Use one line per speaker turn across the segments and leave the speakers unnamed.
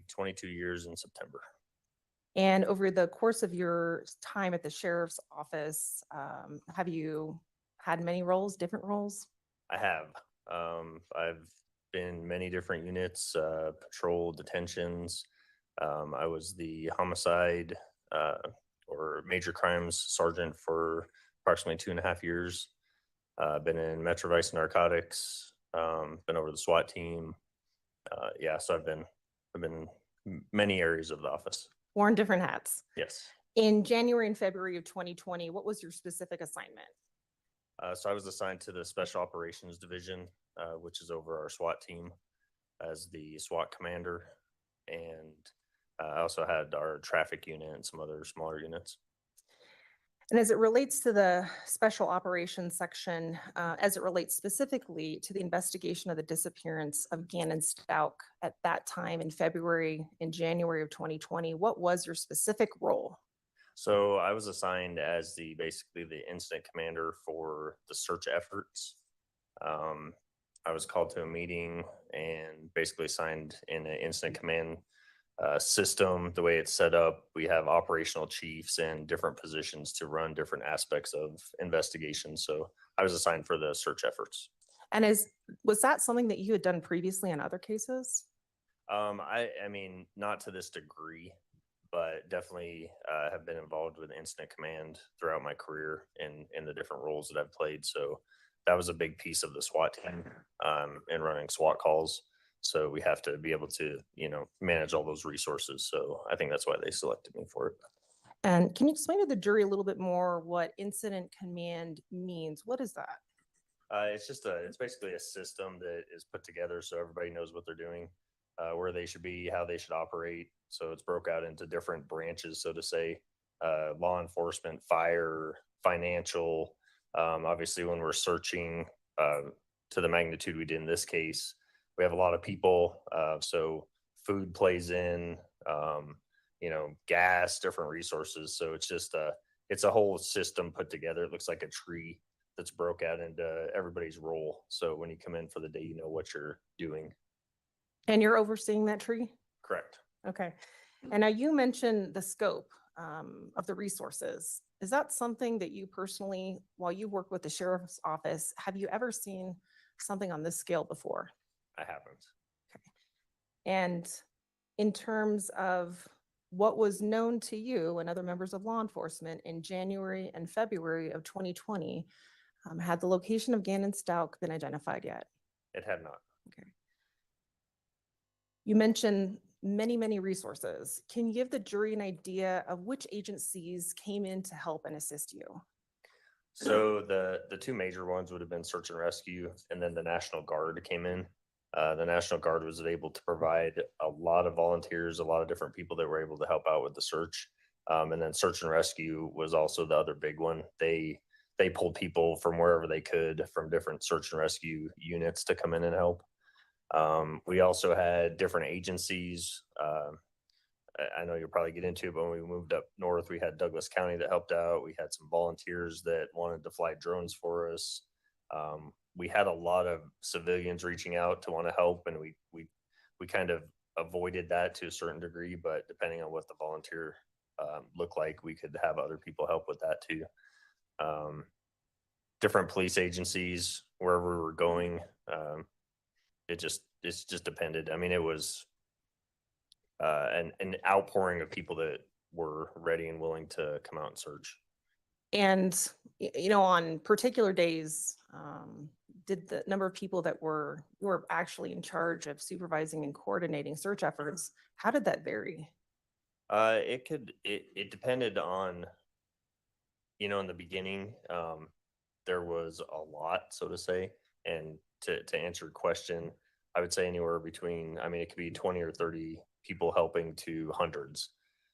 22 years in September.
And over the course of your time at the sheriff's office, have you had many roles, different roles?
I have. I've been many different units, patrol, detentions. I was the homicide or major crimes sergeant for approximately 2.5 years. Been in Metro Vice Narcotics. Been over the SWAT team. So I've been many areas of the office.
Worn different hats.
Yes.
In January and February of 2020, what was your specific assignment?
So I was assigned to the Special Operations Division, which is over our SWAT team, as the SWAT commander. And I also had our traffic unit and some other smaller units.
And as it relates to the special operations section, as it relates specifically to the investigation of the disappearance of Gannon Stout at that time in February and January of 2020, what was your specific role?
So I was assigned as basically the incident commander for the search efforts. I was called to a meeting and basically assigned in an incident command system. The way it's set up, we have operational chiefs and different positions to run different aspects of investigations. So I was assigned for the search efforts.
And was that something that you had done previously in other cases?
I mean, not to this degree, but definitely have been involved with incident command throughout my career in the different roles that I've played. So that was a big piece of the SWAT team in running SWAT calls. So we have to be able to, manage all those resources. So I think that's why they selected me for it.
And can you explain to the jury a little bit more what incident command means? What is that?
It's basically a system that is put together so everybody knows what they're doing, where they should be, how they should operate. So it's broke out into different branches, so to say, law enforcement, fire, financial. Obviously, when we're searching to the magnitude we did in this case, we have a lot of people. So food plays in, gas, different resources. So it's a whole system put together. It looks like a tree that's broke out into everybody's role. So when you come in for the day, you know what you're doing.
And you're overseeing that tree?
Correct.
Okay. And now you mentioned the scope of the resources. Is that something that you personally, while you work with the sheriff's office, have you ever seen something on this scale before?
I haven't.
Okay. And in terms of what was known to you and other members of law enforcement in January and February of 2020, had the location of Gannon Stout been identified yet?
It had not.
Okay. You mentioned many resources. Can you give the jury an idea of which agencies came in to help and assist you?
So the two major ones would have been search and rescue, and then the National Guard came in. The National Guard was able to provide a lot of volunteers, a lot of different people that were able to help out with the search. And then search and rescue was also the other big one. They pulled people from wherever they could from different search and rescue units to come in and help. We also had different agencies. I know you'll probably get into it, but when we moved up north, we had Douglas County that helped out. We had some volunteers that wanted to fly drones for us. We had a lot of civilians reaching out to want to help, and we kind of avoided that to a certain degree, but depending on what the volunteer looked like, we could have other people help with that too. Different police agencies, wherever we were going, it just depended. I mean, it was an outpouring of people that were ready and willing to come out and search.
And, on particular days, did the number of people that were actually in charge of supervising and coordinating search efforts, how did that vary?
It depended on, in the beginning, there was a lot, so to say. And to answer your question, I would say anywhere between, it could be 20 or 30 people helping to hundreds.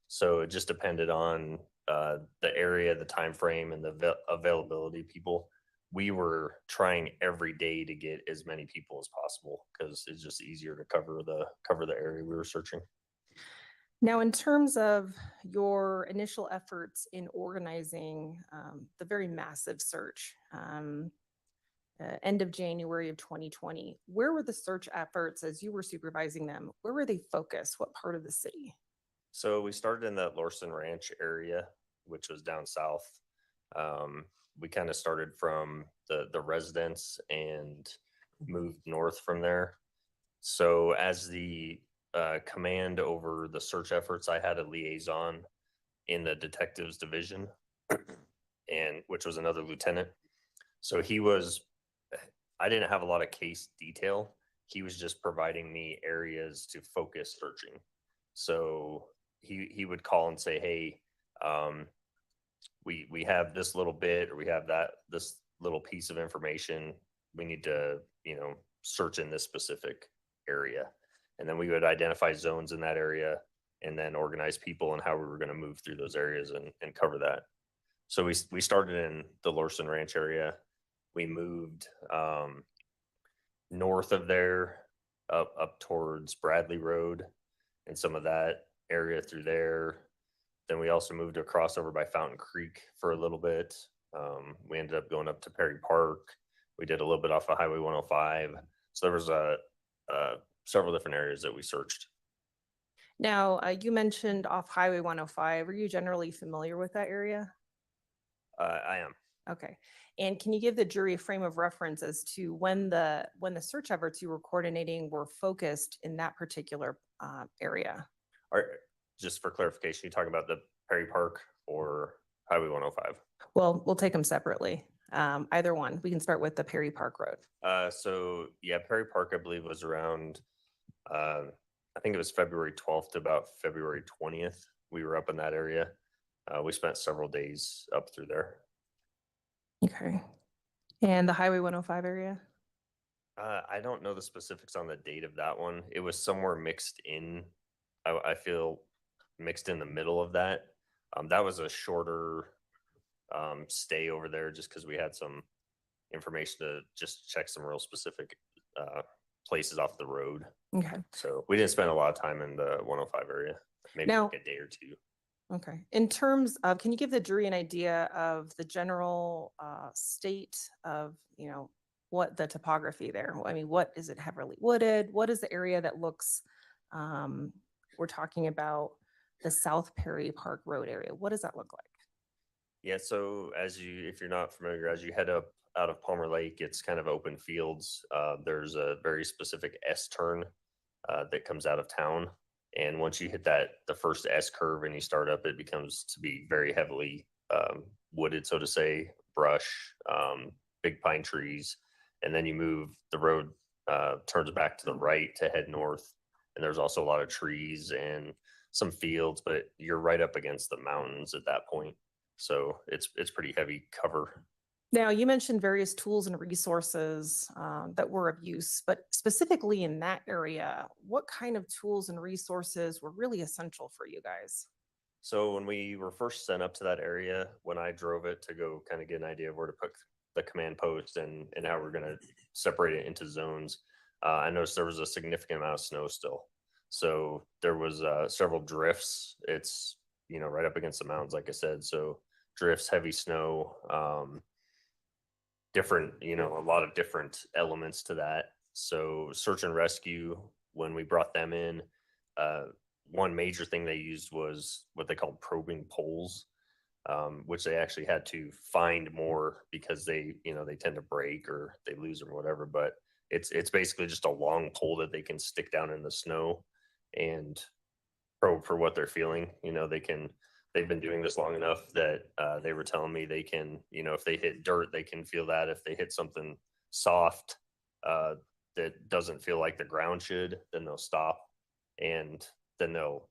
So it just depended on the area, the time frame, and the availability of people. We were trying every day to get as many people as possible because it's just easier to cover the area we were searching.
Now, in terms of your initial efforts in organizing the very massive search, end of January of 2020. Where were the search efforts as you were supervising them? Where were they focused? What part of the city?
So we started in that Lorson Ranch area, which was down south. We kind of started from the residence and moved north from there. So as the command over the search efforts, I had a liaison in the detectives division, and which was another lieutenant. So I didn't have a lot of case detail. He was just providing me areas to focus searching. So he would call and say, hey, we have this little bit, or we have this little piece of information. We need to, search in this specific area. And then we would identify zones in that area and then organize people and how we were going to move through those areas and cover that. So we started in the Lorson Ranch area. We moved north of there up towards Bradley Road and some of that area through there. Then we also moved across over by Fountain Creek for a little bit. We ended up going up to Perry Park. We did a little bit off of Highway 105. So there was several different areas that we searched.
Now, you mentioned off Highway 105. Are you generally familiar with that area?
I am.
Okay. And can you give the jury a frame of reference as to when the search efforts you were coordinating were focused in that particular area?
Just for clarification, you talking about the Perry Park or Highway 105?
Well, we'll take them separately. Either one. We can start with the Perry Park Road.
So yeah, Perry Park, I believe, was around, I think it was February 12th to about February 20th. We were up in that area. We spent several days up through there.
Okay. And the Highway 105 area?
I don't know the specifics on the date of that one. It was somewhere mixed in, I feel mixed in the middle of that. That was a shorter stay over there just because we had some information to just check some real specific places off the road.
Okay.
So we didn't spend a lot of time in the 105 area, maybe
Now,
like a day or two.
Okay. In terms of, can you give the jury an idea of the general state of, what the topography there? I mean, what is it heavily wooded? What is the area that looks, we're talking about the South Perry Park Road area. What does that look like?
Yeah, so if you're not familiar, as you head up out of Palmer Lake, it's kind of open fields. There's a very specific S turn that comes out of town. And once you hit the first S curve and you start up, it becomes to be very heavily wooded, so to say, brush, big pine trees. And then you move, the road turns back to the right to head north. And there's also a lot of trees and some fields, but you're right up against the mountains at that point. So it's pretty heavy cover.
Now, you mentioned various tools and resources that were of use, but specifically in that area, what kind of tools and resources were really essential for you guys?
So when we were first sent up to that area, when I drove it to go kind of get an idea of where to put the command post and how we're going to separate it into zones, I noticed there was a significant amount of snow still. So there was several drifts. It's, right up against the mountains, like I said. So drifts, heavy snow, different, a lot of different elements to that. So search and rescue, when we brought them in, one major thing they used was what they called probing poles, which they actually had to find more because they tend to break or they lose them or whatever. But it's basically just a long pole that they can stick down in the snow and probe for what they're feeling. They've been doing this long enough that they were telling me they can, if they hit dirt, they can feel that. If they hit something soft that doesn't feel like the ground should, then they'll stop. And then they'll,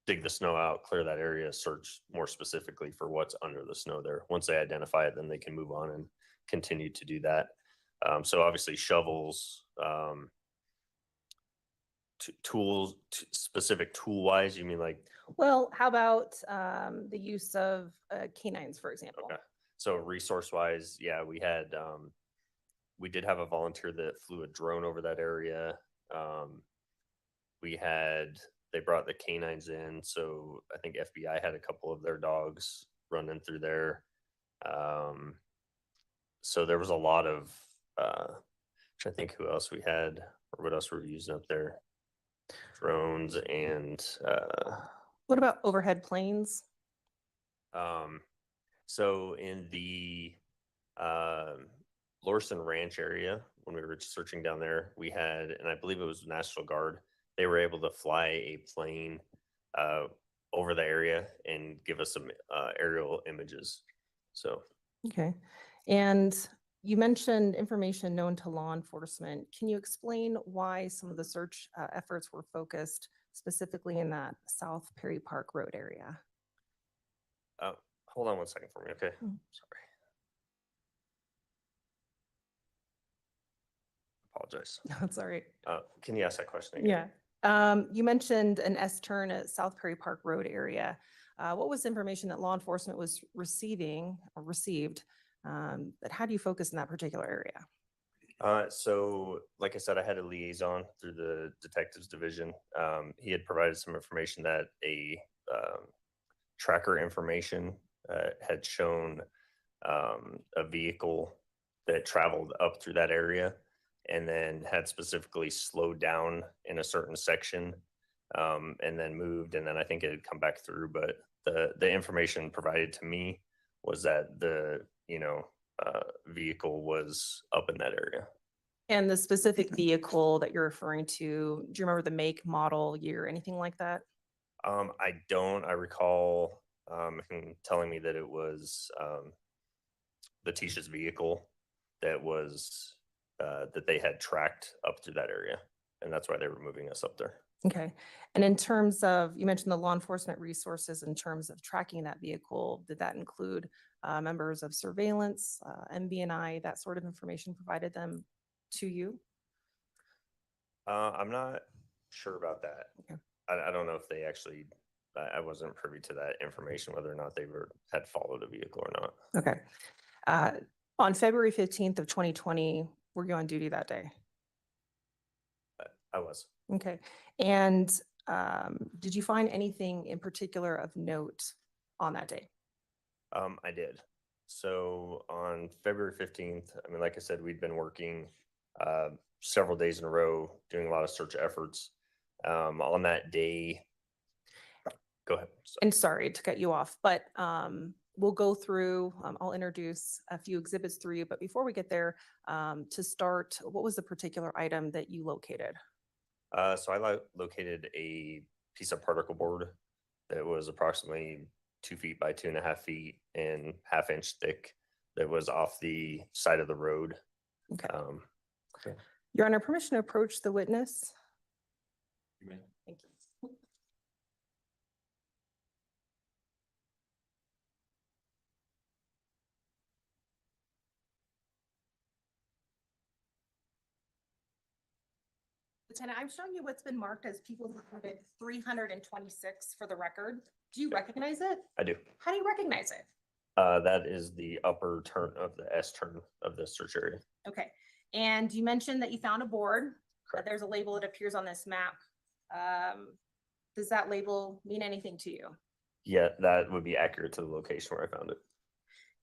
dig the snow out, clear that area, search more specifically for what's under the snow there. Once they identify it, then they can move on and continue to do that. So obviously shovels, tools, specific tool wise, you mean like?
Well, how about the use of canines, for example?
Okay. So resource wise, yeah, we did have a volunteer that flew a drone over that area. They brought the canines in. So I think FBI had a couple of their dogs running through there. so there was a lot of, trying to think who else we had or what else we were using up there. Drones and,
What about overhead planes?
so in the, Lorson Ranch area, when we were searching down there, we had, and I believe it was National Guard, they were able to fly a plane, over the area and give us some, aerial images. So,
Okay. And you mentioned information known to law enforcement. Can you explain why some of the search efforts were focused specifically in that South Perry Park Road area?
hold on one second for me, okay?
Mm.
Sorry. Apologize.
That's all right.
Can you ask that question again?
Yeah. You mentioned an S turn at South Perry Park Road area. What was information that law enforcement was receiving or received? But how do you focus in that particular area?
So like I said, I had a liaison through the detectives division. He had provided some information that a tracker information had shown a vehicle that traveled up through that area and then had specifically slowed down in a certain section, and then moved, and then I think it had come back through. But the information provided to me was that the vehicle was up in that area.
And the specific vehicle that you're referring to, do you remember the make, model, year, anything like that?
I don't. I recall him telling me that it was Letitia's vehicle that was that they had tracked up through that area, and that's why they were moving us up there.
Okay. And in terms of, you mentioned the law enforcement resources in terms of tracking that vehicle, did that include members of surveillance, MBNI, that sort of information provided them to you?
I'm not sure about that.
Okay.
I don't know if they actually, I wasn't privy to that information, whether or not they had followed a vehicle or not.
Okay. On February 15th of 2020, were you on duty that day?
I was.
Okay. And did you find anything in particular of note on that day?
I did. So on February 15th, I mean, like I said, we'd been working several days in a row, doing a lot of search efforts. On that day, go ahead.
And sorry to cut you off, but we'll go through, I'll introduce a few exhibits through you, but before we get there, to start, what was the particular item that you located?
So I located a piece of particle board that was approximately 2 feet by 2.5 feet and 1/2 inch thick that was off the side of the road.
Okay.
Okay.
Your Honor, permission to approach the witness?
You may.
Thank you. Lieutenant, I'm showing you what's been marked as People's Exhibit 326 for the record. Do you recognize it?
I do.
How do you recognize it?
That is the upper turn of the S turn of the search area.
Okay. And you mentioned that you found a board.
Correct.
There's a label that appears on this map. Does that label mean anything to you?
Yeah, that would be accurate to the location where I found it.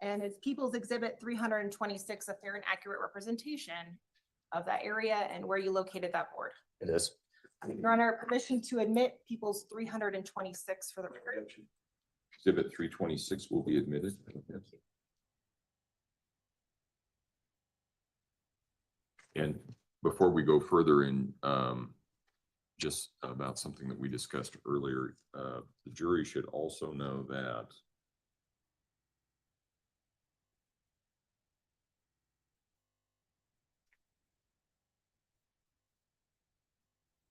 And is People's Exhibit 326 a fair and accurate representation of that area and where you located that board?
It is.
Your Honor, permission to admit People's 326 for the record.
Exhibit 326 will be admitted. And before we go further in, just about something that we discussed earlier, the jury should also know that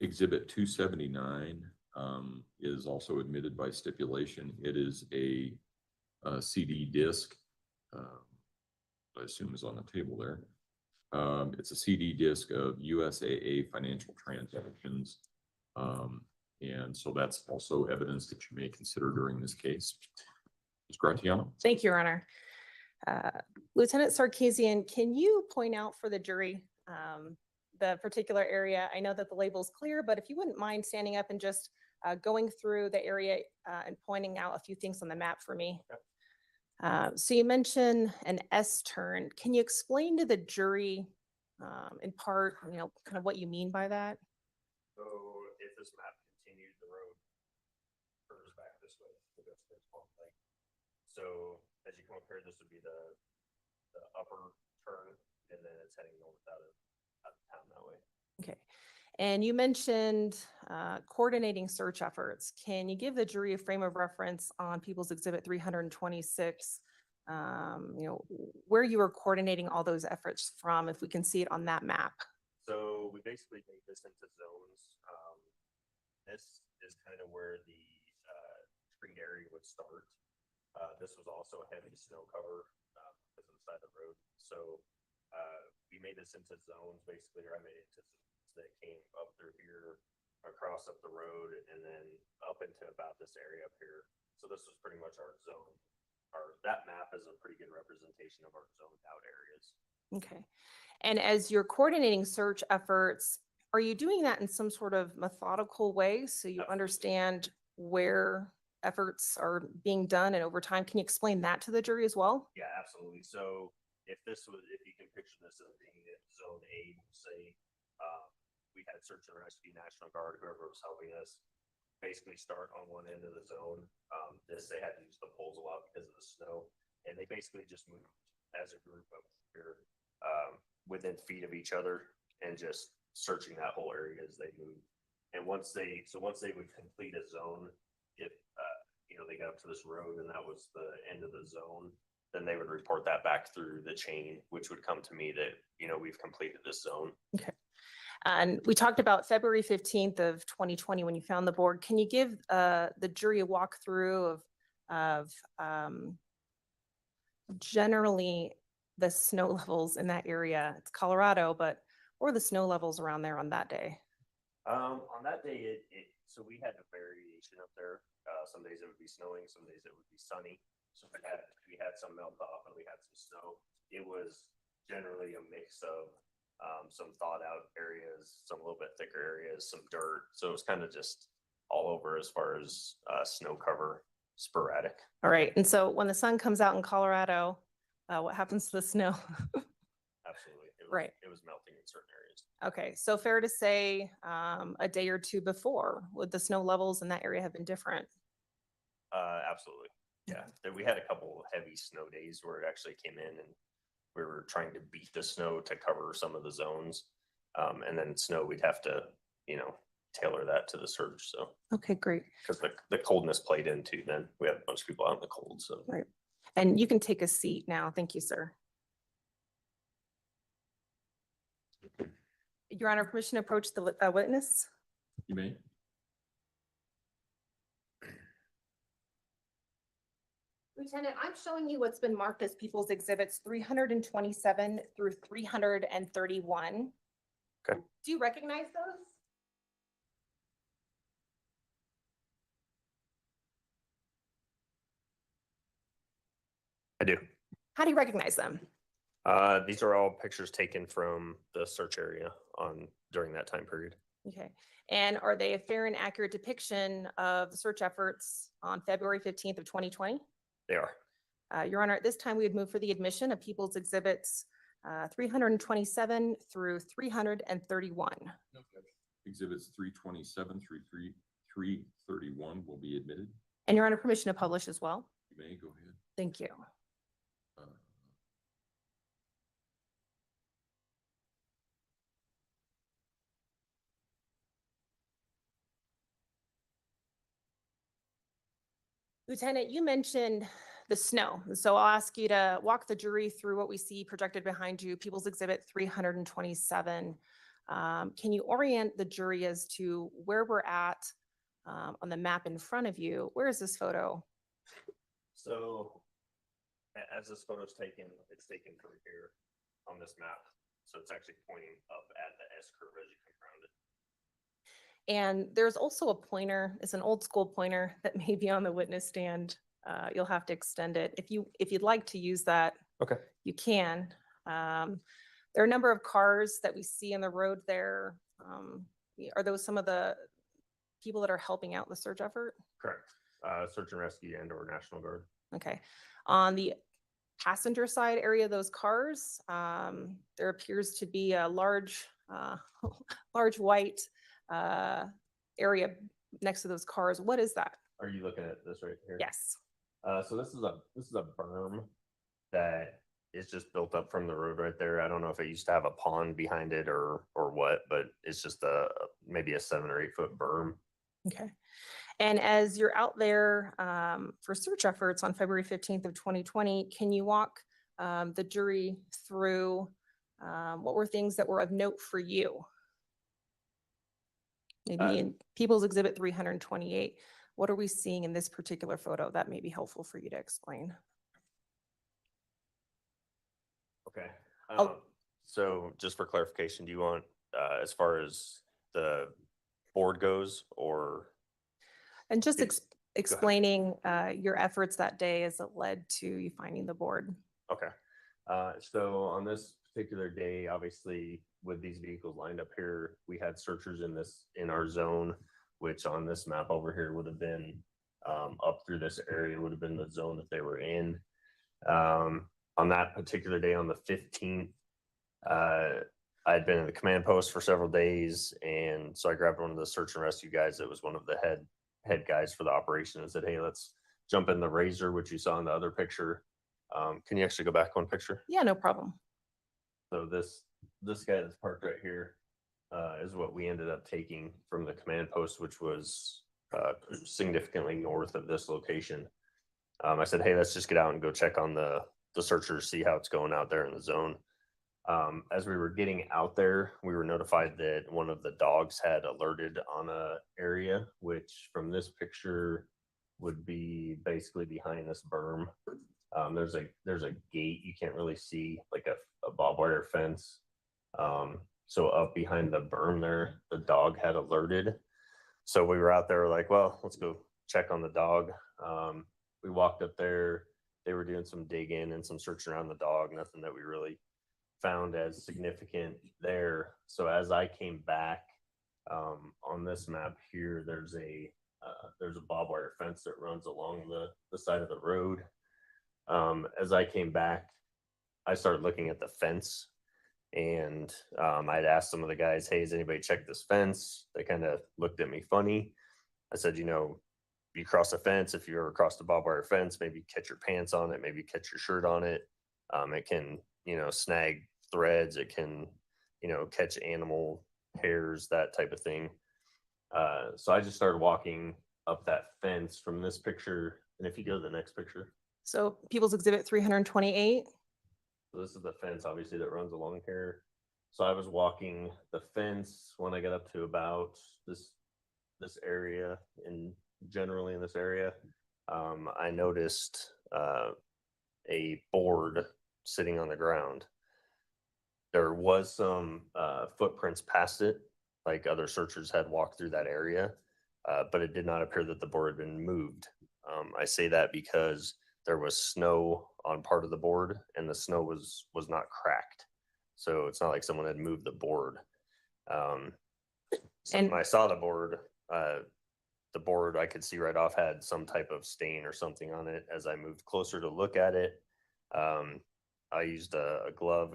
Exhibit 279 is also admitted by stipulation. It is a CD disc, I assume is on the table there. It's a CD disc of USAA financial transactions. And so that's also evidence that you may consider during this case. Ms. Gratiano?
Thank you, Your Honor. Lieutenant Sarkeesian, can you point out for the jury the particular area? I know that the label is clear, but if you wouldn't mind standing up and just going through the area and pointing out a few things on the map for me. So you mentioned an S turn. Can you explain to the jury in part, kind of what you mean by that?
So if this map continued, the road curves back this way. So as you come up here, this would be the upper turn, and then it's heading north out of town that way.
Okay. And you mentioned coordinating search efforts. Can you give the jury a frame of reference on People's Exhibit 326? Where you were coordinating all those efforts from, if we can see it on that map.
So we basically made this into zones. This is kind of where the street area would start. This was also a heavy snow cover because of the side of the road. So we made this into zones, basically, or I made it into zones that came up through here, across up the road, and then up into about this area up here. So this was pretty much our zone. That map is a pretty good representation of our zoned out areas.
Okay. And as you're coordinating search efforts, are you doing that in some sort of methodical way so you understand where efforts are being done and over time? Can you explain that to the jury as well?
Yeah, absolutely. So if you can picture this as being in zone A, say, we had search and rescue, National Guard, whoever was helping us, basically start on one end of the zone. They had to use the poles a lot because of the snow, and they basically just moved as a group up here within feet of each other and just searching that whole area as they moved. And once they would complete a zone, if they got up to this road and that was the end of the zone, then they would report that back through the chain, which would come to me that we've completed this zone.
Okay. And we talked about February 15th of 2020 when you found the board. Can you give the jury a walkthrough of generally the snow levels in that area? It's Colorado, but what were the snow levels around there on that day?
On that day, so we had a variation up there. Some days it would be snowing, some days it would be sunny. So we had some melt off and we had some snow. It was generally a mix of some thawed out areas, some a little bit thicker areas, some dirt. So it was kind of just all over as far as snow cover, sporadic.
All right. And so when the sun comes out in Colorado, what happens to the snow?
Absolutely.
Right.
It was melting in certain areas.
Okay. So fair to say a day or two before, would the snow levels in that area have been different?
Absolutely. Yeah. We had a couple heavy snow days where it actually came in and we were trying to beat the snow to cover some of the zones. And then snow, we'd have to, tailor that to the search. So,
okay, great.
Because the coldness played into then we had a bunch of people out in the cold. So,
right. And you can take a seat now. Thank you, sir. Your Honor, permission to approach the witness?
You may.
Lieutenant, I'm showing you what's been marked as People's Exhibits 327 through 331.
Okay.
Do you recognize those?
I do.
How do you recognize them?
These are all pictures taken from the search area during that time period.
Okay. And are they a fair and accurate depiction of the search efforts on February 15th of 2020?
They are.
Your Honor, at this time, we would move for the admission of People's Exhibits 327 through 331.
Exhibits 327 through 331 will be admitted.
And Your Honor, permission to publish as well?
You may go ahead.
Thank you. Lieutenant, you mentioned the snow. So I'll ask you to walk the jury through what we see projected behind you, People's Exhibit 327. Can you orient the jury as to where we're at on the map in front of you? Where is this photo?
So as this photo is taken, it's taken from here on this map. So it's actually pointing up at the S curve as you come around it.
And there's also a pointer. It's an old school pointer that may be on the witness stand. You'll have to extend it. If you'd like to use that,
okay,
you can. There are a number of cars that we see on the road there. Are those some of the people that are helping out the search effort?
Correct. Search and rescue and or National Guard.
Okay. On the passenger side area of those cars, there appears to be a large, large white area next to those cars. What is that?
Are you looking at this right here?
Yes.
So this is a berm that is just built up from the road right there. I don't know if it used to have a pond behind it or what, but it's just maybe a 7 or 8 foot berm.
Okay. And as you're out there for search efforts on February 15th of 2020, can you walk the jury through what were things that were of note for you? Maybe in People's Exhibit 328, what are we seeing in this particular photo that may be helpful for you to explain?
Okay.
Oh.
So just for clarification, do you want, as far as the board goes, or?
And just
Yes.
explaining your efforts that day as it led to you finding the board.
Okay. So on this particular day, obviously with these vehicles lined up here, we had searchers in our zone, which on this map over here would have been up through this area would have been the zone that they were in. On that particular day, on the 15th, I'd been in the command post for several days, and so I grabbed one of the search and rescue guys that was one of the head guys for the operation and said, hey, let's jump in the Razor, which you saw in the other picture. Can you actually go back one picture?
Yeah, no problem.
So this guy that's parked right here is what we ended up taking from the command post, which was significantly north of this location. I said, hey, let's just get out and go check on the searchers, see how it's going out there in the zone. As we were getting out there, we were notified that one of the dogs had alerted on a area, which from this picture would be basically behind this berm. There's a gate you can't really see, like a barbed wire fence. So up behind the berm there, the dog had alerted. So we were out there like, well, let's go check on the dog. We walked up there. They were doing some digging and some searching around the dog. Nothing that we really found as significant there. So as I came back on this map here, there's a barbed wire fence that runs along the side of the road. As I came back, I started looking at the fence, and I'd asked some of the guys, hey, has anybody checked this fence? They kind of looked at me funny. I said, you cross a fence, if you ever crossed a barbed wire fence, maybe catch your pants on it, maybe catch your shirt on it. It can, snag threads, it can, catch animal hairs, that type of thing. So I just started walking up that fence from this picture. And if you go to the next picture.
So People's Exhibit 328.
So this is the fence, obviously, that runs along here. So I was walking the fence when I got up to about this area, and generally in this area, I noticed a board sitting on the ground. There was some footprints past it, like other searchers had walked through that area, but it did not appear that the board had been moved. I say that because there was snow on part of the board, and the snow was not cracked. So it's not like someone had moved the board. So when I saw the board I could see right off had some type of stain or something on it. As I moved closer to look at it, I used a glove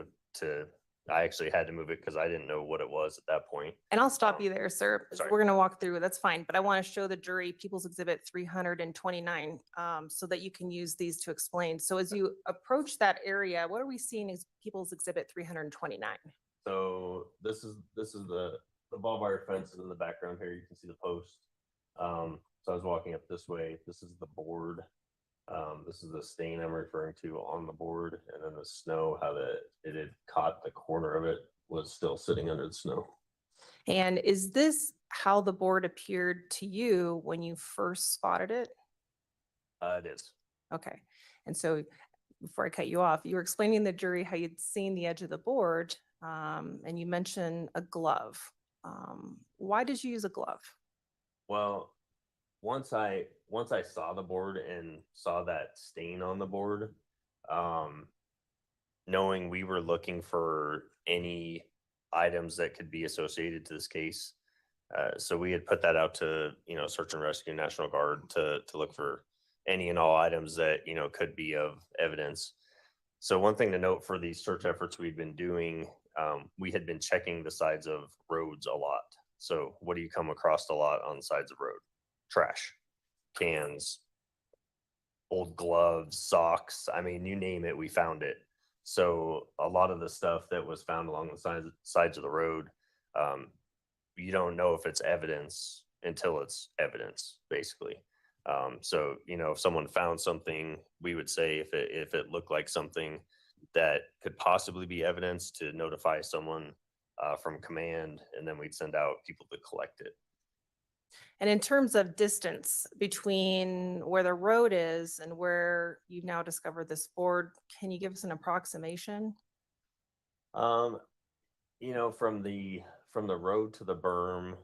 I actually had to move it because I didn't know what it was at that point.
And I'll stop you there, sir.
Sorry.
We're going to walk through, that's fine. But I want to show the jury People's Exhibit 329 so that you can use these to explain. So as you approach that area, what are we seeing as People's Exhibit 329?
So this is the barbed wire fence is in the background here. You can see the post. So I was walking up this way. This is the board. This is the stain I'm referring to on the board, and then the snow, how it had caught the corner of it, was still sitting under the snow.
And is this how the board appeared to you when you first spotted it?
It is.
Okay. And so before I cut you off, you were explaining to the jury how you'd seen the edge of the board, and you mentioned a glove. Why did you use a glove?
Well, once I saw the board and saw that stain on the board, knowing we were looking for any items that could be associated to this case, so we had put that out to search and rescue, National Guard to look for any and all items that, could be of evidence. So one thing to note for these search efforts we've been doing, we had been checking the sides of roads a lot. So what do you come across a lot on the sides of road? Trash, cans, old gloves, socks. I mean, you name it, we found it. So a lot of the stuff that was found along the sides of the road, you don't know if it's evidence until it's evidence, basically. So, if someone found something, we would say if it looked like something that could possibly be evidence, to notify someone from command, and then we'd send out people to collect it.
And in terms of distance between where the road is and where you've now discovered this board, can you give us an approximation?
From the road to the berm,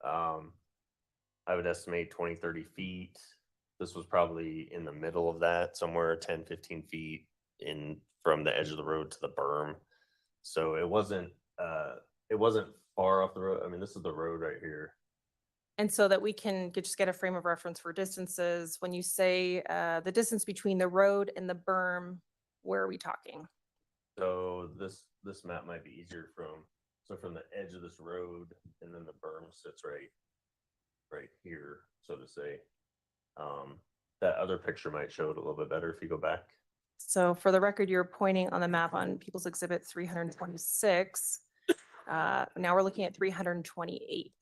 I would estimate 20, 30 feet. This was probably in the middle of that, somewhere 10, 15 feet in from the edge of the road to the berm. So it wasn't far off the road. I mean, this is the road right here.
And so that we can just get a frame of reference for distances, when you say the distance between the road and the berm, where are we talking?
So this map might be easier from the edge of this road, and then the berm sits right here, so to say. That other picture might show it a little bit better if you go back.
So for the record, you're pointing on the map on People's Exhibit 326. Now we're looking at 328.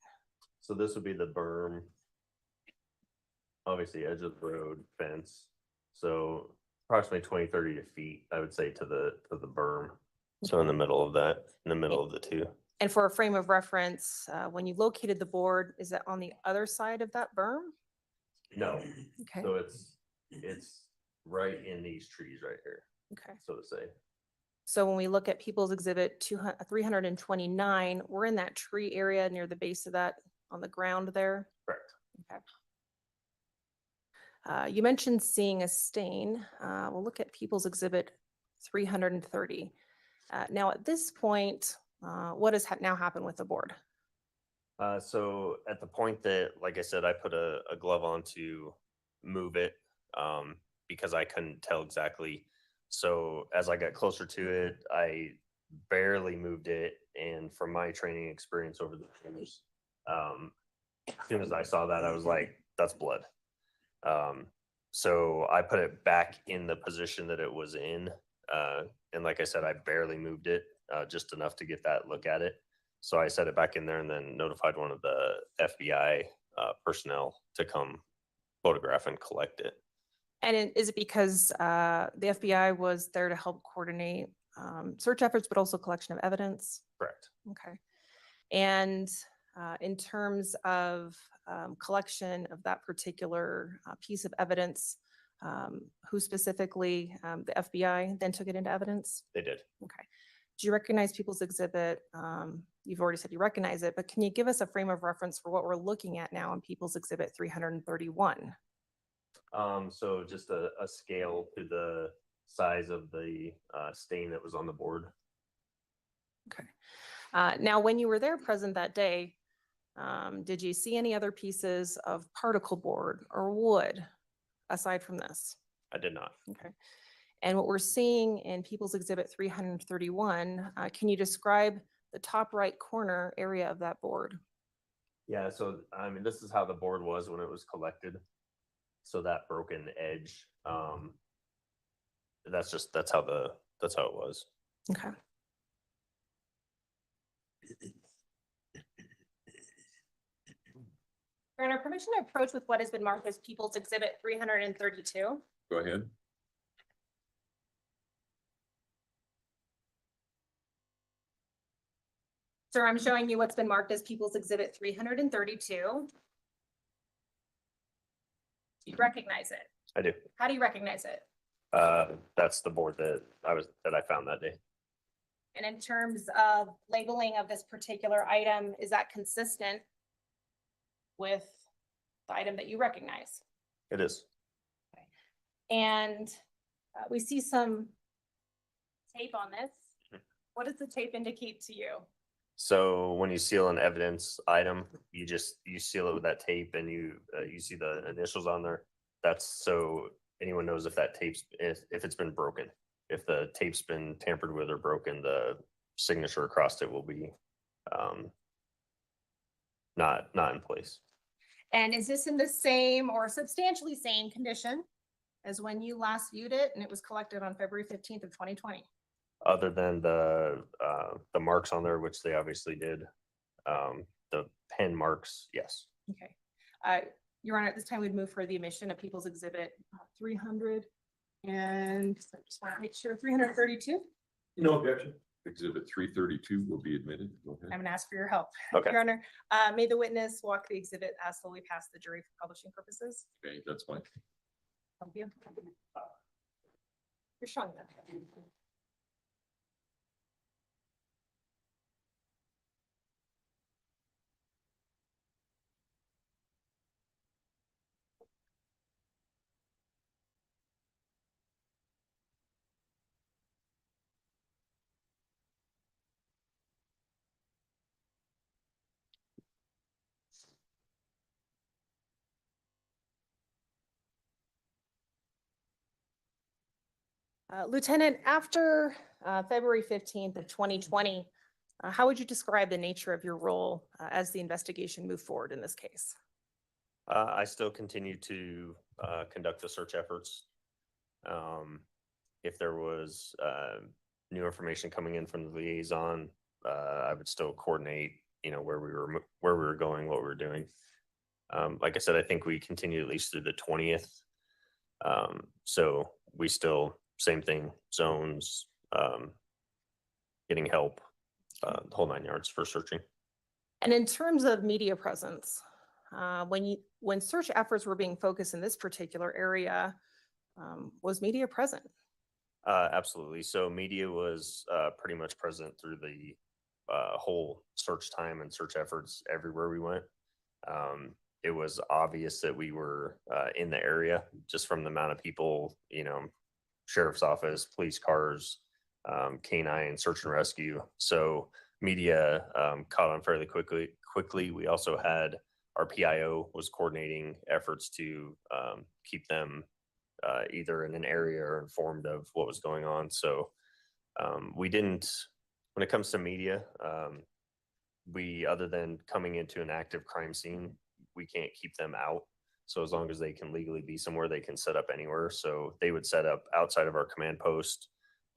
So this would be the berm, obviously edge of the road, fence. So approximately 20, 30 feet, I would say, to the berm. So in the middle of that, in the middle of the two.
And for a frame of reference, when you located the board, is it on the other side of that berm?
No.
Okay.
So it's right in these trees right here,
Okay.
so to say.
So when we look at People's Exhibit 329, we're in that tree area near the base of that, on the ground there.
Correct.
Okay. You mentioned seeing a stain. We'll look at People's Exhibit 330. Now at this point, what has now happened with the board?
So at the point that, like I said, I put a glove on to move it, because I couldn't tell exactly. So as I got closer to it, I barely moved it. And from my training experience over the years, as soon as I saw that, I was like, that's blood. So I put it back in the position that it was in. And like I said, I barely moved it, just enough to get that look at it. So I set it back in there and then notified one of the FBI personnel to come photograph and collect it.
And is it because the FBI was there to help coordinate search efforts, but also collection of evidence?
Correct.
Okay. And in terms of collection of that particular piece of evidence, who specifically, the FBI then took it into evidence?
They did.
Okay. Do you recognize People's Exhibit? You've already said you recognize it, but can you give us a frame of reference for what we're looking at now on People's Exhibit 331?
So just a scale to the size of the stain that was on the board.
Okay. Now, when you were there present that day, did you see any other pieces of particle board or wood aside from this?
I did not.
Okay. And what we're seeing in People's Exhibit 331, can you describe the top right corner area of that board?
Yeah, so I mean, this is how the board was when it was collected. So that broken edge, that's how it was.
Okay. Your Honor, permission to approach with what has been marked as People's Exhibit 332.
Go ahead.
Sir, I'm showing you what's been marked as People's Exhibit 332. Do you recognize it?
I do.
How do you recognize it?
That's the board that I found that day.
And in terms of labeling of this particular item, is that consistent with the item that you recognize?
It is.
Okay. And we see some tape on this. What does the tape indicate to you?
So when you seal an evidence item, you seal it with that tape, and you see the initials on there. That's so anyone knows if that tape's, if it's been broken. If the tape's been tampered with or broken, the signature across it will be not in place.
And is this in the same or substantially same condition as when you last viewed it and it was collected on February 15th of 2020?
Other than the marks on there, which they obviously did, the pen marks, yes.
Okay. Your Honor, at this time, we'd move for the admission of People's Exhibit 300 and so I just want to make sure 332.
No objection.
Exhibit 332 will be admitted. Go ahead.
I'm going to ask for your help.
Okay.
Your Honor, may the witness walk the exhibit slowly past the jury for publishing purposes?
Okay, that's fine.
Thank you. You're showing that. Lieutenant, after February 15th of 2020, how would you describe the nature of your role as the investigation moved forward in this case?
I still continue to conduct the search efforts. If there was new information coming in from the liaison, I would still coordinate, where we were going, what we were doing. Like I said, I think we continue at least through the 20th. So we still, same thing, zones, getting help, the whole 9 yards for searching.
And in terms of media presence, when search efforts were being focused in this particular area, was media present?
Absolutely. So media was pretty much present through the whole search time and search efforts everywhere we went. It was obvious that we were in the area just from the amount of people, sheriff's office, police cars, canine, search and rescue. So media caught on fairly quickly. We also had our PIO was coordinating efforts to keep them either in an area or informed of what was going on. So we didn't, when it comes to media, other than coming into an active crime scene, we can't keep them out. So as long as they can legally be somewhere, they can set up anywhere. So they would set up outside of our command post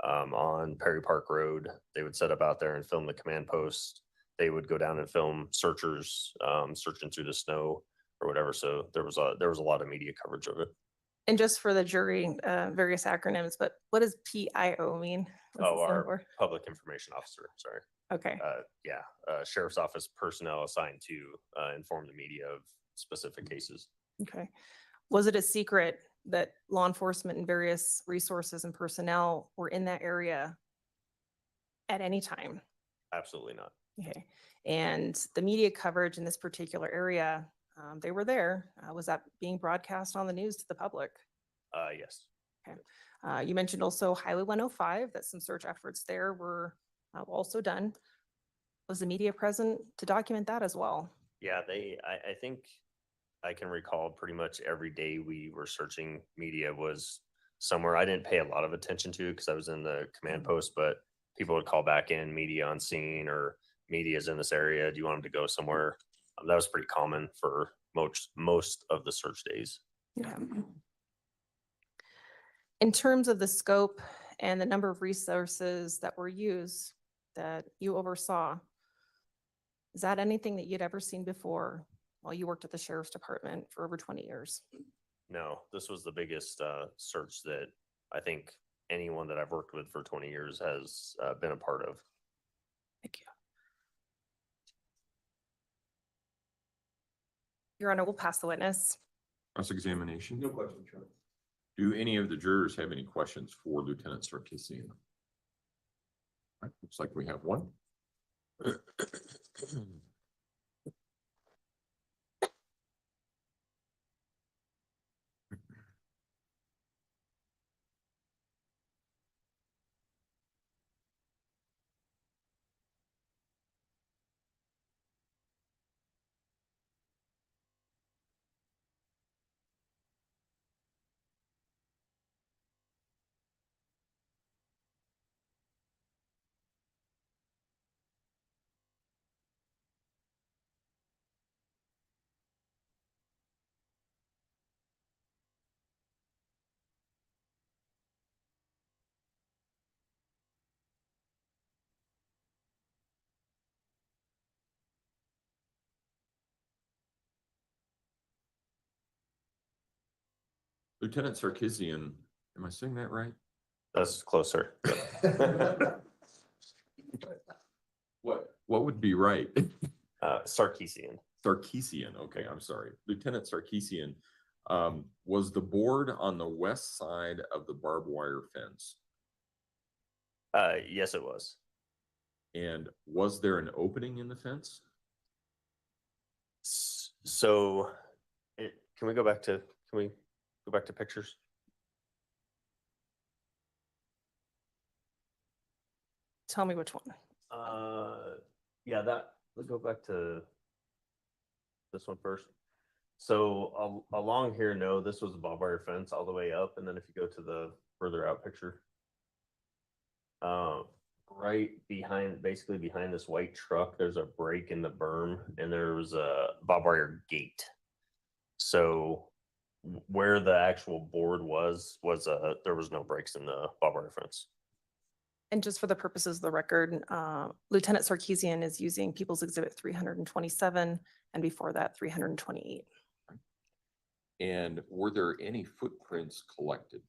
on Perry Park Road. They would set up out there and film the command post. They would go down and film searchers searching through the snow or whatever. So there was a lot of media coverage of it.
And just for the jury, various acronyms, but what does PIO mean? What's it stand
Our
for?
public information officer, sorry.
Okay.
Sheriff's office personnel assigned to inform the media of specific cases.
Okay. Was it a secret that law enforcement and various resources and personnel were in that area at any time?
Absolutely not.
Okay. And the media coverage in this particular area, they were there. Was that being broadcast on the news to the public?
Yes.
You mentioned also Highway 105, that some search efforts there were also done. Was the media present to document that as well?
Yeah, I think I can recall pretty much every day we were searching, media was somewhere. I didn't pay a lot of attention to because I was in the command post, but people would call back in, media on scene, or media's in this area. Do you want them to go somewhere? That was pretty common for most of the search days.
Yeah. In terms of the scope and the number of resources that were used that you oversaw, is that anything that you'd ever seen before while you worked at the sheriff's department for over 20 years?
No, this was the biggest search that I think anyone that I've worked with for 20 years has been a part of.
Thank you. Your Honor, we'll pass the witness.
Cross-examination.
No question, Charlie.
Do any of the jurors have any questions for Lieutenant Sarkisian? Right, looks like we have one. Lieutenant Sarkisian, am I saying that right?
That's closer.
What would be right?
Sarkeesian.
Sarkisian, okay, I'm sorry. Lieutenant Sarkisian, was the board on the west side of the barbed wire fence?
Yes, it was.
And was there an opening in the fence?
So, can we go back to pictures?
Tell me which one.
Yeah, let's go back to this one first. So along here, no, this was a barbed wire fence all the way up, and then if you go to the further out picture, right behind, basically behind this white truck, there's a break in the berm, and there was a barbed wire gate. So where the actual board was there was no breaks in the barbed wire fence.
And just for the purposes of the record, Lieutenant Sarkisian is using People's Exhibit 327, and before that, 328.
And were there any footprints collected?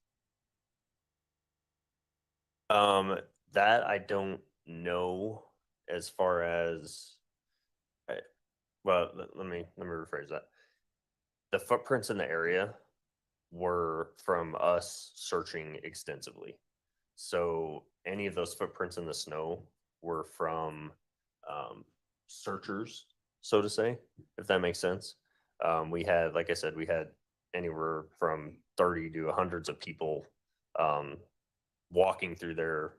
That I don't know as far as, well, let me rephrase that. The footprints in the area were from us searching extensively. So any of those footprints in the snow were from searchers, so to say, if that makes sense. We had, like I said, we had anywhere from 30 to hundreds of people walking through there,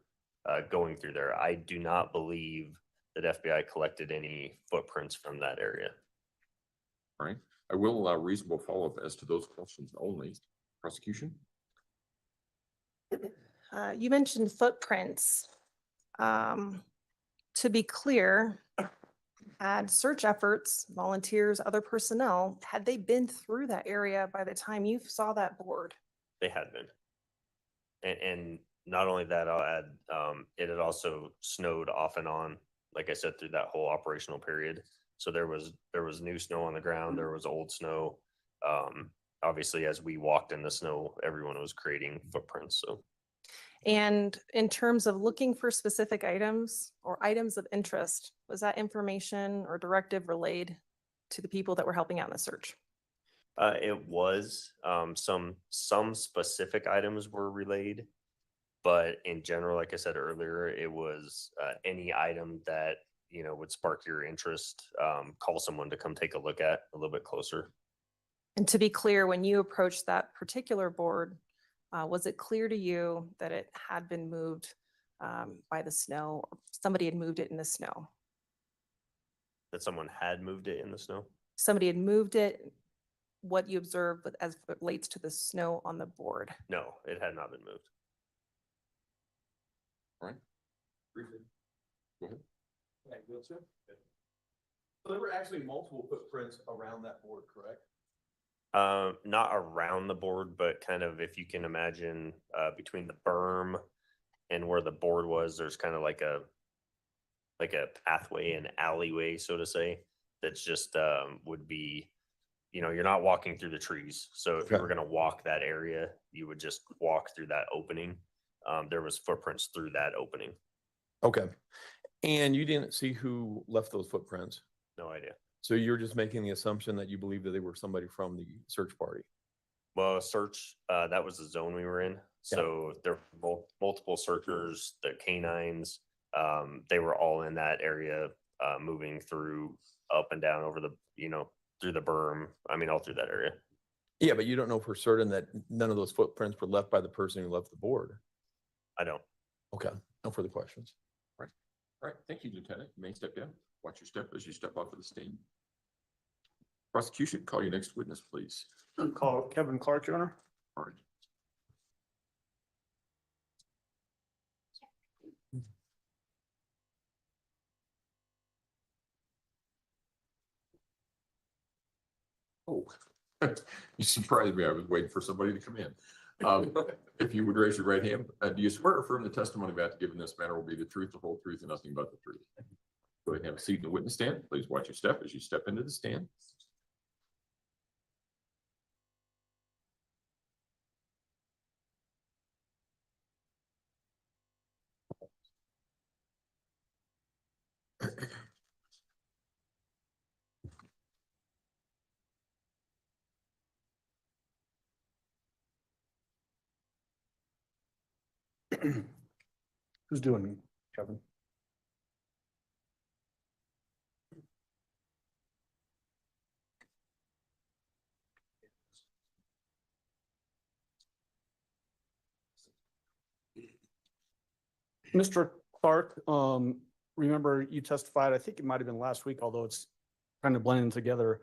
going through there. I do not believe that FBI collected any footprints from that area.
All right. I will allow reasonable follow-up as to those questions only. Prosecution?
You mentioned footprints. To be clear, had search efforts, volunteers, other personnel, had they been through that area by the time you saw that board?
They had been. And not only that, I'll add, it had also snowed off and on, like I said, through that whole operational period. So there was new snow on the ground, there was old snow. Obviously, as we walked in the snow, everyone was creating footprints, so.
And in terms of looking for specific items or items of interest, was that information or directive relayed to the people that were helping out in the search?
It was, some specific items were relayed, but in general, like I said earlier, it was any item that, you know, would spark your interest, call someone to come take a look at a little bit closer.
And to be clear, when you approached that particular board, was it clear to you that it had been moved by the snow, or somebody had moved it in the snow?
That someone had moved it in the snow?
Somebody had moved it, what you observed as it relates to the snow on the board?
No, it had not been moved.
All right. Briefly. Go ahead.
So there were actually multiple footprints around that board, correct?
Not around the board, but kind of, if you can imagine, between the berm and where the board was, there's kind of like a pathway, an alleyway, so to say, that's just would be, you know, you're not walking through the trees. So if you were going to walk that area, you would just walk through that opening. There was footprints through that opening.
Okay. And you didn't see who left those footprints?
No idea.
So you're just making the assumption that you believe that they were somebody from the search party?
Well, search, that was the zone we were in. So there were multiple searchers, the canines, they were all in that area, moving through up and down over the, you know, through the berm. I mean, all through that area.
Yeah, but you don't know for certain that none of those footprints were left by the person who left the board.
I don't.
Okay, no further questions.
All right. Thank you, Lieutenant. You may step down. Watch your step as you step off of the stand. Prosecution, call your next witness, please.
Call Kevin Clark, Your Honor.
All right. Oh, you surprised me. I was waiting for somebody to come in. If you would raise your right hand, do you swear or affirm the testimony about to give in this matter will be the truth, the whole truth, and nothing but the truth? Go ahead and have a seat in the witness stand. Please watch your step as you step into the stand.
Who's doing it, Kevin? Mr. Clark, remember you testified, I think it might have been last week, although it's kind of blending together.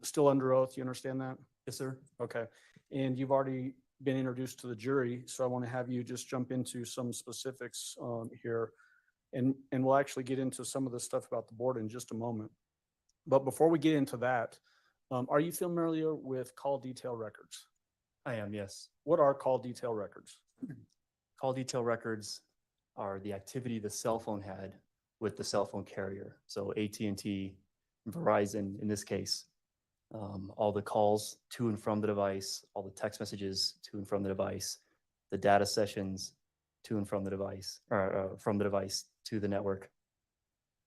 Still under oath, you understand that?
Yes, sir.
Okay. And you've already been introduced to the jury, so I want to have you just jump into some specifics here. And we'll actually get into some of the stuff about the board in just a moment. But before we get into that, are you familiar with call detail records?
I am, yes.
What are call detail records?
Call detail records are the activity the cell phone had with the cell phone carrier. So AT&T, Verizon in this case, all the calls to and from the device, all the text messages to and from the device, the data sessions to and from the device, or from the device to the network.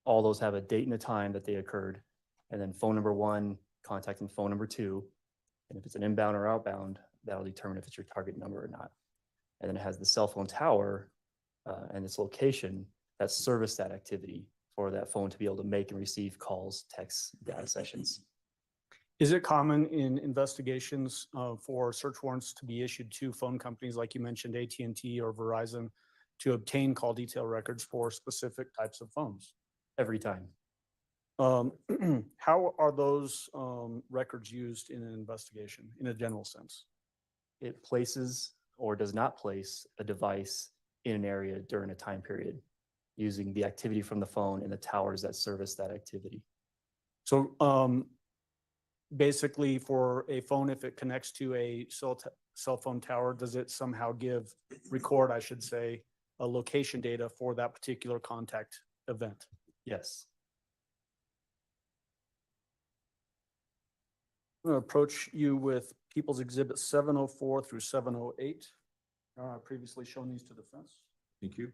All those have a date and a time that they occurred, and then phone number one contacting phone number two. And if it's an inbound or outbound, that'll determine if it's your target number or not. And then it has the cell phone tower and its location that service that activity for that phone to be able to make and receive calls, texts, data sessions.
Is it common in investigations for search warrants to be issued to phone companies, like you mentioned, AT&T or Verizon, to obtain call detail records for specific types of phones?
Every time.
How are those records used in an investigation in a general sense?
It places or does not place a device in an area during a time period using the activity from the phone and the towers that service that activity.
So basically for a phone, if it connects to a cell phone tower, does it somehow record, I should say, a location data for that particular contact event?
Yes.
I'm going to approach you with People's Exhibit 704 through 708. Previously shown these to defense.
Thank you.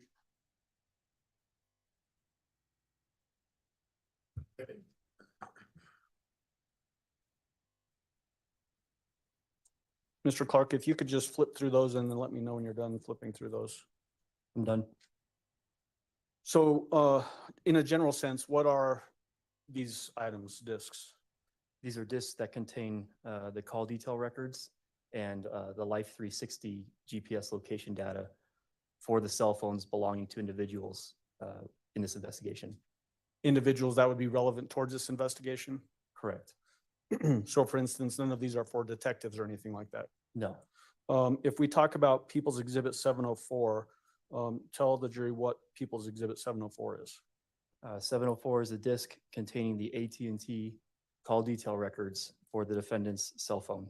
Mr. Clark, if you could just flip through those and then let me know when you're done flipping through those.
I'm done.
So in a general sense, what are these items, discs?
These are disks that contain the call detail records and the Life 360 GPS location data for the cell phones belonging to individuals in this investigation.
Individuals that would be relevant towards this investigation?
Correct.
So for instance, none of these are for detectives or anything like that?
No.
If we talk about People's Exhibit 704, tell the jury what People's Exhibit 704 is.
704 is a disk containing the AT&T call detail records for the defendant's cell phone.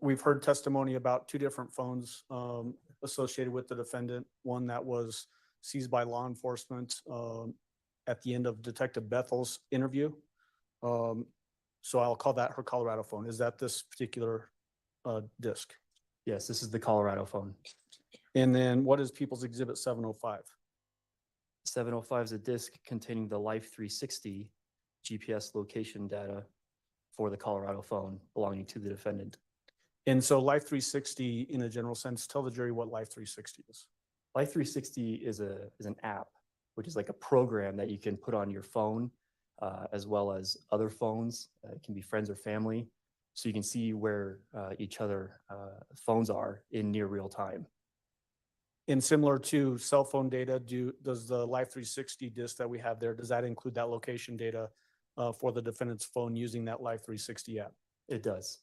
We've heard testimony about two different phones associated with the defendant, one that was seized by law enforcement at the end of Detective Bethel's interview. So I'll call that her Colorado phone. Is that this particular disc?
Yes, this is the Colorado phone.
And then what is People's Exhibit 705?
705 is a disk containing the Life 360 GPS location data for the Colorado phone belonging to the defendant.
And so Life 360, in a general sense, tell the jury what Life 360 is.
Life 360 is an app, which is like a program that you can put on your phone, as well as other phones. It can be friends or family, so you can see where each other phones are in near real time.
And similar to cell phone data, does the Life 360 disk that we have there, does that include that location data for the defendant's phone using that Life 360 app?
It does.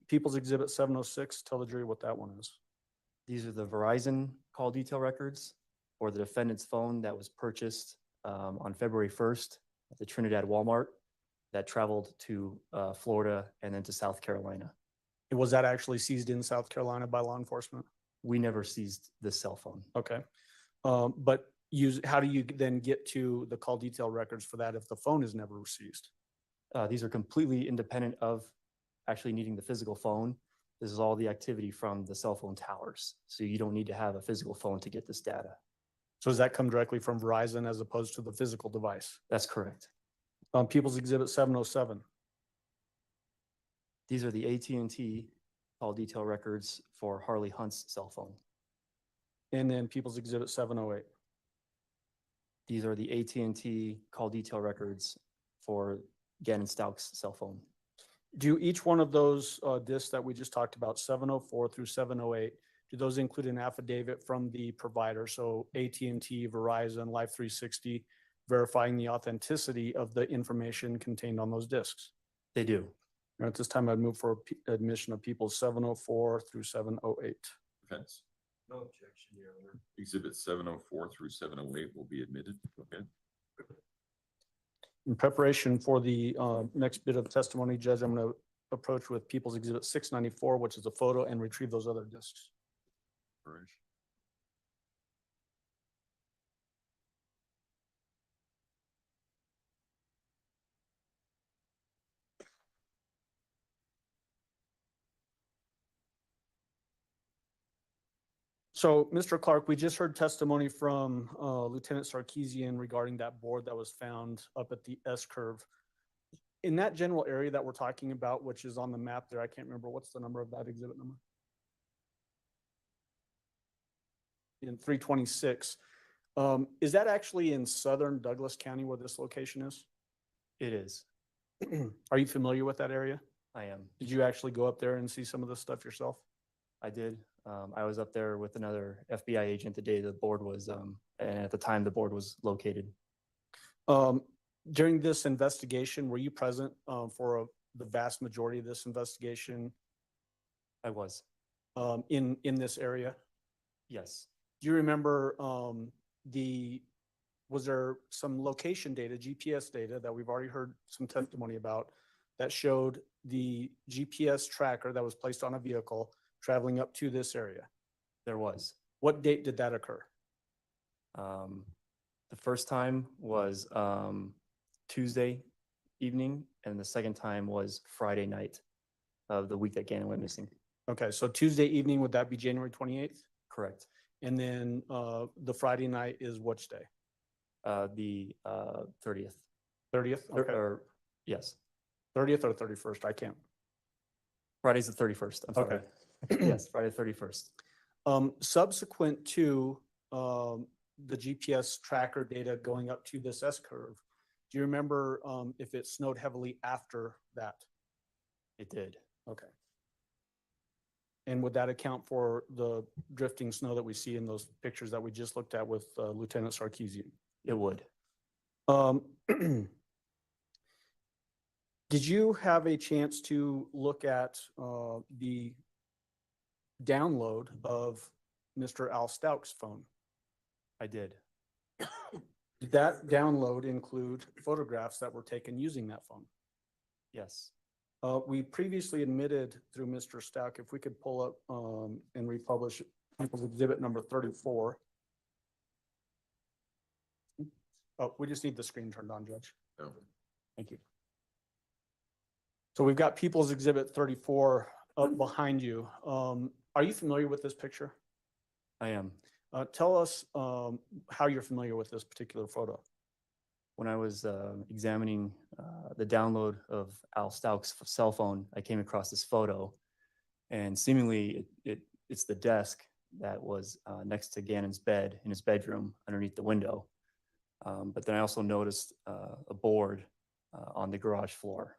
People's Exhibit 706, tell the jury what that one is.
These are the Verizon call detail records for the defendant's phone that was purchased on February 1st at the Trinidad Walmart that traveled to Florida and then to South Carolina.
Was that actually seized in South Carolina by law enforcement?
We never seized this cell phone.
Okay. But how do you then get to the call detail records for that if the phone is never seized?
These are completely independent of actually needing the physical phone. This is all the activity from the cell phone towers. So you don't need to have a physical phone to get this data.
So does that come directly from Verizon as opposed to the physical device?
That's correct.
People's Exhibit 707.
These are the AT&T call detail records for Harley Hunt's cell phone.
And then People's Exhibit 708.
These are the AT&T call detail records for Gannon Stouck's cell phone.
Do each one of those discs that we just talked about, 704 through 708, do those include an affidavit from the provider? So AT&T, Verizon, Life360, verifying the authenticity of the information contained on those discs.
They do.
And at this time, I'd move for admission of People's 704 through 708.
Defense.
No objection, Your Honor.
Exhibit 704 through 708 will be admitted. Go ahead.
In preparation for the next bit of testimony, Judge, I'm going to approach with People's Exhibit 694, which is a photo, and retrieve those other discs.
Parrish.
So, Mr. Clark, we just heard testimony from Lieutenant Sarkeesian regarding that board that was found up at the S-curve. In that general area that we're talking about, which is on the map there, I can't remember, what's the number of that exhibit number? In 326. Is that actually in southern Douglas County where this location is?
It is.
Are you familiar with that area?
I am.
Did you actually go up there and see some of this stuff yourself?
I did. I was up there with another FBI agent the day the board was, and at the time the board was located.
During this investigation, were you present for the vast majority of this investigation
I was.
in this area?
Yes.
Do you remember was there some location data, GPS data that we've already heard some testimony about that showed the GPS tracker that was placed on a vehicle traveling up to this area?
There was.
What date did that occur?
The first time was Tuesday evening, and the second time was Friday night of the week that Gannon went missing.
Okay, so Tuesday evening, would that be January 28th?
Correct.
And then the Friday night is which day?
The 30th.
30th? Okay.
Or, yes,
30th or 31st? I can't.
Friday's the 31st. I'm sorry.
Okay.
Yes, Friday the 31st.
Subsequent to the GPS tracker data going up to this S-curve, do you remember if it snowed heavily after that?
It did.
Okay. And would that account for the drifting snow that we see in those pictures that we just looked at with Lieutenant Sarkeesian?
It would.
Did you have a chance to look at the download of Mr. Al Stouck's phone?
I did.
Did that download include photographs that were taken using that phone?
Yes.
We previously admitted through Mr. Stouck, if we could pull up and republish People's Exhibit number 34. Oh, we just need the screen turned on, Judge.
No.
Thank you. So we've got People's Exhibit 34 up behind you. Are you familiar with this picture?
I am.
Tell us how you're familiar with this particular photo.
When I was examining the download of Al Stouck's cell phone, I came across this photo, and seemingly it's the desk that was next to Gannon's bed in his bedroom underneath the window. But then I also noticed a board on the garage floor.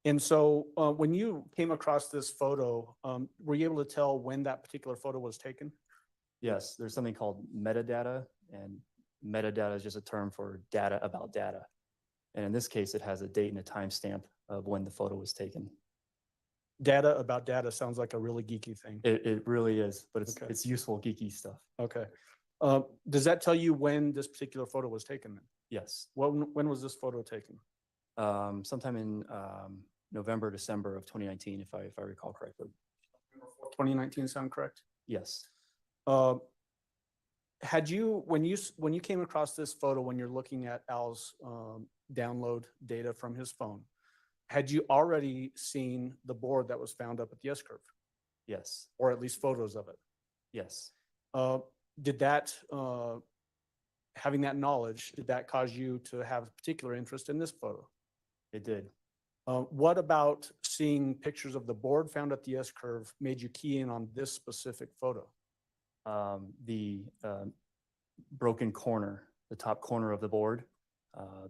And so when you came across this photo, were you able to tell when that particular photo was taken?
Yes, there's something called metadata, and metadata is just a term for data about data. And in this case, it has a date and a timestamp of when the photo was taken.
Data about data sounds like a really geeky thing.
It really is, but
Okay.
it's useful, geeky stuff.
Okay. Does that tell you when this particular photo was taken then?
Yes.
When was this photo taken?
Sometime in November, December of 2019, if I recall correctly.
2019 sound correct?
Yes.
Had you, when you came across this photo, when you're looking at Al's download data from his phone, had you already seen the board that was found up at the S-curve,
Yes.
or at least photos of it?
Yes.
Did that, having that knowledge, did that cause you to have a particular interest in this photo?
It did.
What about seeing pictures of the board found at the S-curve made you key in on this specific photo?
the broken corner, the top corner of the board.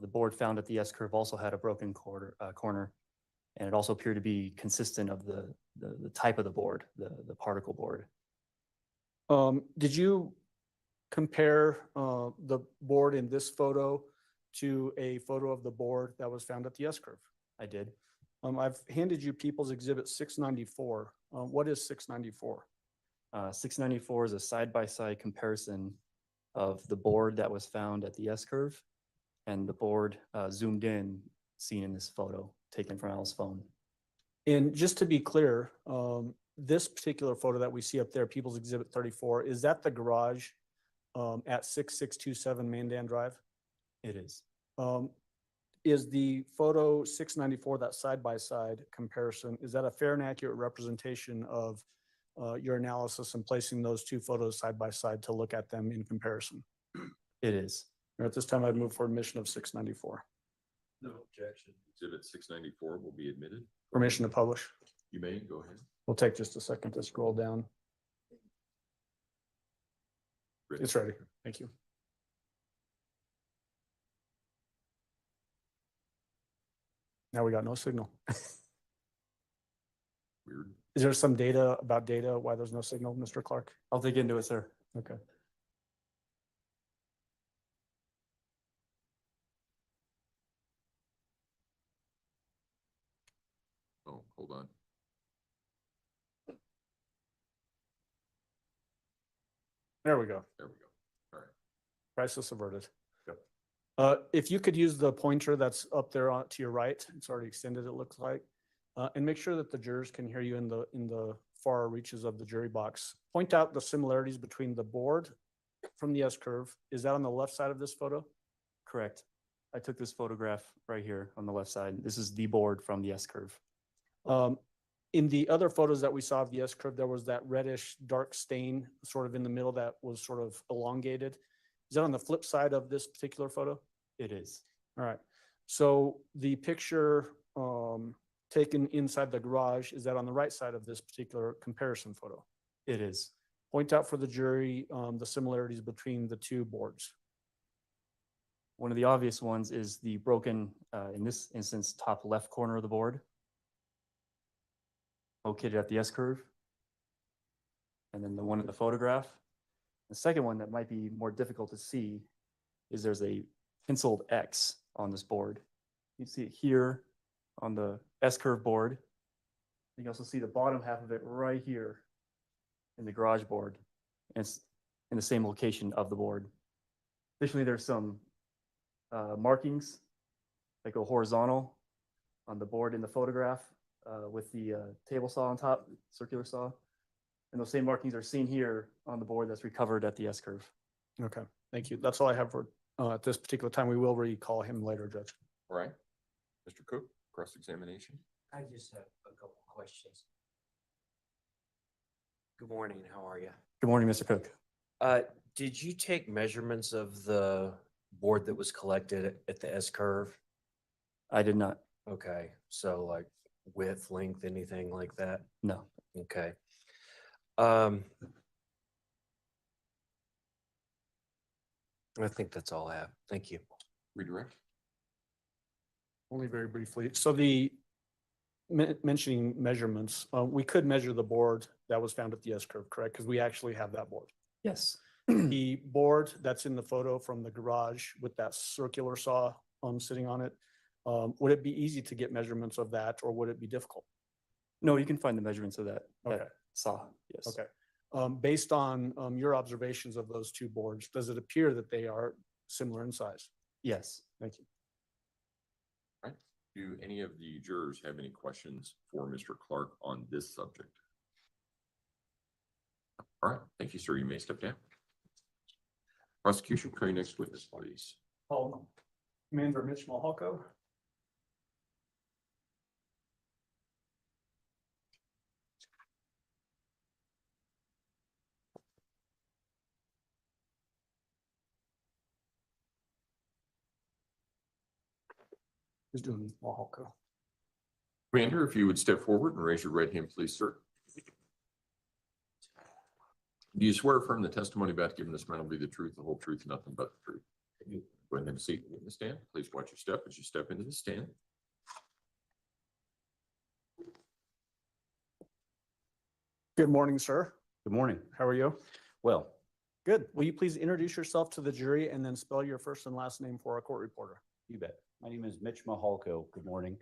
The board found that the S-curve also had a broken corner, and it also appeared to be consistent of the type of the board, the particle board.
Did you compare the board in this photo to a photo of the board that was found at the S-curve?
I did.
I've handed you People's Exhibit 694. What is 694?
694 is a side-by-side comparison of the board that was found at the S-curve and the board zoomed in, seen in this photo taken from Al's phone.
And just to be clear, this particular photo that we see up there, People's Exhibit 34, is that the garage at 6627 Mandan Drive?
It is.
Is the photo 694, that side-by-side comparison, is that a fair and accurate representation of your analysis and placing those two photos side-by-side to look at them in comparison?
It is.
At this time, I'd move for admission of 694.
No objection. Exhibit 694 will be admitted.
Permission to publish.
You may go ahead.
We'll take just a second to scroll down. It's ready. Thank you. Now we got no signal.
Weird.
Is there some data about data, why there's no signal, Mr. Clark?
I'll dig into it, sir.
Okay.
Oh, hold on.
There we go.
There we go. All right.
Crisis averted.
Yep.
If you could use the pointer that's up there to your right, it's already extended, it looks like. And make sure that the jurors can hear you in the far reaches of the jury box. Point out the similarities between the board from the S-curve. Is that on the left side of this photo?
Correct. I took this photograph right here on the left side. This is the board from the S-curve.
In the other photos that we saw of the S-curve, there was that reddish dark stain sort of in the middle that was sort of elongated. Is that on the flip side of this particular photo?
It is.
All right. So the picture taken inside the garage, is that on the right side of this particular comparison photo?
It is.
Point out for the jury the similarities between the two boards.
One of the obvious ones is the broken, in this instance, top left corner of the board, located at the S-curve. And then the one in the photograph. The second one that might be more difficult to see is there's a penciled X on this board. You see it here on the S-curve board. You can also see the bottom half of it right here in the garage board. And it's in the same location of the board. Additionally, there's some markings that go horizontal on the board in the photograph with the table saw on top, circular saw. And those same markings are seen here on the board that's recovered at the S-curve.
Okay, thank you. That's all I have for at this particular time. We will recall him later, Judge.
All right. Mr. Cook, cross-examination.
I just have a couple of questions. Good morning, how are you?
Good morning, Mr. Cook.
Did you take measurements of the board that was collected at the S-curve?
I did not.
Okay, so like width, length, anything like that?
No.
Okay. I think that's all I have. Thank you.
Redirect.
Only very briefly. So the mentioning measurements, we could measure the board that was found at the S-curve, correct? Because we actually have that board.
Yes.
The board that's in the photo from the garage with that circular saw sitting on it, would it be easy to get measurements of that, or would it be difficult?
No, you can find the measurements of that
Okay.
saw. Yes.
Okay. Based on your observations of those two boards, does it appear that they are similar in size?
Yes.
Thank you.
All right. Do any of the jurors have any questions for Mr. Clark on this subject? All right. Thank you, sir. You may step down. Prosecution, call your next witness, please.
Commander Mitch Malhalko. Who's doing Malhalko?
Commander, if you would step forward and raise your right hand, please, sir. Do you swear affirm the testimony about to give in this matter will be the truth, the whole truth, and nothing but the truth? Go ahead and have a seat in the stand. Please watch your step as you step into the stand.
Good morning, sir.
Good morning.
How are you?
Well,
Good. Will you please introduce yourself to the jury and then spell your first and last name for our court reporter?
you bet. My name is Mitch Mahalko. Good morning.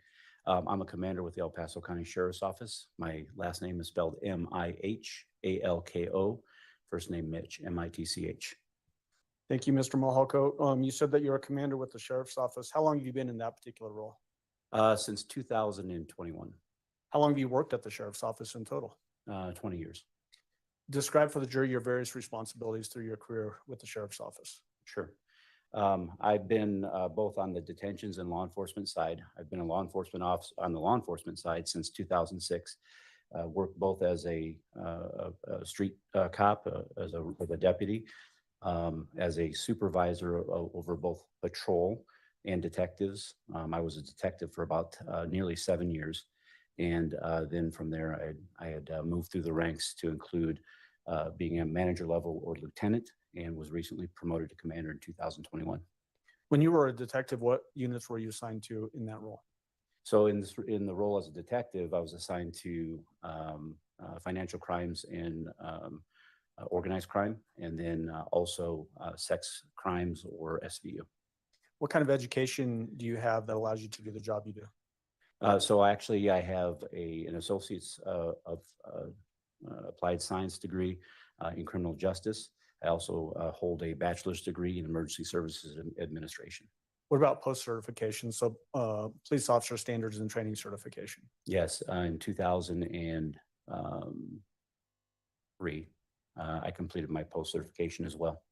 I'm a commander with the El Paso County Sheriff's Office. My last name is spelled Mihalko. First name Mitch, Mitch.
Thank you, Mr. Mahalko. You said that you're a commander with the sheriff's office. How long have you been in that particular role?
Since 2021,
How long have you worked at the sheriff's office in total?
20 years.
Describe for the jury your various responsibilities through your career with the sheriff's office.
Sure. I've been both on the detentions and law enforcement side. I've been a law enforcement officer on the law enforcement side since 2006. Worked both as a street cop, as a deputy, as a supervisor over both patrol and detectives. I was a detective for about nearly 7 years. And then from there, I had moved through the ranks to include being a manager level or lieutenant, and was recently promoted to commander in 2021.
When you were a detective, what units were you assigned to in that role?
So in the role as a detective, I was assigned to financial crimes and organized crime, and then also sex crimes or SVU.
What kind of education do you have that allows you to do the job you do?
So actually, I have an associate's of applied science degree in criminal justice. I also hold a bachelor's degree in emergency services administration.
What about post-certification? So police officer standards and training certification.
Yes, in 2003, I completed my post-certification as well.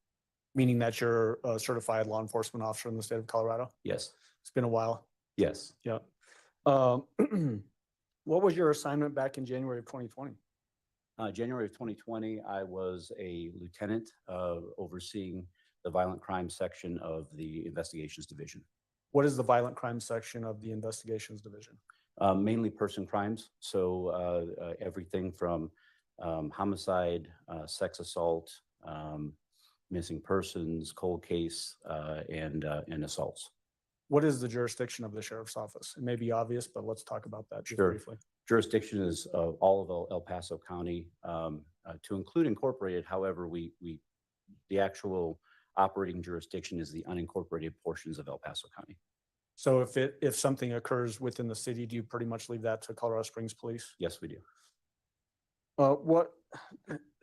Meaning that you're a certified law enforcement officer in the state of Colorado?
Yes,
It's been a while.
yes.
Yeah. What was your assignment back in January of 2020?
January of 2020, I was a lieutenant overseeing the violent crime section of the investigations division.
What is the violent crime section of the investigations division?
Mainly person crimes. So everything from homicide, sex assault, missing persons, cold case, and assaults.
What is the jurisdiction of the sheriff's office? It may be obvious, but let's talk about that just
Sure.
briefly.
Jurisdiction is all of El Paso County, to include incorporated. However, the actual operating jurisdiction is the unincorporated portions of El Paso County.
So if something occurs within the city, do you pretty much leave that to Colorado Springs Police?
Yes, we do.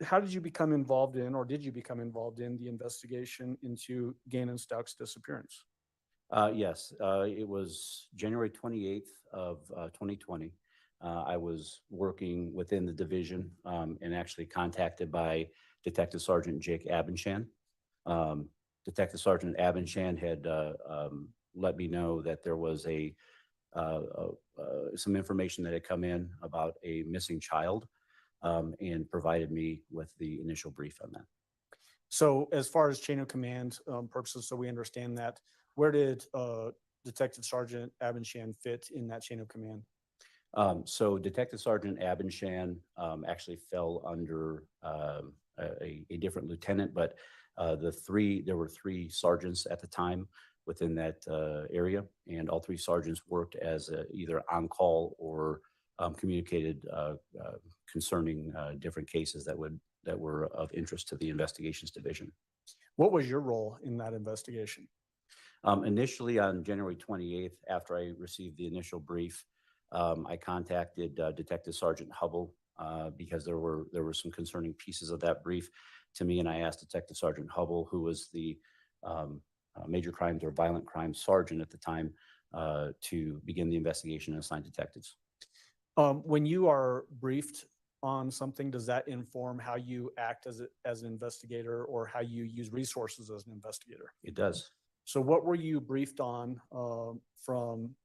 How did you become involved in, or did you become involved in the investigation into Gannon Stouck's disappearance?
Yes, it was January 28th of 2020. I was working within the division and actually contacted by Detective Sergeant Jake Abinchan. Detective Sergeant Abinchan had let me know that there was some information that had come in about a missing child, and provided me with the initial brief on that.
So as far as chain of command purposes, so we understand that, where did Detective Sergeant Abinchan fit in that chain of command?
So Detective Sergeant Abinchan actually fell under a different lieutenant, but there were three sergeants at the time within that area, and all three sergeants worked as either on call or communicated concerning different cases that were of interest to the investigations division.
What was your role in that investigation?
Initially on January 28th, after I received the initial brief, I contacted Detective Sergeant Hubble because there were some concerning pieces of that brief to me, and I asked Detective Sergeant Hubble, who was the major crimes or violent crimes sergeant at the time, to begin the investigation and assign detectives.
When you are briefed on something, does that inform how you act as an investigator, or how you use resources as an investigator?
It does.
So what were you briefed on from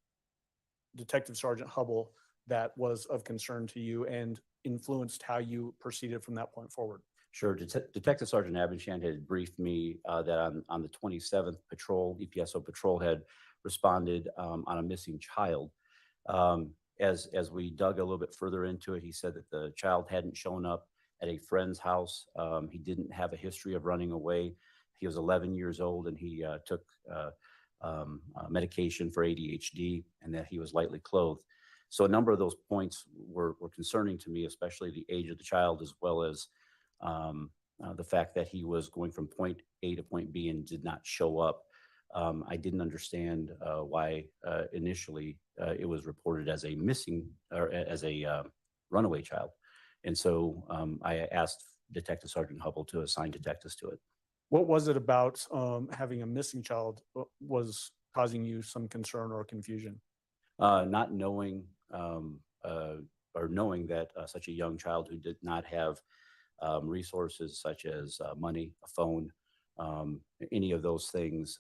Detective Sergeant Hubble that was of concern to you and influenced how you proceeded from that point forward?
Sure. Detective Sergeant Abinchan had briefed me that on the 27th patrol, EPSO patrol had responded on a missing child. As we dug a little bit further into it, he said that the child hadn't shown up at a friend's house. He didn't have a history of running away. He was 11 years old and he took medication for ADHD and that he was lightly clothed. So a number of those points were concerning to me, especially the age of the child, as well as the fact that he was going from point A to point B and did not show up. I didn't understand why initially it was reported as a missing or as a runaway child. And so I asked Detective Sergeant Hubble to assign detectives to it.
What was it about having a missing child was causing you some concern or confusion?
Not knowing or knowing that such a young child who did not have resources such as money, a phone, any of those things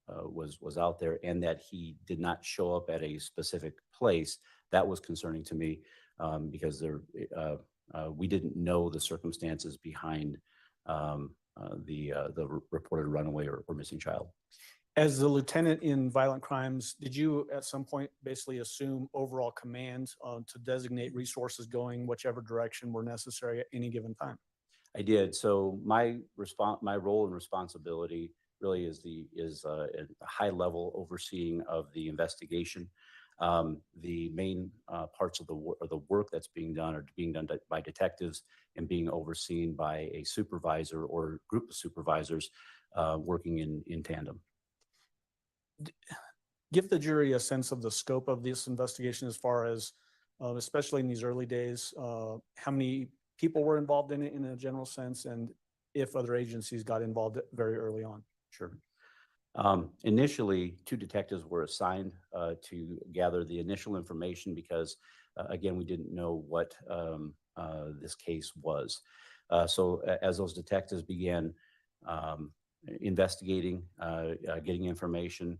was out there, and that he did not show up at a specific place. That was concerning to me because we didn't know the circumstances behind the reported runaway or missing child.
As the lieutenant in violent crimes, did you at some point basically assume overall command to designate resources going whichever direction were necessary at any given time?
I did. So my role and responsibility really is a high level overseeing of the investigation. The main parts of the work that's being done are being done by detectives and being overseen by a supervisor or group of supervisors working in tandem.
Give the jury a sense of the scope of this investigation as far as, especially in these early days, how many people were involved in it in a general sense, and if other agencies got involved very early on.
Sure. Initially, 2 detectives were assigned to gather the initial information because, again, we didn't know what this case was. So as those detectives began investigating, getting information,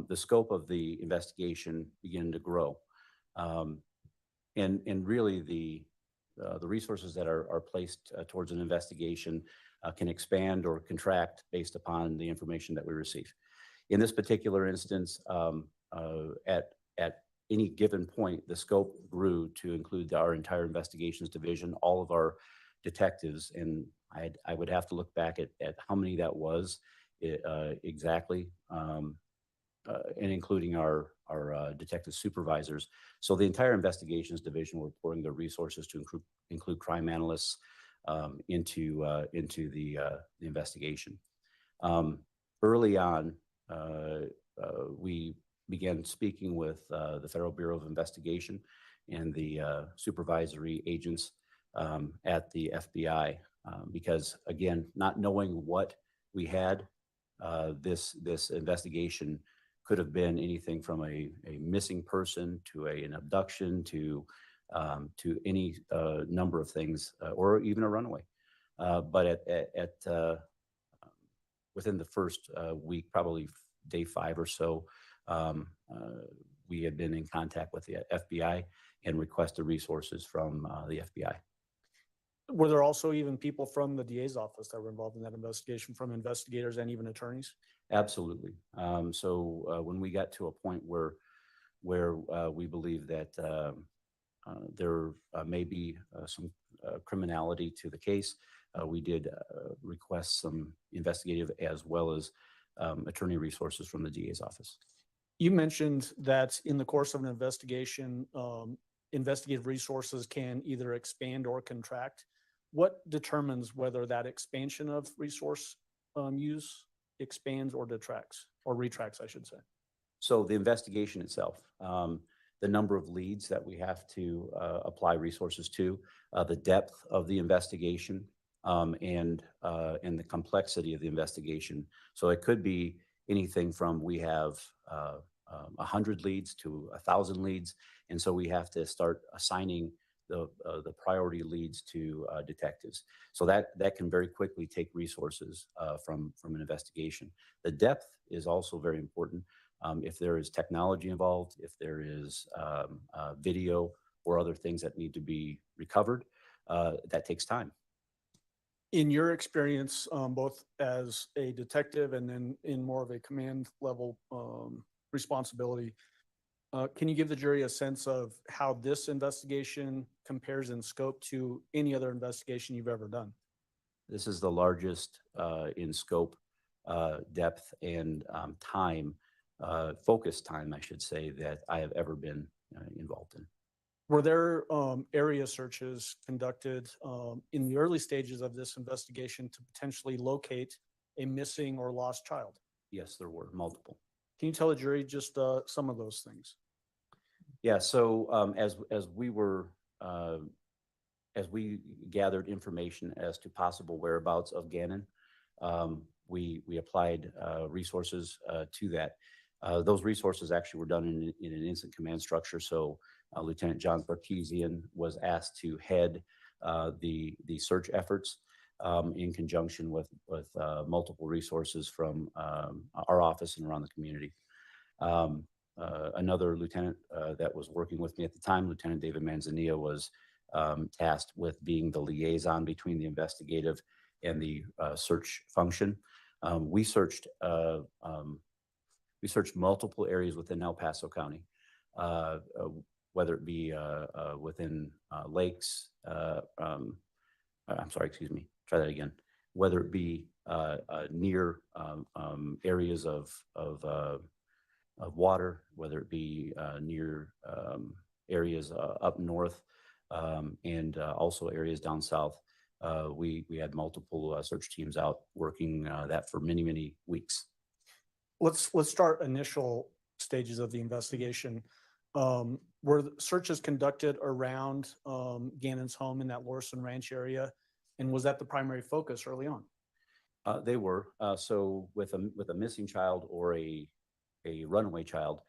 the scope of the investigation began to grow. And really the resources that are placed towards an investigation can expand or contract based upon the information that we receive. In this particular instance, at any given point, the scope grew to include our entire investigations division, all of our detectives, and I would have to look back at how many that was exactly, and including our detective supervisors. So the entire investigations division were pouring their resources to include crime analysts into the investigation. Early on, we began speaking with the Federal Bureau of Investigation and the supervisory agents at the FBI because, again, not knowing what we had, this investigation could have been anything from a missing person to an abduction to any number of things, or even a runaway. But within the first week, probably day 5 or so, we had been in contact with the FBI and requested resources from the FBI.
Were there also even people from the DA's office that were involved in that investigation, from investigators and even attorneys?
Absolutely. So when we got to a point where we believe that there may be some criminality to the case, we did request some investigative as well as attorney resources from the DA's office.
You mentioned that in the course of an investigation, investigative resources can either expand or contract. What determines whether that expansion of resource use expands or detracts, or retracts, I should say?
So the investigation itself, the number of leads that we have to apply resources to, the depth of the investigation, and the complexity of the investigation. So it could be anything from we have 100 leads to 1,000 leads, and so we have to start assigning the priority leads to detectives. So that can very quickly take resources from an investigation. The depth is also very important. If there is technology involved, if there is video or other things that need to be recovered, that takes time.
In your experience, both as a detective and then in more of a command level responsibility, Can you give the jury a sense of how this investigation compares in scope to any other investigation you've ever done?
This is the largest in scope, depth, and time, focus time, I should say, that I have ever been involved in.
Were there area searches conducted in the early stages of this investigation to potentially locate a missing or lost child?
Yes, there were multiple.
Can you tell the jury just some of those things?
Yeah, so as we gathered information as to possible whereabouts of Gannon, we applied resources to that. Those resources actually were done in an instant command structure. So Lieutenant John Sarkeesian was asked to head the search efforts in conjunction with multiple resources from our office and around the community. Another lieutenant that was working with me at the time, Lieutenant David Manzanilla, was tasked with being the liaison between the investigative and the search function. We searched multiple areas within El Paso County, whether it be within lakes. I'm sorry, excuse me. Try that again. Whether it be near areas of water, whether it be near areas up north, and also areas down south. We had multiple search teams out working that for many, many weeks.
Let's start initial stages of the investigation. Were the searches conducted around Gannon's home in that Lorson Ranch area? And was that the primary focus early on?
They were. So with a missing child or a runaway child,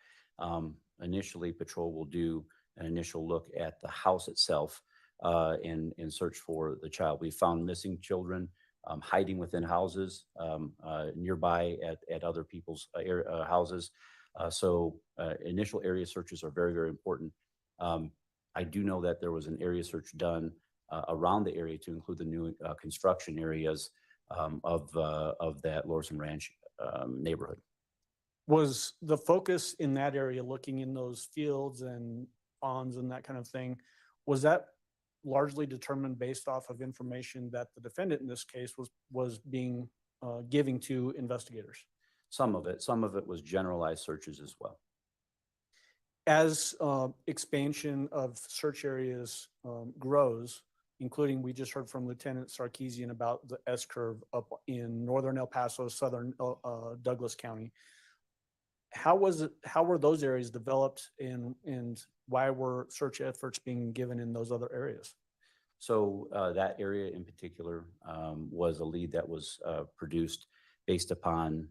initially patrol will do an initial look at the house itself and search for the child. We found missing children hiding within houses nearby at other people's houses. So initial area searches are very, very important. I do know that there was an area search done around the area to include the new construction areas of that Lorson Ranch neighborhood.
Was the focus in that area looking in those fields and ponds and that kind of thing, was that largely determined based off of information that the defendant in this case was being giving to investigators?
Some of it was generalized searches as well.
As expansion of search areas grows, including we just heard from Lieutenant Sarkeesian about the S-curve up in northern El Paso, southern Douglas County. How were those areas developed and why were search efforts being given in those other areas?
So that area in particular was a lead that was produced based upon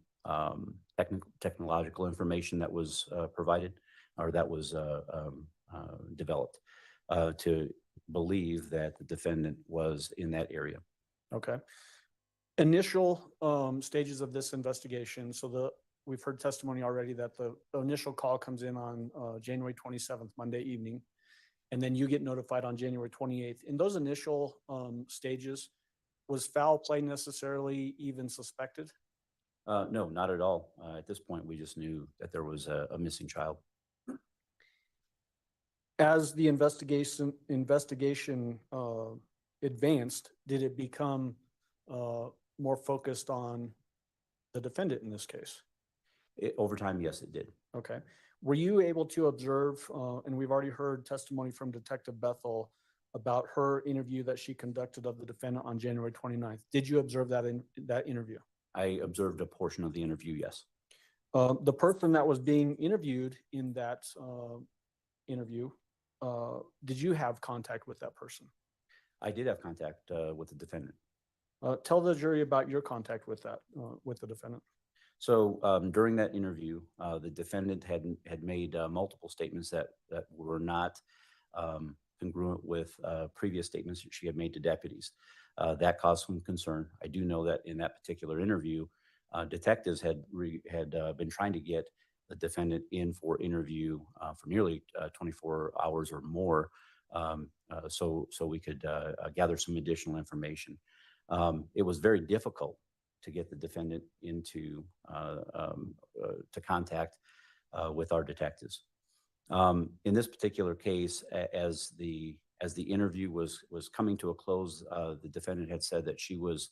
technological information that was provided or that was developed to believe that the defendant was in that area.
Okay. Initial stages of this investigation. So we've heard testimony already that the initial call comes in on January 27th, Monday evening, and then you get notified on January 28th. In those initial stages, was foul play necessarily even suspected?
No, not at all. At this point, we just knew that there was a missing child.
As the investigation advanced, did it become more focused on the defendant in this case?
Over time, yes, it did.
Okay. Were you able to observe, and we've already heard testimony from Detective Bethel about her interview that she conducted of the defendant on January 29th. Did you observe that in that interview?
I observed a portion of the interview, yes.
The person that was being interviewed in that interview, did you have contact with that person?
I did have contact with the defendant.
Tell the jury about your contact with the defendant.
So during that interview, the defendant had made multiple statements that were not congruent with previous statements that she had made to deputies. That caused some concern. I do know that in that particular interview, detectives had been trying to get the defendant in for interview for nearly 24 hours or more, so we could gather some additional information. It was very difficult to get the defendant into to contact with our detectives. In this particular case, as the interview was coming to a close, the defendant had said that she was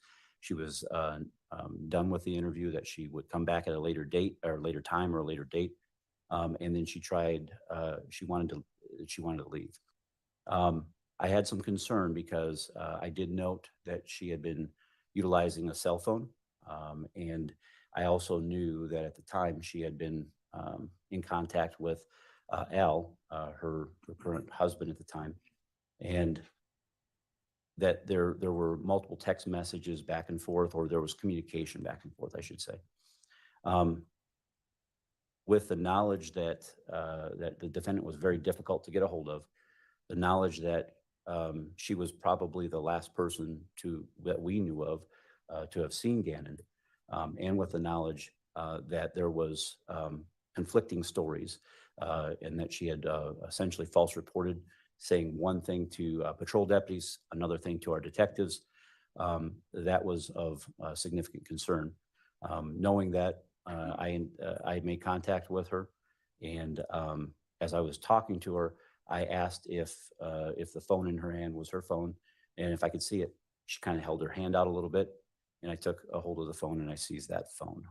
done with the interview, that she would come back at a later date or later time or a later date. And then she wanted to leave. I had some concern because I did note that she had been utilizing a cell phone. And I also knew that at the time she had been in contact with Al, her current husband at the time, and that there were multiple text messages back and forth, or there was communication back and forth, I should say. With the knowledge that that the defendant was very difficult to get a hold of, the knowledge that she was probably the last person that we knew of to have seen Gannon, and with the knowledge that there was conflicting stories, and that she had essentially false reported, saying one thing to patrol deputies, another thing to our detectives, that was of significant concern. Knowing that, I made contact with her, and as I was talking to her, I asked if the phone in her hand was her phone, and if I could see it. She kind of held her hand out a little bit, and I took a hold of the phone and I seized that phone.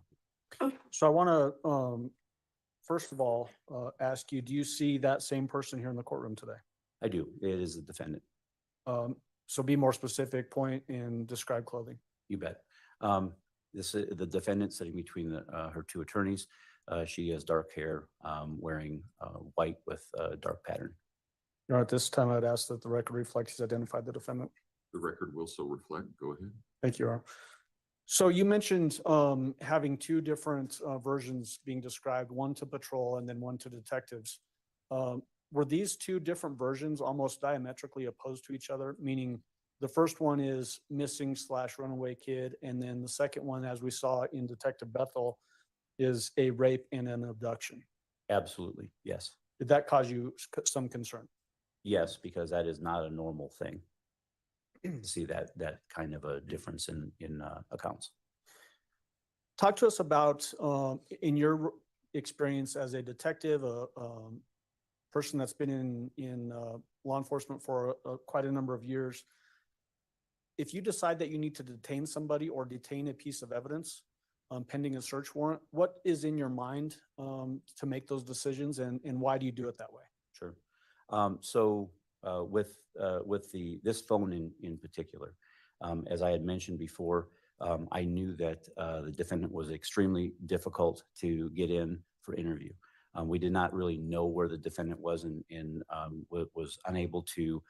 So I want to, first of all, ask you, do you see that same person here in the courtroom today?
I do. It is the defendant.
So be more specific, point and describe clothing.
You bet. The defendant sitting between her two attorneys. She has dark hair, wearing white with a dark pattern.
At this time, I'd ask that the record reflects he's identified the defendant.
The record will so reflect. Go ahead.
Thank you, Your Honor. So you mentioned having two different versions being described, one to patrol and then one to detectives. Were these two different versions almost diametrically opposed to each other? Meaning the first one is missing / runaway kid, and then the second one, as we saw in Detective Bethel, is a rape and an abduction.
Absolutely, yes.
Did that cause you some concern?
Yes, because that is not a normal thing to see that kind of a difference in accounts.
Talk to us about, in your experience as a detective, a person that's been in law enforcement for quite a number of years. If you decide that you need to detain somebody or detain a piece of evidence pending a search warrant, what is in your mind to make those decisions, and why do you do it that way?
Sure. So with this phone in particular, as I had mentioned before, I knew that the defendant was extremely difficult to get in for interview. We did not really know where the defendant was, and was unable to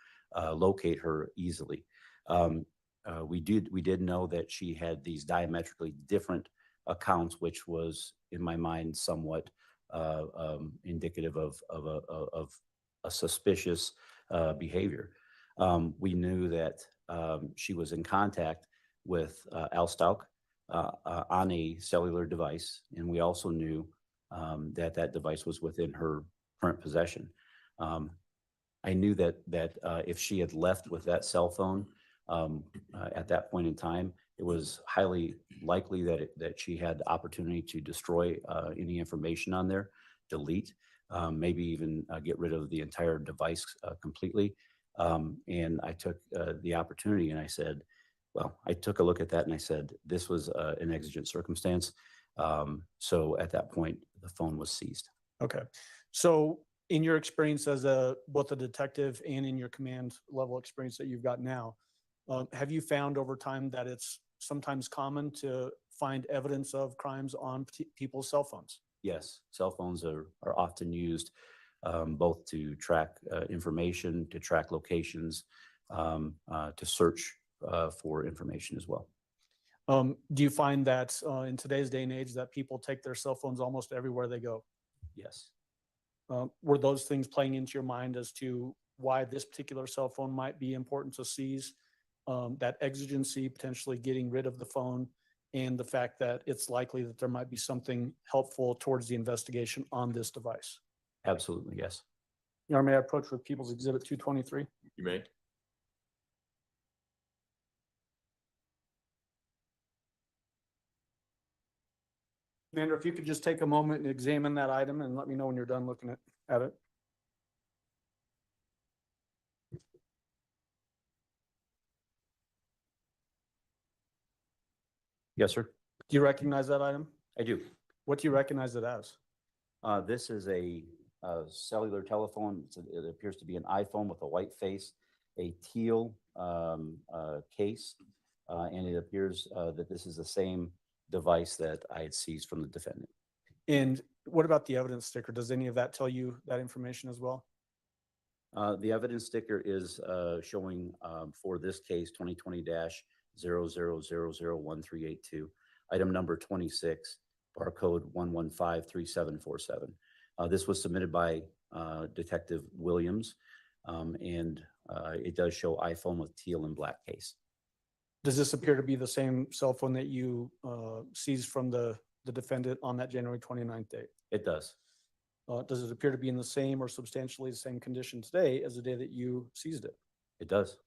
locate her easily. We did know that she had these diametrically different accounts, which was, in my mind, somewhat indicative of a suspicious behavior. We knew that she was in contact with Al Stauch on a cellular device, and we also knew that device was within her current possession. I knew that if she had left with that cell phone at that point in time, it was highly likely that she had the opportunity to destroy any information on there, delete, maybe even get rid of the entire device completely. And I took the opportunity, and I said, well, I took a look at that and I said, this was an exigent circumstance. So at that point, the phone was seized.
Okay. So in your experience as both a detective and in your command level experience that you've got now, have you found over time that it's sometimes common to find evidence of crimes on people's cell phones?
Yes, cell phones are often used both to track information, to track locations, to search for information as well.
Do you find that in today's day and age that people take their cell phones almost everywhere they go?
Yes.
Were those things playing into your mind as to why this particular cell phone might be important to seize? That exigency, potentially getting rid of the phone, and the fact that it's likely that there might be something helpful towards the investigation on this device?
Absolutely, yes.
Your Honor, may I approach with People's Exhibit 223?
You may.
Commander, if you could just take a moment and examine that item and let me know when you're done looking at it.
Yes, sir.
Do you recognize that item?
I do.
What do you recognize it as?
This is a cellular telephone. It appears to be an iPhone with a white face, a teal case, and it appears that this is the same device that I had seized from the defendant.
And what about the evidence sticker? Does any of that tell you that information as well?
The evidence sticker is showing for this case 2020-00001382, item number 26, barcode 1153747. This was submitted by Detective Williams, and it does show iPhone with teal and black case.
Does this appear to be the same cell phone that you seized from the defendant on that January 29th date?
It does.
Does it appear to be in the same or substantially the same condition today as the day that you seized it?
It does.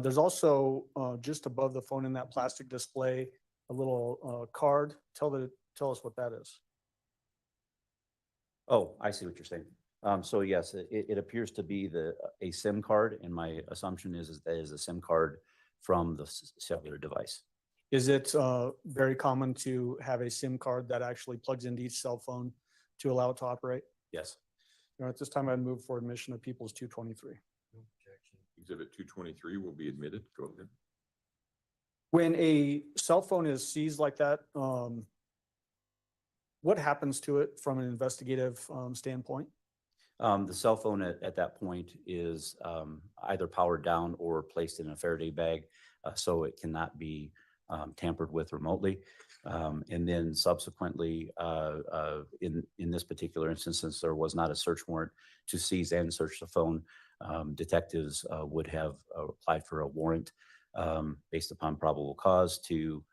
There's also just above the phone in that plastic display, a little card. Tell us what that is.
Oh, I see what you're saying. So yes, it appears to be a SIM card, and my assumption is that is a SIM card from the cellular device.
Is it very common to have a SIM card that actually plugs into each cell phone to allow it to operate?
Yes.
At this time, I'd move for admission of People's 223.
Exhibit 223 will be admitted. Go ahead.
When a cell phone is seized like that, what happens to it from an investigative standpoint?
The cell phone at that point is either powered down or placed in a Faraday bag, so it cannot be tampered with remotely. And then subsequently, in this particular instance, since there was not a search warrant to seize and search the phone, detectives would have applied for a warrant based upon probable cause to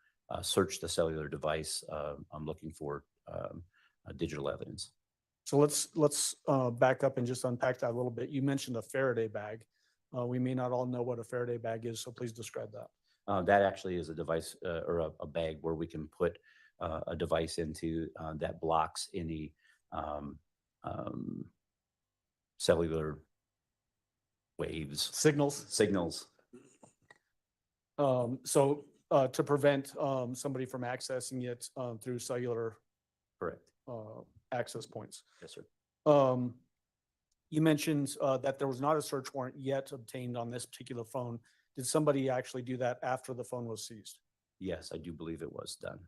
search the cellular device. I'm looking for digital evidence.
So let's back up and just unpack that a little bit. You mentioned a Faraday bag. We may not all know what a Faraday bag is, so please describe that.
That actually is a device or a bag where we can put a device into that blocks any cellular waves, signals.
So to prevent somebody from accessing it through cellular
Correct.
access points.
Yes, sir.
You mentioned that there was not a search warrant yet obtained on this particular phone. Did somebody actually do that after the phone was seized?
Yes, I do believe it was done.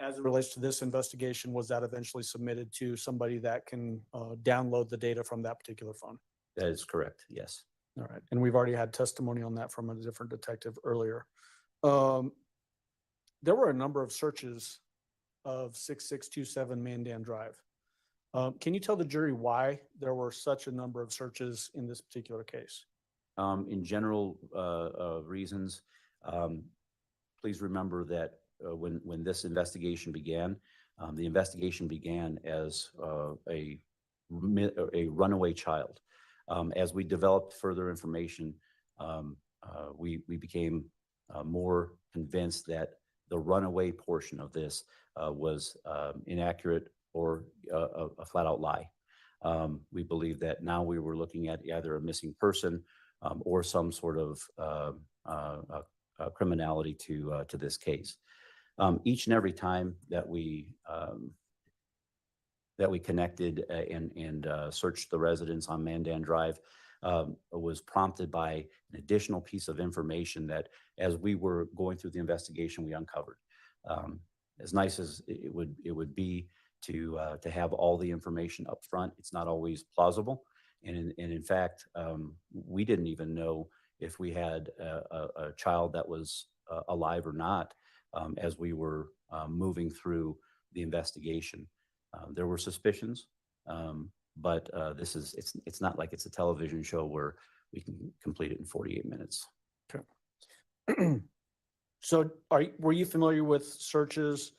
As it relates to this investigation, was that eventually submitted to somebody that can download the data from that particular phone?
That is correct. Yes.
All right. And we've already had testimony on that from a different detective earlier. There were a number of searches of 6627 Mandan Drive. Can you tell the jury why there were such a number of searches in this particular case?
In general reasons, please remember that when this investigation began, the investigation began as a runaway child. As we developed further information, we became more convinced that the runaway portion of this was inaccurate or a flat out lie. We believe that now we were looking at either a missing person or some sort of criminality to this case. Each and every time that we connected and searched the residence on Mandan Drive was prompted by an additional piece of information that, as we were going through the investigation, we uncovered. As nice as it would be to have all the information up front, it's not always plausible. And in fact, we didn't even know if we had a child that was alive or not as we were moving through the investigation. There were suspicions, but it's not like it's a television show where we can complete it in 48 minutes.
Okay. So were you familiar with searches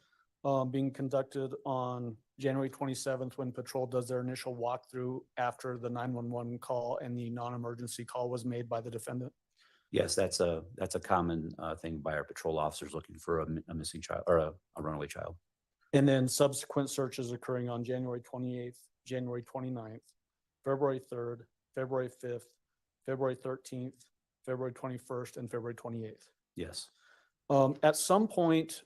being conducted on January 27th when patrol does their initial walkthrough after the 911 call and the non-emergency call was made by the defendant?
Yes, that's a common thing by our patrol officers looking for a missing child or a runaway child.
And then subsequent searches occurring on January 28th, January 29th, February 3rd, February 5th, February 13th, February 21st, and February 28th.
Yes.
At some point,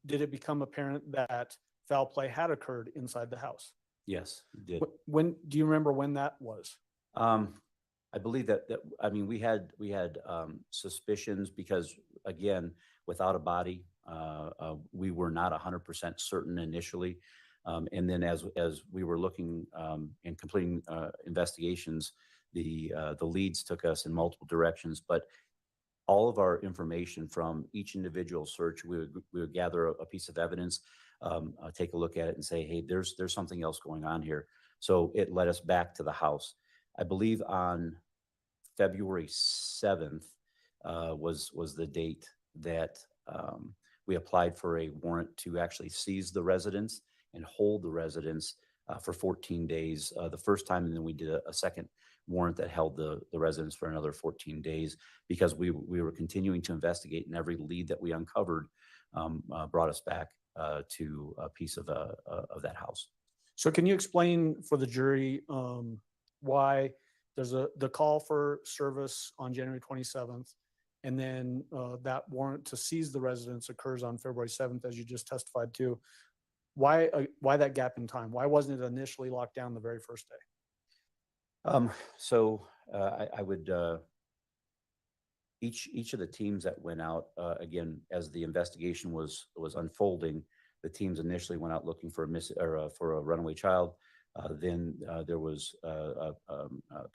did it become apparent that foul play had occurred inside the house?
Yes, it did.
When, do you remember when that was?
I believe that, I mean, we had suspicions because, again, without a body, we were not 100% certain initially. And then as we were looking and completing investigations, the leads took us in multiple directions. But all of our information from each individual search, we would gather a piece of evidence, take a look at it and say, hey, there's something else going on here. So it led us back to the house. I believe on February 7th was the date that we applied for a warrant to actually seize the residence and hold the residence for 14 days the first time, and then we did a second warrant that held the residence for another 14 days because we were continuing to investigate, and every lead that we uncovered brought us back to a piece of that house.
So can you explain for the jury why there's the call for service on January 27th, and then that warrant to seize the residence occurs on February 7th, as you just testified to? Why that gap in time? Why wasn't it initially locked down the very first day?
I would, each of the teams that went out, again, as the investigation was unfolding, the teams initially went out looking for a runaway child. Then there was a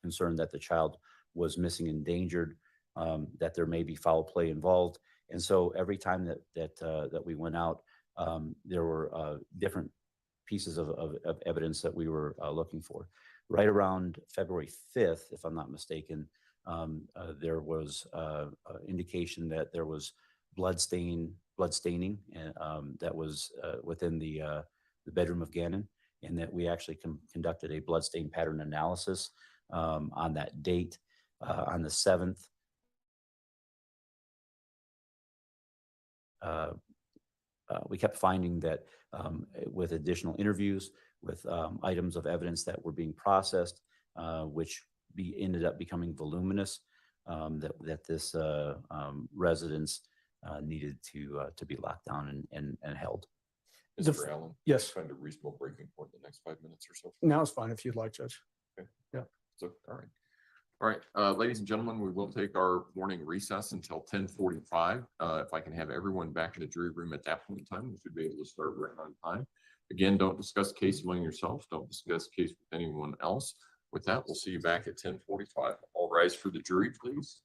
concern that the child was missing, endangered, that there may be foul play involved. And so every time that we went out, there were different pieces of evidence that we were looking for. Right around February 5th, if I'm not mistaken, there was indication that there was bloodstaining that was within the bedroom of Gannon, and that we actually conducted a bloodstain pattern analysis on that date. On the 7th, we kept finding that with additional interviews, with items of evidence that were being processed, which ended up becoming voluminous, that this residence needed to be locked down and held.
Mr. Allen?
Yes.
Find a reasonable breaking point in the next 5 minutes or so.
Now it's fine if you'd like, Judge.
Okay.
Yeah.
So, all right. All right, ladies and gentlemen, we will take our morning recess until 10:45. If I can have everyone back in the jury room at that point in time, we should be able to start right on time. Again, don't discuss case among yourselves. Don't discuss case with anyone else. With that, we'll see you back at 10:45. All rise for the jury, please.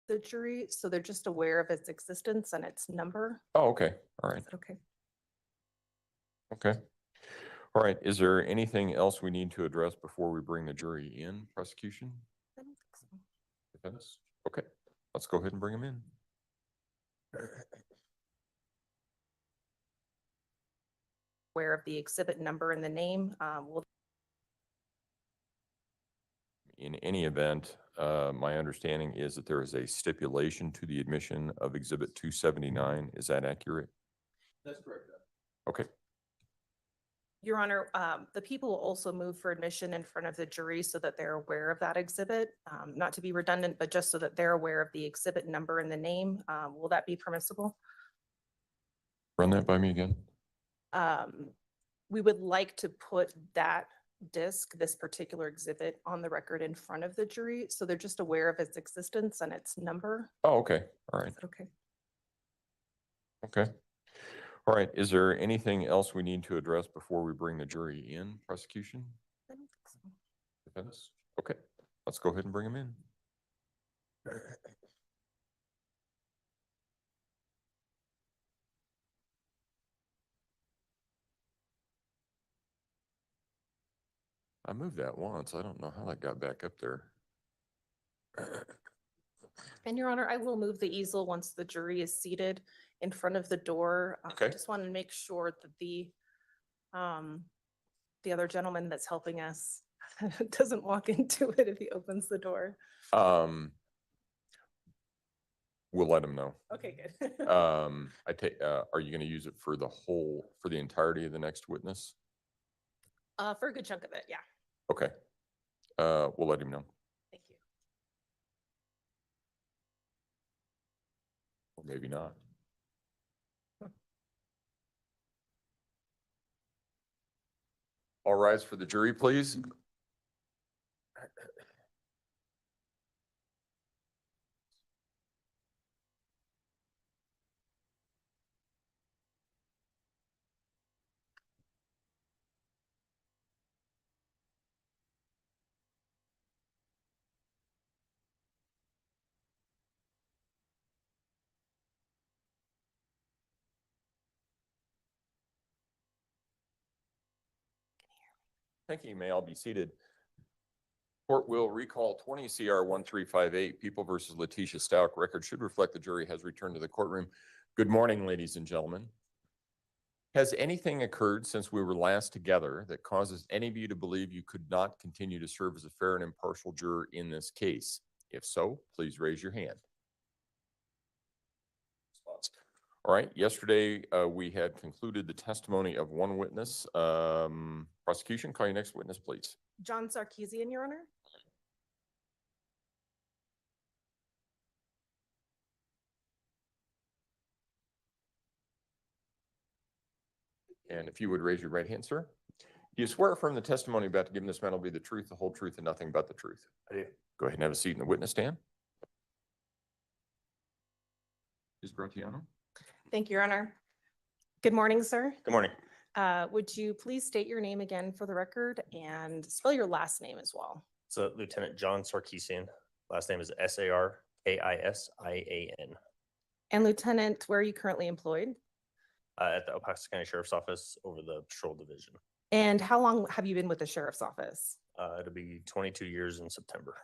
The jury, so they're just aware of its existence and its number.
Oh, okay. All right.
Is that okay?
Okay. All right. Is there anything else we need to address before we bring the jury in? Prosecution?
I don't think so.
Defense? Okay. Let's go ahead and bring them in.
Aware of the exhibit number and the name. Will
In any event, my understanding is that there is a stipulation to the admission of Exhibit 279. Is that accurate?
That's correct.
Okay.
Your Honor, the people will also move for admission in front of the jury so that they're aware of that exhibit. Not to be redundant, but just so that they're aware of the exhibit number and the name. Will that be permissible?
Run that by me again.
We would like to put that disc, this particular exhibit, on the record in front of the jury, so they're just aware of its existence and its number.
Oh, okay. All right.
Is that okay?
Okay. All right. Is there anything else we need to address before we bring the jury in? Prosecution?
I don't think so.
Defense? Okay, let's go ahead and bring them in. I moved that once. I don't know how that got back up there.
And Your Honor, I will move the easel once the jury is seated in front of the door. I
Okay.
just want to make sure that the other gentleman that's helping us doesn't walk into it if he opens the door.
We'll let them know.
Okay, good.
I take, are you gonna use it for for the entirety of the next witness?
For a good chunk of it, yeah.
Okay. We'll let him know.
Thank you.
Or maybe not. All rise for the jury, please. Thank you. You may all be seated. Court will recall 20 CR 1358, People versus Letitia Stout. Record should reflect the jury has returned to the courtroom. Good morning, ladies and gentlemen. Has anything occurred since we were last together that causes any of you to believe you could not continue to serve as a fair and impartial juror in this case? If so, please raise your hand. All right, yesterday we had concluded the testimony of one witness. Prosecution, call your next witness, please.
John Sarkeesian, Your Honor.
And if you would raise your right hand, sir. Do you swear affirm the testimony about to give in this matter will be the truth, the whole truth, and nothing but the truth?
I do.
Go ahead and have a seat in the witness stand. Ms. Gratiano?
Thank you, Your Honor. Good morning, sir.
Good morning.
Would you please state your name again for the record and spell your last name as well?
So Lieutenant John Sarkeesian, last name is Sarkiisian.
And Lieutenant, where are you currently employed?
At the El Paso County Sheriff's Office over the patrol division.
And how long have you been with the sheriff's office?
It'll be 22 years in September.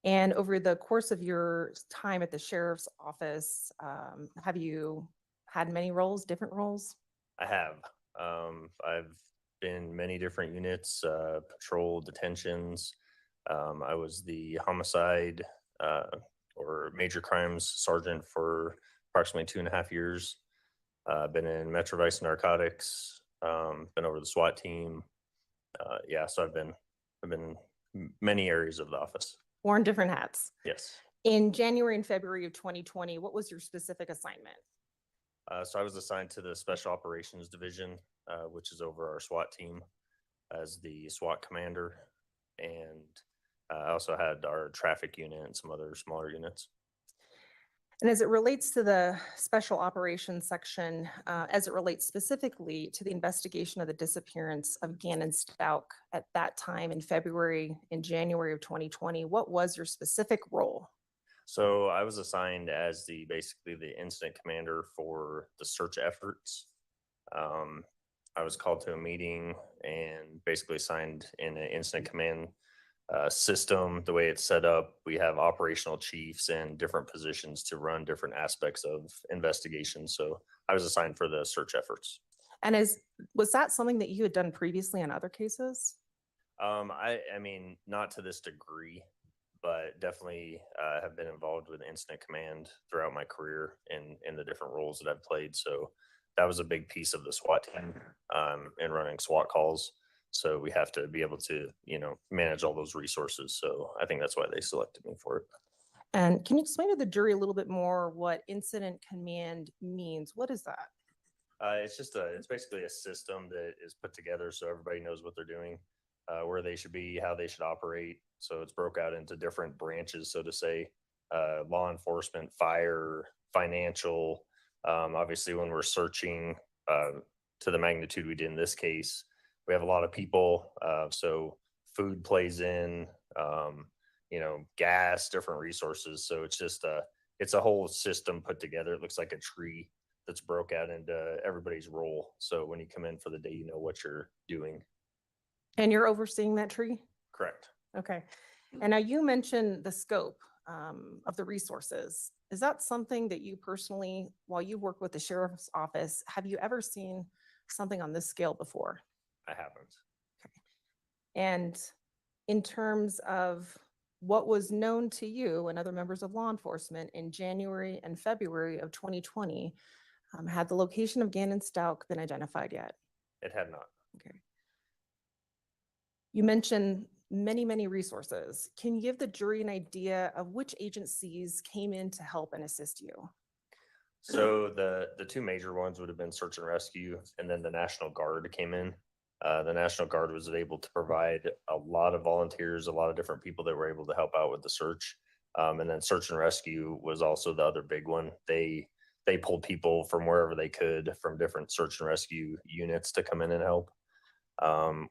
And over the course of your time at the sheriff's office, have you had many roles, different roles?
I have. I've been many different units, patrol, detentions. I was the homicide or major crimes sergeant for approximately 2.5 years. Been in Metro Vice Narcotics, been over the SWAT team. Yeah, so I've been many areas of the office.
Worn different hats.
Yes.
In January and February of 2020, what was your specific assignment?
So I was assigned to the Special Operations Division, which is over our SWAT team as the SWAT commander. And I also had our traffic unit and some other smaller units.
And as it relates to the special operations section, as it relates specifically to the investigation of the disappearance of Gannon Stout at that time in February and January of 2020, what was your specific role?
So I was assigned as basically the incident commander for the search efforts. I was called to a meeting and basically assigned in an incident command system. The way it's set up, we have operational chiefs and different positions to run different aspects of investigation. So I was assigned for the search efforts.
And was that something that you had done previously in other cases?
I mean, not to this degree, but definitely have been involved with incident command throughout my career in the different roles that I've played. So that was a big piece of the SWAT team in running SWAT calls. So we have to be able to, manage all those resources. So I think that's why they selected me for it.
And can you explain to the jury a little bit more what incident command means? What is that?
It's basically a system that is put together so everybody knows what they're doing, where they should be, how they should operate. So it's broke out into different branches, so to say, law enforcement, fire, financial, Obviously, when we're searching to the magnitude we did in this case, we have a lot of people. So food plays in, gas, different resources. So it's a whole system put together. It looks like a tree that's broke out into everybody's role. So when you come in for the day, you know what you're doing.
And you're overseeing that tree?
Correct.
Okay. And now you mentioned the scope of the resources. Is that something that you personally, while you work with the sheriff's office, have you ever seen something on this scale before?
I haven't.
And in terms of what was known to you and other members of law enforcement in January and February of 2020, had the location of Gannon Stauch been identified yet?
It had not.
Okay. You mentioned many resources. Can you give the jury an idea of which agencies came in to help and assist you?
So the two major ones would have been search and rescue, and then the National Guard came in. The National Guard was able to provide a lot of volunteers, a lot of different people that were able to help out with the search. And then search and rescue was also the other big one. They pulled people from wherever they could from different search and rescue units to come in and help.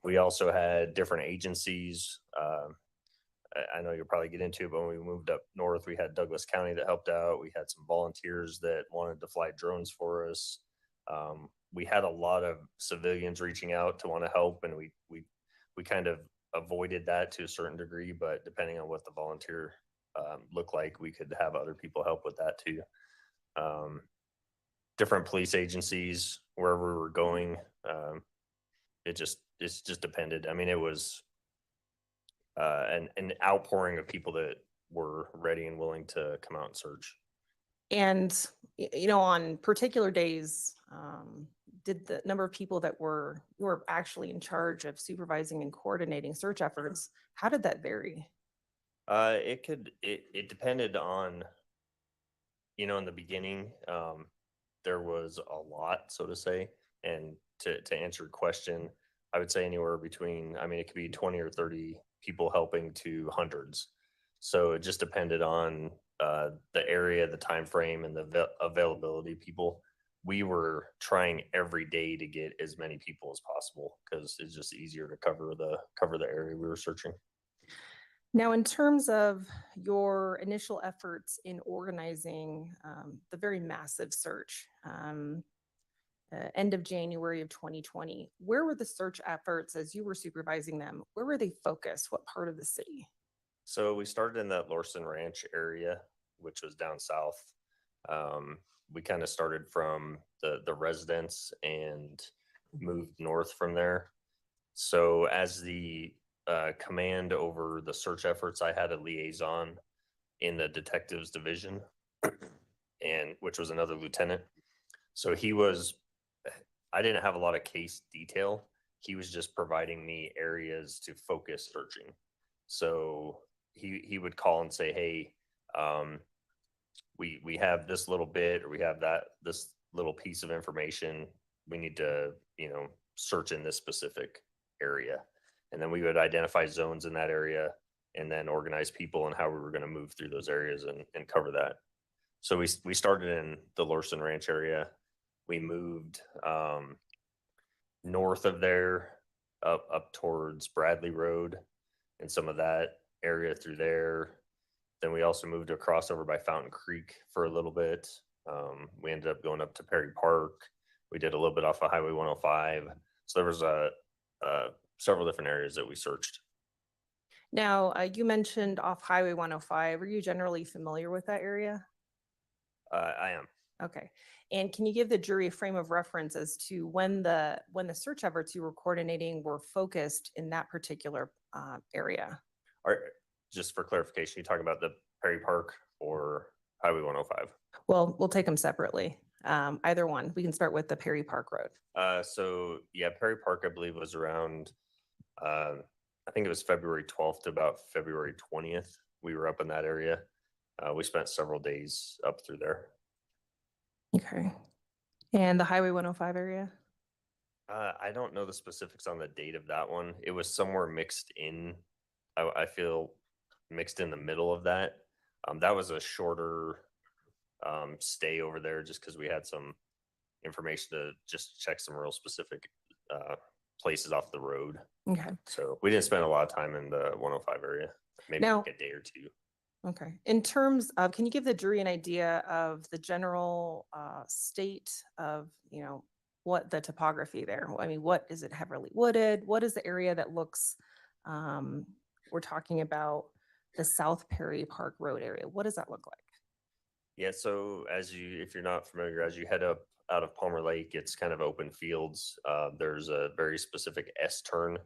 We also had different agencies. I know you'll probably get into it, but when we moved up north, we had Douglas County that helped out. We had some volunteers that wanted to fly drones for us. We had a lot of civilians reaching out to want to help, and we kind of avoided that to a certain degree, but depending on what the volunteer looked like, we could have other people help with that too. Different police agencies, wherever we were going, it just depended. I mean, it was an outpouring of people that were ready and willing to come out and search.
And, on particular days, did the number of people that were actually in charge of supervising and coordinating search efforts, how did that vary?
It depended on, in the beginning, there was a lot, so to say. And to answer your question, I would say anywhere between, it could be 20 or 30 people helping to hundreds. So it just depended on the area, the time frame, and the availability of people. We were trying every day to get as many people as possible because it's just easier to cover the area we were searching.
Now, in terms of your initial efforts in organizing the very massive search, end of January of 2020, where were the search efforts as you were supervising them? Where were they focused? What part of the city?
So we started in that Lorson Ranch area, which was down south. We kind of started from the residence and moved north from there. So as the command over the search efforts, I had a liaison in the detectives division, and which was another lieutenant. So I didn't have a lot of case detail. He was just providing me areas to focus searching. So he would call and say, hey, we have this little bit, or we have this little piece of information. We need to, search in this specific area. And then we would identify zones in that area and then organize people and how we were going to move through those areas and cover that. So we started in the Lorson Ranch area. We moved north of there up towards Bradley Road and some of that area through there. Then we also moved across over by Fountain Creek for a little bit. We ended up going up to Perry Park. We did a little bit off of Highway 105. So there was several different areas that we searched.
Now, you mentioned off Highway 105. Are you generally familiar with that area?
I am.
Okay. And can you give the jury a frame of reference as to when the search efforts you were coordinating were focused in that particular area?
Just for clarification, you talking about the Perry Park or Highway 105?
Well, we'll take them separately. Either one. We can start with the Perry Park Road.
So yeah, Perry Park, I believe, was around, I think it was February 12th to about February 20th. We were up in that area. We spent several days up through there.
Okay. And the Highway 105 area?
I don't know the specifics on the date of that one. It was somewhere mixed in, I feel mixed in the middle of that. That was a shorter stay over there just because we had some information to just check some real specific places off the road.
Okay.
So we didn't spend a lot of time in the 105 area, maybe
Now-
like a day or two.
Okay. In terms of, can you give the jury an idea of the general state of, what the topography there? I mean, what is it heavily wooded? What is the area that looks, we're talking about the South Perry Park Road area. What does that look like?
Yeah, so if you're not familiar, as you head up out of Palmer Lake, it's kind of open fields. There's a very specific S turn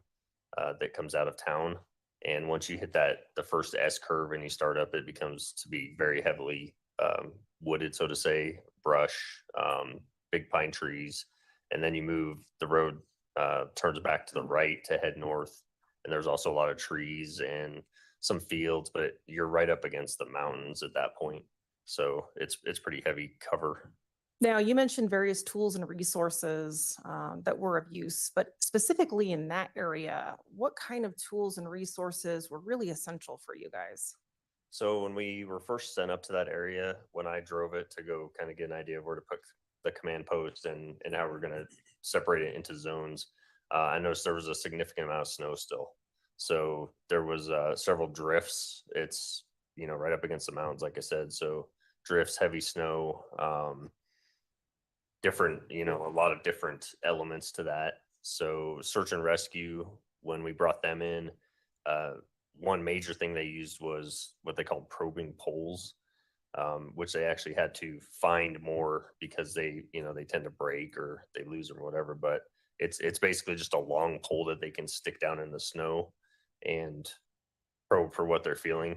that comes out of town. And once you hit the first S curve and you start up, it becomes to be very heavily wooded, so to say, brush, big pine trees. And then you move, the road turns back to the right to head north. And there's also a lot of trees and some fields, but you're right up against the mountains at that point. So it's pretty heavy cover.
Now, you mentioned various tools and resources that were of use, but specifically in that area, what kind of tools and resources were really essential for you guys?
So when we were first sent up to that area, when I drove it to go kind of get an idea of where to put the command post and how we're going to separate it into zones, I noticed there was a significant amount of snow still. So there was several drifts. It's, right up against the mountains, like I said. So drifts, heavy snow, different, a lot of different elements to that. So search and rescue, when we brought them in, one major thing they used was what they called probing poles, which they actually had to find more because they tend to break or they lose them or whatever. But it's basically just a long pole that they can stick down in the snow and probe for what they're feeling.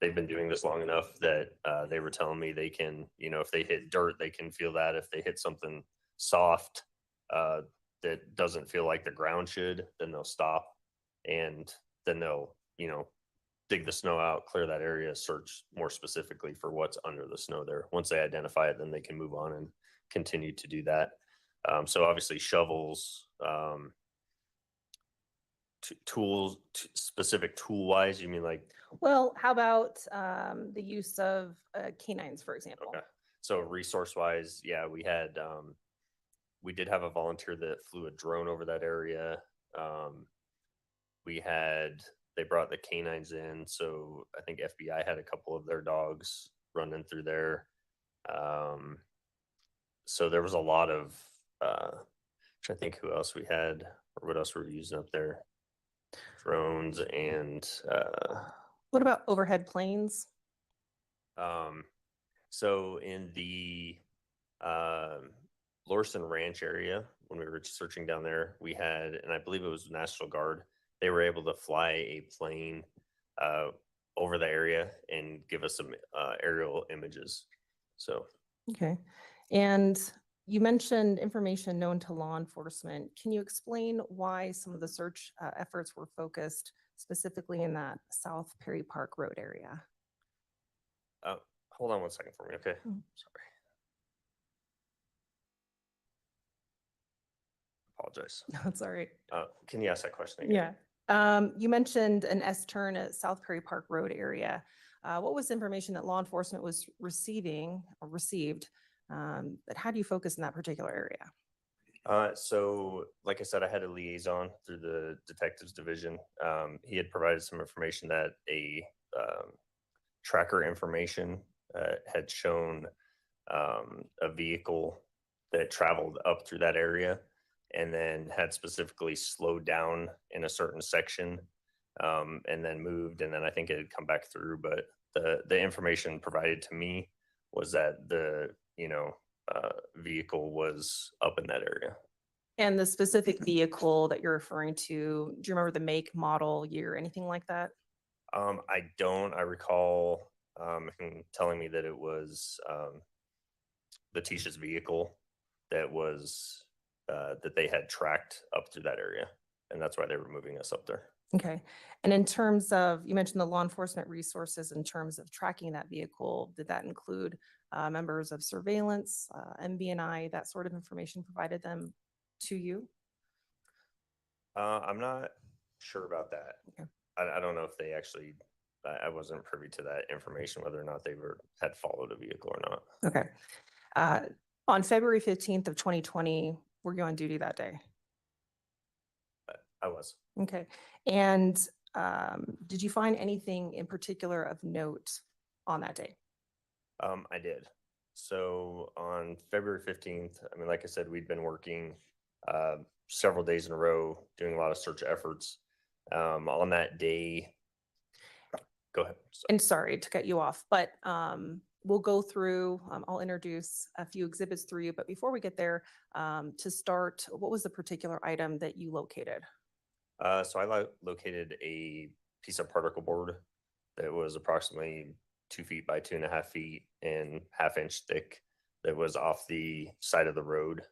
They've been doing this long enough that they were telling me they can, if they hit dirt, they can feel that. If they hit something soft that doesn't feel like the ground should, then they'll stop. And then they'll, dig the snow out, clear that area, search more specifically for what's under the snow there. Once they identify it, then they can move on and continue to do that. So obviously shovels, tools, specific tool wise, you mean like?
Well, how about the use of canines, for example?
Okay. So resource wise, yeah, we did have a volunteer that flew a drone over that area. They brought the canines in. So I think FBI had a couple of their dogs running through there. So there was a lot of, I think who else we had or what else we were using up there. Drones and
What about overhead planes?
So in the Lorson Ranch area, when we were searching down there, we had, and I believe it was National Guard, they were able to fly a plane over the area and give us some aerial images. So
Okay. And you mentioned information known to law enforcement. Can you explain why some of the search efforts were focused specifically in that South Perry Park Road area?
hold on one second for me, okay?
Mhm.
Sorry. Apologize.
That's all right.
Can you ask that question again?
Yeah. You mentioned an S turn at South Perry Park Road area. What was the information that law enforcement was received? But how do you focus in that particular area?
So like I said, I had a liaison through the detectives division. He had provided some information that a tracker information had shown a vehicle that traveled up through that area and then had specifically slowed down in a certain section and then moved. And then I think it had come back through, but the information provided to me was that the, vehicle was up in that area.
And the specific vehicle that you're referring to, do you remember the make, model, year, anything like that?
I don't. I recall him telling me that it was Letitia's vehicle that was that they had tracked up through that area, and that's why they were moving us up there.
Okay. And in terms of, you mentioned the law enforcement resources in terms of tracking that vehicle, did that include members of surveillance, MBNI, that sort of information provided them to you?
I'm not sure about that.
Okay.
I don't know if they actually I wasn't privy to that information, whether or not they had followed a vehicle or not.
Okay. On February 15th of 2020, were you on duty that day?
I was.
Okay. And did you find anything in particular of note on that day?
I did. So on February 15th, I mean, like I said, we'd been working several days in a row, doing a lot of search efforts. On that day, go ahead.
And sorry to cut you off, but we'll go through, I'll introduce a few exhibits through you, but before we get there, to start, what was the particular item that you located?
So I located a piece of particle board that was approximately 2 feet by 2.5 feet and 1/2 inch thick that was off the side of the road.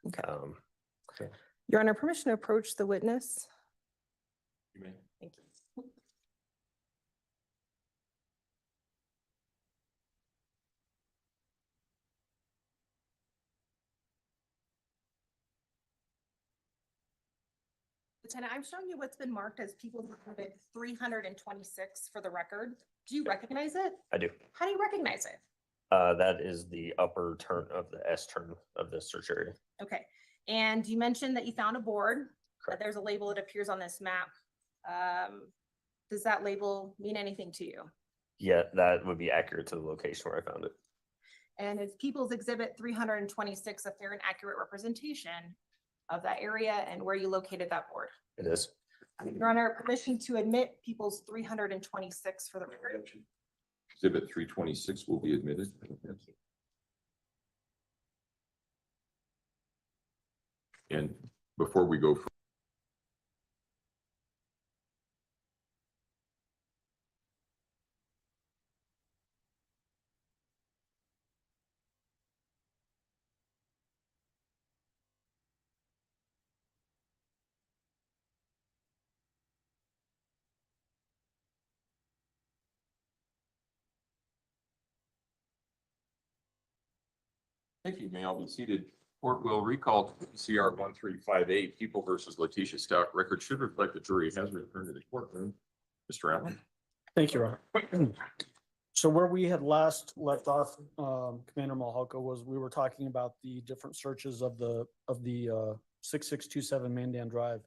Okay.
Okay.
Your Honor, permission to approach the witness?
You may.
Thank you. Lieutenant, I'm showing you what's been marked as people's exhibit 326 for the record. Do you recognize it?
I do.
How do you recognize it?
That is the upper turn of the S turn of the search area.
Okay. And you mentioned that you found a board, that
Correct.
there's a label that appears on this map. Does that label mean anything to you?
Yeah, that would be accurate to the location where I found it.
And is People's Exhibit 326 a fair and accurate representation of that area and where you located that board?
It is.
Your Honor, permission to admit People's 326 for the record.
Exhibit 326 will be admitted. And before we go, thank you. May all be seated. Court will recall CR 1358, People versus Letitia Stout. Record should reflect the jury has returned to the courtroom. Mr. Allen.
Thank you, Ron. So where we had last left off, Commander Mahalka, was we were talking about the different searches of the 6627 Mandan Drive.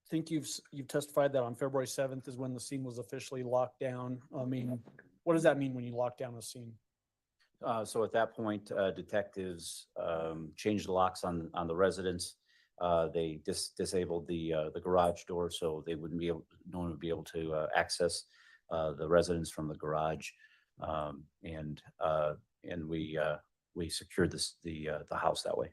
Think you've testified that on February 7th is when the scene was officially locked down. I mean, what does that mean when you lock down a scene?
So at that point, detectives changed the locks on the residence. They disabled the garage door, so they wouldn't be able, no one would be able to access the residence from the garage. And we secured the house that way.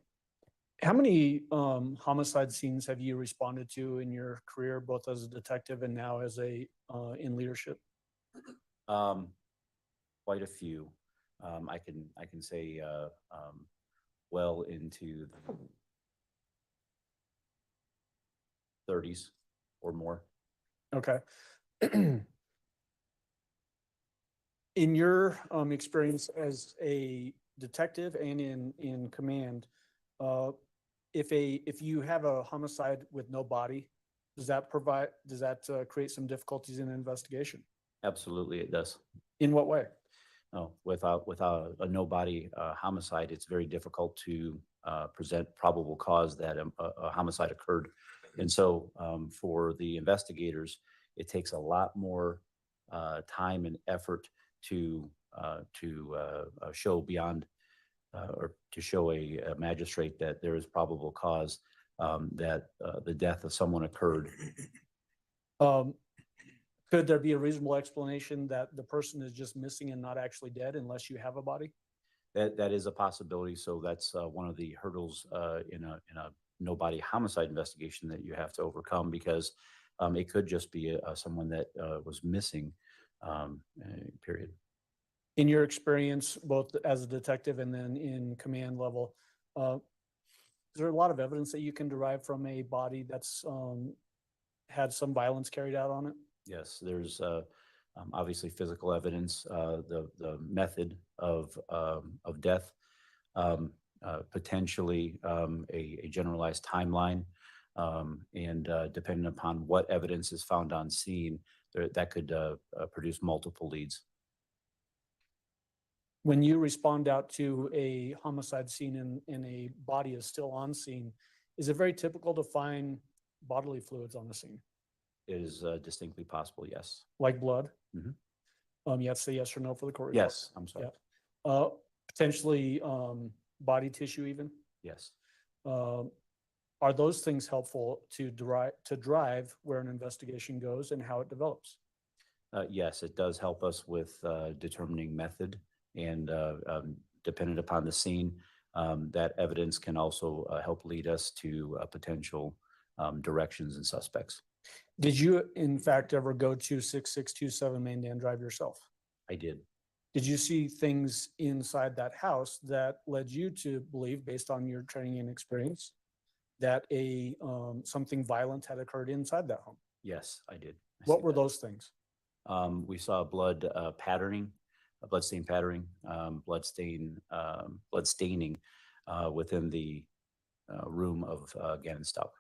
How many homicide scenes have you responded to in your career, both as a detective and now as a in leadership?
Quite a few. I can say well into the 30s or more.
Okay. In your experience as a detective and in command, if you have a homicide with no body, does that create some difficulties in an investigation?
Absolutely, it does.
In what way?
No, without a no body homicide, it's very difficult to present probable cause that a homicide occurred. And so for the investigators, it takes a lot more time and effort to show beyond or to show a magistrate that there is probable cause that the death of someone occurred.
Could there be a reasonable explanation that the person is just missing and not actually dead unless you have a body?
That is a possibility. So that's one of the hurdles in a no body homicide investigation that you have to overcome, because it could just be someone that was missing, period.
In your experience, both as a detective and then in command level, is there a lot of evidence that you can derive from a body that's had some violence carried out on it?
Yes, there's obviously physical evidence, the method of death, potentially a generalized timeline, And depending upon what evidence is found on scene, that could produce multiple leads.
When you respond out to a homicide scene and a body is still on scene, is it very typical to find bodily fluids on the scene,
It is distinctly possible, yes.
like blood?
Mhm.
You have to say yes or no for the court report.
Yes, I'm sorry.
Yeah. Potentially body tissue even?
Yes.
Are those things helpful to drive where an investigation goes and how it develops?
Yes, it does help us with determining method and dependent upon the scene, that evidence can also help lead us to potential directions and suspects.
Did you in fact ever go to 6627 Main Dan Drive yourself?
I did.
Did you see things inside that house that led you to believe, based on your training and experience, that something violent had occurred inside that home?
Yes, I did.
What were those things?
We saw blood patterning, bloodstain patterning, bloodstaining within the room of Gannon Stout.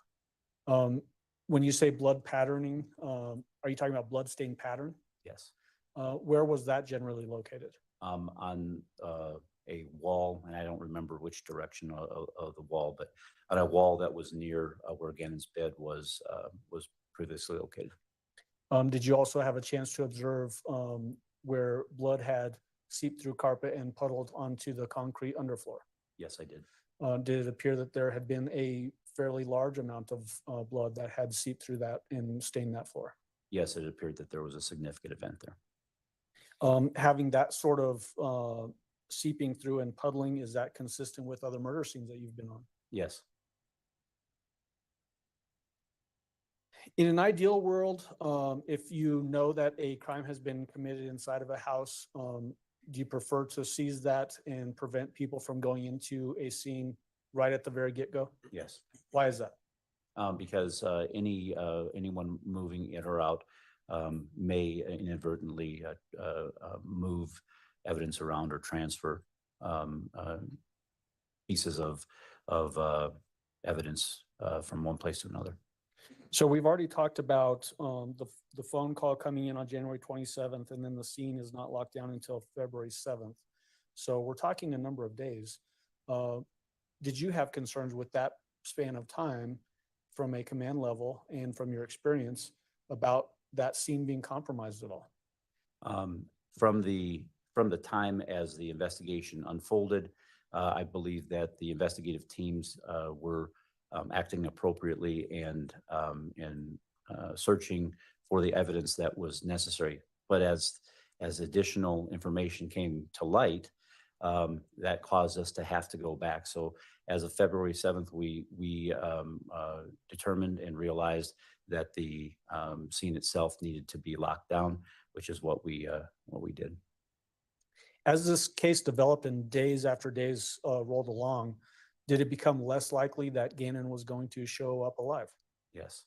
When you say blood patterning, are you talking about blood stain pattern?
Yes.
Where was that generally located?
On a wall, and I don't remember which direction of the wall, but on a wall that was near where Gannon's bed was previously located.
Did you also have a chance to observe where blood had seeped through carpet and puddled onto the concrete underfloor?
Yes, I did.
Did it appear that there had been a fairly large amount of blood that had seeped through that and stained that floor?
Yes, it appeared that there was a significant event there.
Having that sort of seeping through and puddling, is that consistent with other murder scenes that you've been on?
Yes.
In an ideal world, if you know that a crime has been committed inside of a house, do you prefer to seize that and prevent people from going into a scene right at the very get-go?
Yes.
Why is that?
Because anyone moving in or out may inadvertently move evidence around or transfer pieces of evidence from one place to another.
So we've already talked about the phone call coming in on January 27th, and then the scene is not locked down until February 7th. So we're talking a number of days. Did you have concerns with that span of time from a command level and from your experience about that scene being compromised at all?
From the time as the investigation unfolded, I believe that the investigative teams were acting appropriately and searching for the evidence that was necessary. But as additional information came to light, that caused us to have to go back. So as of February 7th, we determined and realized that the scene itself needed to be locked down, which is what we did.
As this case developed and days after days rolled along, did it become less likely that Gannon was going to show up alive?
Yes.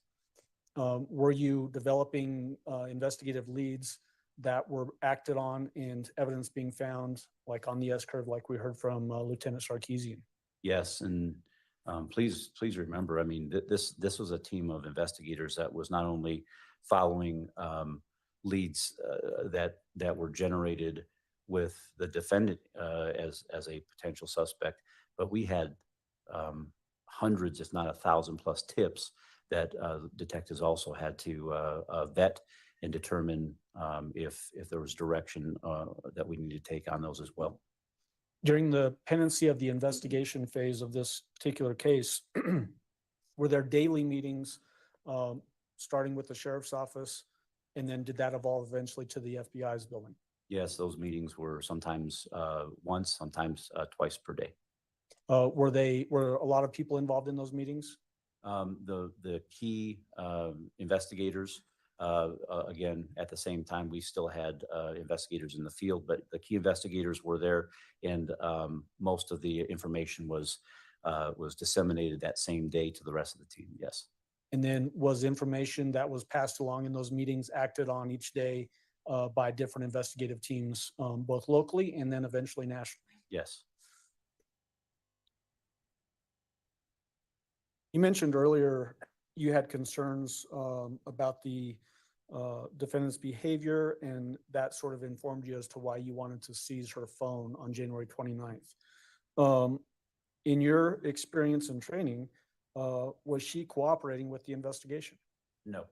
Were you developing investigative leads that were acted on and evidence being found, like on the S-curve, like we heard from Lieutenant Sarkeesian?
Yes, and please remember, I mean, this was a team of investigators that was not only following leads that were generated with the defendant as a potential suspect, but we had hundreds, if not 1,000 plus tips that detectives also had to vet and determine if there was direction that we need to take on those as well.
During the pendency of the investigation phase of this particular case, were there daily meetings starting with the sheriff's office, and then did that evolve eventually to the FBI's building?
Yes, those meetings were sometimes once, sometimes twice per day.
Were a lot of people involved in those meetings?
The key investigators, again, at the same time, we still had investigators in the field, but the key investigators were there, and most of the information was disseminated that same day to the rest of the team. Yes.
And then was information that was passed along in those meetings acted on each day by different investigative teams, both locally and then eventually nationally?
Yes.
You mentioned earlier you had concerns about the defendant's behavior, and that sort of informed you as to why you wanted to seize her phone on January 29th. In your experience and training, was she cooperating with the investigation?
No,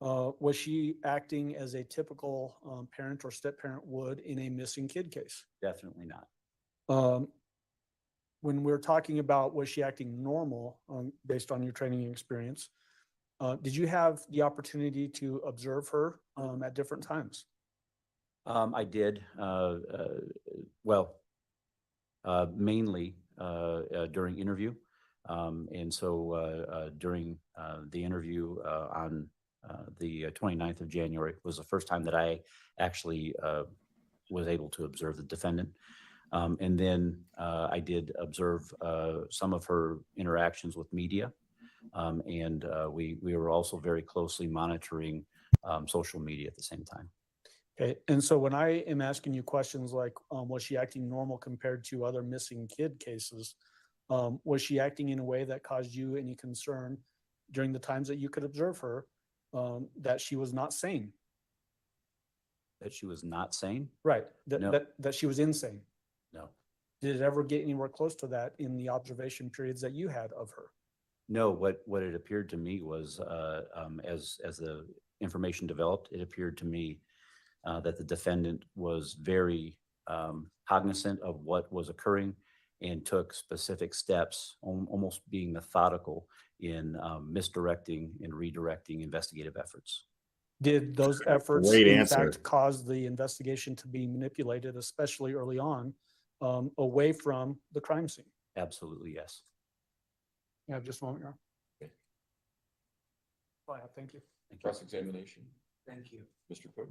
Was she acting as a typical parent or step-parent would in a missing kid case?
definitely not.
When we're talking about was she acting normal based on your training and experience, did you have the opportunity to observe her at different times?
I did, well, mainly during interview. And so during the interview on the 29th of January was the first time that I actually was able to observe the defendant. And then I did observe some of her interactions with media. And we were also very closely monitoring social media at the same time.
Okay, and so when I am asking you questions like, was she acting normal compared to other missing kid cases? Was she acting in a way that caused you any concern during the times that you could observe her, that she was not sane?
That she was not sane?
Right,
No.
that she was insane.
No.
Did it ever get anywhere close to that in the observation periods that you had of her?
No, what it appeared to me was, as the information developed, it appeared to me that the defendant was very cognizant of what was occurring and took specific steps, almost being methodical in misdirecting and redirecting investigative efforts.
Did those efforts
Great
in
answer.
fact cause the investigation to be manipulated, especially early on, away from the crime scene?
Absolutely, yes.
Yeah, just a moment, Your Honor. Oh, yeah, thank you.
Thank you.
Cross-examination,
Thank you.
Mr. Cook.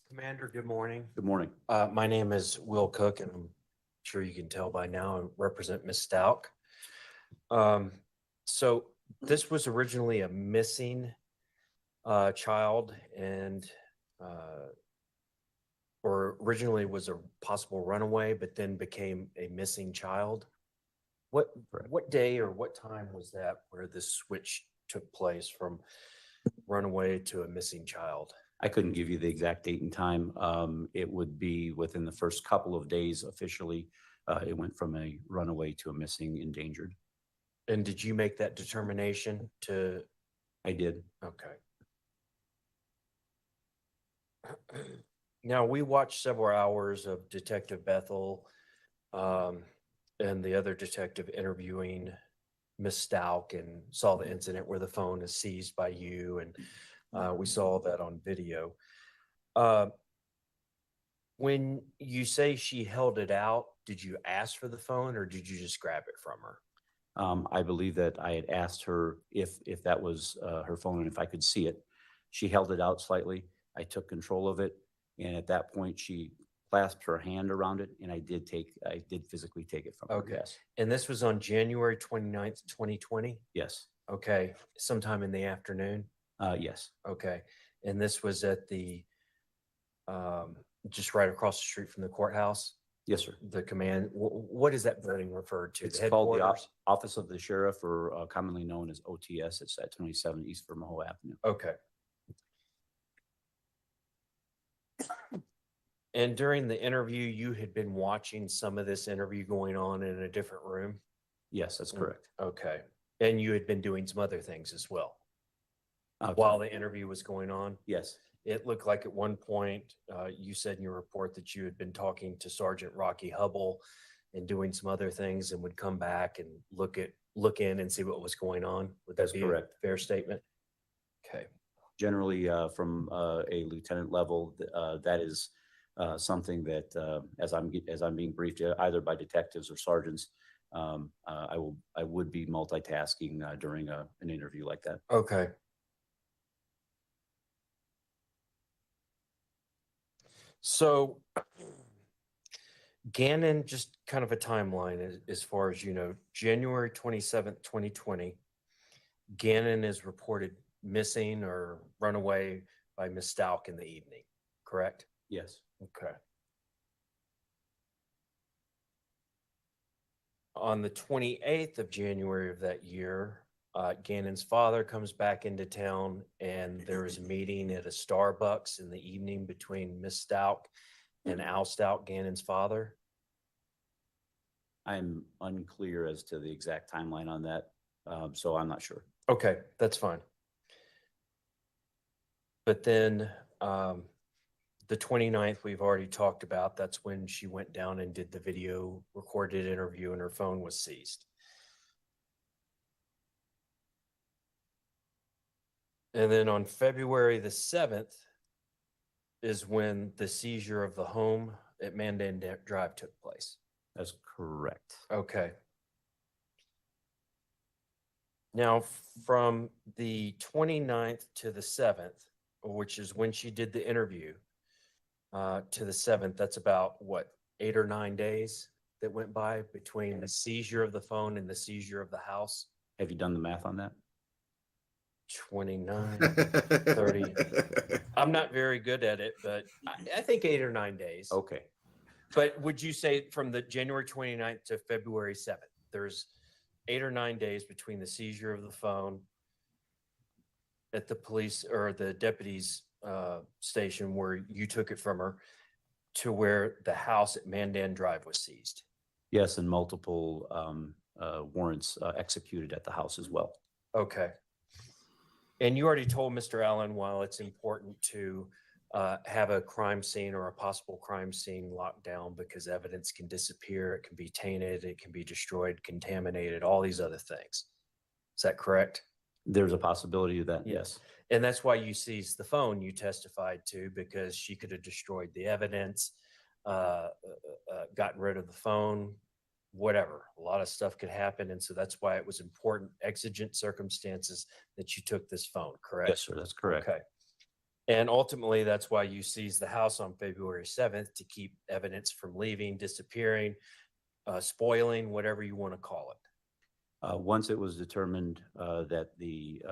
Commander, good morning.
Good morning.
My name is Will Cook, and I'm sure you can tell by now, I represent Ms. Stout. So this was originally a missing child and or originally was a possible runaway, but then became a missing child. What day or what time was that where this switch took place from runaway to a missing child?
I couldn't give you the exact date and time. It would be within the first couple of days officially. It went from a runaway to a missing endangered.
And did you make that determination to?
I did.
Okay. Now, we watched several hours of Detective Bethel and the other detective interviewing Miss Stout and saw the incident where the phone is seized by you, and we saw that on video. When you say she held it out, did you ask for the phone or did you just grab it from her?
I believe that I had asked her if that was her phone and if I could see it. She held it out slightly. I took control of it. And at that point, she clasped her hand around it, and I did physically take it from her.
Okay.
Yes.
And this was on January 29th, 2020?
Yes.
Okay. Sometime in the afternoon?
Yes.
Okay. And this was at the, just right across the street from the courthouse?
Yes, sir.
The command, what is that building referred to?
It's
The
called the
headquarters?
Office of the Sheriff, or commonly known as OTS. It's at 27 East Vermejo Avenue.
Okay. And during the interview, you had been watching some of this interview going on in a different room?
Yes, that's correct.
Okay. And you had been doing some other things as well
Okay.
while the interview was going on?
Yes.
It looked like at one point, you said in your report that you had been talking to Sergeant Rocky Hubble and doing some other things and would come back and look in and see what was going on. Would that
That's
be
correct.
a fair statement? Okay.
Generally, from a lieutenant level, that is something that as I'm being briefed either by detectives or sergeants, I would be multitasking during an interview like that.
Okay. So Gannon, just kind of a timeline as far as you know, January 27th, 2020, Gannon is reported missing or run away by Miss Stout in the evening, correct?
Yes.
Okay. on the 28th of January of that year, Gannon's father comes back into town and there is a meeting at a Starbucks in the evening between Miss Stout and Al Stout, Gannon's father.
I'm unclear as to the exact timeline on that, so I'm not sure.
Okay, that's fine. But then the 29th, we've already talked about. That's when she went down and did the video recorded interview and her phone was seized. And then on February the 7th is when the seizure of the home at Mandan Drive took place.
That's correct.
Okay. Now, from the 29th to the 7th, which is when she did the interview, to the 7th, that's about what, 8 or 9 days that went by between the seizure of the phone and the seizure of the house?
Have you done the math on that?
29, 30. I'm not very good at it, but I think 8 or 9 days.
Okay.
But would you say from the January 29th to February 7th, there's 8 or 9 days between the seizure of the phone at the police or the deputy's station where you took it from her to where the house at Mandan Drive was seized?
Yes, and multiple warrants executed at the house as well.
Okay. And you already told Mr. Allen, while it's important to have a crime scene or a possible crime scene locked down because evidence can disappear, it can be tainted, it can be destroyed, contaminated, all these other things. Is that correct?
There's a possibility of that,
Yeah.
yes.
And that's why you seized the phone you testified to, because she could have destroyed the evidence, gotten rid of the phone, whatever. A lot of stuff could happen. And so that's why it was important, exigent circumstances, that you took this phone, correct?
Yes, sir, that's correct.
Okay. And ultimately, that's why you seized the house on February 7th, to keep evidence from leaving, disappearing, spoiling, whatever you want to call it.
Once it was determined that the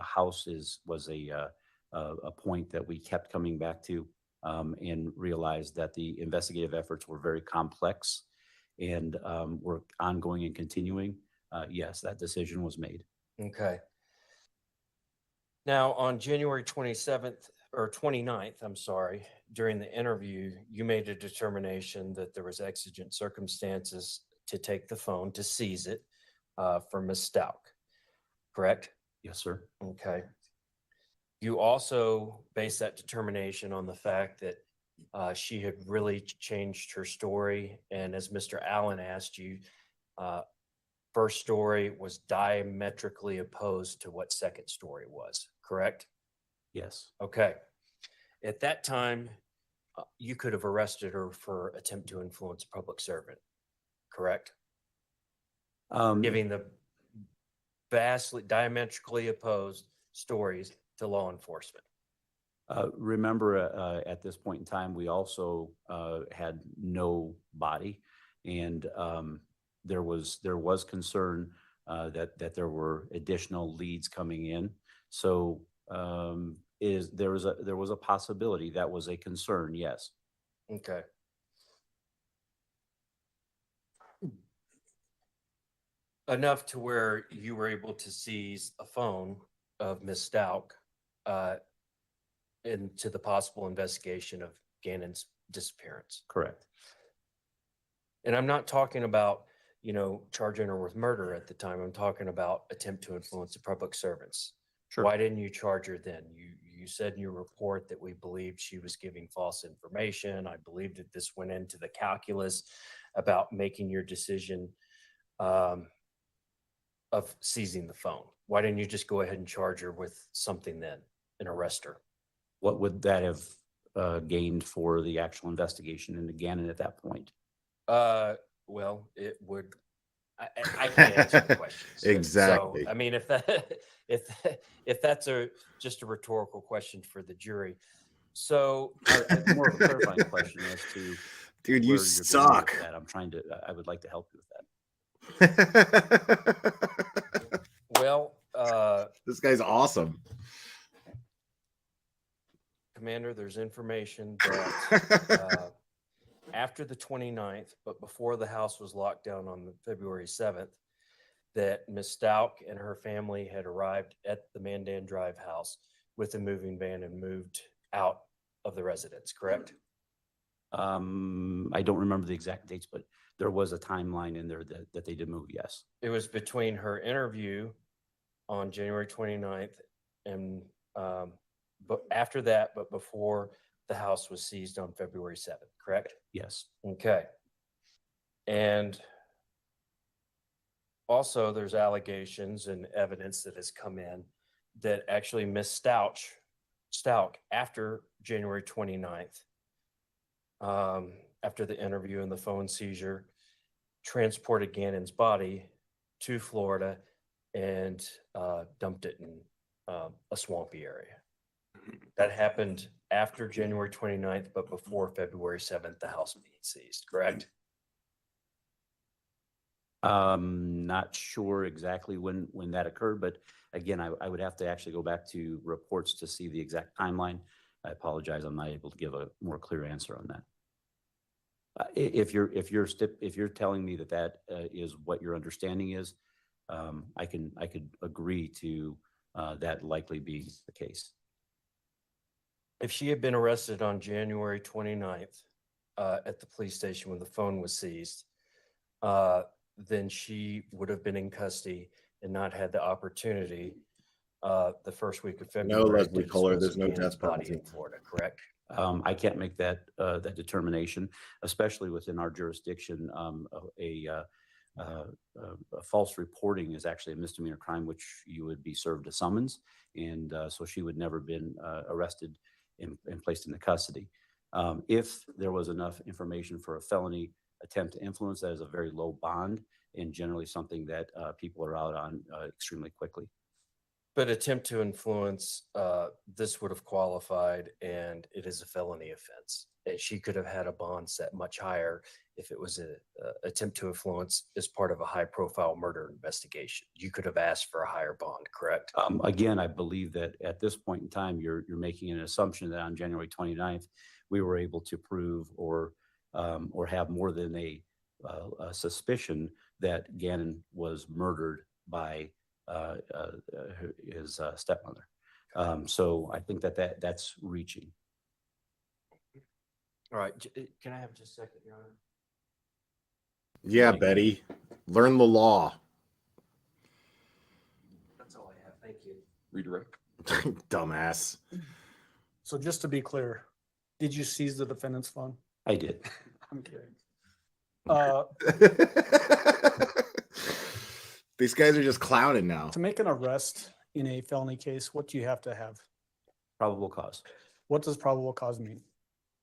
house was a point that we kept coming back to, and realized that the investigative efforts were very complex and were ongoing and continuing, yes, that decision was made.
Okay. Now, on January 27th or 29th, I'm sorry, during the interview, you made a determination that there was exigent circumstances to take the phone, to seize it from Ms. Stout, correct?
Yes, sir.
Okay. You also based that determination on the fact that she had really changed her story. And as Mr. Allen asked you, first story was diametrically opposed to what second story was, correct?
Yes.
Okay. At that time, you could have arrested her for attempt to influence a public servant, correct? Giving the vastly diametrically opposed stories to law enforcement.
Remember, at this point in time, we also had no body, and there was concern that there were additional leads coming in. So there was a possibility, that was a concern, yes.
Okay. Enough to where you were able to seize a phone of Ms. Stout into the possible investigation of Gannon's disappearance.
Correct.
And I'm not talking about, charging her with murder at the time. I'm talking about attempt to influence the public servants.
Sure.
Why didn't you charge her then? You said in your report that we believed she was giving false information. I believed that this went into the calculus about making your decision of seizing the phone. Why didn't you just go ahead and charge her with something then and arrest her?
What would that have gained for the actual investigation into Gannon at that point?
Well, it would. I can't answer the questions.
Exactly.
So, I mean, if that's just a rhetorical question for the jury. So
More of a clarifying question as to
Dude,
where
you
you're going
suck.
with that. I would like to help you with that.
well,
This guy's awesome.
Commander, there's information that after the 29th, but before the house was locked down on the February 7th, that Ms. Stout and her family had arrived at the Mandan Drive house with a moving van and moved out of the residence, correct?
I don't remember the exact dates, but there was a timeline in there that they did move, yes.
It was between her interview on January 29th and, but after that, but before the house was seized on February 7th, correct?
Yes.
Okay. And also there's allegations and evidence that has come in that actually Miss Stout, after January 29th, after the interview and the phone seizure, transported Gannon's body to Florida and dumped it in a swampy area. That happened after January 29th, but before February 7th, the house being seized, correct?
Not sure exactly when that occurred, but again, I would have to actually go back to reports to see the exact timeline. I apologize, I'm not able to give a more clear answer on that. If you're telling me that is what your understanding is, I could agree to that likely being the case.
If she had been arrested on January 29th at the police station when the phone was seized, then she would have been in custody and not had the opportunity the first week of February.
No, Leslie
to
Kohler,
dispose
there's
of
no
Gannon's
death
body
penalty.
in Florida, correct?
I can't make that determination, especially within our jurisdiction. A false reporting is actually a misdemeanor crime, which you would be served a summons, and so she would never been arrested and placed into custody. If there was enough information for a felony attempt to influence, that is a very low bond and generally something that people are out on extremely quickly.
But attempt to influence, this would have qualified, and it is a felony offense. And she could have had a bond set much higher if it was a attempt to influence as part of a high-profile murder investigation. You could have asked for a higher bond, correct?
Again, I believe that at this point in time, you're making an assumption that on January 29th, we were able to prove or have more than a suspicion that Gannon was murdered by his stepmother. So I think that's reaching.
All right, can I have just a second, Your Honor?
Yeah, Betty, learn the law.
That's all I have, thank you.
Redirect.
Dumbass.
So just to be clear, did you seize the defendant's phone?
I did.
Okay.
These guys are just clowning now.
To make an arrest in a felony case, what do you have to have?
Probable cause.
What does probable cause mean?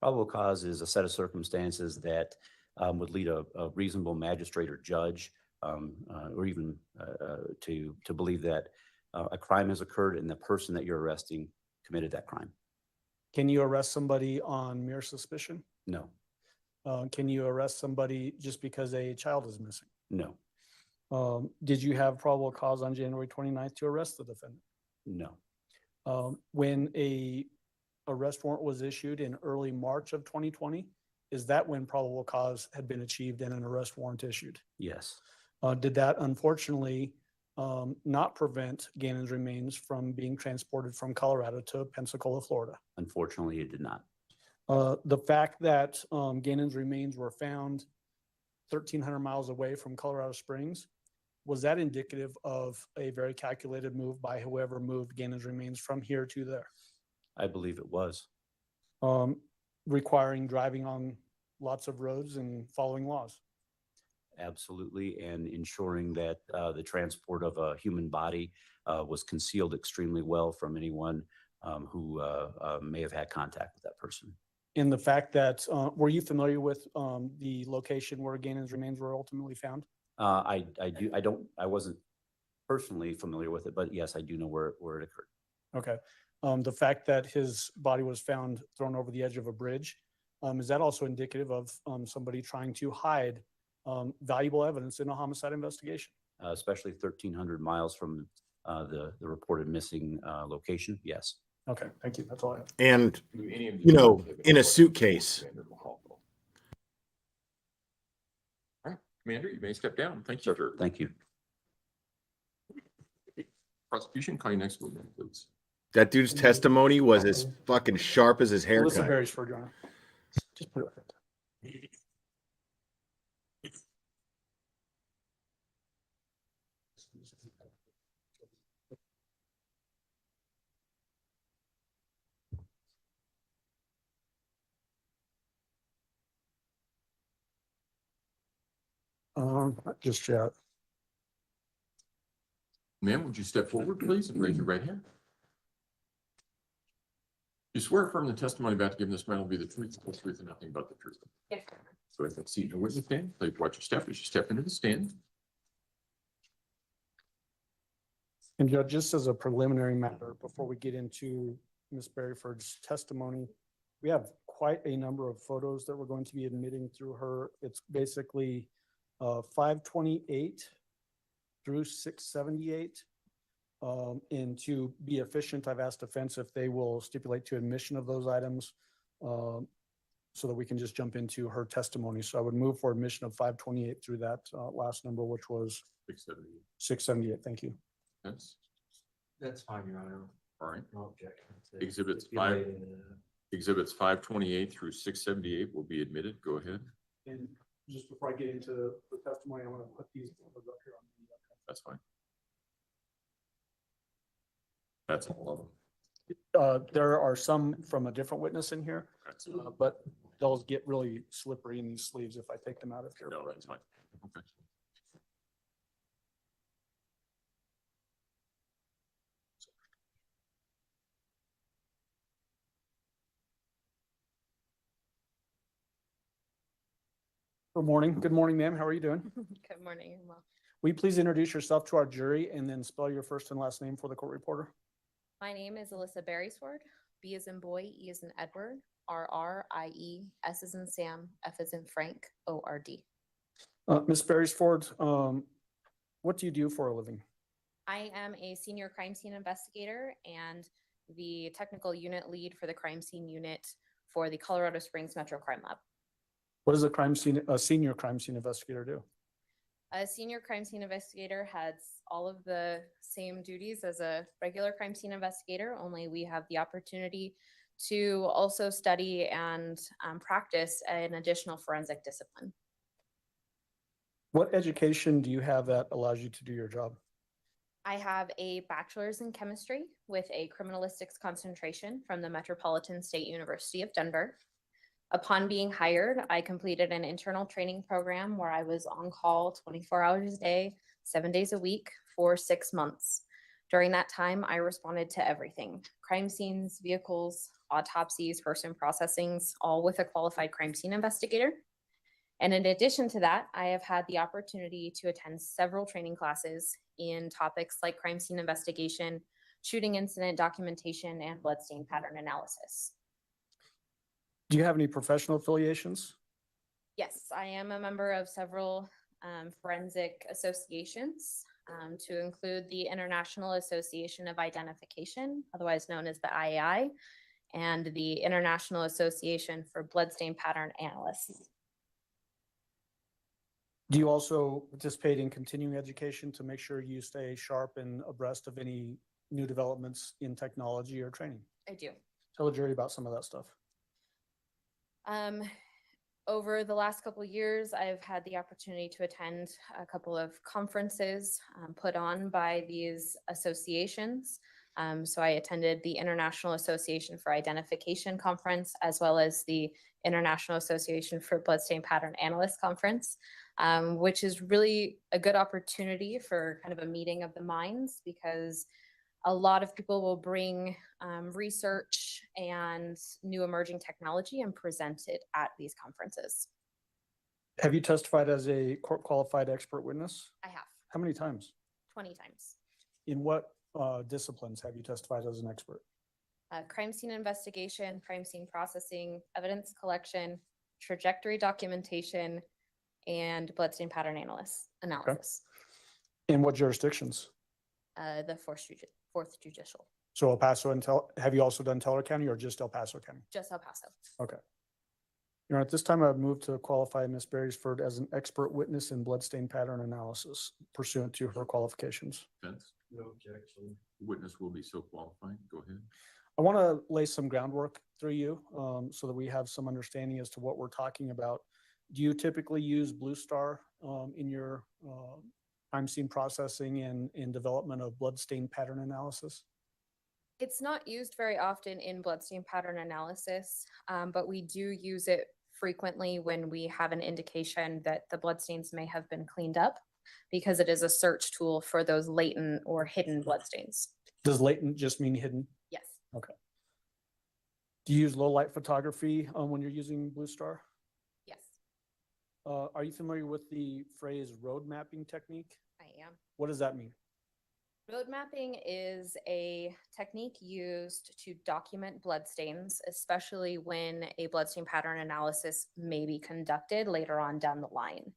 Probable cause is a set of circumstances that would lead a reasonable magistrate or judge, or even to believe that a crime has occurred and the person that you're arresting committed that crime.
Can you arrest somebody on mere suspicion?
No,
Can you arrest somebody just because a child is missing?
no,
Did you have probable cause on January 29th to arrest the defendant?
no.
When a arrest warrant was issued in early March of 2020, is that when probable cause had been achieved and an arrest warrant issued?
Yes,
Did that unfortunately not prevent Gannon's remains from being transported from Colorado to Pensacola, Florida?
unfortunately, it did not.
The fact that Gannon's remains were found 1,300 miles away from Colorado Springs, was that indicative of a very calculated move by whoever moved Gannon's remains from here to there?
I believe it was.
Requiring driving on lots of roads and following laws?
Absolutely, and ensuring that the transport of a human body was concealed extremely well from anyone who may have had contact with that person.
In the fact that, were you familiar with the location where Gannon's remains were ultimately found?
I wasn't personally familiar with it, but yes, I do know where it occurred.
Okay. The fact that his body was found thrown over the edge of a bridge, is that also indicative of somebody trying to hide valuable evidence in a homicide investigation?
Especially 1,300 miles from the reported missing location, yes.
Okay, thank you. That's all I have.
And, you know, in a suitcase.
Commander, you may step down. Thank you, sir.
Thank you.
Prosecution, call you next witness, please.
That dude's testimony was as fucking sharp as his
Alyssa
haircut.
Beresford, Your Honor. Just put it right there. Not just yet.
Ma'am, would you step forward, please, and raise your right hand? You swear affirm the testimony about to give in this matter will be the truth, the whole truth, and nothing but the truth.
Yes.
So if that's seat in the witness stand, please watch your step as you step into the stand.
And Judge, just as a preliminary matter, before we get into Ms. Beresford's testimony, we have quite a number of photos that we're going to be admitting through her. It's basically 528 through 678. And to be efficient, I've asked defense if they will stipulate to admission of those items so that we can just jump into her testimony. So I would move for admission of 528 through that last number, which was
678.
678. Thank you.
That's fine, Your Honor.
All right.
No objection to
Exhibits
stipulating the-
Exhibits 528 through 678 will be admitted. Go ahead.
And just before I get into the testimony, I want to put these numbers up here on the.
That's fine. That's all of them.
There are some from a different witness in here,
That's
but those get really slippery in these sleeves if I take them out of here.
no, that's fine. Okay.
Good morning. Good morning, ma'am. How are you doing?
Good morning. Well,
Will you please introduce yourself to our jury and then spell your first and last name for the court reporter?
my name is Alyssa Beresford. B as in boy, E as in Edward, R-R-I-E, S as in Sam, F as in Frank, O-R-D.
Ms. Beresford, what do you do for a living?
I am a senior crime scene investigator and the technical unit lead for the crime scene unit for the Colorado Springs Metro Crime Lab.
What does a senior crime scene investigator do?
A senior crime scene investigator has all of the same duties as a regular crime scene investigator, only we have the opportunity to also study and practice an additional forensic discipline.
What education do you have that allows you to do your job?
I have a bachelor's in chemistry with a criminalistics concentration from the Metropolitan State University of Denver. Upon being hired, I completed an internal training program where I was on call 24 hours a day, 7 days a week for 6 months. During that time, I responded to everything: crime scenes, vehicles, autopsies, person processings, all with a qualified crime scene investigator. And in addition to that, I have had the opportunity to attend several training classes in topics like crime scene investigation, shooting incident documentation, and bloodstain pattern analysis.
Do you have any professional affiliations?
Yes, I am a member of several forensic associations, to include the International Association of Identification, otherwise known as the IAI, and the International Association for Bloodstain Pattern Analysts.
Do you also participate in continuing education to make sure you stay sharp and abreast of any new developments in technology or training?
I do.
Tell the jury about some of that stuff.
Over the last couple of years, I've had the opportunity to attend a couple of conferences put on by these associations. So I attended the International Association for Identification Conference, as well as the International Association for Bloodstain Pattern Analyst Conference, which is really a good opportunity for kind of a meeting of the minds, because a lot of people will bring research and new emerging technology and present it at these conferences.
Have you testified as a court qualified expert witness?
I have
How many times?
20 times.
In what disciplines have you testified as an expert?
Crime scene investigation, crime scene processing, evidence collection, trajectory documentation, and bloodstain pattern analysis.
In what jurisdictions?
The fourth judicial,
So El Paso and have you also done Teller County or just El Paso County?
just El Paso.
Okay. Your Honor, at this time, I would move to qualify Ms. Beresford as an expert witness in bloodstain pattern analysis pursuant to her qualifications.
Defense,
No objection.
witness will be so qualified. Go ahead.
I want to lay some groundwork through you so that we have some understanding as to what we're talking about. Do you typically use Blue Star in your crime scene processing and in development of bloodstain pattern analysis?
It's not used very often in bloodstain pattern analysis, but we do use it frequently when we have an indication that the bloodstains may have been cleaned up, because it is a search tool for those latent or hidden bloodstains.
Does latent just mean hidden?
Yes.
Okay. Do you use low light photography when you're using Blue Star?
Yes,
Are you familiar with the phrase road mapping technique?
I am.
What does that mean?
Road mapping is a technique used to document bloodstains, especially when a bloodstain pattern analysis may be conducted later on down the line.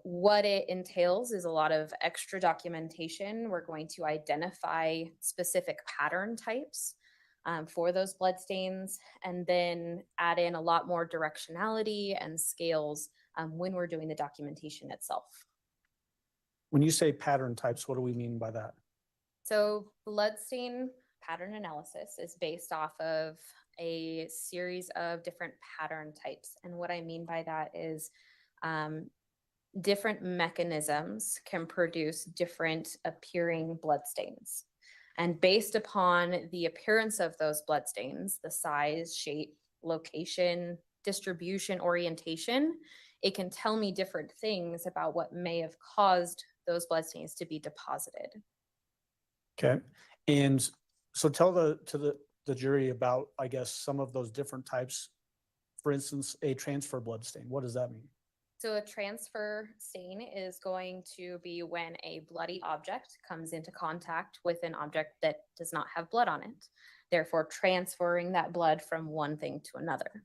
What it entails is a lot of extra documentation. We're going to identify specific pattern types for those bloodstains, and then add in a lot more directionality and scales when we're doing the documentation itself.
When you say pattern types, what do we mean by that?
So bloodstain pattern analysis is based off of a series of different pattern types. And what I mean by that is different mechanisms can produce different appearing bloodstains. And based upon the appearance of those bloodstains, the size, shape, location, distribution, orientation, it can tell me different things about what may have caused those bloodstains to be deposited.
Okay. And so tell the jury about, I guess, some of those different types. For instance, a transfer blood stain. What does that mean?
So a transfer stain is going to be when a bloody object comes into contact with an object that does not have blood on it, therefore transferring that blood from one thing to another.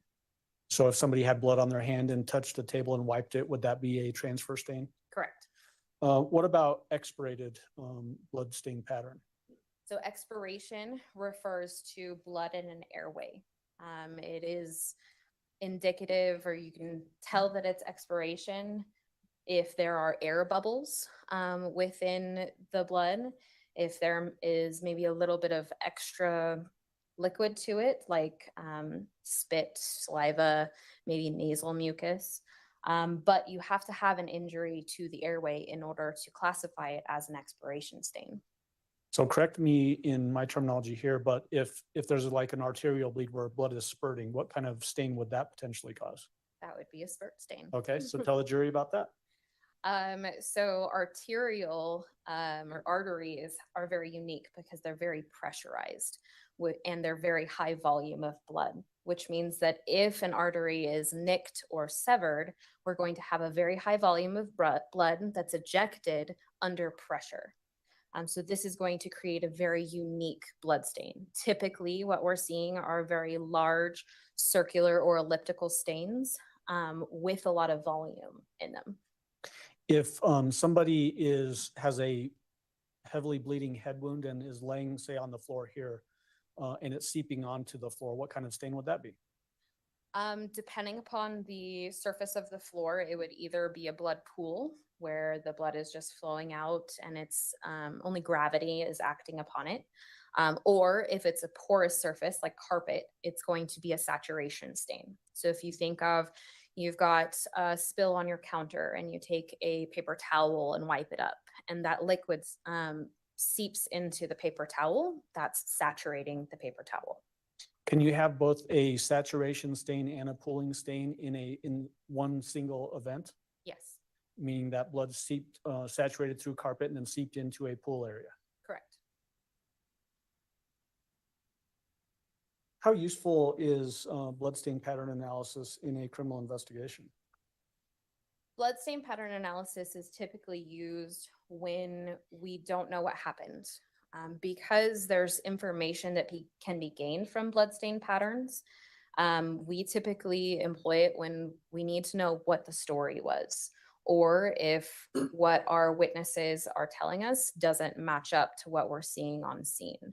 So if somebody had blood on their hand and touched the table and wiped it, would that be a transfer stain?
Correct.
What about expirated blood stain pattern?
So expiration refers to blood in an airway. It is indicative, or you can tell that it's expiration if there are air bubbles within the blood, if there is maybe a little bit of extra liquid to it, like spit, saliva, maybe nasal mucus. But you have to have an injury to the airway in order to classify it as an expiration stain.
So correct me in my terminology here, but if there's like an arterial bleed where blood is spurting, what kind of stain would that potentially cause?
That would be a spurt stain.
Okay, so tell the jury about that.
So arterial or arteries are very unique because they're very pressurized and they're very high volume of blood, which means that if an artery is nicked or severed, we're going to have a very high volume of blood that's ejected under pressure. So this is going to create a very unique blood stain. Typically, what we're seeing are very large circular or elliptical stains with a lot of volume in them.
If somebody has a heavily bleeding head wound and is laying, say, on the floor here, and it's seeping onto the floor, what kind of stain would that be?
Depending upon the surface of the floor, it would either be a blood pool where the blood is just flowing out and it's only gravity is acting upon it. Or if it's a porous surface like carpet, it's going to be a saturation stain. So if you think of, you've got a spill on your counter and you take a paper towel and wipe it up, and that liquid seeps into the paper towel, that's saturating the paper towel.
Can you have both a saturation stain and a pooling stain in one single event?
Yes,
Meaning that blood seeped, saturated through carpet and then seeped into a pool area.
correct.
How useful is bloodstain pattern analysis in a criminal investigation?
Bloodstain pattern analysis is typically used when we don't know what happened. Because there's information that can be gained from bloodstain patterns, we typically employ it when we need to know what the story was, or if what our witnesses are telling us doesn't match up to what we're seeing on scene.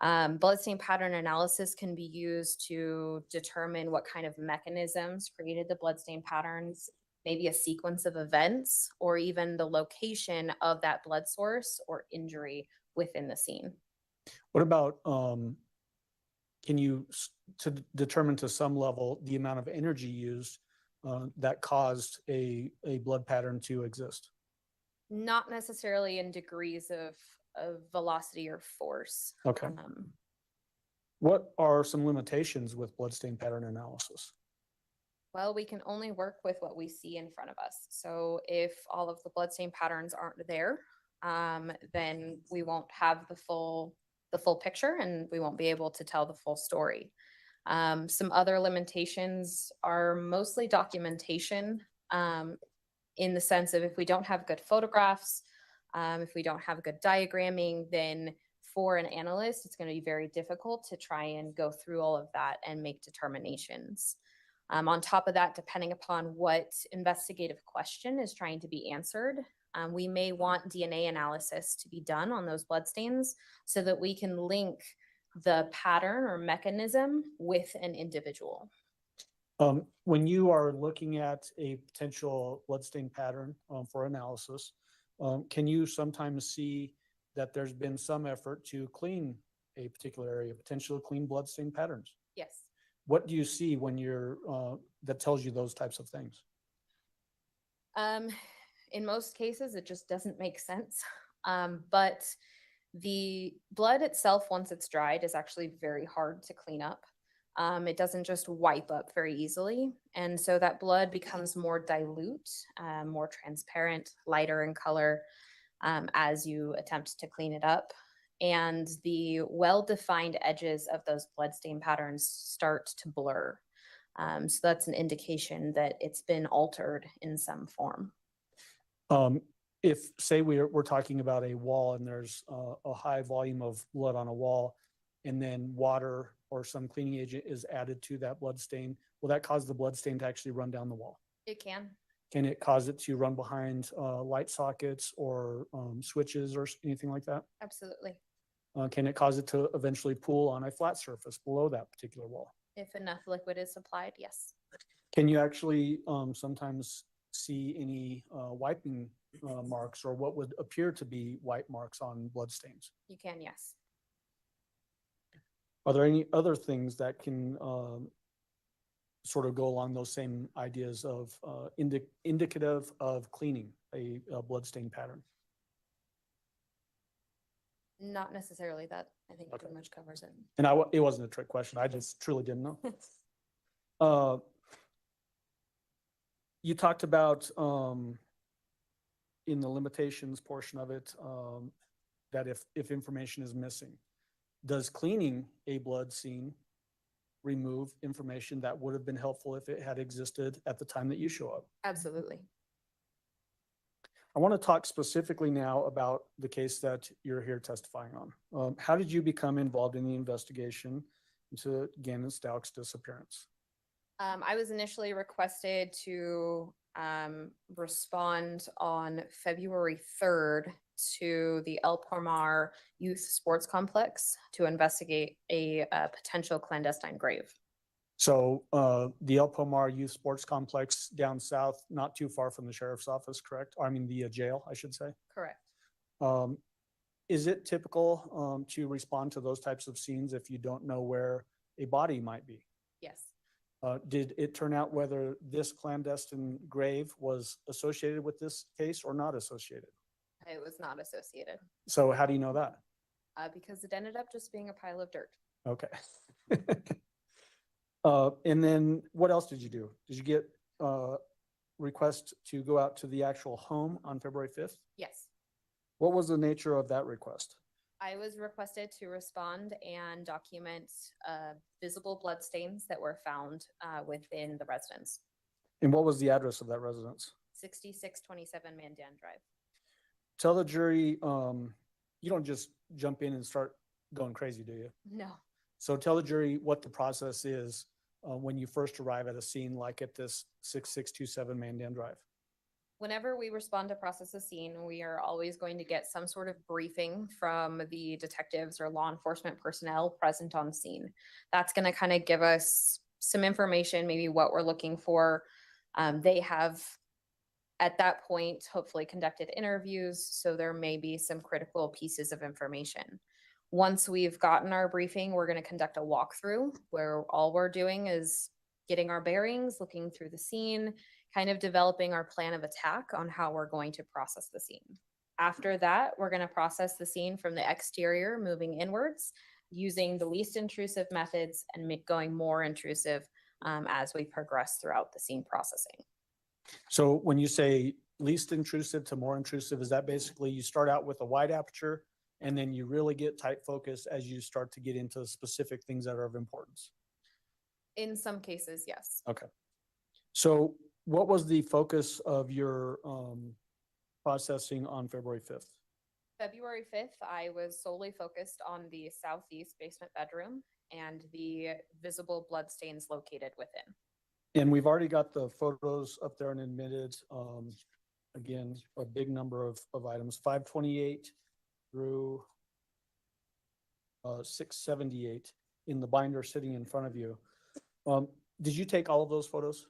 Bloodstain pattern analysis can be used to determine what kind of mechanisms created the bloodstain patterns, maybe a sequence of events, or even the location of that blood source or injury within the scene.
What about, can you, to determine to some level the amount of energy used that caused a blood pattern to exist?
Not necessarily in degrees of velocity or force.
Okay. What are some limitations with bloodstain pattern analysis?
Well, we can only work with what we see in front of us. So if all of the bloodstain patterns aren't there, then we won't have the full picture and we won't be able to tell the full story. Some other limitations are mostly documentation, in the sense of if we don't have good photographs, if we don't have good diagramming, then for an analyst, it's going to be very difficult to try and go through all of that and make determinations. On top of that, depending upon what investigative question is trying to be answered, we may want DNA analysis to be done on those bloodstains so that we can link the pattern or mechanism with an individual.
When you are looking at a potential bloodstain pattern for analysis, can you sometimes see that there's been some effort to clean a particular area, potentially clean bloodstain patterns?
Yes.
What do you see when you're, that tells you those types of things?
In most cases, it just doesn't make sense. But the blood itself, once it's dried, is actually very hard to clean up. It doesn't just wipe up very easily. And so that blood becomes more dilute, more transparent, lighter in color as you attempt to clean it up. And the well-defined edges of those bloodstain patterns start to blur. So that's an indication that it's been altered in some form.
If, say, we're talking about a wall and there's a high volume of blood on a wall, and then water or some cleaning agent is added to that blood stain, will that cause the blood stain to actually run down the wall?
It can.
Can it cause it to run behind light sockets or switches or anything like that?
Absolutely.
Can it cause it to eventually pool on a flat surface below that particular wall?
If enough liquid is supplied, yes.
Can you actually sometimes see any wiping marks or what would appear to be wipe marks on blood stains?
You can, yes.
Are there any other things that can sort of go along those same ideas of indicative of cleaning a bloodstain pattern?
Not necessarily. That I think
Okay.
pretty much covers it.
And it wasn't a trick question. I just truly didn't know. You talked about in the limitations portion of it that if information is missing, does cleaning a blood scene remove information that would have been helpful if it had existed at the time that you show up?
Absolutely.
I want to talk specifically now about the case that you're here testifying on. How did you become involved in the investigation into Gannon Stauch's disappearance?
I was initially requested to respond on February 3rd to the El Palmar Youth Sports Complex to investigate a potential clandestine grave.
So the El Palmar Youth Sports Complex down south, not too far from the sheriff's office, correct? I mean, the jail, I should say.
Correct.
Is it typical to respond to those types of scenes if you don't know where a body might be?
Yes.
Did it turn out whether this clandestine grave was associated with this case or not associated?
It was not associated
So how do you know that?
because it ended up just being a pile of dirt.
Okay. And then what else did you do? Did you get request to go out to the actual home on February 5th?
Yes.
What was the nature of that request?
I was requested to respond and document visible bloodstains that were found within the residence.
And what was the address of that residence?
6627 Mandan Drive.
Tell the jury, you don't just jump in and start going crazy, do you?
No.
So tell the jury what the process is when you first arrive at a scene like at this 6627 Mandan Drive.
Whenever we respond to process a scene, we are always going to get some sort of briefing from the detectives or law enforcement personnel present on scene. That's going to kind of give us some information, maybe what we're looking for. They have, at that point, hopefully conducted interviews, so there may be some critical pieces of information. Once we've gotten our briefing, we're going to conduct a walkthrough where all we're doing is getting our bearings, looking through the scene, kind of developing our plan of attack on how we're going to process the scene. After that, we're going to process the scene from the exterior, moving inwards, using the least intrusive methods and going more intrusive as we progress throughout the scene processing.
So when you say least intrusive to more intrusive, is that basically you start out with a wide aperture and then you really get tight focus as you start to get into specific things that are of importance?
In some cases, yes.
Okay. So what was the focus of your processing on February 5th?
February 5th, I was solely focused on the southeast basement bedroom and the visible bloodstains located within.
And we've already got the photos up there and admitted, again, a big number of items, 528 through 678 in the binder sitting in front of you. Did you take all of those photos?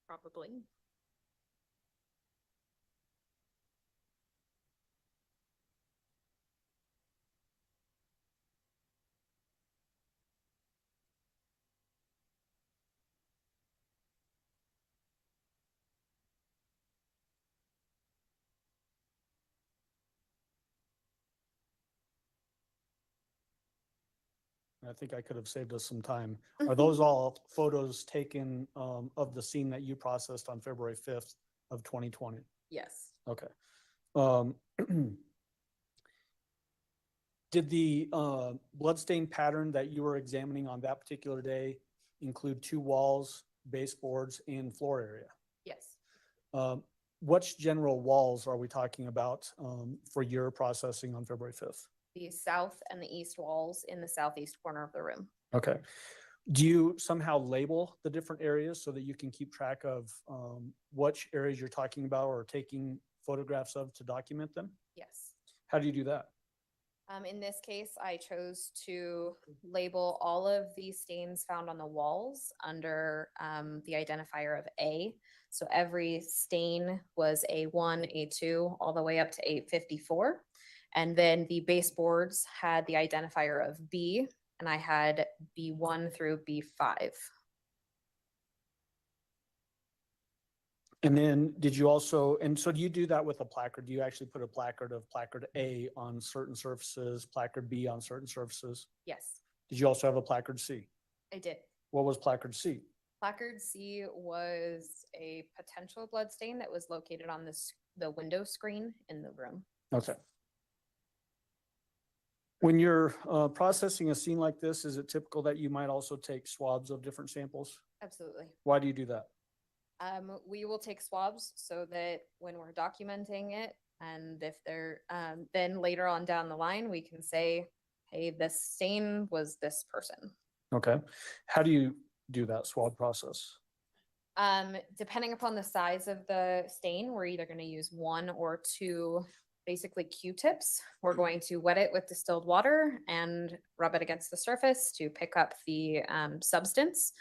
Probably.
I think I could have saved us some time. Are those all photos taken of the scene that you processed on February 5th of 2020?
Yes.
Okay. Did the bloodstain pattern that you were examining on that particular day include 2 walls, baseboards, and floor area?
Yes.
Which general walls are we talking about for your processing on February 5th?
The south and the east walls in the southeast corner of the room.
Okay. Do you somehow label the different areas so that you can keep track of which areas you're talking about or taking photographs of to document them?
Yes.
How do you do that?
In this case, I chose to label all of the stains found on the walls under the identifier of A. So every stain was A1, A2, all the way up to 854. And then the baseboards had the identifier of B, and I had B1 through B5.
And then did you also, and so do you do that with a placard? Do you actually put a placard of placard A on certain surfaces, placard B on certain surfaces?
Yes,
Did you also have a placard C?
I did.
What was placard C?
Placard C was a potential blood stain that was located on the window screen in the room.
Okay. When you're processing a scene like this, is it typical that you might also take swabs of different samples?
Absolutely.
Why do you do that?
We will take swabs so that when we're documenting it, and if they're, then later on down the line, we can say, hey, this stain was this person.
Okay. How do you do that swab process?
Depending upon the size of the stain, we're either going to use 1 or 2 basically Q-tips. We're going to wet it with distilled water and rub it against the surface to pick up the substance.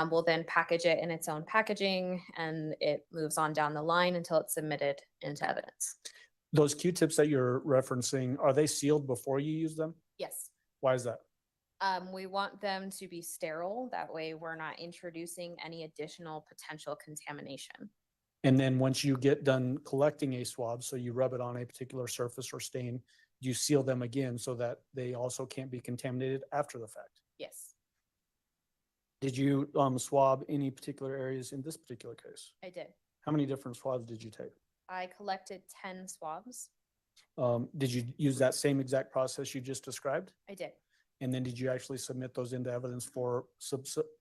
We'll then package it in its own packaging, and it moves on down the line until it's submitted into evidence.
Those Q-tips that you're referencing, are they sealed before you use them?
Yes.
Why is that?
We want them to be sterile. That way we're not introducing any additional potential contamination.
And then once you get done collecting a swab, so you rub it on a particular surface or stain, you seal them again so that they also can't be contaminated after the fact.
Yes,
Did you swab any particular areas in this particular case?
I did.
How many different swabs did you take?
I collected 10 swabs.
Did you use that same exact process you just described?
I did.
And then did you actually submit those into evidence for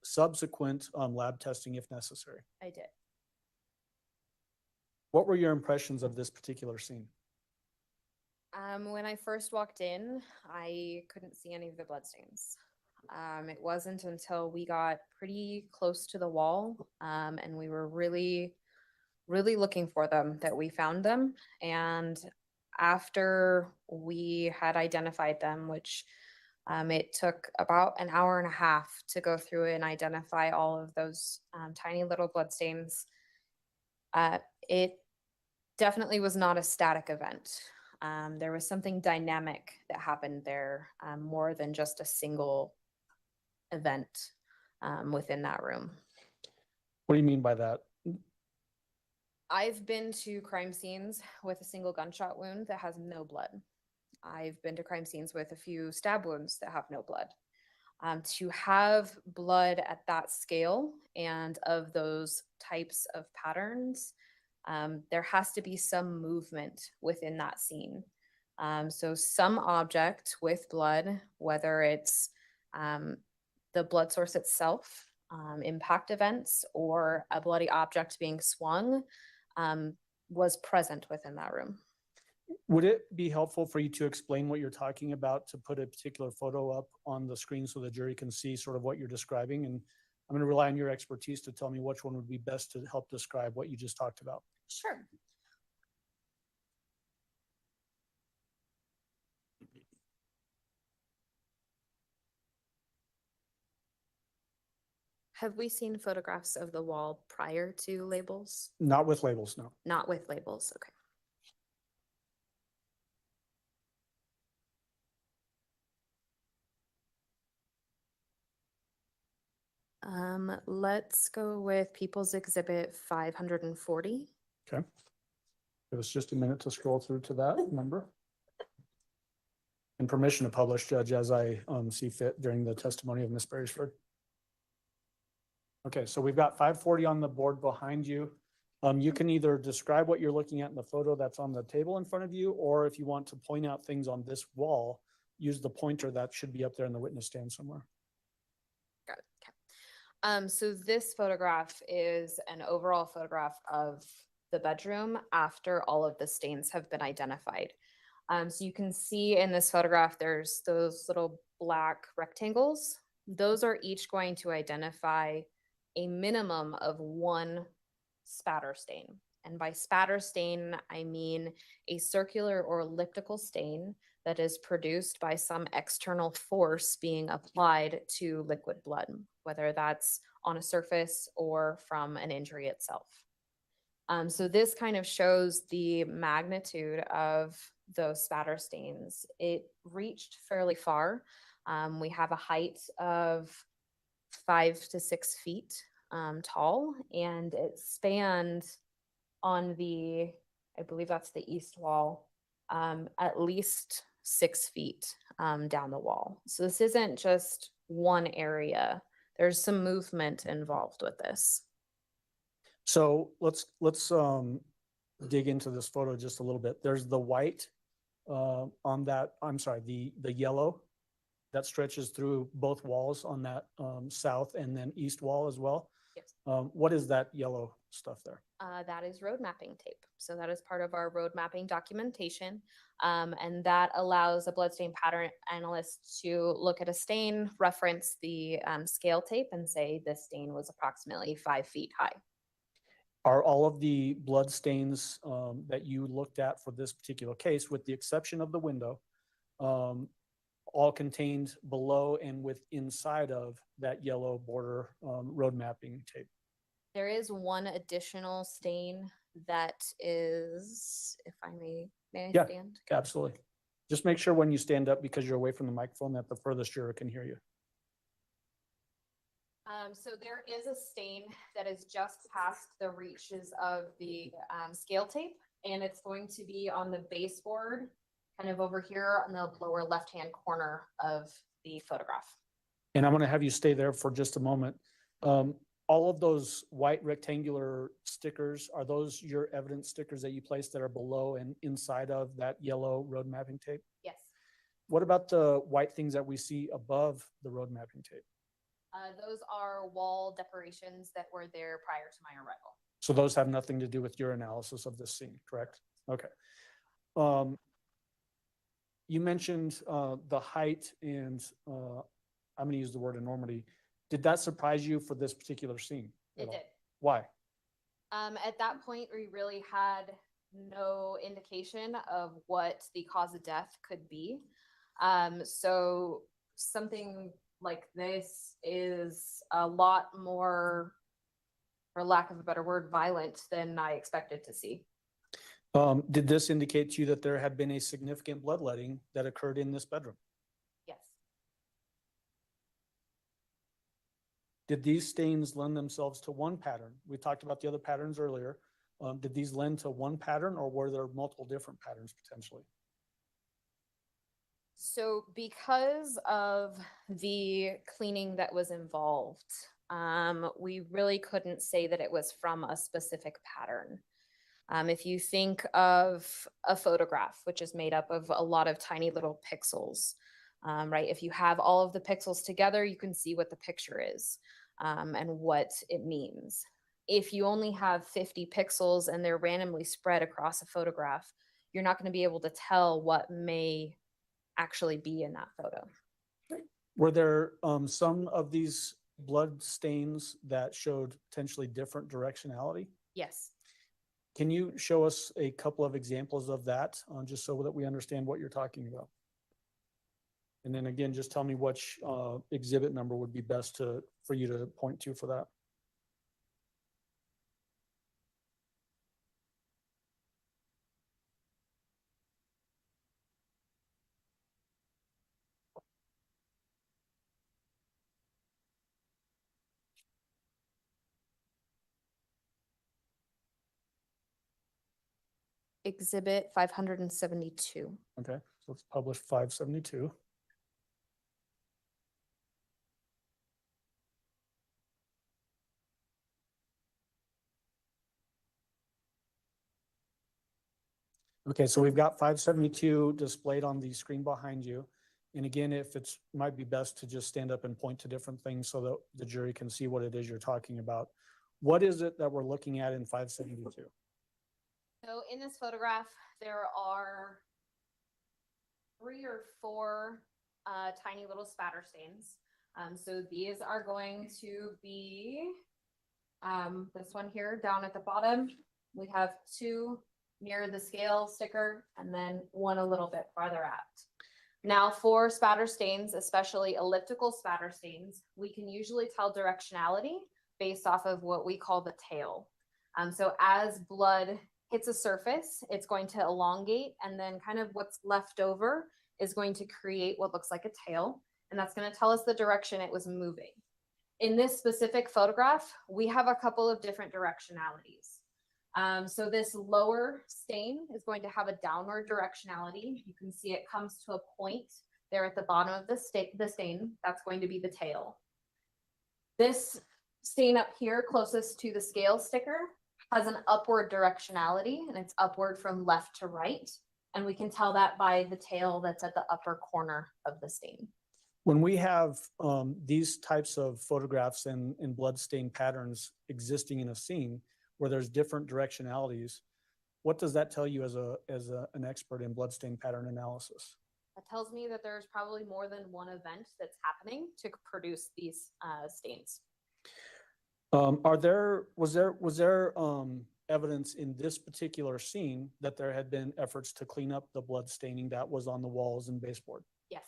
subsequent lab testing if necessary?
I did.
What were your impressions of this particular scene?
When I first walked in, I couldn't see any of the bloodstains. It wasn't until we got pretty close to the wall, and we were really, really looking for them that we found them. And after we had identified them, which it took about an hour and a half to go through and identify all of those tiny little bloodstains, it definitely was not a static event. There was something dynamic that happened there, more than just a single event within that room.
What do you mean by that?
I've been to crime scenes with a single gunshot wound that has no blood. I've been to crime scenes with a few stab wounds that have no blood. To have blood at that scale and of those types of patterns, there has to be some movement within that scene. So some object with blood, whether it's the blood source itself, impact events, or a bloody object being swung, was present within that room.
Would it be helpful for you to explain what you're talking about, to put a particular photo up on the screen so the jury can see sort of what you're describing? And I'm going to rely on your expertise to tell me which one would be best to help describe what you just talked about.
Sure. Have we seen photographs of the wall prior to labels?
Not with labels, no.
Not with labels, okay. Let's go with People's Exhibit 540.
Okay. Give us just a minute to scroll through to that number. And permission to publish, Judge, as I see fit during the testimony of Ms. Beresford. Okay, so we've got 540 on the board behind you. You can either describe what you're looking at in the photo that's on the table in front of you, or if you want to point out things on this wall, use the pointer that should be up there in the witness stand somewhere.
Got it. Okay. So this photograph is an overall photograph of the bedroom after all of the stains have been identified. So you can see in this photograph, there's those little black rectangles. Those are each going to identify a minimum of one spatter stain. And by spatter stain, I mean a circular or elliptical stain that is produced by some external force being applied to liquid blood, whether that's on a surface or from an injury itself. So this kind of shows the magnitude of those spatter stains. It reached fairly far. We have a height of 5 to 6 feet tall, and it spanned on the, I believe that's the east wall, at least 6 feet down the wall. So this isn't just one area. There's some movement involved with this.
So let's dig into this photo just a little bit. There's the white on that, I'm sorry, the yellow that stretches through both walls on that south and then east wall as well.
Yes.
What is that yellow stuff there?
That is road mapping tape. So that is part of our road mapping documentation. And that allows a bloodstain pattern analyst to look at a stain, reference the scale tape, and say this stain was approximately 5 feet high.
Are all of the blood stains that you looked at for this particular case, with the exception of the window, all contained below and with inside of that yellow border road mapping tape?
There is one additional stain that is, if I may I
Yeah.
stand?
Absolutely. Just make sure when you stand up, because you're away from the microphone, that the furthest juror can hear you.
So there is a stain that is just past the reaches of the scale tape, and it's going to be on the baseboard, kind of over here on the lower left-hand corner of the photograph.
And I'm going to have you stay there for just a moment. All of those white rectangular stickers, are those your evidence stickers that you placed that are below and inside of that yellow road mapping tape?
Yes.
What about the white things that we see above the road mapping tape?
Those are wall decorations that were there prior to my arrival.
So those have nothing to do with your analysis of this scene, correct? Okay. You mentioned the height, and I'm gonna use the word enormity. Did that surprise you for this particular scene? at
It
all?
did.
Why?
At that point, we really had no indication of what the cause of death could be. So something like this is a lot more, for lack of a better word, violent than I expected to see.
Did this indicate to you that there had been a significant bloodletting that occurred in this bedroom?
Yes.
Did these stains lend themselves to one pattern? We talked about the other patterns earlier. Did these lend to one pattern, or were there multiple different patterns potentially?
So because of the cleaning that was involved, we really couldn't say that it was from a specific pattern. If you think of a photograph, which is made up of a lot of tiny little pixels, right? If you have all of the pixels together, you can see what the picture is and what it means. If you only have 50 pixels and they're randomly spread across a photograph, you're not going to be able to tell what may actually be in that photo.
Were there some of these blood stains that showed potentially different directionality?
Yes.
Can you show us a couple of examples of that, just so that we understand what you're talking about? And then again, just tell me which exhibit number would be best for you to point to for that.
Exhibit 572.
Okay, so it's published 572. Okay, so we've got 572 displayed on the screen behind you. And again, if it's, might be best to just stand up and point to different things so that the jury can see what it is you're talking about. What is it that we're looking at in 572?
So in this photograph, there are 3 or 4 tiny little spatter stains. So these are going to be this one here down at the bottom. We have 2 near the scale sticker and then 1 a little bit farther out. Now for spatter stains, especially elliptical spatter stains, we can usually tell directionality based off of what we call the tail. So as blood hits a surface, it's going to elongate, and then kind of what's left over is going to create what looks like a tail, and that's going to tell us the direction it was moving. In this specific photograph, we have a couple of different directionalities. So this lower stain is going to have a downward directionality. You can see it comes to a point there at the bottom of the stain. That's going to be the tail. This stain up here closest to the scale sticker has an upward directionality, and it's upward from left to right. And we can tell that by the tail that's at the upper corner of the stain.
When we have these types of photographs and blood stain patterns existing in a scene where there's different directionalities, what does that tell you as an expert in blood stain pattern analysis?
That tells me that there's probably more than one event that's happening to produce these stains.
Was there evidence in this particular scene that there had been efforts to clean up the blood staining that was on the walls and baseboard?
Yes.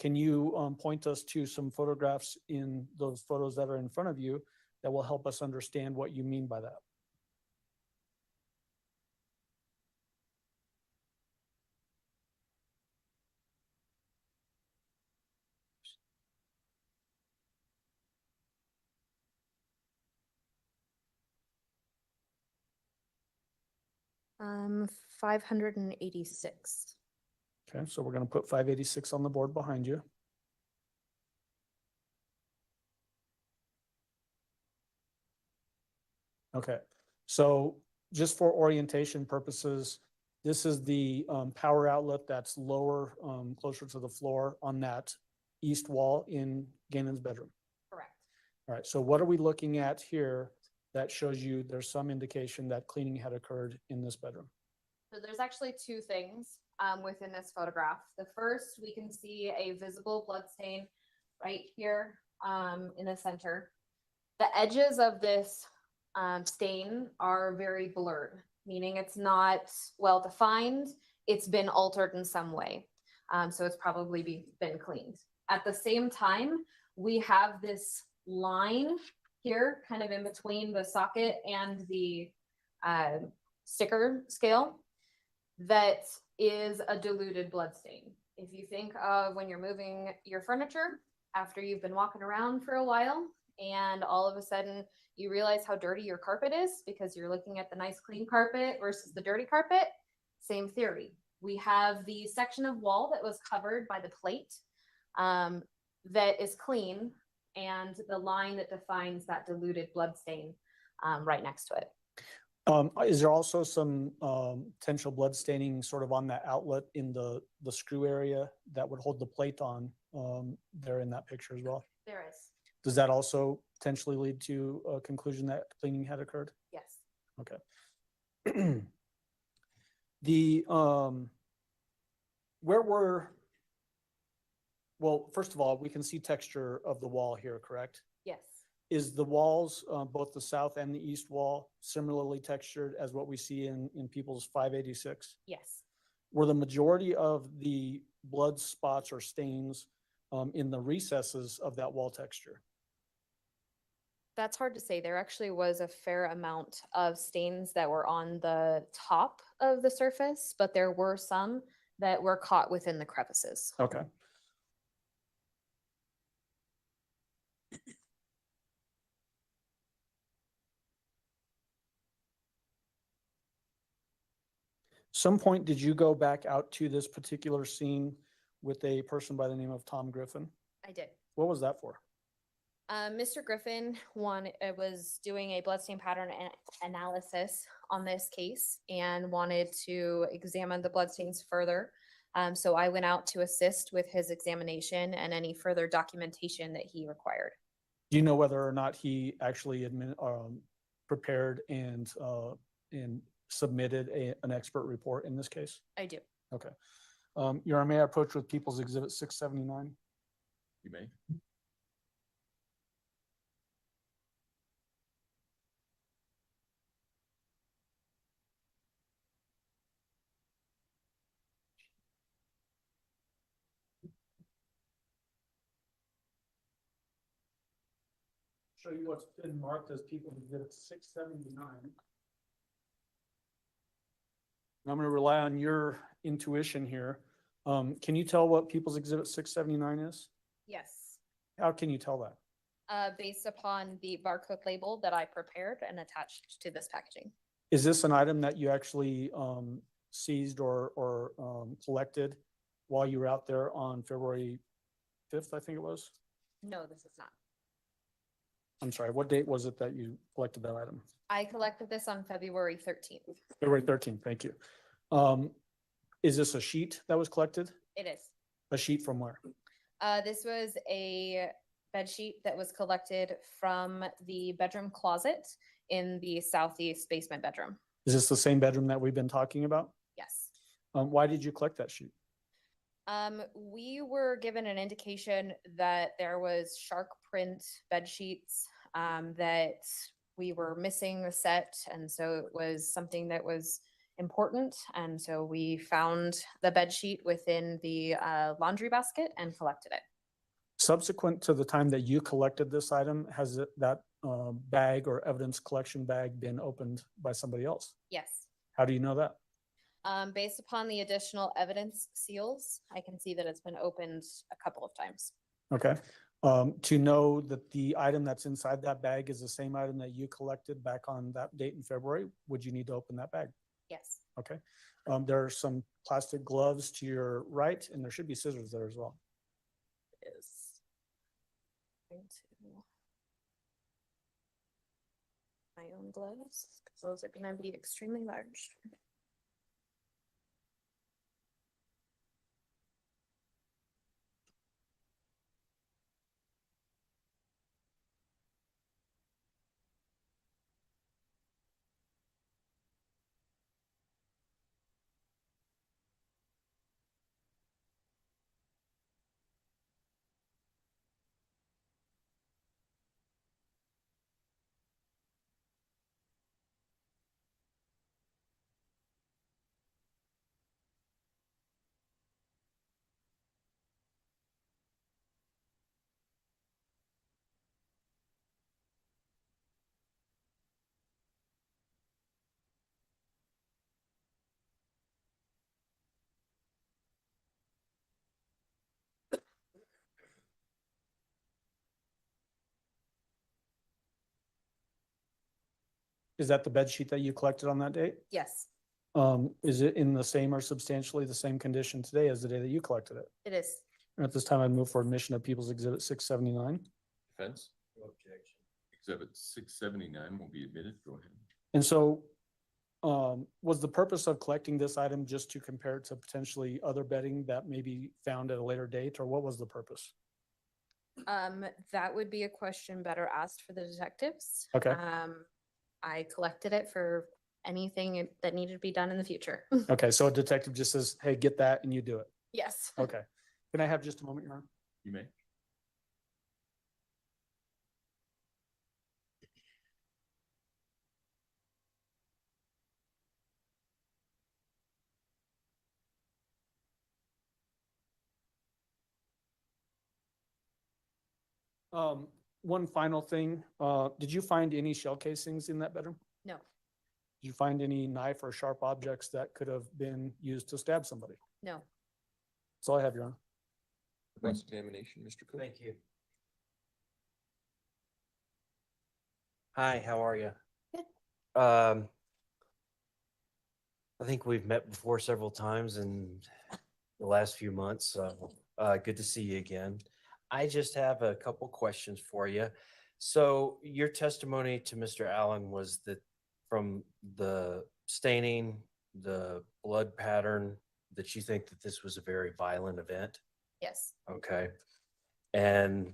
Can you point us to some photographs in those photos that are in front of you that will help us understand what you mean by that?
Um, 586.
Okay, so we're going to put 586 on the board behind you. Okay, so just for orientation purposes, this is the power outlet that's lower, closer to the floor on that east wall in Gannon's bedroom.
Correct.
All right, so what are we looking at here that shows you there's some indication that cleaning had occurred in this bedroom?
So there's actually 2 things within this photograph. The first, we can see a visible blood stain right here in the center. The edges of this stain are very blurred, meaning it's not well defined. It's been altered in some way. So it's probably been cleaned. At the same time, we have this line here, kind of in between the socket and the sticker scale, that is a diluted blood stain. If you think of when you're moving your furniture after you've been walking around for a while, and all of a sudden you realize how dirty your carpet is because you're looking at the nice clean carpet versus the dirty carpet, same theory. We have the section of wall that was covered by the plate that is clean, and the line that defines that diluted blood stain right next to it.
Is there also some potential blood staining sort of on that outlet in the screw area that would hold the plate on there in that picture as well?
There is.
Does that also potentially lead to a conclusion that cleaning had occurred?
Yes.
Okay. The, well, first of all, we can see texture of the wall here, correct?
Yes.
Is the walls, both the south and the east wall, similarly textured as what we see in people's 586?
Yes.
Were the majority of the blood spots or stains in the recesses of that wall texture?
That's hard to say. There actually was a fair amount of stains that were on the top of the surface, but there were some that were caught within the crevices.
Okay. Some point, did you go back out to this particular scene with a person by the name of Tom Griffin?
I did.
What was that for?
Mr. Griffin was doing a bloodstain pattern analysis on this case and wanted to examine the bloodstains further. So I went out to assist with his examination and any further documentation that he required.
Do you know whether or not he actually prepared and submitted an expert report in this case?
I do.
Okay. Your Honor, may I approach with People's Exhibit 679?
You may.
Show you what's been marked as People's Exhibit 679. I'm going to rely on your intuition here. Can you tell what People's Exhibit 679 is?
Yes.
How can you tell that?
Based upon the barcode label that I prepared and attached to this packaging.
Is this an item that you actually seized or collected while you were out there on February 5th, I think it was?
No, this is not.
I'm sorry, what date was it that you collected that item?
I collected this on February 13th.
February 13th, thank you. Is this a sheet that was collected?
It is.
A sheet from where?
This was a bed sheet that was collected from the bedroom closet in the southeast basement bedroom.
Is this the same bedroom that we've been talking about?
Yes.
Why did you collect that sheet?
We were given an indication that there was shark print bed sheets that we were missing the set, and so it was something that was important, and so we found the bed sheet within the laundry basket and collected it.
Subsequent to the time that you collected this item, has that bag or evidence collection bag been opened by somebody else?
Yes.
How do you know that?
Based upon the additional evidence seals, I can see that it's been opened a couple of times.
Okay. To know that the item that's inside that bag is the same item that you collected back on that date in February, would you need to open that bag?
Yes.
Okay. There are some plastic gloves to your right, and there should be scissors there as well.
Is going to my own gloves, because those are going to be extremely large.
Is that the bed sheet that you collected on that date?
Yes,
Is it in the same or substantially the same condition today as the day that you collected it?
it is.
And at this time, I'd move for admission of People's Exhibit 679.
Defense? Exhibit 679 will be admitted. Go ahead.
And so, was the purpose of collecting this item just to compare it to potentially other bedding that may be found at a later date, or what was the purpose?
That would be a question better asked for the detectives.
Okay.
I collected it for anything that needed to be done in the future.
Okay, so a detective just says, hey, get that, and you do it.
Yes.
Okay. Can I have just a moment, Your Honor?
You may.
One final thing, did you find any shell casings in that bedroom?
No,
Did you find any knife or sharp objects that could have been used to stab somebody?
no.
That's all I have, Your Honor.
Cross-examination, Mr. Cook.
Thank you. Hi, how are you?
Good.
I think we've met before several times in the last few months, so good to see you again. I just have a couple questions for you. So your testimony to Mr. Allen was that from the staining, the blood pattern, that you think that this was a very violent event?
Yes,
Okay. And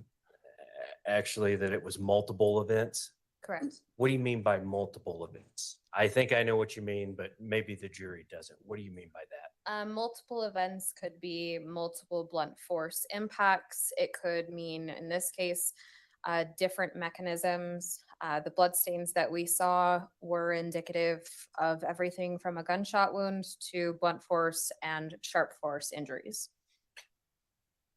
actually that it was multiple events?
correct.
What do you mean by multiple events? I think I know what you mean, but maybe the jury doesn't. What do you mean by that?
Multiple events could be multiple blunt force impacts. It could mean, in this case, different mechanisms. The bloodstains that we saw were indicative of everything from a gunshot wound to blunt force and sharp force injuries.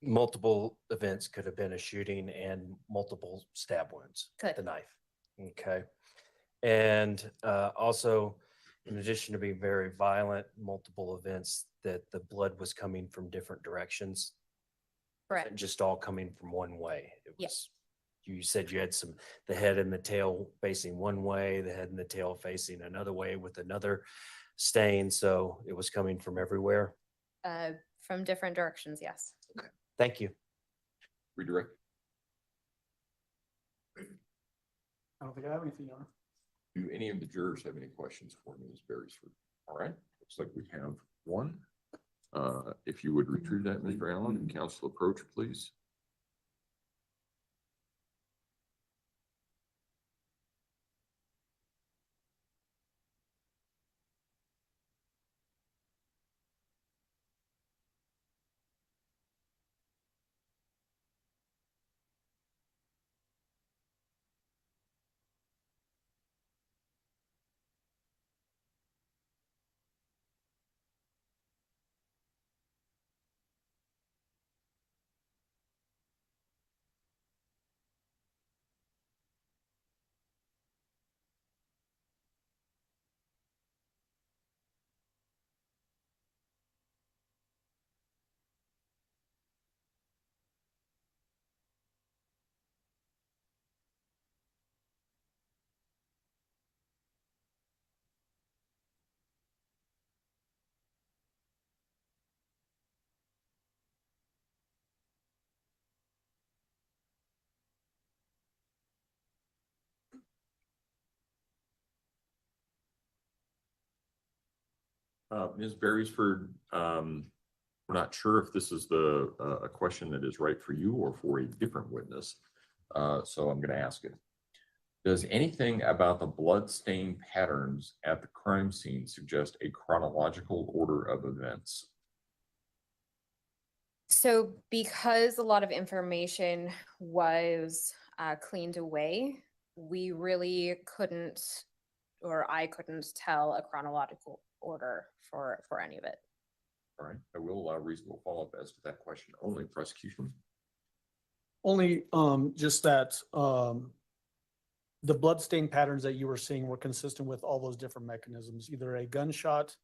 Multiple events could have been a shooting and multiple stab wounds with the
Could.
knife. Okay. And also, in addition to being very violent, multiple events, that the blood was coming from different directions.
Correct.
Just all coming from one way. It
Yes.
was, you said you had the head and the tail facing one way, the head and the tail facing another way with another stain. So it was coming from everywhere.
From different directions, yes.
Thank you.
Redirect.
I don't think I have anything, Your Honor.
Do any of the jurors have any questions for Ms. Beresford? All right, looks like we have one. If you would retrieve that, Mr. Allen, and counsel approach, please. Ms. Beresford, we're not sure if this is a question that is right for you or for a different witness. So I'm going to ask it. Does anything about the blood stain patterns at the crime scene suggest a chronological order of events?
So because a lot of information was cleaned away, we really couldn't, or I couldn't tell a chronological order for any of it.
All right, I will allow reasonable follow-up as to that question. Only prosecution.
Only, just that, the bloodstain patterns that you were seeing were consistent with all those different mechanisms, either a gunshot,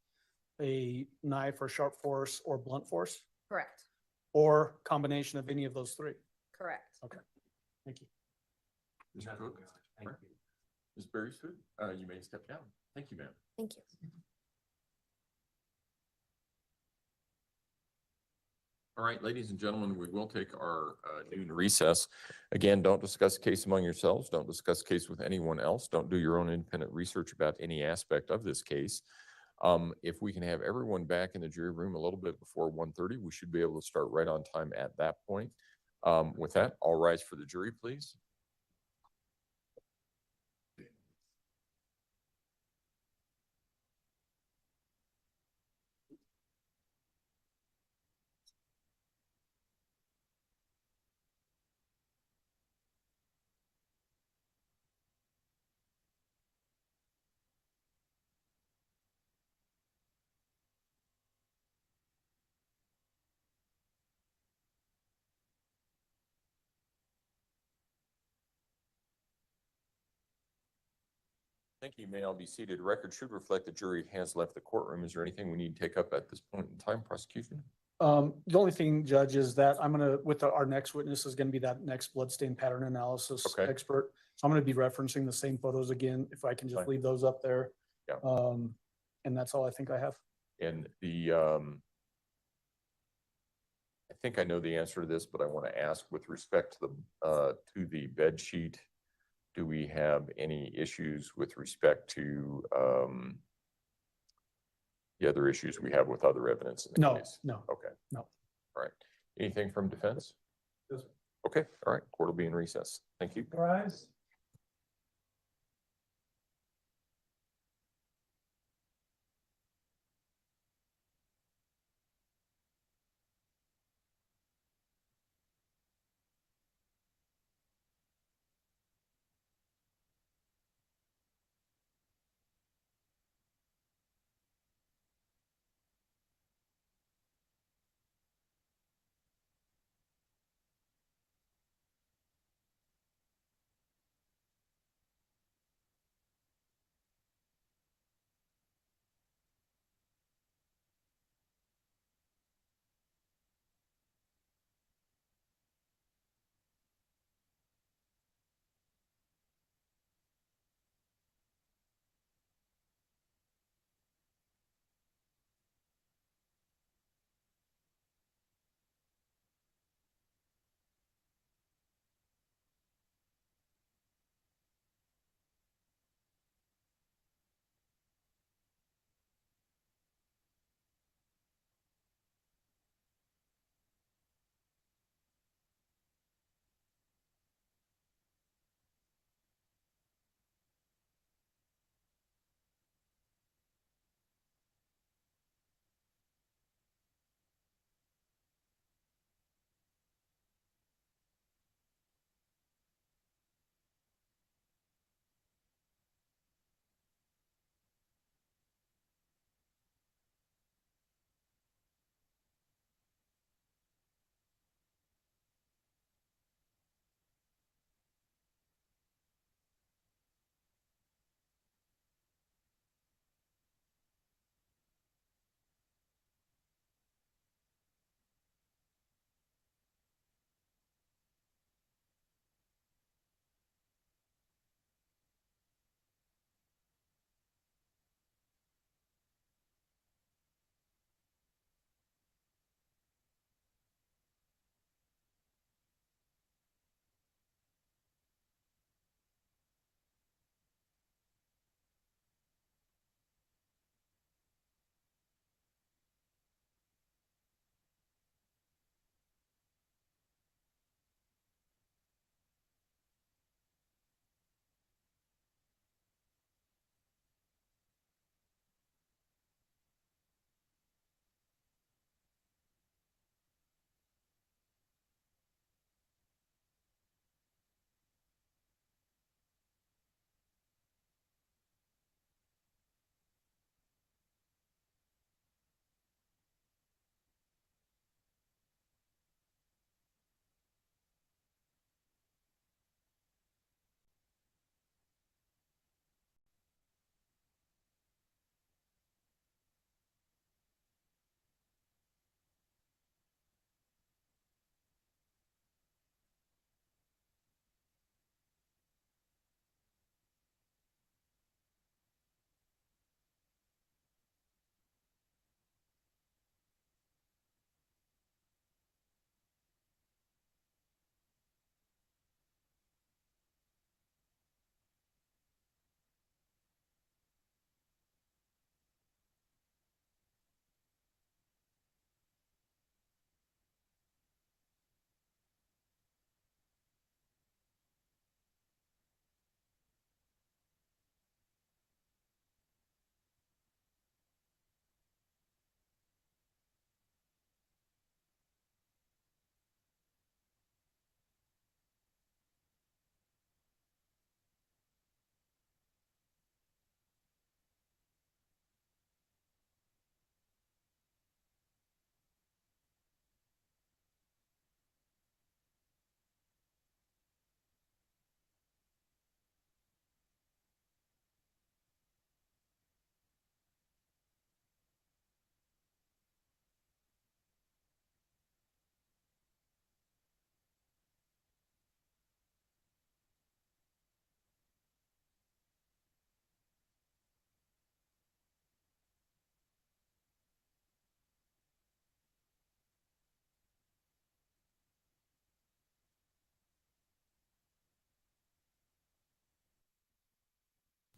a knife or sharp force, or blunt force,
Correct,
or combination of any of those three.
correct.
Okay, thank you.
Mr. Cook?
Thank
Right.
you.
Ms. Beresford, you may step down. Thank you, ma'am.
Thank you.
All right, ladies and gentlemen, we will take our noon recess. Again, don't discuss case among yourselves. Don't discuss case with anyone else. Don't do your own independent research about any aspect of this case. If we can have everyone back in the jury room a little bit before 1:30, we should be able to start right on time at that point. With that, all rise for the jury, please. Thank you. You may all be seated. Record should reflect the jury has left the courtroom. Is there anything we need to take up at this point in time, prosecution?
The only thing, Judge, is that I'm gonna, our next witness is gonna be that next bloodstain pattern analysis
Okay.
expert. So I'm gonna be referencing the same photos again, if I can just
Fine.
leave those up there.
Yeah.
And that's all I think I have.
And I think I know the answer to this, but I want to ask with respect to the bed sheet, do we have any issues with respect to the other issues we have with other evidence in the
No,
case?
no.
Okay.
No.
All right. Anything from defense?
Yes, sir.
Okay. All right. Court will be in recess. Thank you.
Rise.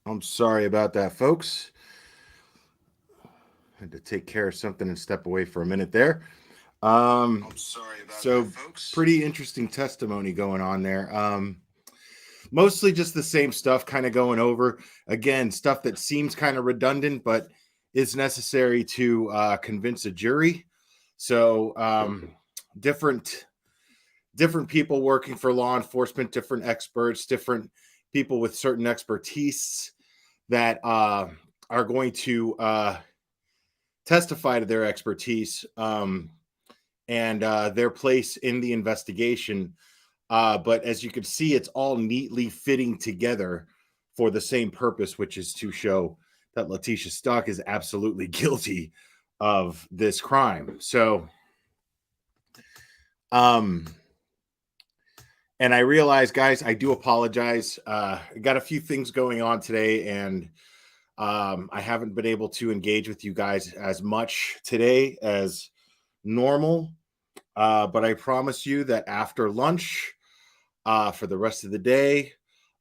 I'm sorry about that, folks. Had to take care of something and step away for a minute there. I'm sorry about that, folks. Pretty interesting testimony going on there. Mostly just the same stuff kind of going over. Again, stuff that seems kind of redundant, but is necessary to convince a jury. So different people working for law enforcement, different experts, different people with certain expertise that are going to testify to their expertise and their place in the investigation. But as you can see, it's all neatly fitting together for the same purpose, which is to show that Letitia Stock is absolutely guilty of this crime. So, and I realize, guys, I do apologize. I got a few things going on today, and I haven't been able to engage with you guys as much today as normal. But I promise you that after lunch, for the rest of the day,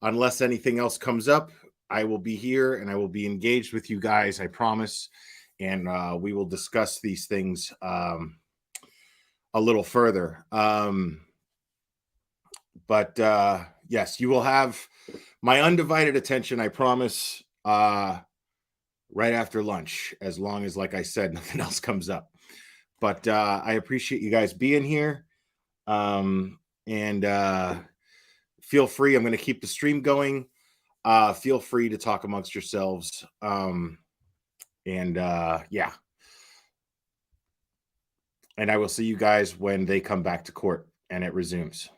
unless anything else comes up, I will be here and I will be engaged with you guys, I promise. And we will discuss these things a little further. But yes, you will have my undivided attention, I promise, right after lunch, as long as, like I said, nothing else comes up. But I appreciate you guys being here. And feel free. I'm going to keep the stream going. Feel free to talk amongst yourselves. Yeah. And I will see you guys when they come back to court and it resumes.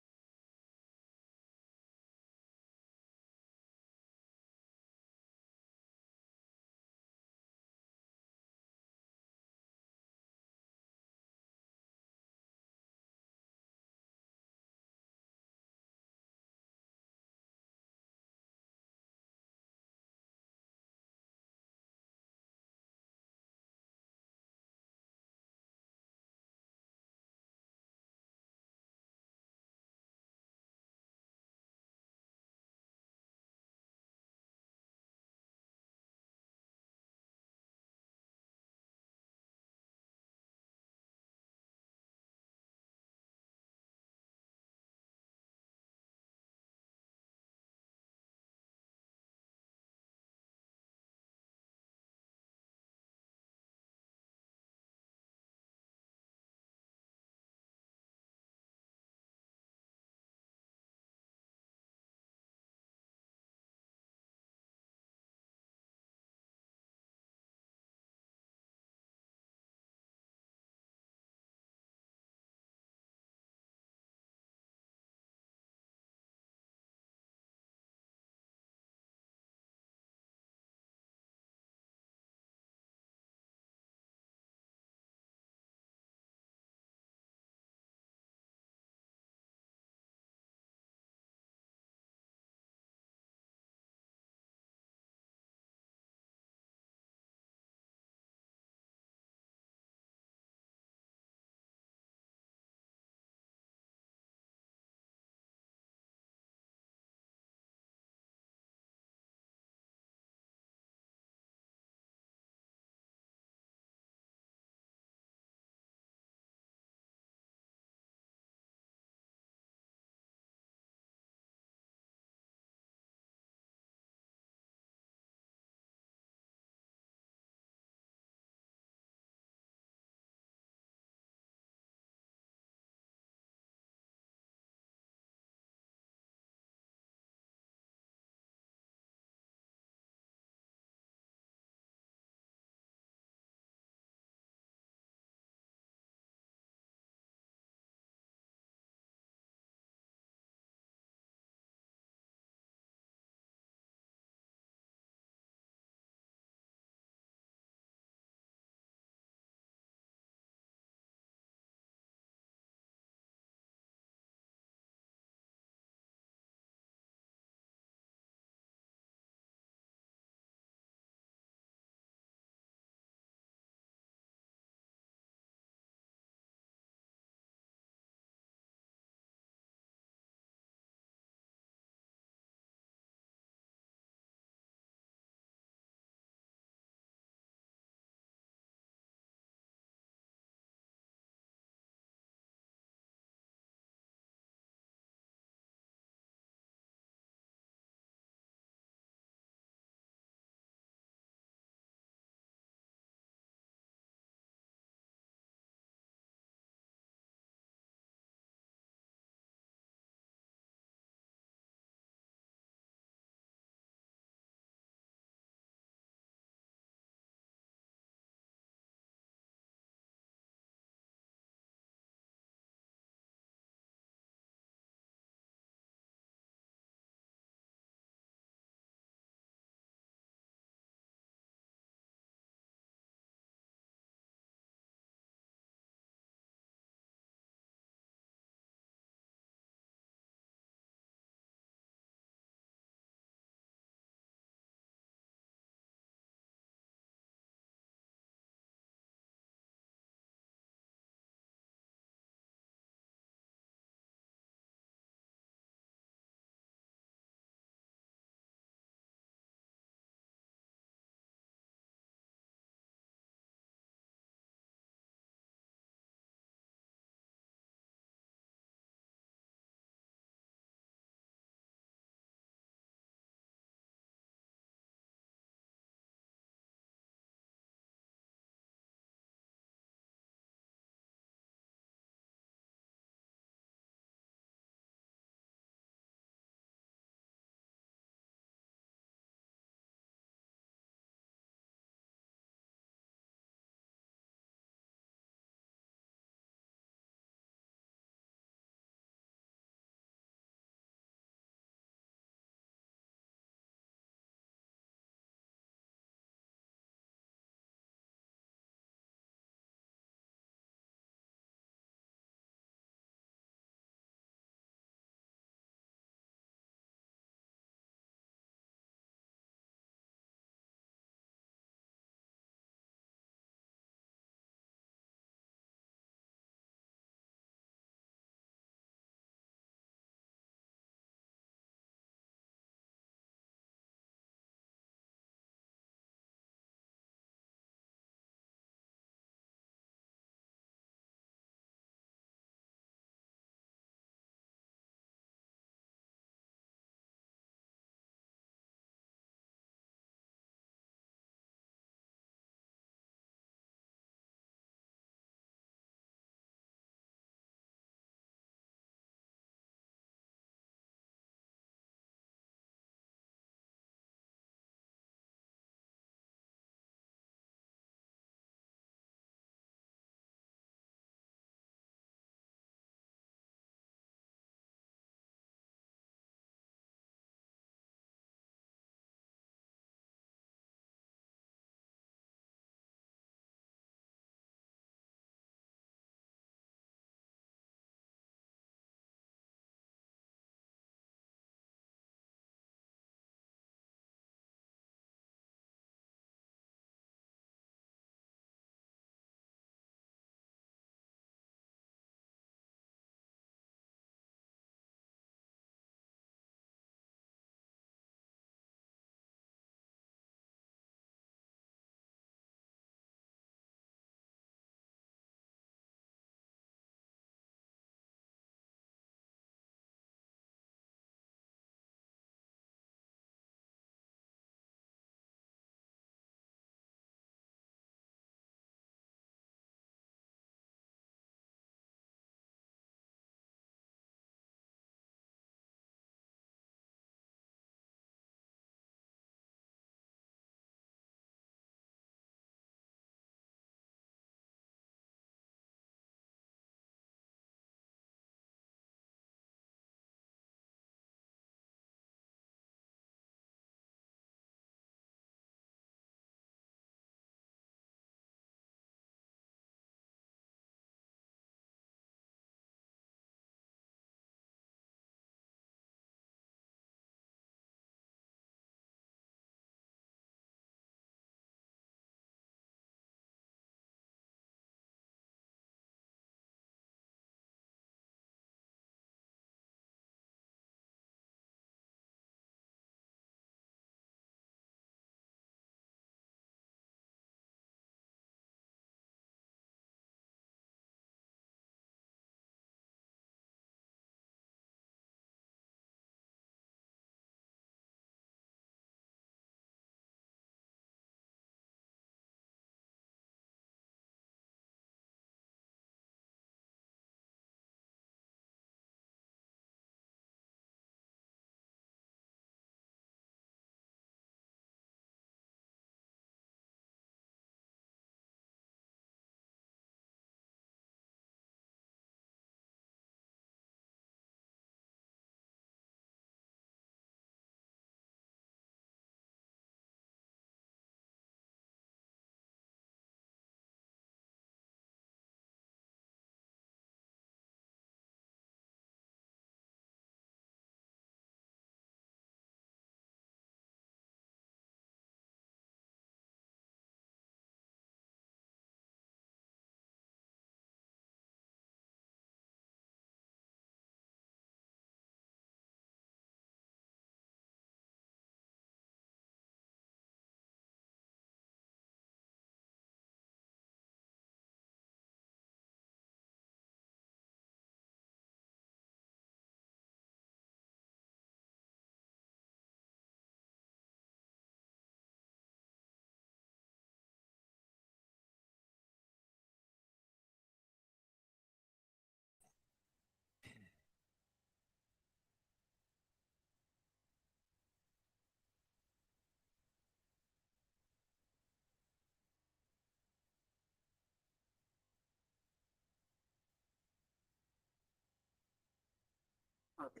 Okay.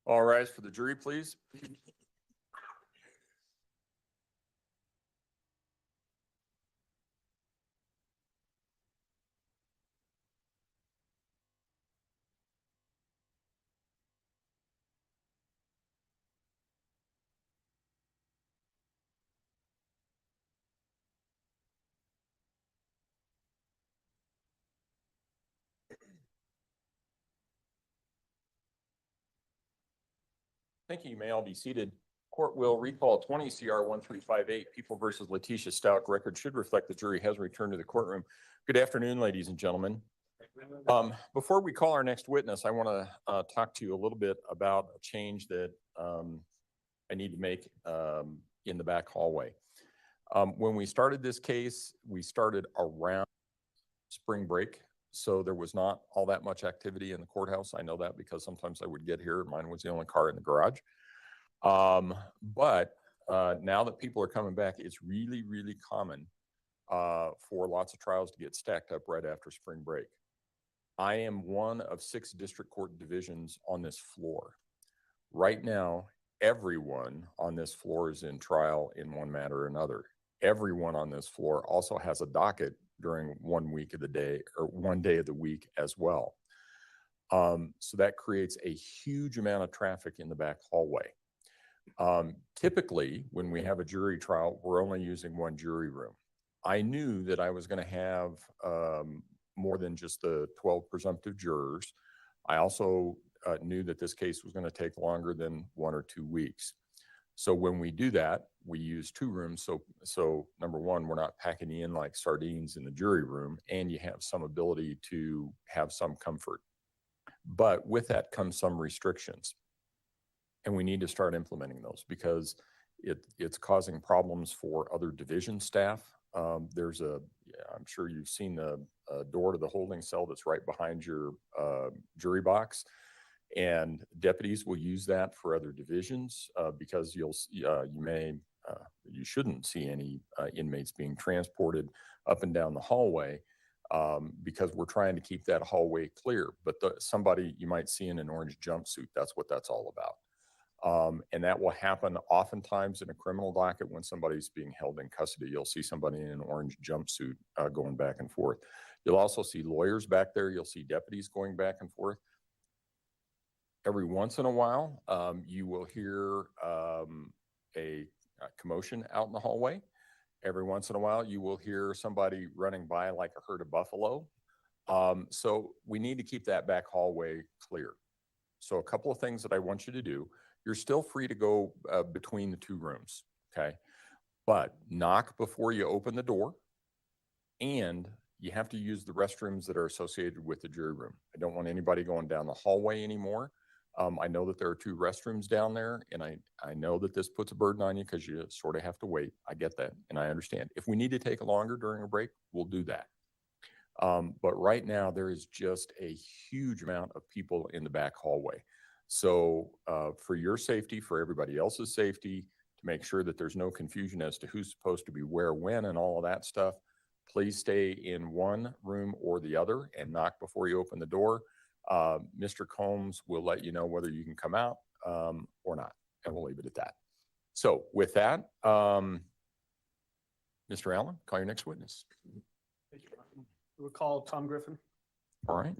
All rise for the jury, please. Thank you. You may all be seated. Court will recall 20 CR 1358, People versus Letitia Stout. Record should reflect the jury has returned to the courtroom. Good afternoon, ladies and gentlemen. Before we call our next witness, I want to talk to you a little bit about a change that I need to make in the back hallway. When we started this case, we started around spring break. So there was not all that much activity in the courthouse. I know that because sometimes I would get here. Mine was the only car in the garage. But now that people are coming back, it's really, really common for lots of trials to get stacked up right after spring break. I am one of 6 district court divisions on this floor. Right now, everyone on this floor is in trial in one matter or another. Everyone on this floor also has a docket during one week of the day or one day of the week as well. So that creates a huge amount of traffic in the back hallway. Typically, when we have a jury trial, we're only using one jury room. I knew that I was going to have more than just the 12 presumptive jurors. I also knew that this case was going to take longer than 1 or 2 weeks. So when we do that, we use 2 rooms. So number one, we're not packing you in like sardines in the jury room, and you have some ability to have some comfort. But with that comes some restrictions. And we need to start implementing those because it's causing problems for other division staff. I'm sure you've seen the door to the holding cell that's right behind your jury box. And deputies will use that for other divisions because you shouldn't see any inmates being transported up and down the hallway because we're trying to keep that hallway clear. But somebody you might see in an orange jumpsuit, that's what that's all about. And that will happen oftentimes in a criminal docket when somebody's being held in custody. You'll see somebody in an orange jumpsuit going back and forth. You'll also see lawyers back there. You'll see deputies going back and forth. Every once in a while, you will hear a commotion out in the hallway. Every once in a while, you will hear somebody running by like a herd of buffalo. So we need to keep that back hallway clear. So a couple of things that I want you to do. You're still free to go between the 2 rooms, okay? But knock before you open the door, and you have to use the restrooms that are associated with the jury room. I don't want anybody going down the hallway anymore. I know that there are 2 restrooms down there, and I know that this puts a burden on you because you sort of have to wait. I get that, and I understand. If we need to take longer during a break, we'll do that. But right now, there is just a huge amount of people in the back hallway. So for your safety, for everybody else's safety, to make sure that there's no confusion as to who's supposed to be where, when, and all of that stuff, please stay in one room or the other and knock before you open the door. Mr. Combs will let you know whether you can come out or not, and we'll leave it at that. So with that, Mr. Allen, call your next witness.
We'll call Tom Griffin.
All right.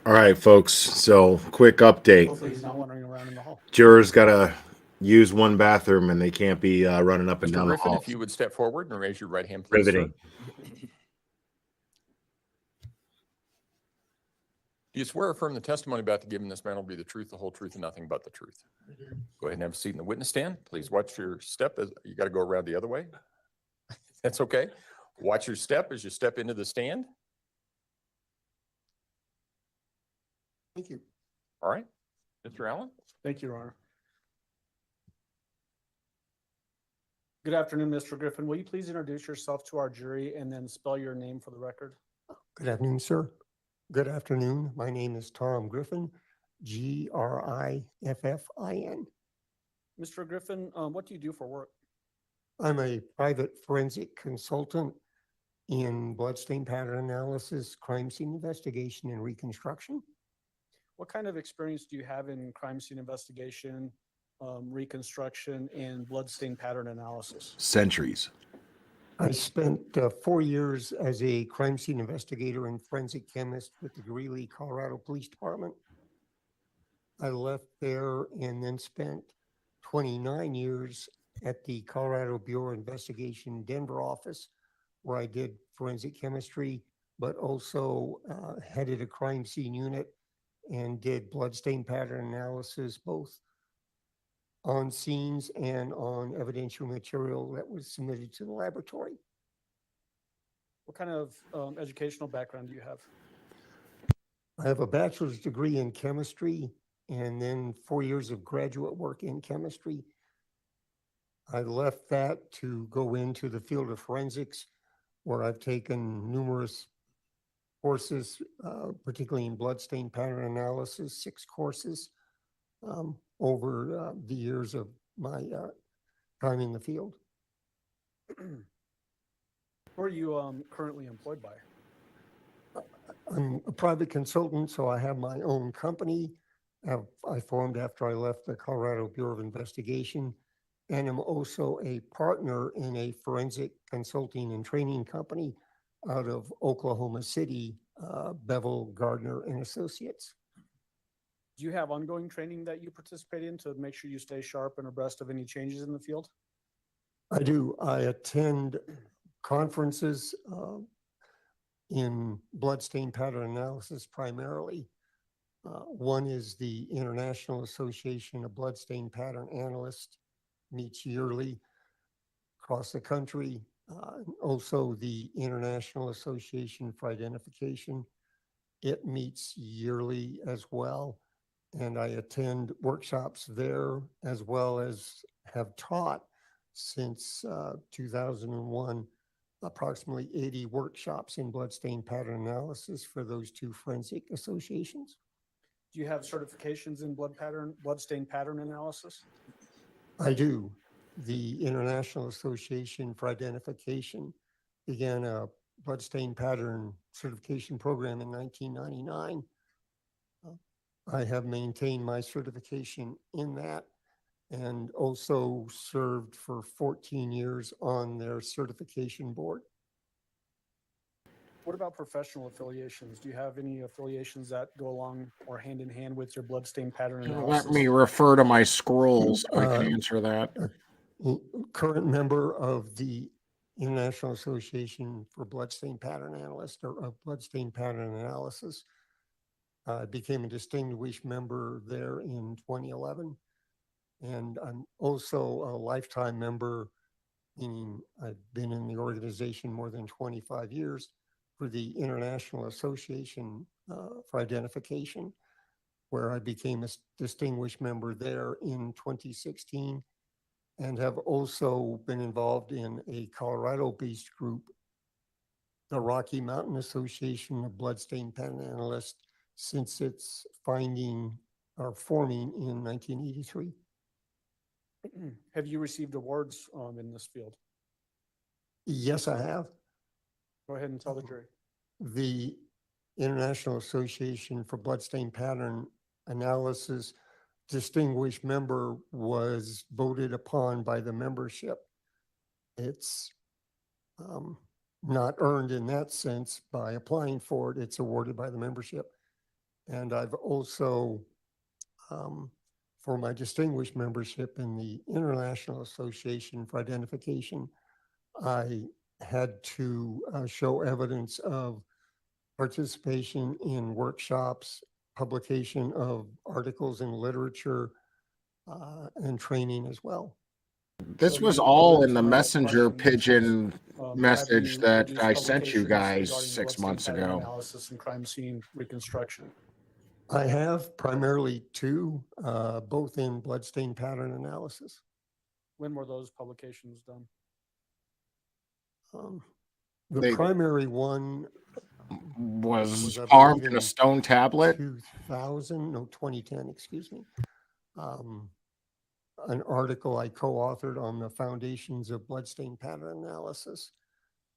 All right, folks. So quick update.
Hopefully he's not wandering around in the hall.
Jurors got to use one bathroom and they can't be running up and
Mr.
down the
Griffin,
hall.
if you would step forward and raise your right hand, please,
Riveting.
sir. Do you swear or affirm the testimony about to give in this matter will be the truth, the whole truth, and nothing but the truth? Go ahead and have a seat in the witness stand. Please watch your step. You got to go around the other way. That's okay. Watch your step as you step into the stand.
Thank you.
All right.
Mr. Allen?
Thank you, Your Honor. Good afternoon, Mr. Griffin. Will you please introduce yourself to our jury and then spell your name for the record?
Good afternoon, sir. Good afternoon. My name is Tom Griffin, Griffin.
Mr. Griffin, what do you do for work?
I'm a private forensic consultant in bloodstain pattern analysis, crime scene investigation, and reconstruction.
What kind of experience do you have in crime scene investigation, reconstruction, and bloodstain pattern analysis?
Centuries.
I spent 4 years as a crime scene investigator and forensic chemist with the Greeley, Colorado Police Department. I left there and then spent 29 years at the Colorado Bureau of Investigation Denver office, where I did forensic chemistry, but also headed a crime scene unit and did bloodstain pattern analysis, both on scenes and on evidential material that was submitted to the laboratory.
What kind of educational background do you have?
I have a bachelor's degree in chemistry and then 4 years of graduate work in chemistry. I left that to go into the field of forensics, where I've taken numerous courses, particularly in bloodstain pattern analysis, 6 courses over the years of my time in the field.
Who are you currently employed by?
I'm a private consultant, so I have my own company. I formed after I left the Colorado Bureau of Investigation, and I'm also a partner in a forensic consulting and training company out of Oklahoma City, Bevel, Gardner and Associates.
Do you have ongoing training that you participate in to make sure you stay sharp and abreast of any changes in the field?
I do. I attend conferences in bloodstain pattern analysis primarily. One is the International Association of Bloodstain Pattern Analysts, meets yearly across the country. Also the International Association for Identification. It meets yearly as well. And I attend workshops there, as well as have taught since 2001, approximately 80 workshops in bloodstain pattern analysis for those 2 forensic associations.
Do you have certifications in bloodstain pattern analysis?
I do. The International Association for Identification began a bloodstain pattern certification program in 1999. I have maintained my certification in that and also served for 14 years on their certification board.
What about professional affiliations? Do you have any affiliations that go along or hand in hand with your bloodstain pattern analysis?
Let me refer to my scrolls. I can answer that.
Current member of the International Association for Bloodstain Pattern Analysts, or of Bloodstain Pattern Analysis. I became a distinguished member there in 2011. And I'm also a lifetime member, meaning I've been in the organization more than 25 years, for the International Association for Identification, where I became a distinguished member there in 2016, and have also been involved in a Colorado-based group, the Rocky Mountain Association of Bloodstain Pattern Analysts, since its finding or forming in 1983.
Have you received awards in this field?
Yes, I have.
Go ahead and tell the jury.
The International Association for Bloodstain Pattern Analysis distinguished member was voted upon by the membership. It's not earned in that sense by applying for it. It's awarded by the membership. And I've also, for my distinguished membership in the International Association for Identification, I had to show evidence of participation in workshops, publication of articles in literature, and training as well.
This was all in the messenger pigeon message that I sent you guys 6 months ago.
Analysis and crime scene reconstruction.
I have primarily two, both in bloodstain pattern analysis.
When were those publications done?
The
They-
primary one
Was
I
carved
believe,
in a stone tablet.
2000, no, 2010, excuse me. An article I co-authored on the foundations of bloodstain pattern analysis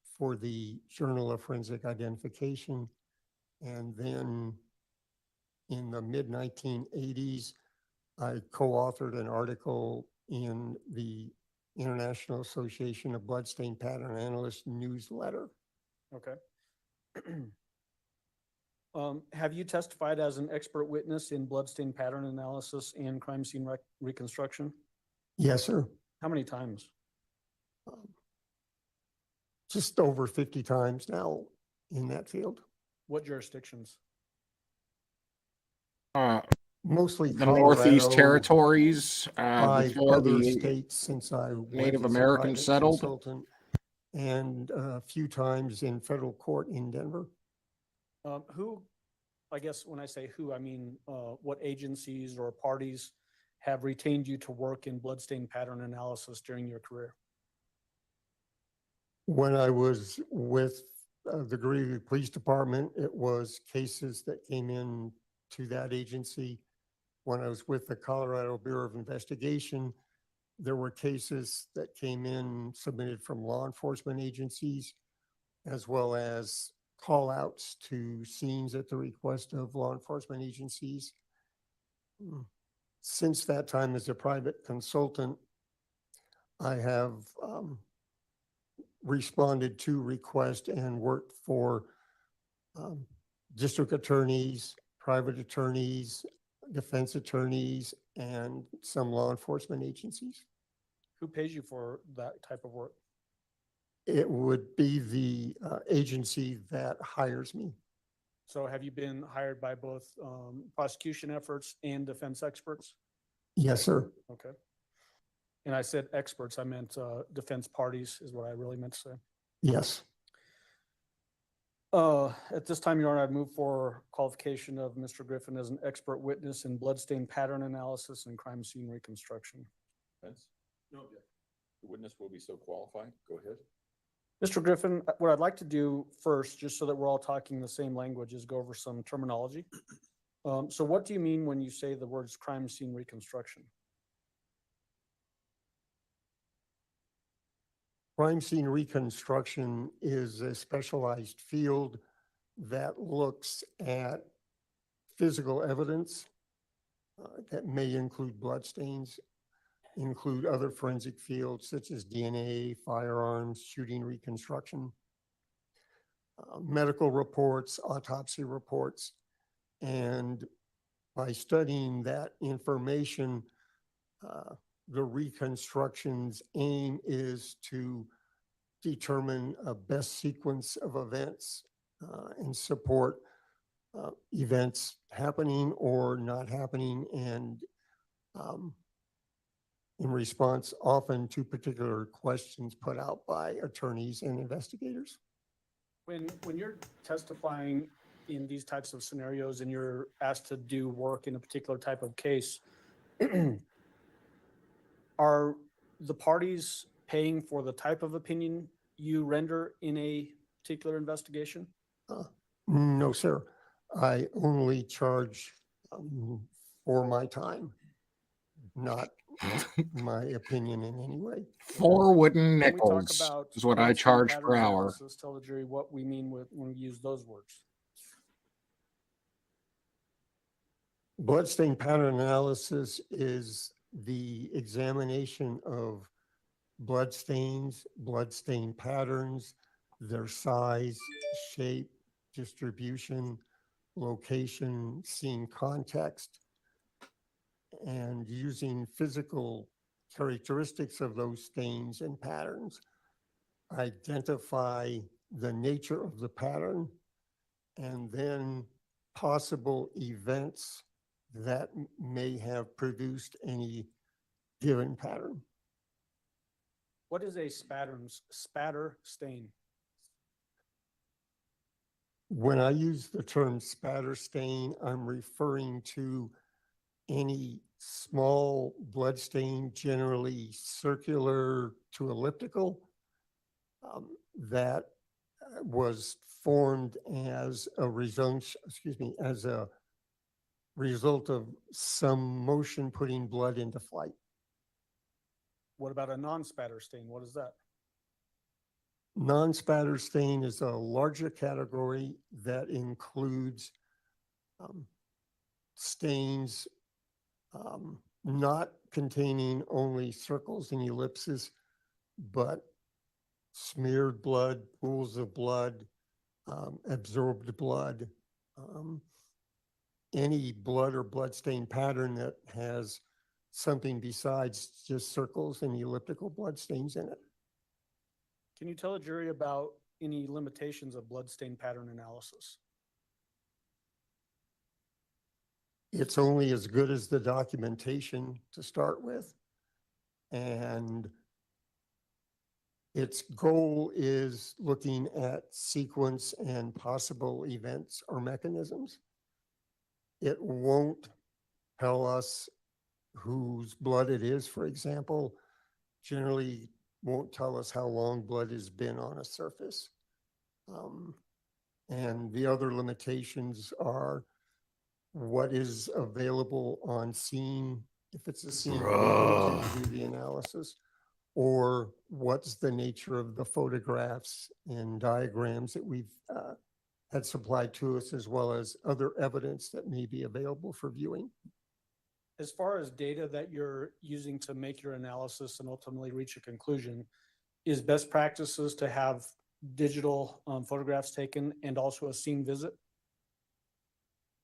for the Journal of Forensic Identification. And then in the mid 1980s, I co-authored an article in the International Association of Bloodstain Pattern Analysts newsletter.
Okay. Have you testified as an expert witness in bloodstain pattern analysis and crime scene reconstruction?
Yes, sir.
How many times?
Just over 50 times now in that field.
What jurisdictions?
Mostly
The Northeast
Colorado,
Territories,
5
before
other
the
states since I went
Native
as a
Americans
private
settled.
consultant, and a few times in federal court in Denver.
Who, I guess when I say who, I mean, what agencies or parties have retained you to work in bloodstain pattern analysis during your career?
When I was with the Greeley Police Department, it was cases that came in to that agency. When I was with the Colorado Bureau of Investigation, there were cases that came in submitted from law enforcement agencies, as well as call outs to scenes at the request of law enforcement agencies. Since that time as a private consultant, I have responded to requests and worked for district attorneys, private attorneys, defense attorneys, and some law enforcement agencies.
Who pays you for that type of work?
It would be the agency that hires me.
So have you been hired by both prosecution efforts and defense experts?
Yes, sir.
Okay. And I said experts, I meant defense parties is what I really meant to say.
Yes.
At this time, Your Honor, I'd move for qualification of Mr. Griffin as an expert witness in bloodstain pattern analysis and crime scene reconstruction.
Vince? No, the witness will be so qualified. Go ahead.
Mr. Griffin, what I'd like to do first, just so that we're all talking the same language, is go over some terminology. So what do you mean when you say the words crime scene reconstruction?
Crime scene reconstruction is a specialized field that looks at physical evidence that may include bloodstains, include other forensic fields such as DNA, firearms, shooting reconstruction, medical reports, autopsy reports. And by studying that information, the reconstruction's aim is to determine a best sequence of events and support events happening or not happening, and in response often to particular questions put out by attorneys and investigators.
When you're testifying in these types of scenarios and you're asked to do work in a particular type of case, are the parties paying for the type of opinion you render in a particular investigation?
No, sir. I only charge for my time, not my opinion in any way.
4 wooden
When we talk
nickels
about
is what I
bloodstain
charge
pattern
per hour.
analysis, tell the jury what we mean when we use those words.
Bloodstain pattern analysis is the examination of bloodstains, bloodstain patterns, their size, shape, distribution, location, scene context, and using physical characteristics of those stains and patterns, identify the nature of the pattern, and then possible events that may have produced any given pattern.
What is a spatter stain?
When I use the term spatter stain, I'm referring to any small blood stain, generally circular to elliptical, that was formed as a result, as a result of some motion putting blood into flight.
What about a non-spatter stain? What is that?
Non-spatter stain is a larger category that includes stains not containing only circles and ellipses, but smeared blood, pools of blood, absorbed blood, any blood or blood stain pattern that has something besides just circles and elliptical blood stains in it.
Can you tell a jury about any limitations of blood stain pattern analysis?
It's only as good as the documentation to start with. And its goal is looking at sequence and possible events or mechanisms. It won't tell us whose blood it is, for example. Generally won't tell us how long blood has been on a surface. And the other limitations are what is available on scene, if it's a scene we're using to do the analysis, or what's the nature of the photographs and diagrams that we've had supplied to us, as well as other evidence that may be available for viewing.
As far as data that you're using to make your analysis and ultimately reach a conclusion, is best practices to have digital photographs taken and also a scene visit?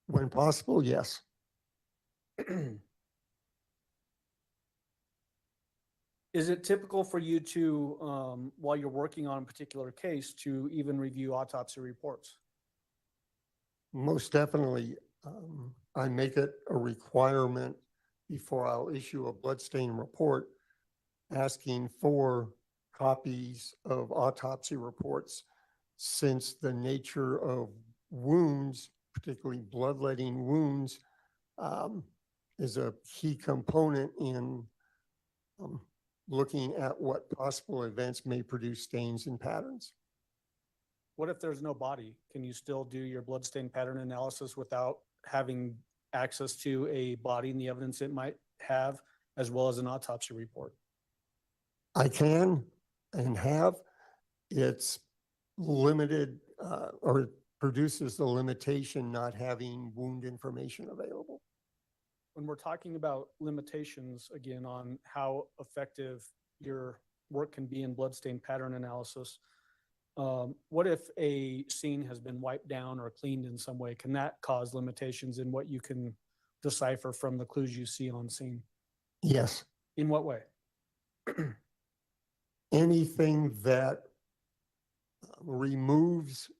When possible, yes.
Is it typical for you to, while you're working on a particular case, to even review autopsy reports?
Most definitely. I make it a requirement before I'll issue a bloodstain report asking for copies of autopsy reports, since the nature of wounds, particularly bloodletting wounds, is a key component in looking at what possible events may produce stains and patterns.
What if there's no body? Can you still do your bloodstain pattern analysis without having access to a body and the evidence it might have, as well as an autopsy report?
I can and have. It's limited, or it produces the limitation not having wound information available.
When we're talking about limitations, again, on how effective your work can be in bloodstain pattern analysis, what if a scene has been wiped down or cleaned in some way? Can that cause limitations in what you can decipher from the clues you see on scene?
Yes.
In what way?
Anything that removes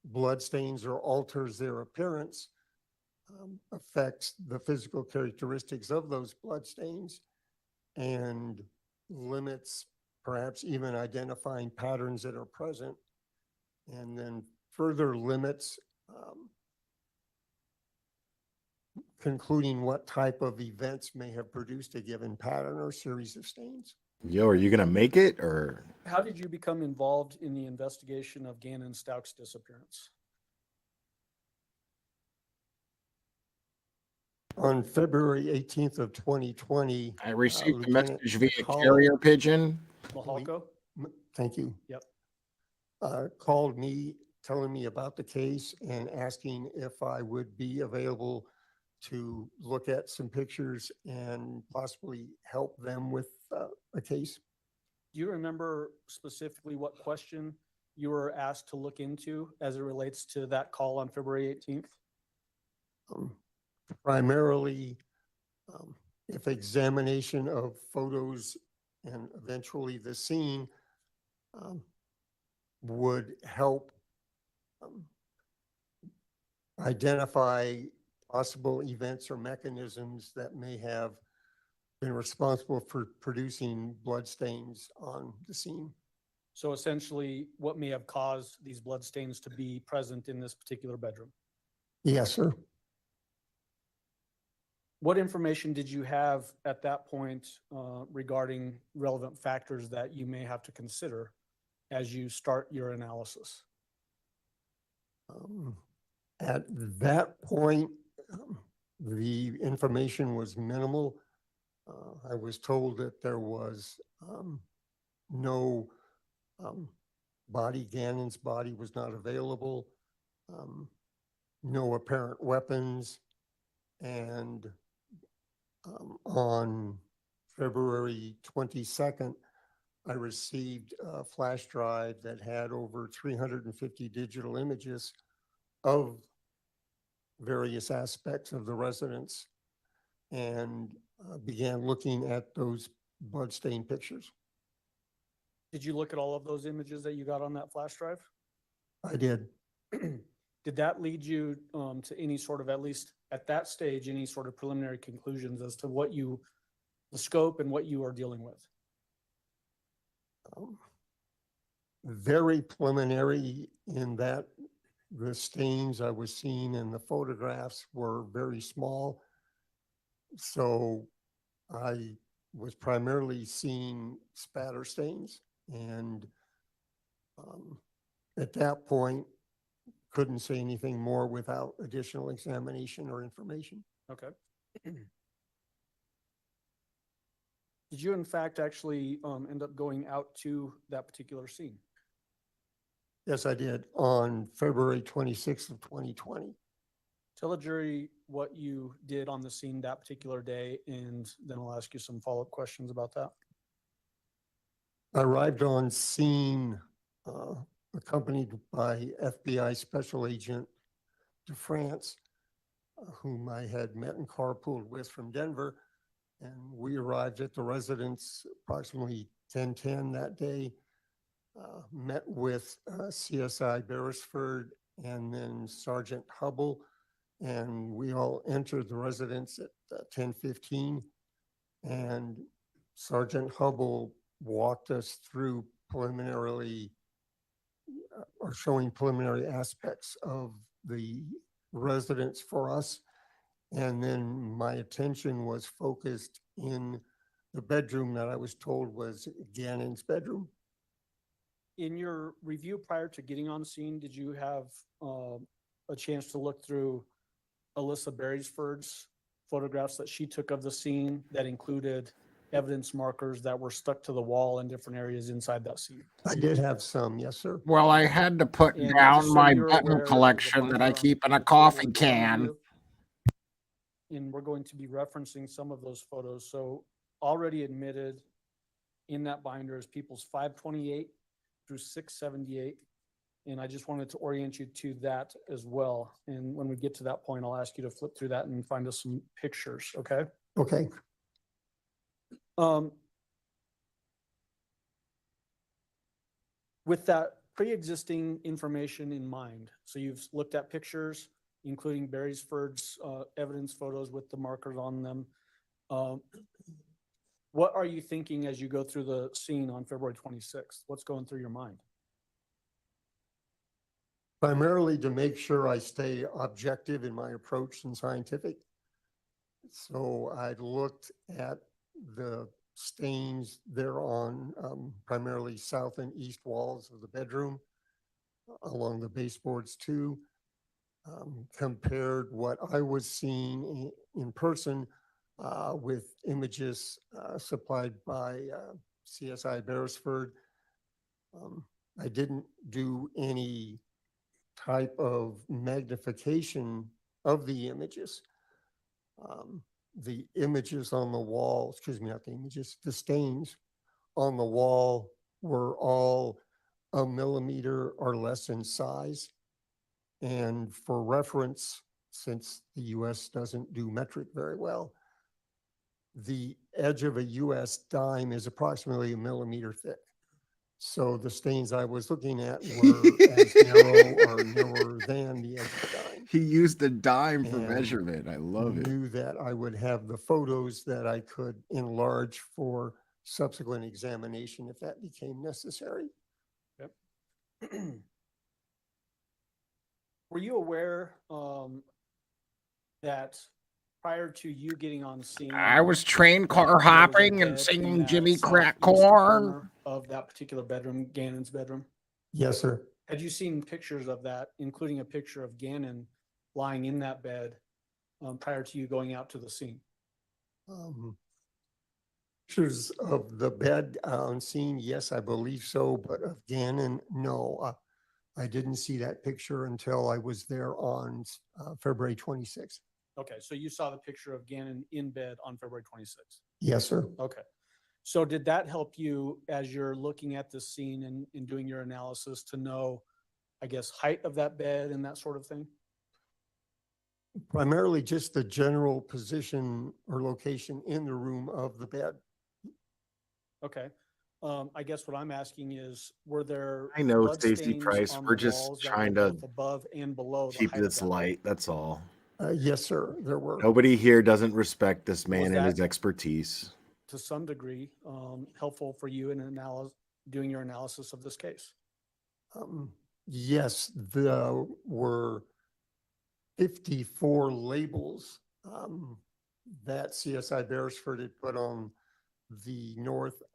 bloodstains or alters their appearance affects the physical characteristics of those bloodstains and limits perhaps even identifying patterns that are present, and then further limits concluding what type of events may have produced a given pattern or series of stains.
Yo, are you gonna make it, or?
How did you become involved in the investigation of Gannon Stauch's disappearance?
On February 18th of 2020,
I received a
Lieutenant
message via
Call-
carrier pigeon.
Mahalko?
Thank you.
Yep.
Called me telling me about the case and asking if I would be available to look at some pictures and possibly help them with a case.
Do you remember specifically what question you were asked to look into as it relates to that call on February 18th?
Primarily, if examination of photos and eventually the scene would help identify possible events or mechanisms that may have been responsible for producing blood stains on the scene.
So essentially, what may have caused these blood stains to be present in this particular bedroom?
Yes, sir.
What information did you have at that point regarding relevant factors that you may have to consider as you start your analysis?
At that point, the information was minimal. I was told that there was no body, Gannon's body was not available, no apparent weapons, and on February 22nd, I received a flash drive that had over 350 digital images of various aspects of the residence and began looking at those bloodstain pictures.
Did you look at all of those images that you got on that flash drive?
I did.
Did that lead you to any sort of, at least at that stage, any sort of preliminary conclusions as to what you, the scope and what you are dealing with?
Very preliminary in that the stains I was seeing in the photographs were very small. So I was primarily seeing spatter stains, and at that point, couldn't say anything more without additional examination or information.
Okay. Did you in fact actually end up going out to that particular scene?
Yes, I did, on February 26th of 2020.
Tell the jury what you did on the scene that particular day, and then I'll ask you some follow-up questions about that.
I arrived on scene accompanied by FBI Special Agent DeFrance, whom I had met and carpooled with from Denver. And we arrived at the residence approximately 10:10 that day, met with CSI Beresford and then Sergeant Hubble, and we all entered the residence at 10:15. And Sergeant Hubble walked us through preliminarily or showing preliminary aspects of the residence for us. And then my attention was focused in the bedroom that I was told was Gannon's bedroom.
In your review prior to getting on scene, did you have a chance to look through Alyssa Beresford's photographs that she took of the scene that included evidence markers that were stuck to the wall in different areas inside that scene?
I did have some, yes, sir.
Well, I had to put
And
down
just so
my
you're aware,
button
there's a
collection that I
binder on
keep in a
the table
coffee
in front of
can.
you. And we're going to be referencing some of those photos. So already admitted in that binder is people's 528 through 678. And I just wanted to orient you to that as well. And when we get to that point, I'll ask you to flip through that and find us some pictures, okay?
Okay.
With that pre-existing information in mind, so you've looked at pictures, including Beresford's evidence photos with the markers on them. What are you thinking as you go through the scene on February 26th? What's going through your mind?
Primarily to make sure I stay objective in my approach and scientific. So I looked at the stains there on primarily south and east walls of the bedroom, along the baseboards too. Compared what I was seeing in person with images supplied by CSI Beresford. I didn't do any type of magnification of the images. The images on the wall, excuse me, not the images, the stains on the wall were all a millimeter or less in size. And for reference, since the US doesn't do metric very well, the edge of a US dime is approximately a millimeter thick. So the stains I was looking at were as narrow or narrower than the edge of the dime.
He used a dime for
And
measurement. I love it.
Knew that I would have the photos that I could enlarge for subsequent examination if that became necessary.
Were you aware that prior to you getting on scene?
I was train
that
car
there was a
hopping
bed
and
in
singing
that
Jimmy Crack
southeast
Corn.
corner of that particular bedroom, Gannon's bedroom?
Yes, sir.
Had you seen pictures of that, including a picture of Gannon lying in that bed prior to you going out to the scene?
Pictures of the bed on scene, yes, I believe so, but of Gannon, no. I didn't see that picture until I was there on February 26th.
Okay, so you saw the picture of Gannon in bed on February 26th.
Yes, sir.
Okay. So did that help you as you're looking at the scene and doing your analysis to know, I guess, height of that bed and that sort of thing?
Primarily just the general position or location in the room of the bed.
Okay. I guess what I'm asking is, were there
I know,
blood
Stacy
stains
Price,
on
we're
the
just
walls that
trying
were
to
both above and below the
keep
height of
this
that bed?
light. That's all.
Yes, sir, there were.
Nobody here doesn't respect this
Was
man and his
that-
expertise.
To some degree, helpful for you in doing your analysis of this case?
Yes, there were 54 labels that CSI Beresford had put on the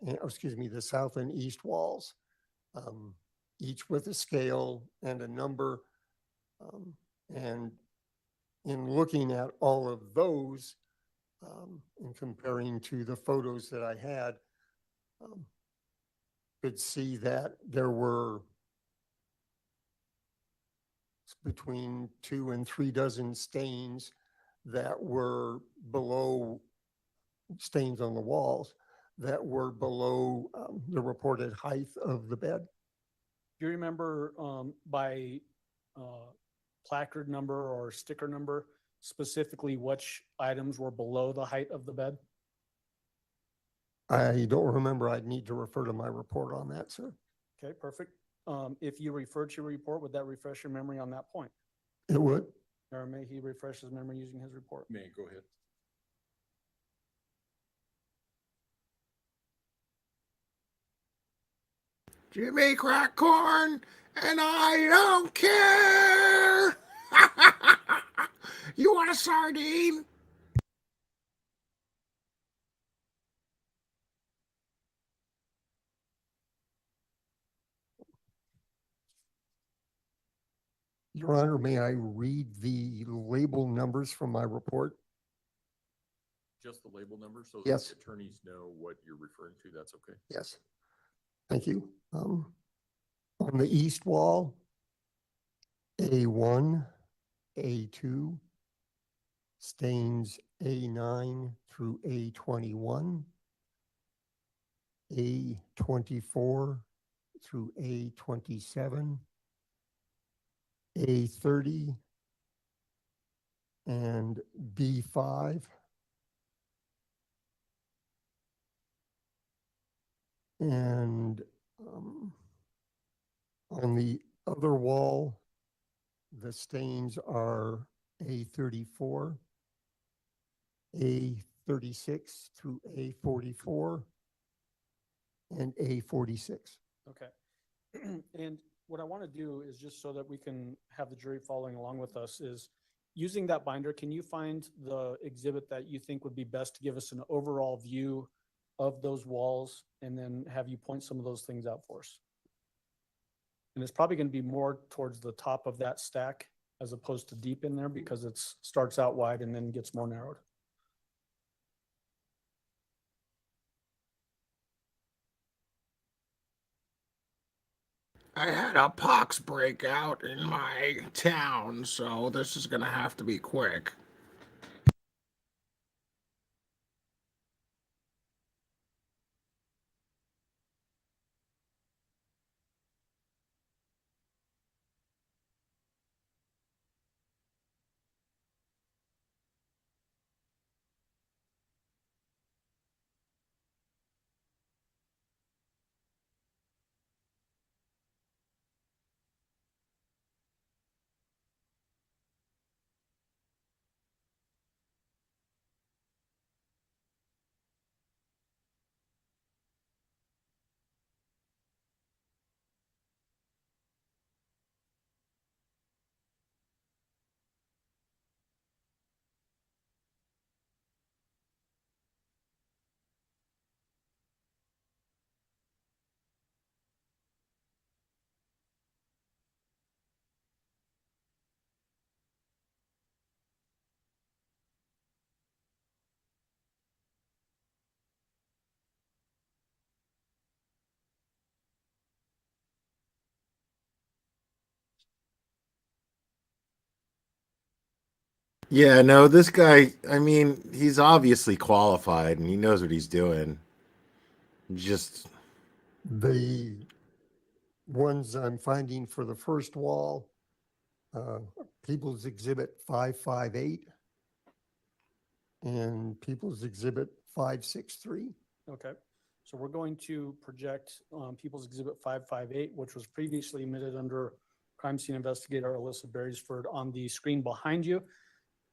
the south and east walls, each with a scale and a number. And in looking at all of those and comparing to the photos that I had, could see that there were between 2 and 3 dozen stains that were below stains on the walls that were below the reported height of the bed.
Do you remember by placard number or sticker number, specifically which items were below the height of the bed?
I don't remember. I'd need to refer to my report on that, sir.
Okay, perfect. If you refer to your report, would that refresh your memory on that point?
It would.
Or may he refresh his memory using his report?
May, go ahead.
Jimmy Crack Corn, and I don't care. You want a sardine?
Your Honor, may I read the label numbers from my report?
Just the label number so that
Yes.
the attorneys know what you're referring to. That's okay.
Yes. Thank you. On the east wall, A1, A2, stains A9 through A21, A24 through A27, A30, and B5. And on the other wall, the stains are A34, A36 through A44, and A46.
Okay. And what I want to do is, just so that we can have the jury following along with us, is using that binder, can you find the exhibit that you think would be best to give us an overall view of those walls, and then have you point some of those things out for us? And it's probably going to be more towards the top of that stack as opposed to deep in there, because it starts out wide and then gets more narrowed.
I had a pox breakout in my town, so this is gonna have to be quick.
Yeah, no, this guy, I mean, he's obviously qualified and he knows what he's doing. Just,
The ones I'm finding for the first wall, People's Exhibit 558 and People's Exhibit 563.
Okay, so we're going to project People's Exhibit 558, which was previously emitted under crime scene investigator Alyssa Beresford on the screen behind you.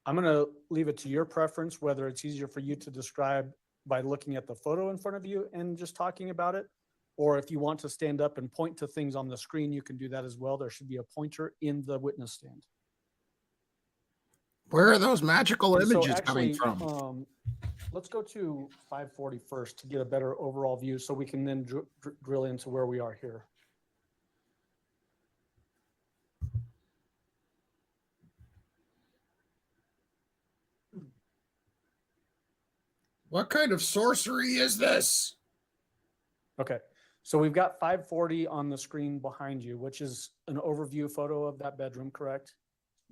I'm going to leave it to your preference, whether it's easier for you to describe by looking at the photo in front of you and just talking about it, or if you want to stand up and point to things on the screen, you can do that as well. There should be a pointer in the witness stand.
Where are those magical
And so
images coming
actually,
from?
let's go to 540 first to get a better overall view so we can then drill into where we are here.
What kind of sorcery is this?
Okay, so we've got 540 on the screen behind you, which is an overview photo of that bedroom, correct?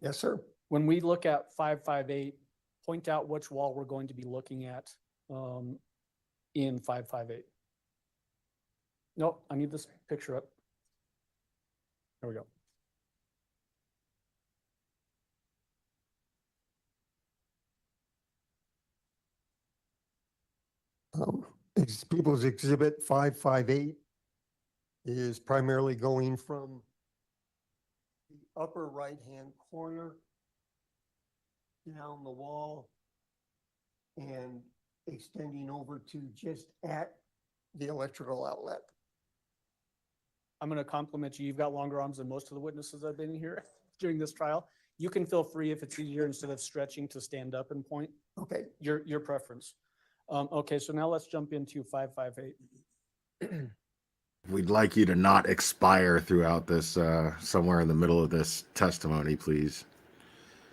Yes, sir.
When we look at 558, point out which wall we're going to be looking at in 558. Nope, I need this picture up. There we go.
People's Exhibit 558 is primarily going from the upper right-hand corner down the wall and extending over to just at the electrical outlet.
I'm going to compliment you. You've got longer arms than most of the witnesses I've been here during this trial. You can feel free if it's easier instead of stretching to stand up and point.
Okay.
Your preference. Okay, so now let's jump into 558.
we'd like you to not expire throughout this, somewhere in the middle of this testimony, please.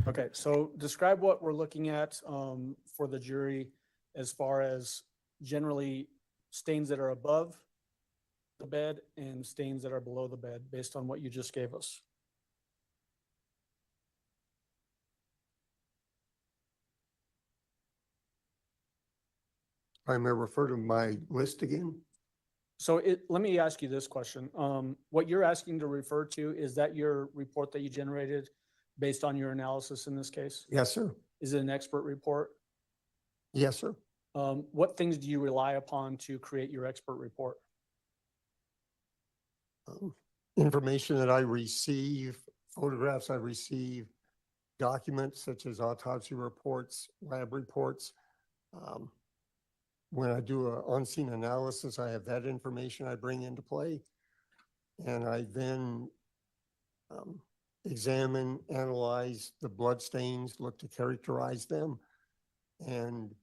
Okay, so describe what we're looking at for the jury as far as generally stains that are above the bed and stains that are below the bed based on what you just gave us.
I may refer to my list again.
So let me ask you this question. What you're asking to refer to, is that your report that you generated based on your analysis in this case?
Yes, sir.
Is it an expert report?
Yes, sir.
What things do you rely upon to create your expert report?
Information that I receive, photographs I receive, documents such as autopsy reports, lab reports. When I do an on-scene analysis, I have that information I bring into play. And I then examine, analyze the blood stains, look to characterize them, and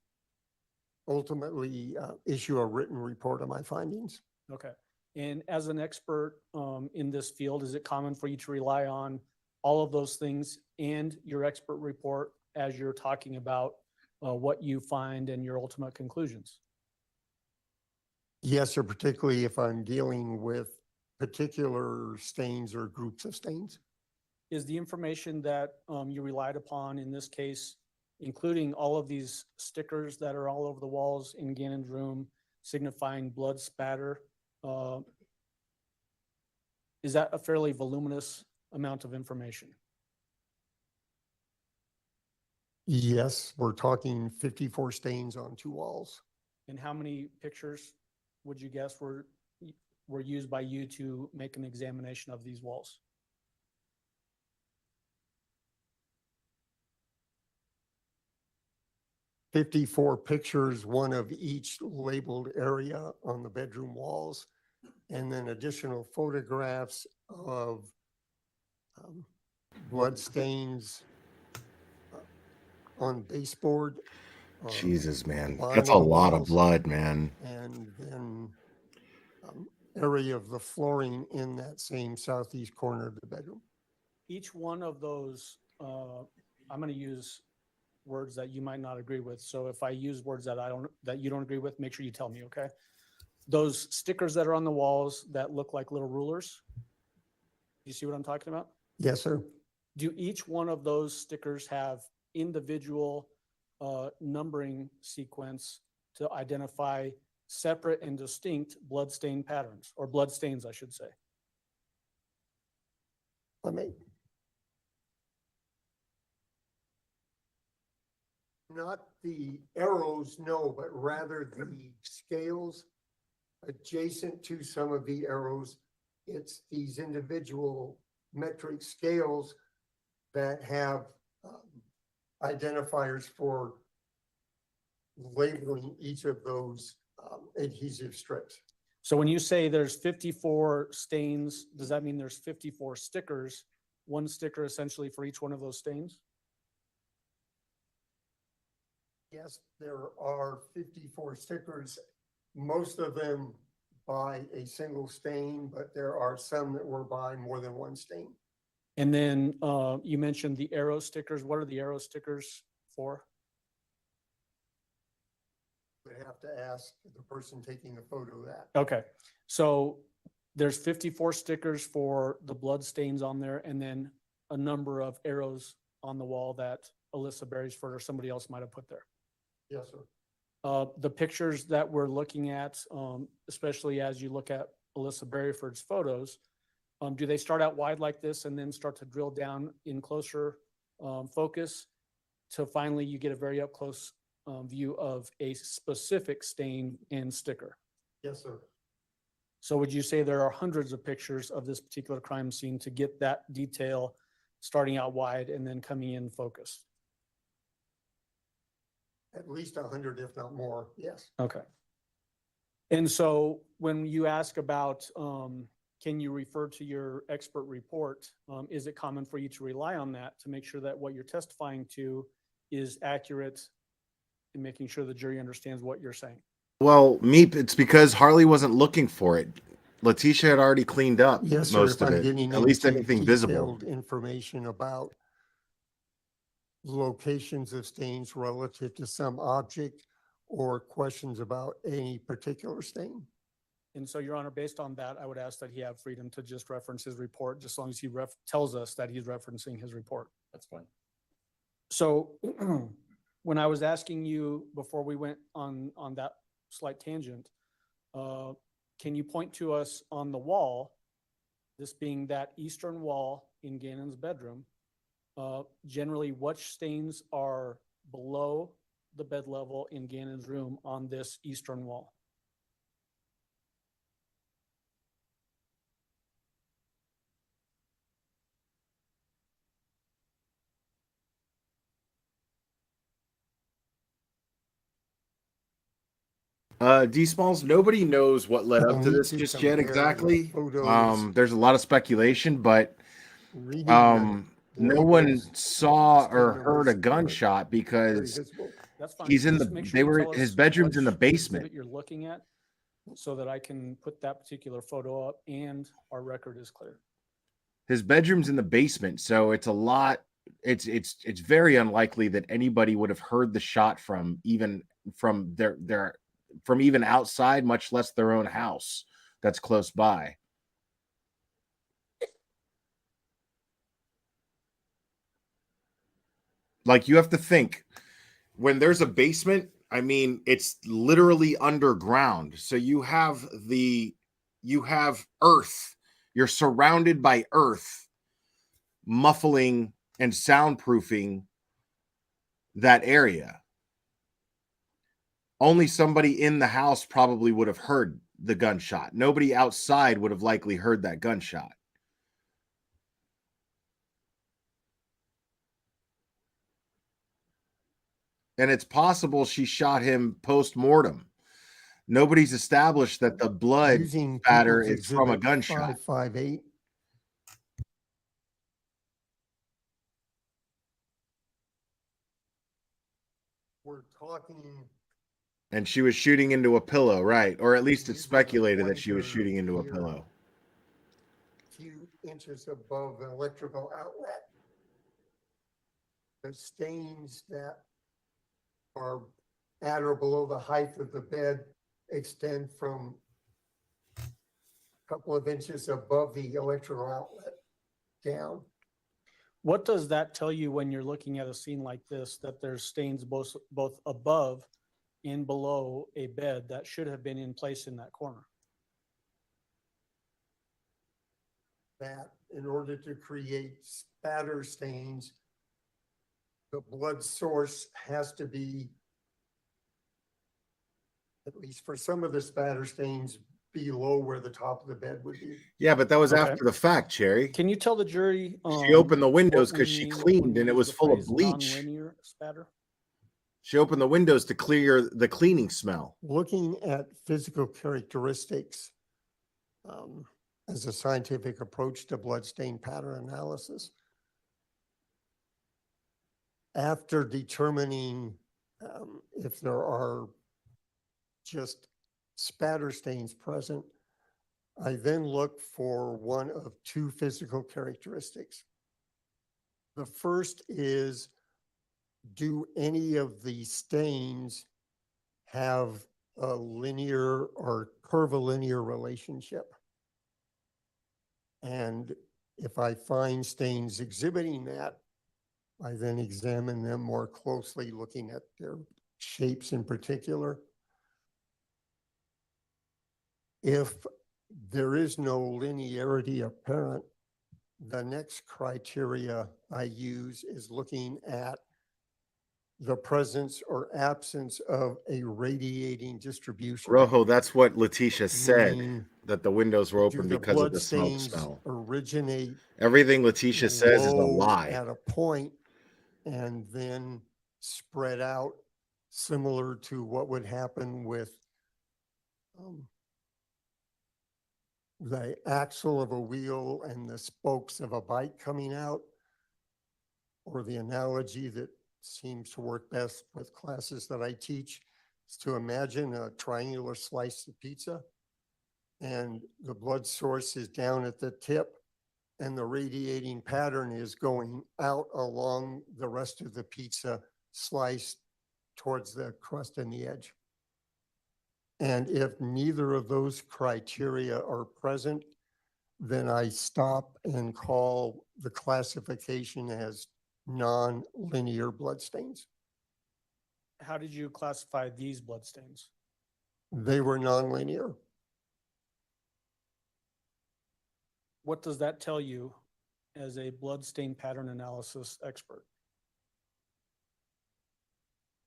ultimately issue a written report on my findings.
Okay. And as an expert in this field, is it common for you to rely on all of those things and your expert report as you're talking about what you find and your ultimate conclusions?
Yes, sir, particularly if I'm dealing with particular stains or groups of stains.
Is the information that you relied upon in this case, including all of these stickers that are all over the walls in Gannon's room signifying blood spatter, is that a fairly voluminous amount of information?
Yes, we're talking 54 stains on 2 walls.
And how many pictures would you guess were used by you to make an examination of these walls?
$54 pictures, one of each labeled area on the bedroom walls, and then additional photographs of blood stains on baseboard.
Jesus, man.
line
That's a
on the
lot of
walls,
blood, man.
And then area of the flooring in that same southeast corner of the bedroom.
Each one of those, I'm going to use words that you might not agree with. So if I use words that you don't agree with, make sure you tell me, okay? Those stickers that are on the walls that look like little rulers. You see what I'm talking about?
Yes, sir.
Do each one of those stickers have individual numbering sequence to identify separate and distinct bloodstain patterns, or bloodstains, I should say.
Let me. Not the arrows, no, but rather the scales adjacent to some of the arrows. It's these individual metric scales that have identifiers for labeling each of those adhesive strips.
So when you say there's 54 stains, does that mean there's 54 stickers? One sticker essentially for each one of those stains?
Yes, there are 54 stickers, most of them by a single stain, but there are some that were by more than one stain.
And then you mentioned the arrow stickers. What are the arrow stickers for?
Would have to ask the person taking the photo of that.
Okay, so there's 54 stickers for the blood stains on there, and then a number of arrows on the wall that Alyssa Beresford or somebody else might have put there.
Yes, sir.
The pictures that we're looking at, especially as you look at Alyssa Beresford's photos, do they start out wide like this and then start to drill down in closer focus to finally you get a very up close view of a specific stain and sticker?
Yes, sir.
So would you say there are hundreds of pictures of this particular crime scene to get that detail starting out wide and then coming in focus?
At least 100, if not more. Yes.
Okay. And so when you ask about, can you refer to your expert report? Is it common for you to rely on that to make sure that what you're testifying to is accurate and making sure the jury understands what you're saying?
Well, it's because Harley wasn't looking for it. Letitia had already cleaned up
Yes, sir.
most
If
of
I'm
it,
getting
at least
into
anything visible.
detailed information about locations of stains relative to some object or questions about any particular stain.
And so, Your Honor, based on that, I would ask that he have freedom to just reference his report, just as long as he tells us that he's referencing his report.
That's fine.
So when I was asking you before we went on that slight tangent, can you point to us on the wall, this being that eastern wall in Gannon's bedroom, generally which stains are below the bed level in Gannon's room on this eastern wall?
D-Smalls, nobody knows what led up to
need
this
to
just yet
compare the
exactly.
photos.
There's a lot of speculation, but
Reading
no
the
one
labels,
saw
stain
or heard a
numbers are
gunshot
very
because
visible.
That's fine.
he's in
Just
the,
make sure
they
you
were,
tell
his
us
bedroom's in the
which
basement.
exhibit you're looking at so that I can put that particular photo up and our record is clear.
His bedroom's in the basement, so it's a lot. It's very unlikely that anybody would have heard the shot from even outside, much less their own house that's close by. Like, you have to think, when there's a basement, I mean, it's literally underground. So you have earth. You're surrounded by earth, muffling and soundproofing that area. Only somebody in the house probably would have heard the gunshot. Nobody outside would have likely heard that gunshot. And it's possible she shot him post-mortem. Nobody's established that the blood
Using
spatter
People's
is from a
Exhibit
gunshot.
558. We're talking.
And she was shooting into a pillow, right? Or at least it's
Using a
speculated that she was
pointer
shooting into a
here,
pillow.
Few inches above the electrical outlet. The stains that are at or below the height of the bed extend from a couple of inches above the electrical outlet down.
What does that tell you when you're looking at a scene like this, that there's stains both above and below a bed that should have been in place in that corner?
That in order to create spatter stains, the blood source has to be, at least for some of the spatter stains, below where the top of the bed would be.
Yeah, but that was
Okay.
after the fact, Cherry.
Can you tell the jury?
She opened the
what
windows
we
because she
mean when
cleaned
we
and it
use
was
the
full of
phrase
bleach.
nonlinear spatter?
She opened the windows to clear the cleaning smell.
Looking at physical characteristics as a scientific approach to bloodstain pattern analysis, after determining if there are just spatter stains present, I then look for one of two physical characteristics. The first is, do any of the stains have a linear or curvilinear relationship? And if I find stains exhibiting that, I then examine them more closely, looking at their shapes in particular. If there is no linearity apparent, the next criteria I use is looking at the presence or absence of a radiating distribution.
Rojo, that's what Letitia said,
Meaning,
that the windows were
do
open
the
because of
blood
the smoke
stains
smell.
originate
Everything Letitia says is a
low
lie.
at a point and then spread out, similar to what would happen with the axle of a wheel and the spokes of a bike coming out, or the analogy that seems to work best with classes that I teach is to imagine a triangular slice of pizza, and the blood source is down at the tip, and the radiating pattern is going out along the rest of the pizza slice towards the crust and the edge. And if neither of those criteria are present, then I stop and call the classification as non-linear bloodstains.
How did you classify these bloodstains?
They were non-linear.
What does that tell you as a bloodstain pattern analysis expert?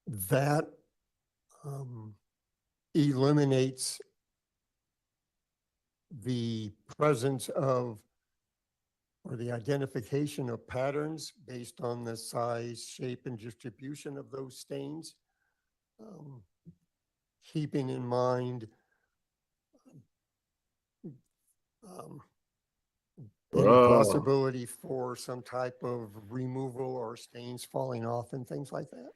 That eliminates the presence of, or the identification of patterns based on the size, shape, and distribution of those stains. Keeping in mind any possibility for some type of removal or stains falling off and things like that.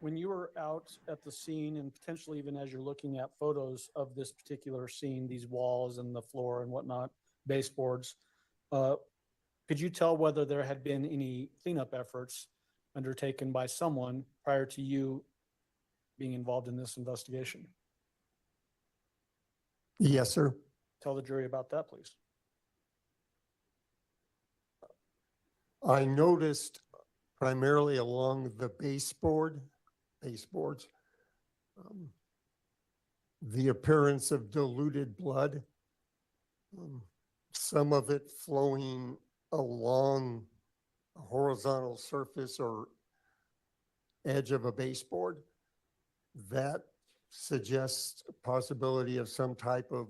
When you were out at the scene, and potentially even as you're looking at photos of this particular scene, these walls and the floor and whatnot, baseboards, could you tell whether there had been any cleanup efforts undertaken by someone prior to you being involved in this investigation?
Yes, sir.
Tell the jury about that, please.
I noticed primarily along the baseboards, the appearance of diluted blood, some of it flowing along a horizontal surface or edge of a baseboard. That suggests a possibility of some type of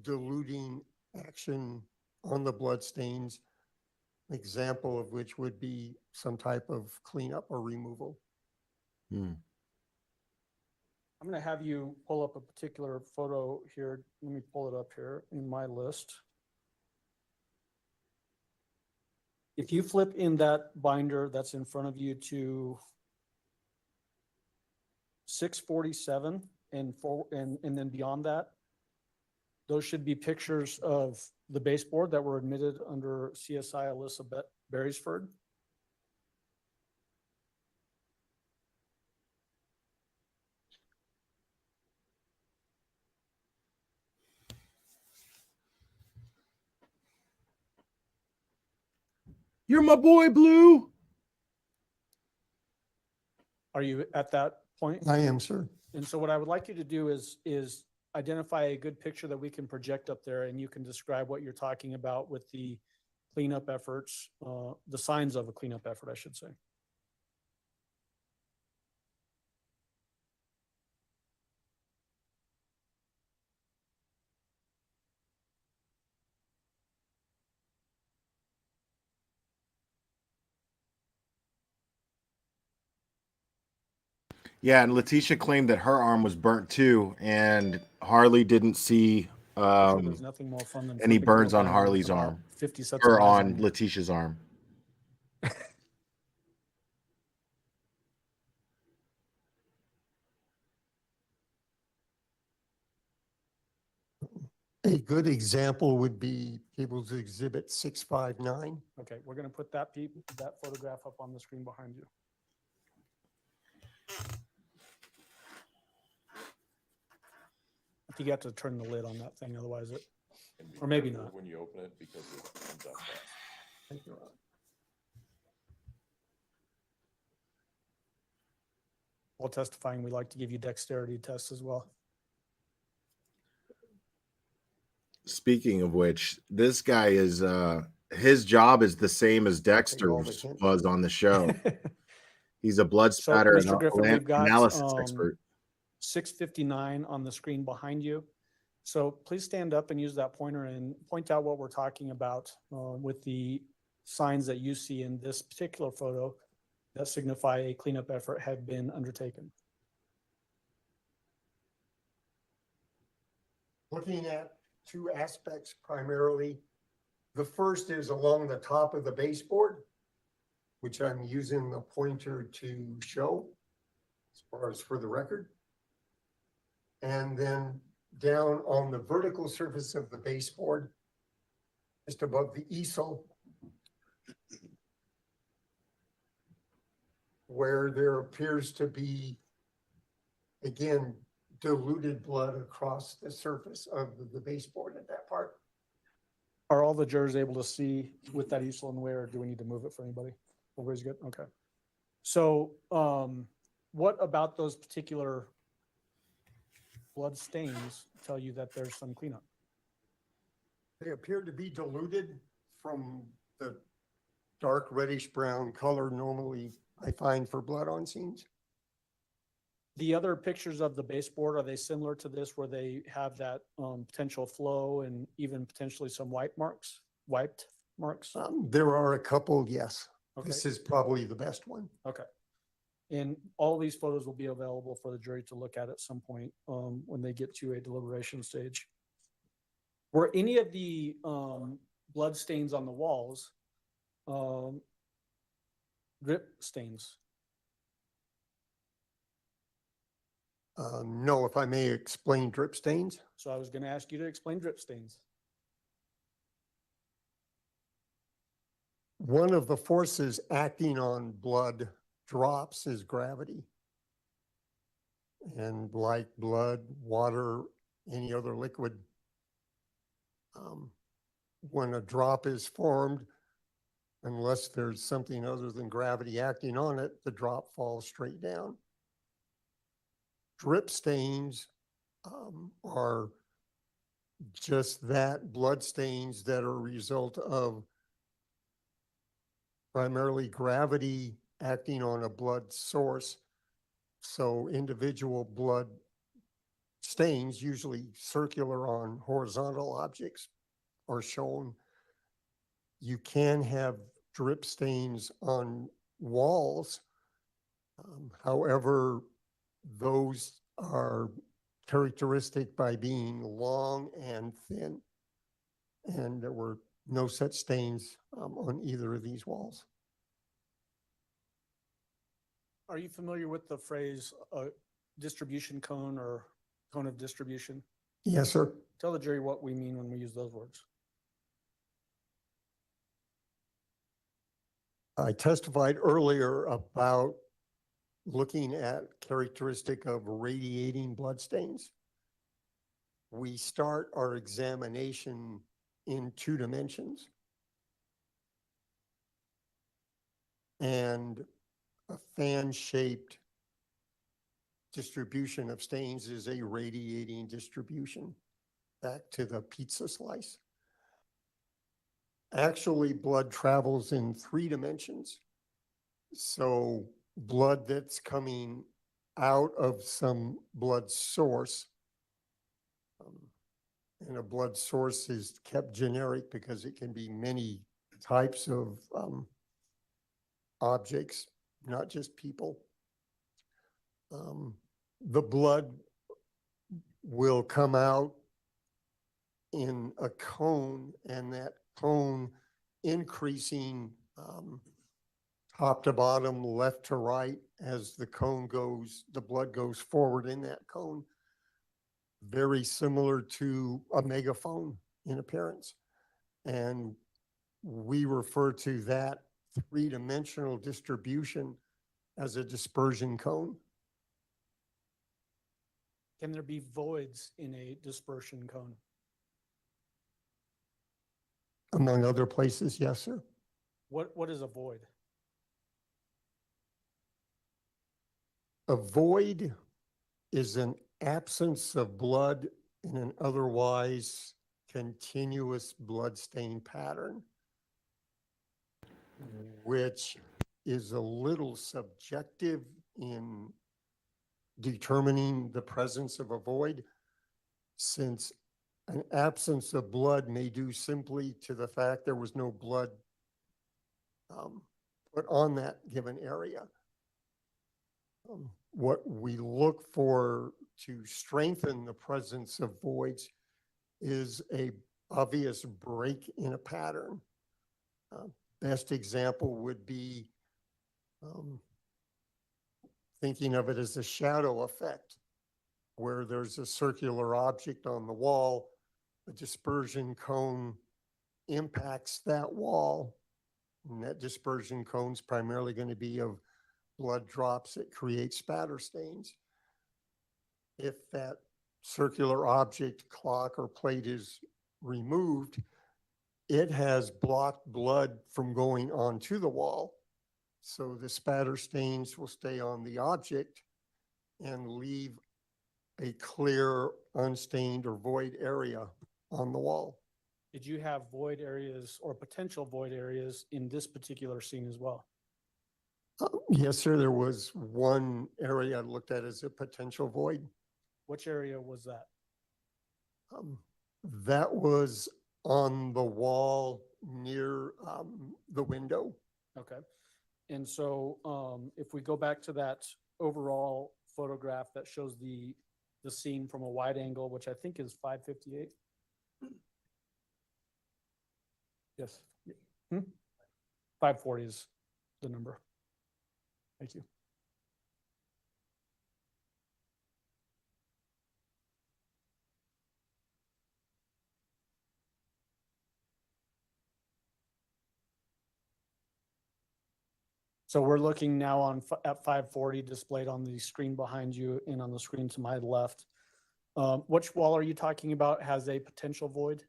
diluting action on the blood stains, example of which would be some type of cleanup or removal.
I'm going to have you pull up a particular photo here. Let me pull it up here in my list. If you flip in that binder that's in front of you to 647 and then beyond that, those should be pictures of the baseboard that were admitted under CSI Alyssa Beresford.
You're my boy, Blue.
Are you at that point?
I am, sir.
And so what I would like you to do is identify a good picture that we can project up there, and you can describe what you're talking about with the cleanup efforts, the signs of a cleanup effort, I should say.
Yeah, and Letitia claimed that her arm was burnt too, and Harley didn't see
There's nothing more fun than
any
flipping through a
burns on
binder with
Harley's
about
arm
50 sets of
or
eyes
on
it.
Letitia's arm.
A good example would be People's Exhibit 659.
Okay, we're gonna put that that photograph up on the screen behind you. I think you have to turn the lid on that thing, otherwise it, or maybe not.
When you open it, because it comes out fast.
While testifying, we like to give you dexterity tests as well.
Speaking of which, this guy is his job is the same as
all
Dexter's
the hints.
was on the show. He's a blood
So,
spatter
Mr.
and
Griffin, we've got,
analysis expert.
659 on the screen behind you. So please stand up and use that pointer and point out what we're talking about with the signs that you see in this particular photo that signify a cleanup effort had been undertaken.
Looking at two aspects primarily. The first is along the top of the baseboard, which I'm using the pointer to show as far as for the record. And then down on the vertical surface of the baseboard, just above the easel, where there appears to be, again, diluted blood across the surface of the baseboard at that part.
Are all the jurors able to see with that easel in the way, or do we need to move it for anybody? Everybody's good? Okay. So what about those particular blood stains tell you that there's some cleanup?
They appear to be diluted from the dark reddish brown color normally I find for blood on scenes.
The other pictures of the baseboard, are they similar to this where they have that potential flow and even potentially some wiped marks?
There are a couple, yes.
Okay.
This is probably the best one.
Okay. And all these photos will be available for the jury to look at some point when they get to a deliberation stage. Were any of the blood stains on the walls drip stains?
No, if I may explain drip stains.
So I was going to ask you to explain drip stains.
One of the forces acting on blood drops is gravity. And like blood, water, any other liquid, when a drop is formed, unless there's something other than gravity acting on it, the drop falls straight down. Drip stains are just that, blood stains that are a result of primarily gravity acting on a blood source. So individual blood stains, usually circular on horizontal objects, are shown. You can have drip stains on walls. However, those are characteristic by being long and thin. And there were no such stains on either of these walls.
Are you familiar with the phrase distribution cone or cone of distribution?
Yes, sir.
Tell the jury what we mean when we use those words.
I testified earlier about looking at characteristic of radiating blood stains. We start our examination in 2 dimensions. and a fan-shaped distribution of stains is a radiating distribution back to the pizza slice. Actually, blood travels in 3 dimensions. So blood that's coming out of some blood source, and a blood source is kept generic because it can be many types of objects, not just people. The blood will come out in a cone, and that cone increasing top to bottom, left to right, as the cone goes, the blood goes forward in that cone. Very similar to a megaphone in appearance. And we refer to that 3-dimensional distribution as a dispersion cone.
Can there be voids in a dispersion cone?
Among other places, yes, sir.
What is a void?
A void is an absence of blood in an otherwise continuous bloodstain pattern, which is a little subjective in determining the presence of a void, since an absence of blood may due simply to the fact there was no blood put on that given area. What we look for to strengthen the presence of voids is a obvious break in a pattern. Best example would be thinking of it as a shadow effect, where there's a circular object on the wall, a dispersion cone impacts that wall, and that dispersion cone is primarily going to be of blood drops that create spatter stains. If that circular object, clock, or plate is removed, it has blocked blood from going onto the wall. So the spatter stains will stay on the object and leave a clear, unstained, or void area on the wall.
Did you have void areas or potential void areas in this particular scene as well?
Yes, sir. There was one area I looked at as a potential void.
Which area was that?
That was on the wall near the window.
Okay. And so if we go back to that overall photograph that shows the scene from a wide angle, which I think is 558. Yes. 540 is the number. Thank you. So we're looking now at 540 displayed on the screen behind you and on the screen to my left. Which wall are you talking about has a potential void?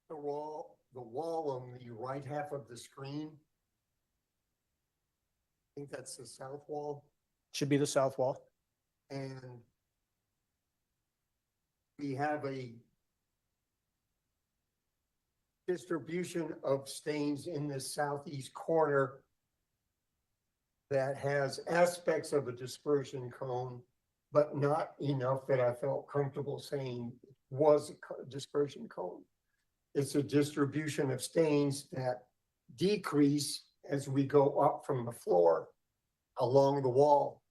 The wall on the right half of the screen. I think that's the south wall.
Should be the south wall.
And we have a distribution of stains in the southeast corner that has aspects of a dispersion cone, but not enough that I felt comfortable saying was a dispersion cone. It's a distribution of stains that decrease as we go up from the floor along the wall.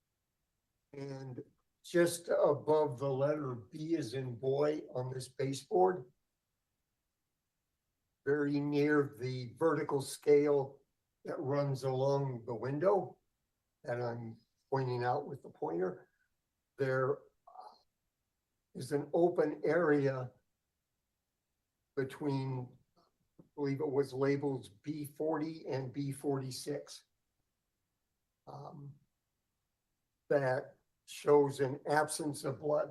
And just above the letter B as in boy on this baseboard, very near the vertical scale that runs along the window that I'm pointing out with the pointer, there is an open area between, I believe it was labeled B40 and B46. That shows an absence of blood.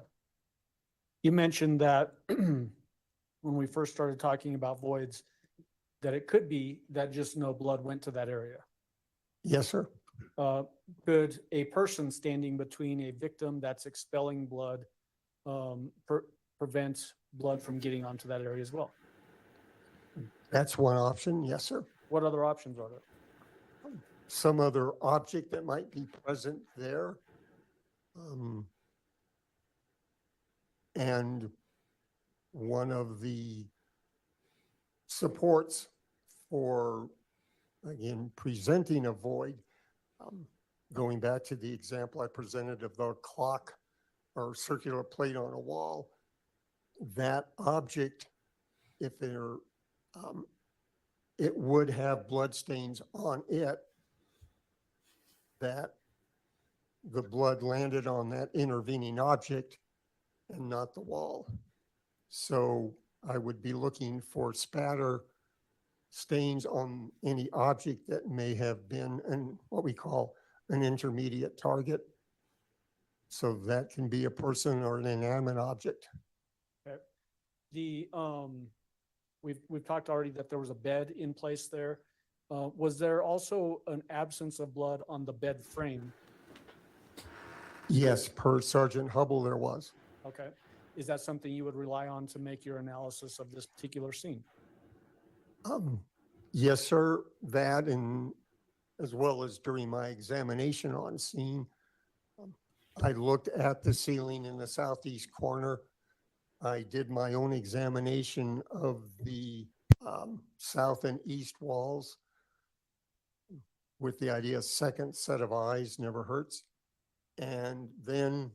You mentioned that when we first started talking about voids, that it could be that just no blood went to that area.
Yes, sir.
Could a person standing between a victim that's expelling blood prevent blood from getting onto that area as well?
That's one option. Yes, sir.
What other options are there?
Some other object that might be present there. And one of the supports for, again, presenting a void, going back to the example I presented of the clock or circular plate on a wall, that object, if there, it would have blood stains on it, that the blood landed on that intervening object and not the wall. So I would be looking for spatter stains on any object that may have been what we call an intermediate target. So that can be a person or an inanimate object.
Okay. We've talked already that there was a bed in place there. Was there also an absence of blood on the bed frame?
Yes, per Sergeant Hubble, there was.
Okay. Is that something you would rely on to make your analysis of this particular scene?
Yes, sir. That, and as well as during my examination on scene, I looked at the ceiling in the southeast corner. I did my own examination of the south and east walls with the idea second set of eyes never hurts. And then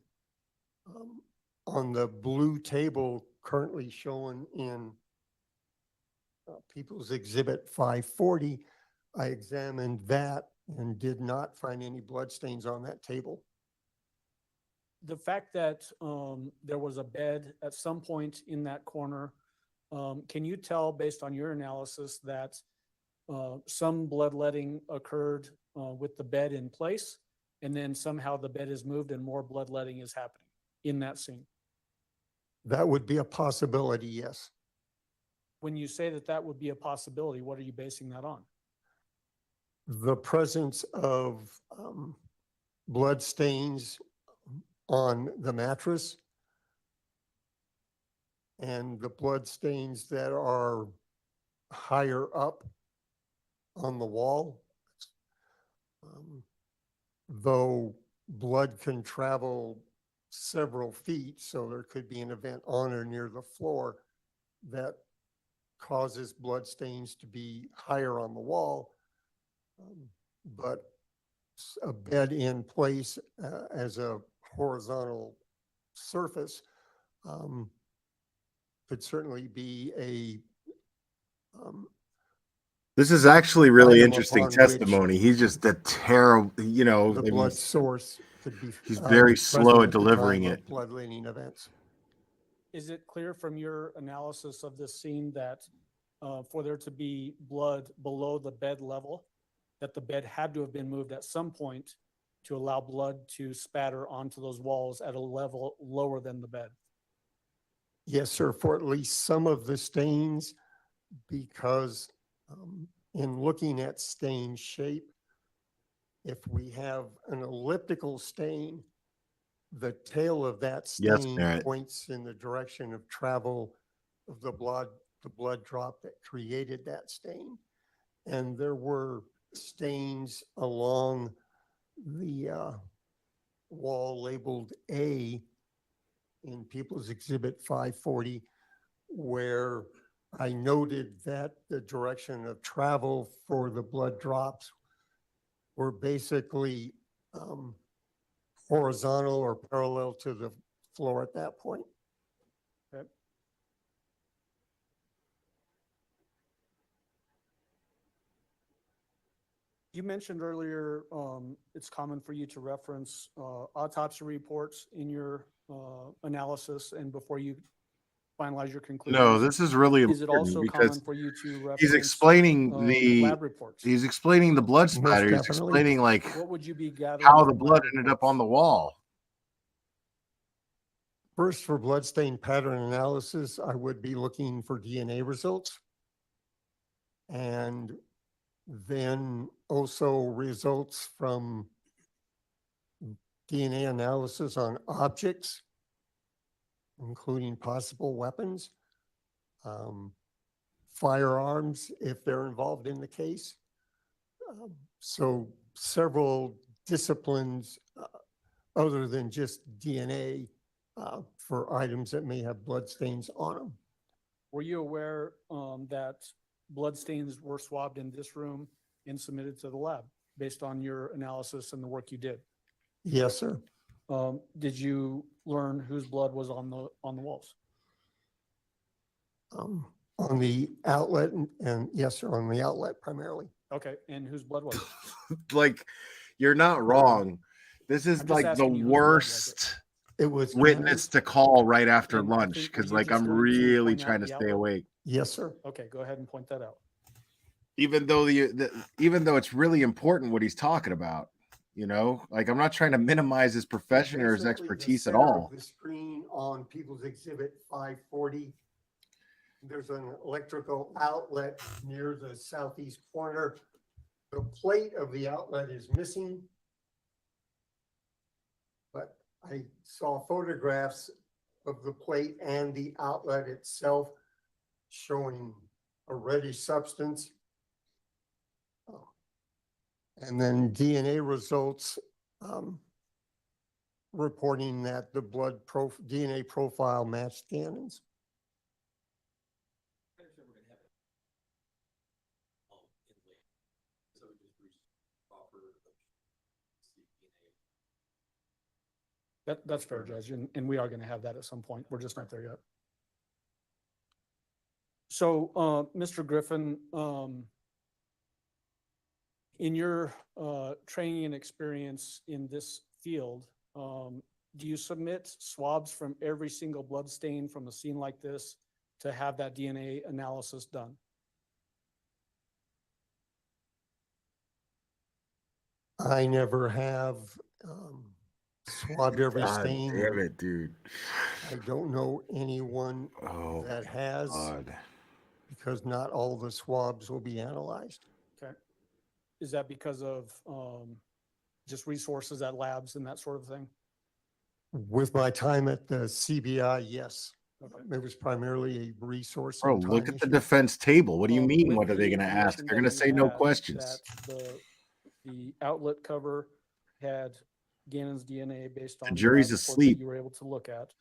on the blue table currently shown in People's Exhibit 540, I examined that and did not find any bloodstains on that table.
The fact that there was a bed at some point in that corner, can you tell based on your analysis that some bloodletting occurred with the bed in place, and then somehow the bed is moved and more bloodletting is happening in that scene?
That would be a possibility, yes.
When you say that that would be a possibility, what are you basing that on?
The presence of blood stains on the mattress and the blood stains that are higher up on the wall. Though blood can travel several feet, so there could be an event on or near the floor that causes blood stains to be higher on the wall. But a bed in place as a horizontal surface could certainly be a
This is actually really
item
interesting
upon which
testimony. He's just a terrible, you know,
the
I mean,
blood source could be.
he's very slow
present
at
the
delivering
time of
it.
Blood-leading events.
Is it clear from your analysis of this scene that for there to be blood below the bed level, that the bed had to have been moved at some point to allow blood to spatter onto those walls at a level lower than the bed?
Yes, sir, for at least some of the stains, because in looking at stain shape, if we have an elliptical stain, the tail of that
Yes,
stain
Barrett.
points in the direction of travel of the blood drop that created that stain. And there were stains along the wall labeled A in People's Exhibit 540, where I noted that the direction of travel for the blood drops were basically horizontal or parallel to the floor at that point.
Okay. You mentioned earlier it's common for you to reference autopsy reports in your analysis and before you finalize your conclusions.
No, this is really
Is it
important
also
because
common for you to reference
he's explaining
lab reports?
he's explaining the blood spatter. He's
definitely.
explaining like
What would you be gathering?
how the
from
blood
lab
ended up
reports?
on the wall.
First, for bloodstain pattern analysis, I would be looking for DNA results. And then also results from DNA analysis on objects, including possible weapons, firearms, if they're involved in the case. So several disciplines other than just DNA for items that may have blood stains on them.
Were you aware that blood stains were swabbed in this room and submitted to the lab based on your analysis and the work you did?
Yes, sir.
Did you learn whose blood was on the walls?
On the outlet and yes, sir, on the outlet primarily.
Okay, and whose blood was it?
Like, you're not wrong. This is
I'm just
like the
asking you whose blood was
worst
It was
witness to call right after
And I
lunch
think,
because
were you
like
just
I'm
going to
really
point out
trying to
the
stay
outlet?
awake.
Yes, sir.
Okay, go ahead and point that out.
Even though even though it's really important what he's talking about, you know, like I'm not trying to minimize his profession or his
Basically, the
expertise at
center of
all.
The screen on People's Exhibit 540. There's an electrical outlet near the southeast corner. The plate of the outlet is missing. But I saw photographs of the plate and the outlet itself showing a reddish substance. And then DNA results reporting that the DNA profile matched Gannon's.
That's fair, Judge, and we are going to have that at some point. We're just not there yet. So, Mr. Griffin, in your training and experience in this field, do you submit swabs from every single blood stain from a scene like this to have that DNA analysis done?
I never have swabbed every
God
stain.
damn it, dude.
I don't know anyone
Oh,
that has,
God.
because not all the swabs will be analyzed.
Okay. Is that because of just resources at labs and that sort of thing?
With my time at the CBI, yes.
Okay.
It was primarily a resource.
Bro,
and
look
time
at the
issue.
defense table. What do you mean?
With
What are they
the
going to ask?
information
They're
that
going to
you
say no
had,
questions.
that the outlet cover had Gannon's DNA based on
The jury's
lab reports that
asleep.
you were able to look at.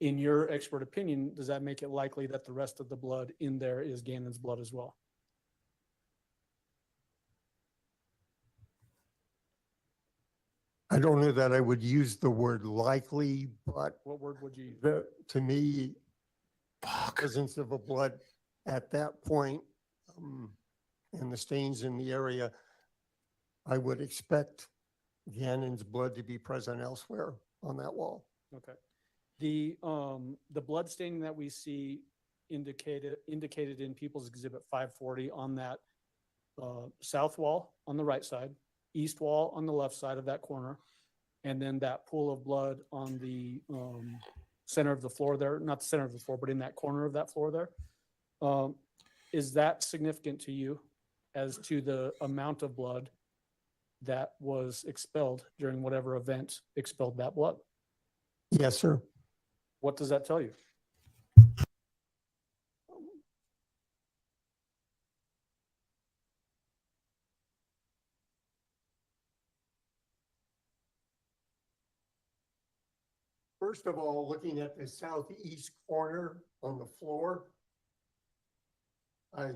In your expert opinion, does that make it likely that the rest of the blood in there is Gannon's blood as well?
I don't know that I would use the word likely, but
What word would you use?
to me,
Fuck.
presence of a blood at that point and the stains in the area, I would expect Gannon's blood to be present elsewhere on that wall.
Okay. The blood staining that we see indicated in People's Exhibit 540 on that south wall on the right side, east wall on the left side of that corner, and then that pool of blood on the center of the floor there, not the center of the floor, but in that corner of that floor there. Is that significant to you as to the amount of blood that was expelled during whatever event expelled that blood?
Yes, sir.
What does that tell you?
First of all, looking at the southeast corner on the floor, I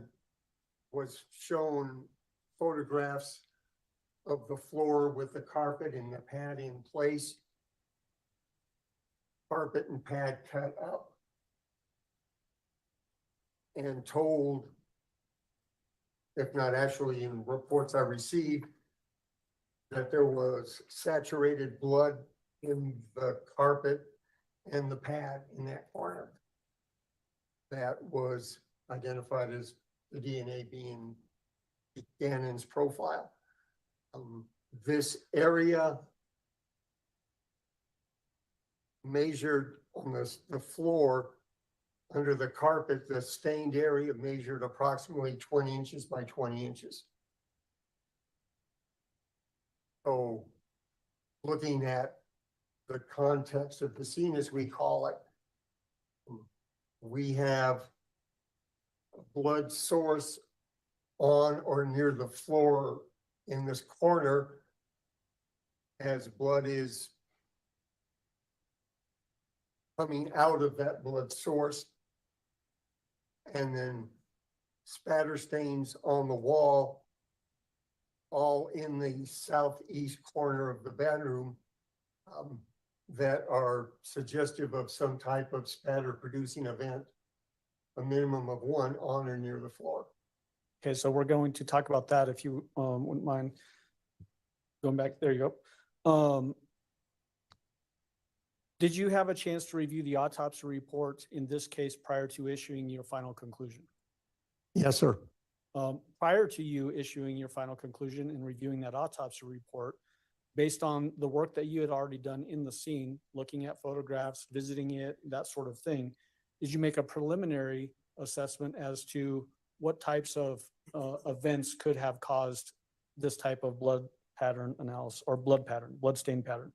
was shown photographs of the floor with the carpet and the pad in place. Carpet and pad cut up. And told, if not actually in reports I received, that there was saturated blood in the carpet and the pad in that corner. That was identified as the DNA being Gannon's profile. This area measured on the floor under the carpet, the stained area measured approximately 20 inches by 20 inches. So looking at the context of the scene, as we call it, we have a blood source on or near the floor in this corner as blood is coming out of that blood source. And then spatter stains on the wall, all in the southeast corner of the bedroom, that are suggestive of some type of spatter producing event, a minimum of one on or near the floor.
Okay, so we're going to talk about that if you wouldn't mind going back. There you go. Did you have a chance to review the autopsy report in this case prior to issuing your final conclusion?
Yes, sir.
Prior to you issuing your final conclusion and reviewing that autopsy report, based on the work that you had already done in the scene, looking at photographs, visiting it, that sort of thing, did you make a preliminary assessment as to what types of events could have caused this type of blood pattern analysis or blood stain pattern?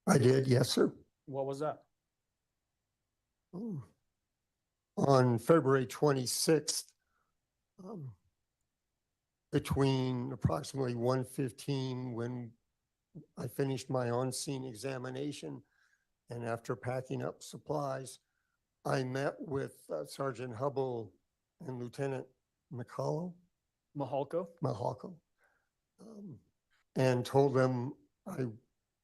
I did, yes, sir.
What was that?
On February 26th, between approximately 1:15 when I finished my on-scene examination and after packing up supplies, I met with Sergeant Hubble and Lieutenant Mahalko, and told them I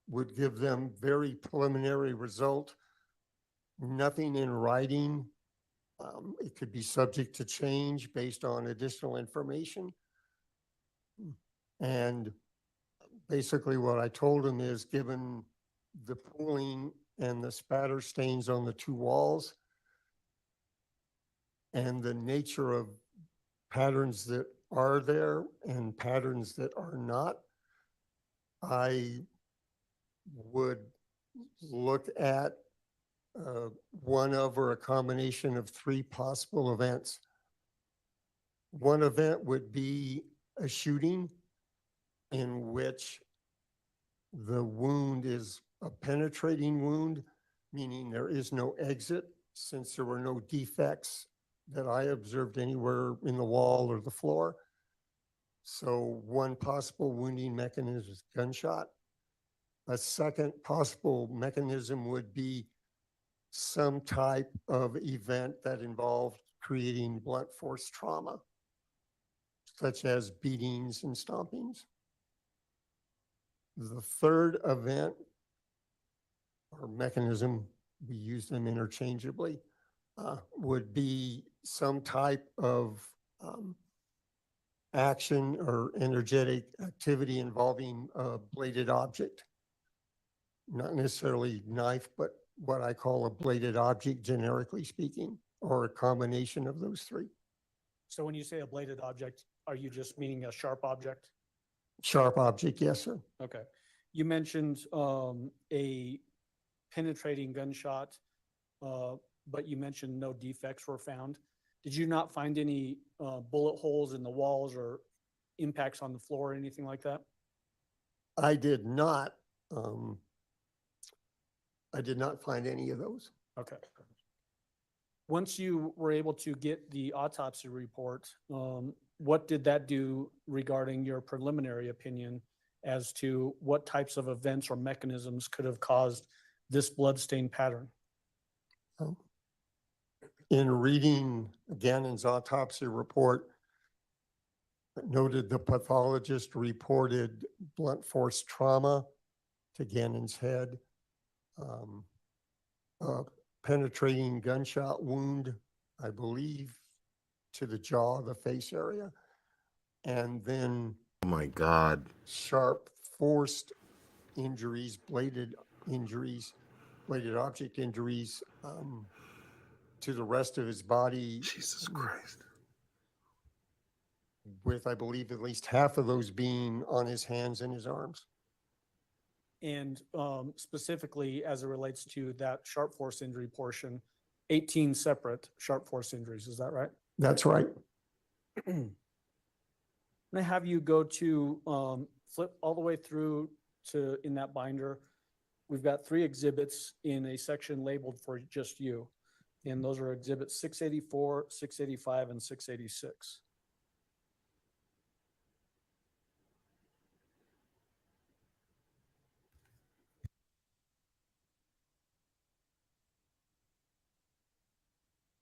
would give them very preliminary result, nothing in writing. It could be subject to change based on additional information. And basically what I told him is, given the pooling and the spatter stains on the two walls and the nature of patterns that are there and patterns that are not, I would look at one of or a combination of three possible events. One event would be a shooting in which the wound is a penetrating wound, meaning there is no exit, since there were no defects that I observed anywhere in the wall or the floor. So one possible wounding mechanism is gunshot. A second possible mechanism would be some type of event that involved creating blunt force trauma, such as beatings and stompings. The third event or mechanism, we use them interchangeably, would be some type of action or energetic activity involving a bladed object. Not necessarily knife, but what I call a bladed object, generically speaking, or a combination of those three.
So when you say a bladed object, are you just meaning a sharp object?
Sharp object, yes, sir.
Okay. You mentioned a penetrating gunshot, but you mentioned no defects were found. Did you not find any bullet holes in the walls or impacts on the floor or anything like that?
I did not. I did not find any of those.
Okay. Once you were able to get the autopsy report, what did that do regarding your preliminary opinion as to what types of events or mechanisms could have caused this bloodstain pattern?
In reading Gannon's autopsy report, it noted the pathologist reported blunt force trauma to Gannon's head, a penetrating gunshot wound, I believe, to the jaw, the face area, and then
Oh my God.
sharp forced injuries, bladed object injuries to the rest of his body.
Jesus Christ.
With, I believe, at least half of those being on his hands and his arms.
And specifically as it relates to that sharp force injury portion, 18 separate sharp force injuries, is that right?
That's right.
I'm gonna have you go to, flip all the way through to, in that binder. We've got 3 exhibits in a section labeled for just you. And those are exhibits 684, 685, and 686.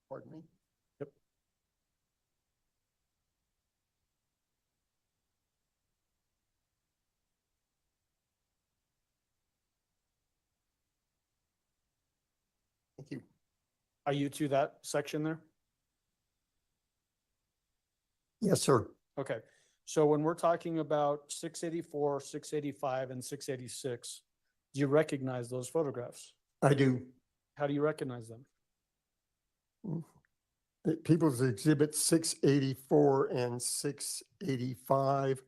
Pardon me.
Yep.
Thank you.
Are you to that section there?
Yes, sir.
Okay, so when we're talking about 684, 685, and 686, do you recognize those photographs?
I do.
How do you recognize them?
People's Exhibit 684 and 685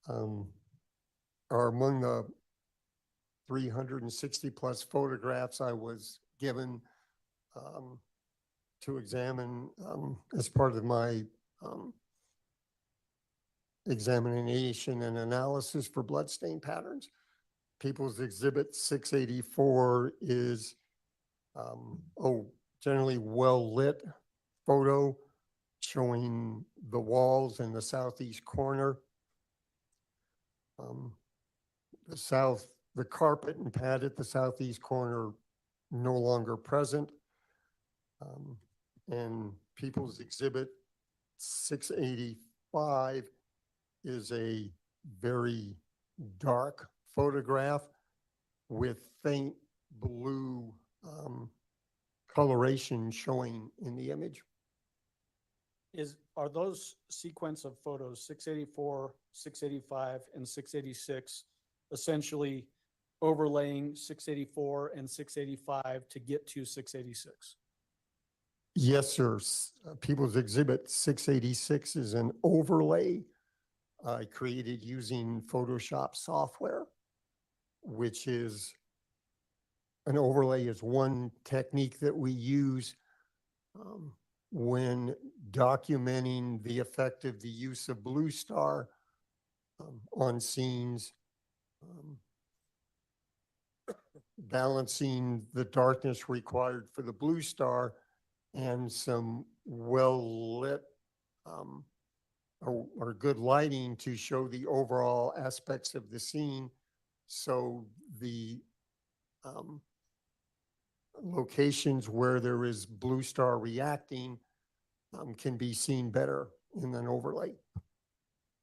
are among the 360 plus photographs I was given to examine as part of my examination and analysis for bloodstain patterns. People's Exhibit 684 is generally well-lit photo showing the walls in the southeast corner. The carpet and pad at the southeast corner no longer present. And People's Exhibit 685 is a very dark photograph with faint blue coloration showing in the image.
Are those sequence of photos, 684, 685, and 686, essentially overlaying 684 and 685 to get to 686?
Yes, sir. People's Exhibit 686 is an overlay created using Photoshop software, which is an overlay is one technique that we use when documenting the effect of the use of Blue Star on scenes, balancing the darkness required for the Blue Star and some well-lit or good lighting to show the overall aspects of the scene. So the locations where there is Blue Star reacting can be seen better in an overlay.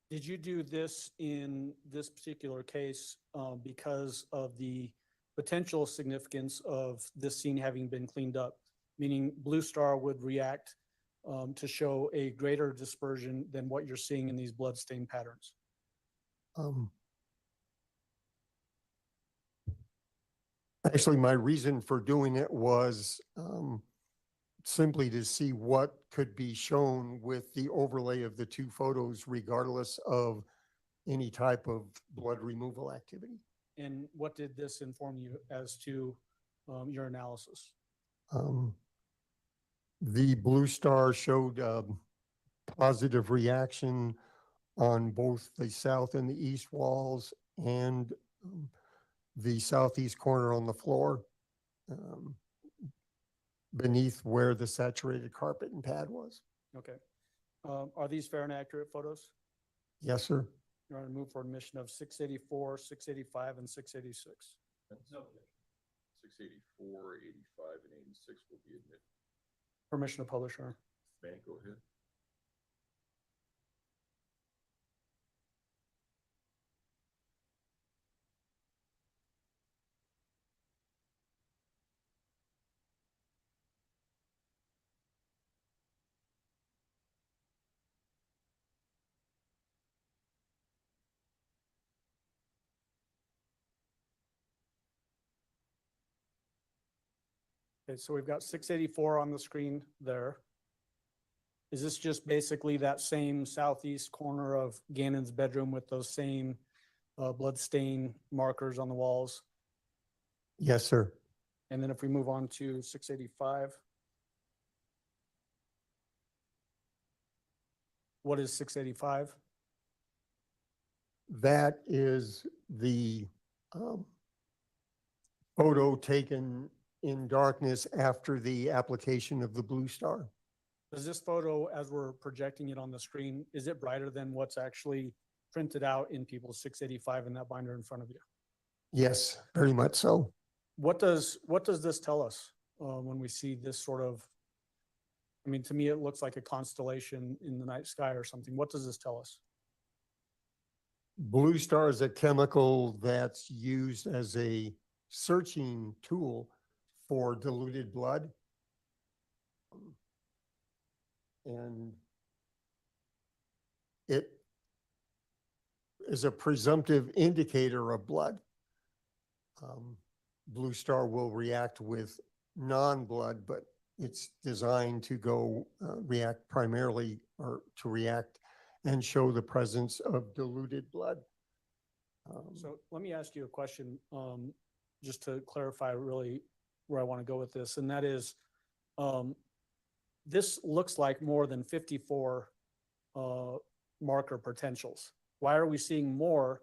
Did you do this in this particular case because of the potential significance of this scene having been cleaned up? Meaning Blue Star would react to show a greater dispersion than what you're seeing in these bloodstain patterns?
Actually, my reason for doing it was simply to see what could be shown with the overlay of the 2 photos, regardless of any type of blood removal activity.
And what did this inform you as to your analysis?
The Blue Star showed positive reaction on both the south and the east walls and the southeast corner on the floor beneath where the saturated carpet and pad was.
Okay. Are these fair and accurate photos?
Yes, sir.
You're going to move for admission of 684, 685, and 686.
684, 85, and 86 will be admitted.
Permission to publish, sir.
May I go ahead?
Okay, so we've got 684 on the screen there. Is this just basically that same southeast corner of Gannon's bedroom with those same blood stain markers on the walls.
Yes, sir.
And then if we move on to 685. What is 685?
That is the photo taken in darkness after the application of the blue star.
Does this photo, as we're projecting it on the screen, is it brighter than what's actually printed out in people's 685 in that binder in front of you?
Yes, very much so.
What does this tell us when we see this sort of, I mean, to me, it looks like a constellation in the night sky or something. What does this tell us?
Blue star is a chemical that's used as a searching tool for diluted blood. And it is a presumptive indicator of blood. Blue star will react with non-blood, but it's designed to go react primarily or to react and show the presence of diluted blood.
So let me ask you a question, just to clarify really where I want to go with this, and that is, this looks like more than 54 marker potentials. Why are we seeing more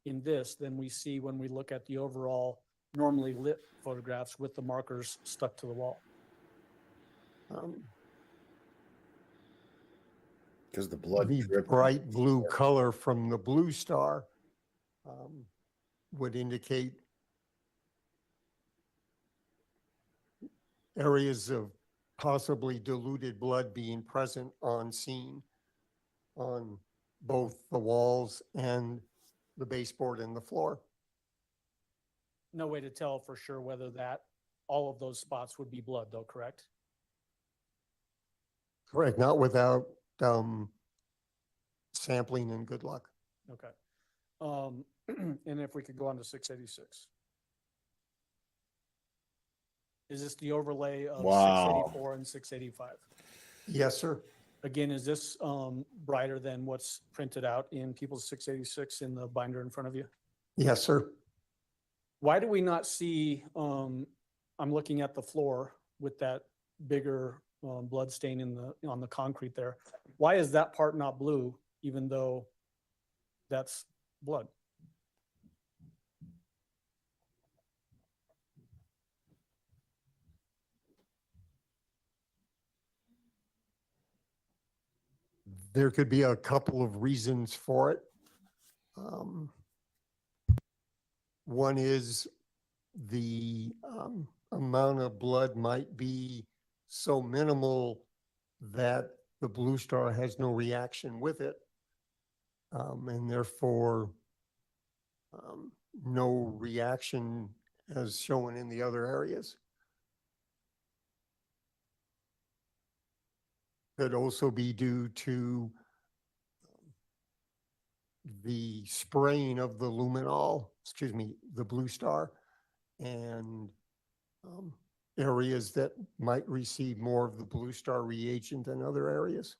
in this than we see when we look at the overall normally lit photographs with the markers stuck to the wall?
Because the blood
The
drip.
bright blue color from the blue star would indicate areas of possibly diluted blood being present on scene on both the walls and the baseboard and the floor.
No way to tell for sure whether that, all of those spots would be blood though, correct?
Correct, not without sampling and good luck.
Okay. And if we could go on to 686. Is this the overlay of
Wow.
684 and 685?
Yes, sir.
Again, is this brighter than what's printed out in people's 686 in the binder in front of you?
Yes, sir.
Why do we not see, I'm looking at the floor with that bigger blood stain on the concrete there. Why is that part not blue, even though that's blood?
There could be a couple of reasons for it. One is the amount of blood might be so minimal that the blue star has no reaction with it, and therefore no reaction as shown in the other areas. Could also be due to the spraying of the luminol, excuse me, the blue star, and areas that might receive more of the blue star reagent than other areas.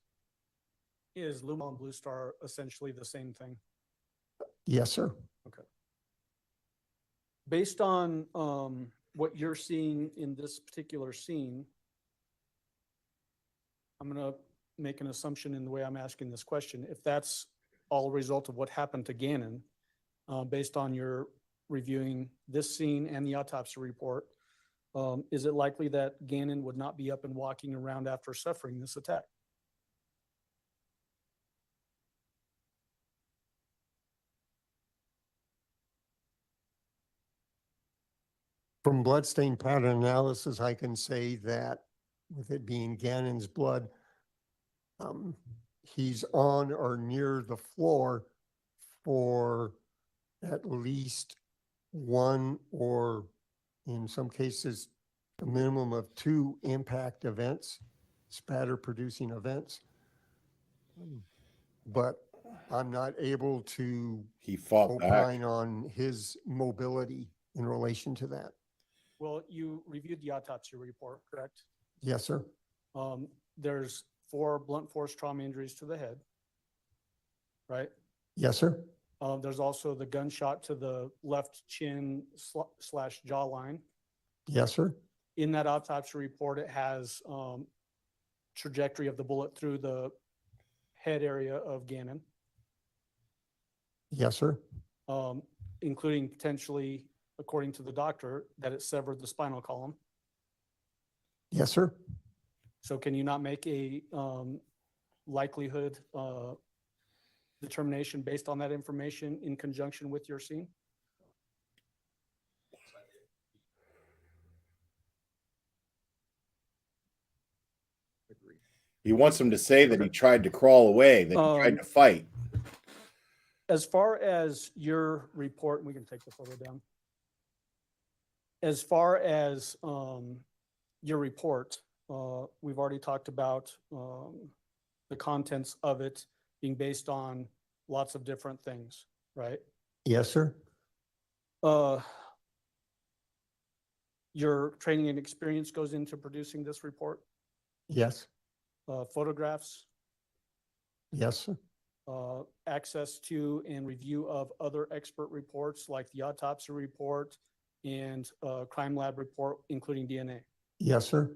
Is luminol and blue star essentially the same thing?
Yes, sir.
Okay. Based on what you're seeing in this particular scene, I'm going to make an assumption in the way I'm asking this question. If that's all a result of what happened to Gannon, based on your reviewing this scene and the autopsy report, is it likely that Gannon would not be up and walking around after suffering this attack?
From bloodstain pattern analysis, I can say that with it being Gannon's blood, he's on or near the floor for at least one, or in some cases, a minimum of 2 impact events, spatter producing events. But I'm not able to
He fought back.
opine on his mobility in relation to that.
Well, you reviewed the autopsy report, correct?
Yes, sir.
There's 4 blunt force trauma injuries to the head, right?
Yes, sir.
There's also the gunshot to the left chin slash jawline.
Yes, sir.
In that autopsy report, it has trajectory of the bullet through the head area of Gannon,
Yes, sir.
including potentially, according to the doctor, that it severed the spinal column.
Yes, sir.
So can you not make a likelihood determination based on that information in conjunction with your scene?
He wants him to say that he tried to crawl away, that he tried to fight.
As far as your report, we can take the photo down. As far as your report, we've already talked about the contents of it being based on lots of different things, right?
Yes, sir.
Your training and experience goes into producing this report,
Yes.
photographs,
Yes, sir.
access to and review of other expert reports like the autopsy report and crime lab report, including DNA.
Yes, sir.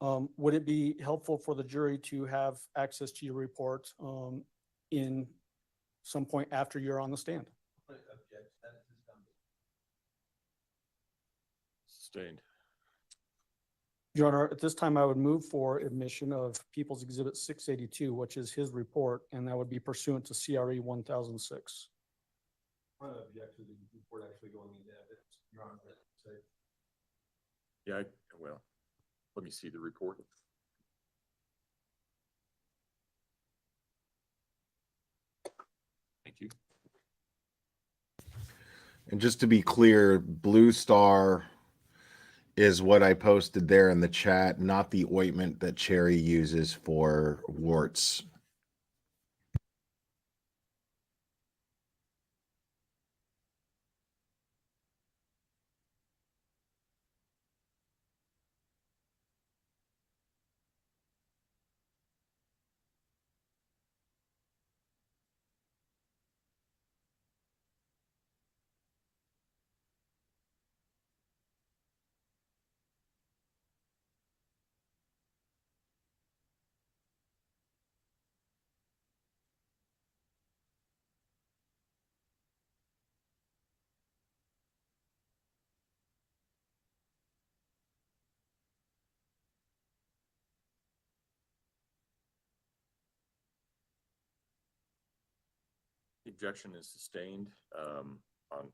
Would it be helpful for the jury to have access to your report in some point after you're on the stand?
Sustained.
Your Honor, at this time, I would move for admission of People's Exhibit 682, which is his report, and that would be pursuant to CRE 1006.
Report actually going into evidence, Your Honor.
Yeah, well, let me see the report. Thank you.
And just to be clear, Blue Star is what I posted there in the chat, not the ointment that Cherry uses for warts.
The objection is sustained on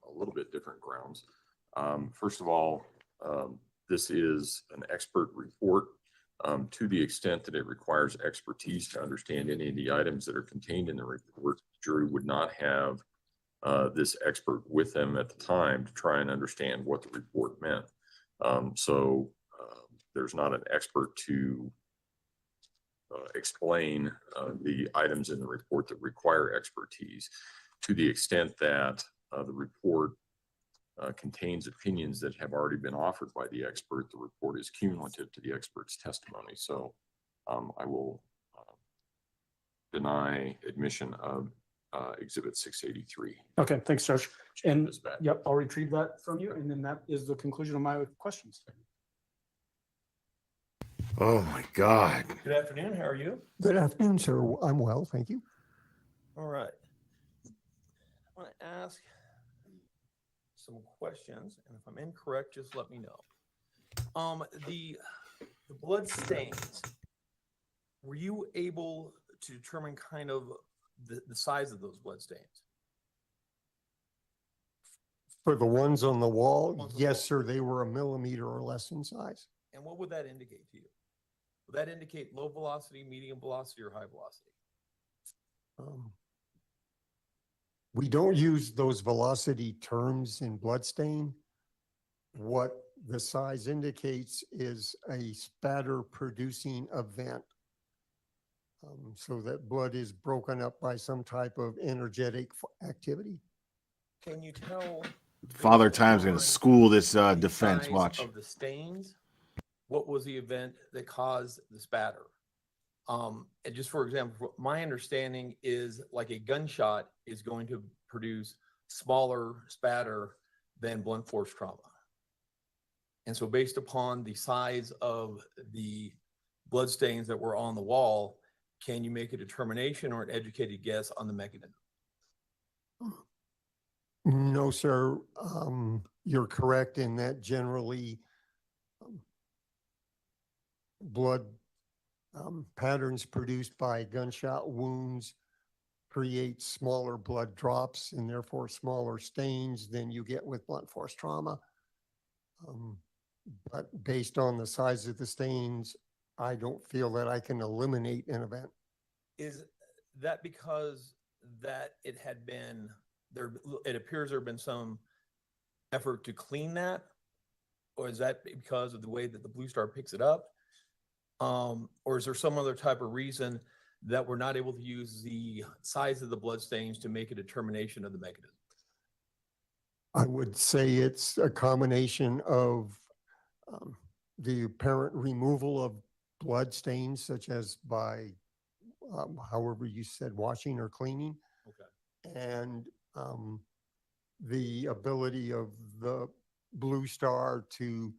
a little bit different grounds. First of all, this is an expert report. To the extent that it requires expertise to understand any of the items that are contained in the report, the jury would not have this expert with them at the time to try and understand what the report meant. So there's not an expert to explain the items in the report that require expertise. To the extent that the report contains opinions that have already been offered by the expert, the report is cumulative to the expert's testimony. So I will deny admission of Exhibit 683.
Okay, thanks, Judge. And
This back.
yep, I'll retrieve that from you, and then that is the conclusion of my questions.
Oh my God.
Good afternoon. How are you?
Good afternoon, sir. I'm well, thank you.
All right. I want to ask some questions, and if I'm incorrect, just let me know. The blood stains, were you able to determine kind of the size of those blood stains?
For the ones on the wall,
Ones on the
yes,
wall.
sir, they were 1 millimeter or less in size.
And what would that indicate to you? Would that indicate low velocity, medium velocity, or high velocity?
We don't use those velocity terms in bloodstain. What the size indicates is a spatter producing event. So that blood is broken up by some type of energetic activity.
Can you tell?
Father
based
Time's gonna
on
school this
the
defense.
size
Watch.
Of the stains, what was the event that caused the spatter? And just for example, my understanding is like a gunshot is going to produce smaller spatter than blunt force trauma. And so based upon the size of the blood stains that were on the wall, can you make a determination or an educated guess on the mechanism?
No, sir. You're correct in that generally blood patterns produced by gunshot wounds create smaller blood drops and therefore smaller stains than you get with blunt force trauma. But based on the size of the stains, I don't feel that I can eliminate an event.
Is that because that it had been there, it appears there have been some effort to clean that? Or is that because of the way that the Blue Star picks it up? Or is there some other type of reason that we're not able to use the size of the blood stains to make a determination of the mechanism?
I would say it's a combination of the apparent removal of blood stains, such as by however you said, washing or cleaning.
Okay.
And the ability of the Blue Star to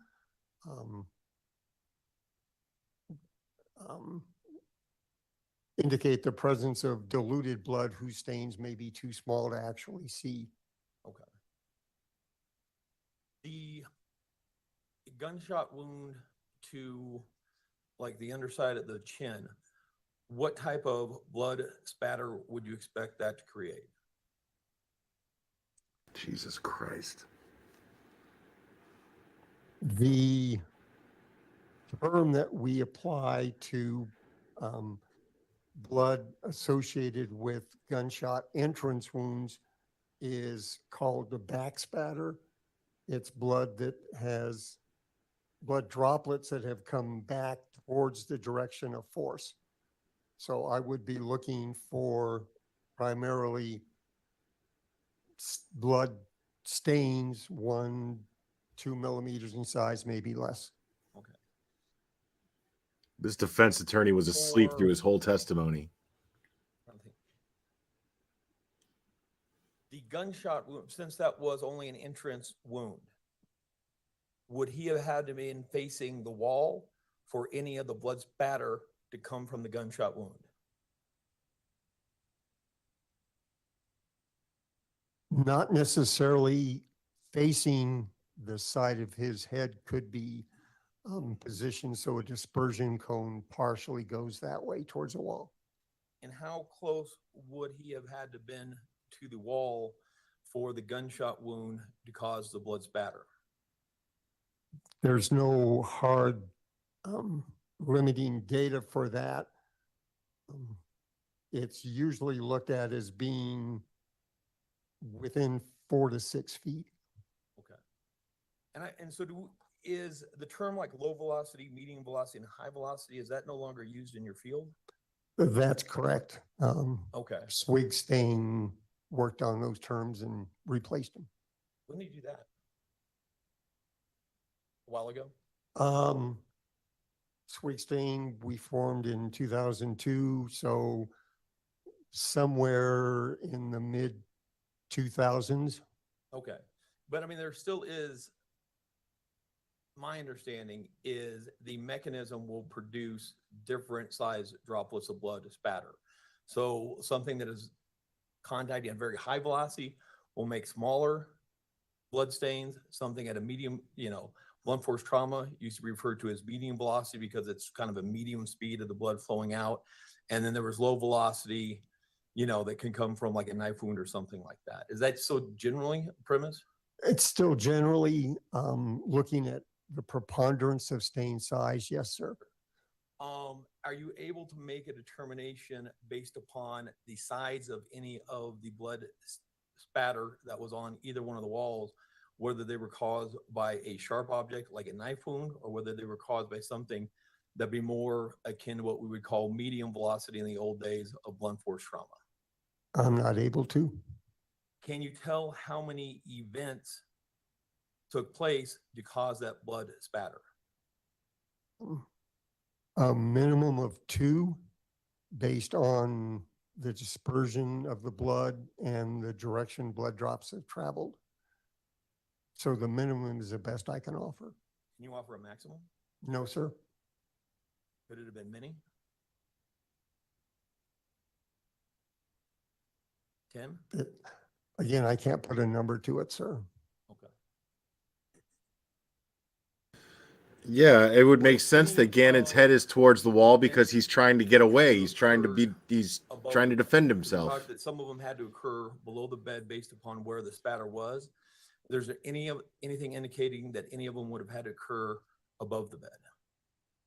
indicate the presence of diluted blood whose stains may be too small to actually see.
Okay. The gunshot wound to like the underside of the chin, what type of blood spatter would you expect that to create?
Jesus Christ.
The term that we apply to blood associated with gunshot entrance wounds is called the backspatter. It's blood that has blood droplets that have come back towards the direction of force. So I would be looking for primarily blood stains, 1-2 millimeters in size, maybe less.
Okay.
This defense attorney was asleep through his whole testimony.
The gunshot wound, since that was only an entrance wound, would he have had to be facing the wall for any of the blood spatter to come from the gunshot wound?
Not necessarily facing the side of his head, could be positioned so a dispersion cone partially goes that way towards the wall.
And how close would he have had to been to the wall for the gunshot wound to cause the blood spatter?
There's no hard limiting data for that. It's usually looked at as being within 4 to 6 feet.
Okay. And so is the term like low velocity, medium velocity, and high velocity, is that no longer used in your field?
That's correct.
Okay.
Swigstein worked on those terms and replaced them.
When did you do that? A while ago?
Swigstein, we formed in 2002, so somewhere in the mid 2000s.
Okay. But I mean, there still is, my understanding is the mechanism will produce different size droplets of blood to spatter. So something that is contacting at very high velocity will make smaller blood stains. Something at a medium, blunt force trauma used to be referred to as medium velocity because it's kind of a medium speed of the blood flowing out. And then there was low velocity, that can come from like a knife wound or something like that. Is that so generally premise?
It's still generally looking at the preponderance of stain size. Yes, sir.
Are you able to make a determination based upon the size of any of the blood spatter that was on either one of the walls, whether they were caused by a sharp object like a knife wound or whether they were caused by something that'd be more akin to what we would call medium velocity in the old days of blunt force trauma?
I'm not able to.
Can you tell how many events took place to cause that blood spatter?
A minimum of 2. based on the dispersion of the blood and the direction blood drops have traveled. So the minimum is the best I can offer.
Can you offer a maximum?
No, sir.
Could it have been many? 10?
Again, I can't put a number to it, sir.
Okay.
Yeah, it would make sense that Gannon's head is towards the wall because he's trying to get away. He's trying to defend
You
himself.
talked that some of them had to occur below the bed based upon where the spatter was. There's anything indicating that any of them would have had to occur above the bed?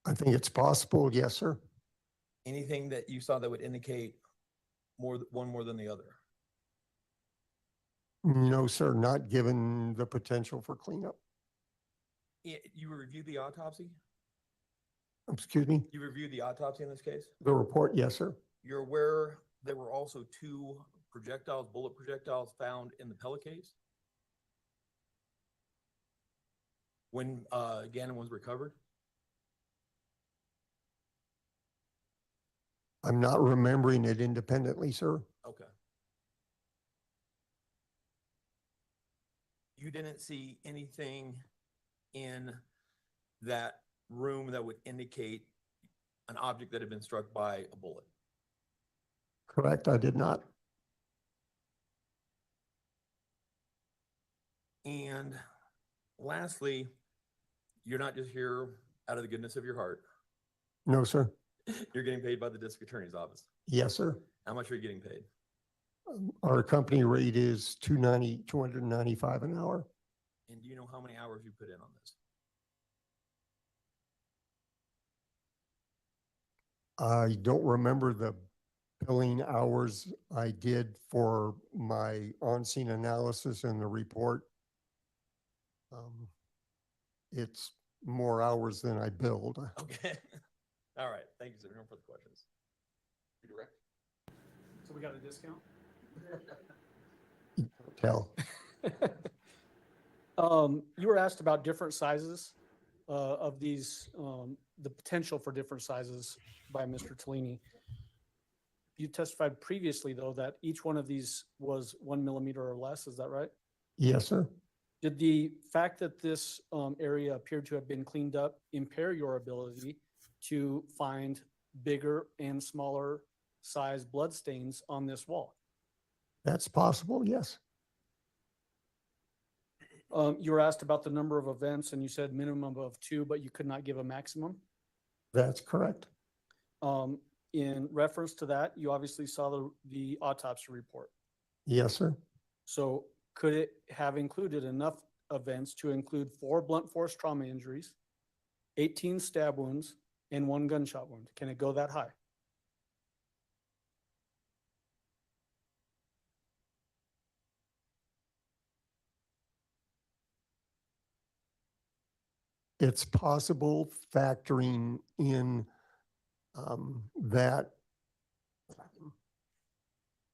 I think it's possible. Yes, sir.
Anything that you saw that would indicate one more than the other?
No, sir, not given the potential for cleanup.
You reviewed the autopsy?
Excuse me?
You reviewed the autopsy in this case?
The report, yes, sir.
You're aware there were also 2 projectiles, bullet projectiles found in the pellet case? When Gannon was recovered?
I'm not remembering it independently, sir.
Okay. You didn't see anything in that room that would indicate an object that had been struck by a bullet?
Correct, I did not.
And lastly, you're not just here out of the goodness of your heart.
No, sir.
You're getting paid by the district attorney's office.
Yes, sir.
How much are you getting paid?
Our company rate is $295 an hour.
And do you know how many hours you put in on this?
I don't remember the billing hours I did for my on-scene analysis and the report. It's more hours than I billed.
Okay. All right. Thank you, sir. No further questions. Redirect.
So we got a discount?
Tell.
You were asked about different sizes of these, the potential for different sizes by Mr. Tellini. You testified previously, though, that each one of these was 1 millimeter or less. Is that right?
Yes, sir.
Did the fact that this area appeared to have been cleaned up impair your ability to find bigger and smaller size blood stains on this wall?
That's possible, yes.
You were asked about the number of events and you said minimum of 2, but you could not give a maximum.
That's correct.
In reference to that, you obviously saw the autopsy report.
Yes, sir.
So could it have included enough events to include 4 blunt force trauma injuries, 18 stab wounds, and 1 gunshot wound? Can it go that high?
It's possible, factoring in that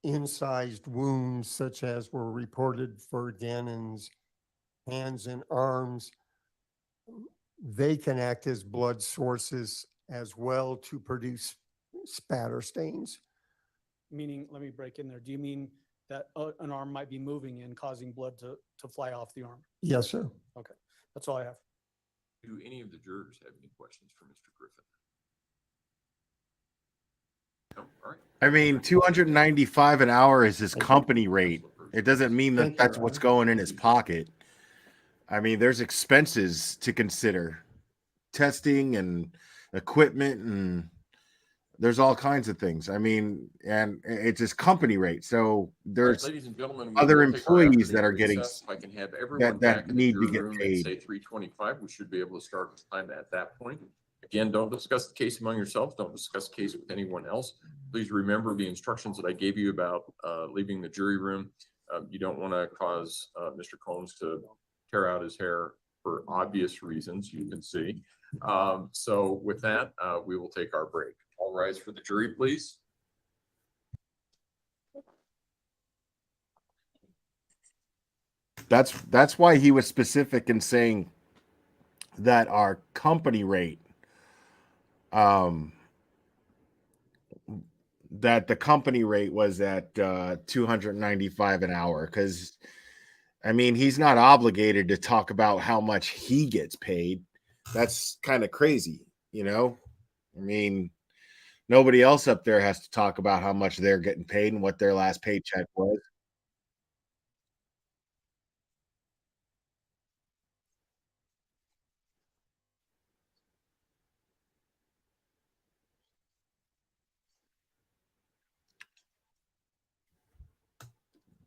incised wounds such as were reported for Gannon's hands and arms, they can act as blood sources as well to produce spatter stains.
Meaning, let me break in there. Do you mean that an arm might be moving and causing blood to fly off the arm?
Yes, sir.
Okay, that's all I have.
Do any of the jurors have any questions for Mr. Griffin? No, all right.
I mean, 295 an hour is his company rate. It doesn't mean that
Thank you,
that's what's going in his pocket. I mean, there's expenses to consider, testing and equipment, and there's all kinds of things. I mean, and it's his company rate. So there's
Ladies and gentlemen, we
other
will take our
employees that
afternoon
are getting
recess. If I can have everyone
that
back in the
need to
jury
get
room at,
paid.
say 3:25, we should be able to start time at that point. Again, don't discuss the case among yourselves. Don't discuss the case with anyone else. Please remember the instructions that I gave you about leaving the jury room. You don't want to cause Mr. Combs to tear out his hair for obvious reasons, you can see. So with that, we will take our break. All rise for the jury, please.
That's why he was specific in saying that our company rate that the company rate was at $295 an hour, because I mean, he's not obligated to talk about how much he gets paid. That's kind of crazy, you know? I mean, nobody else up there has to talk about how much they're getting paid and what their last paycheck was.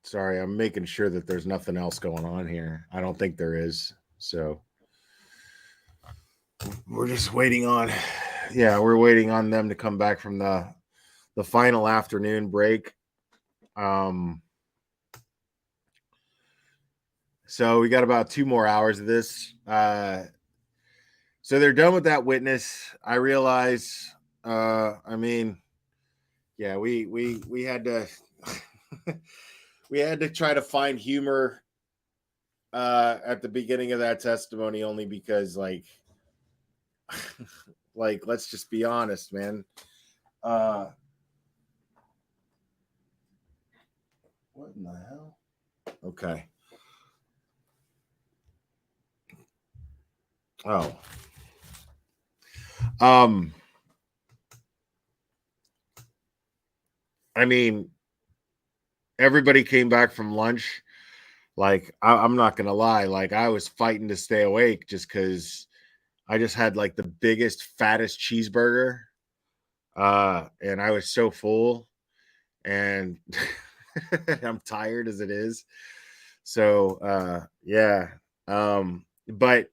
Sorry, I'm making sure that there's nothing else going on here. I don't think there is. So we're just waiting on, yeah, we're waiting on them to come back from the final afternoon break. So we got about 2 more hours of this. So they're done with that witness. I realize, I mean, yeah, we had to we had to try to find humor at the beginning of that testimony, only because like let's just be honest, man. What in the hell? Okay. Oh. I mean, everybody came back from lunch. Like, I'm not gonna lie, like I was fighting to stay awake just because I just had like the biggest, fattest cheeseburger. And I was so full, and I'm tired as it is. So yeah. But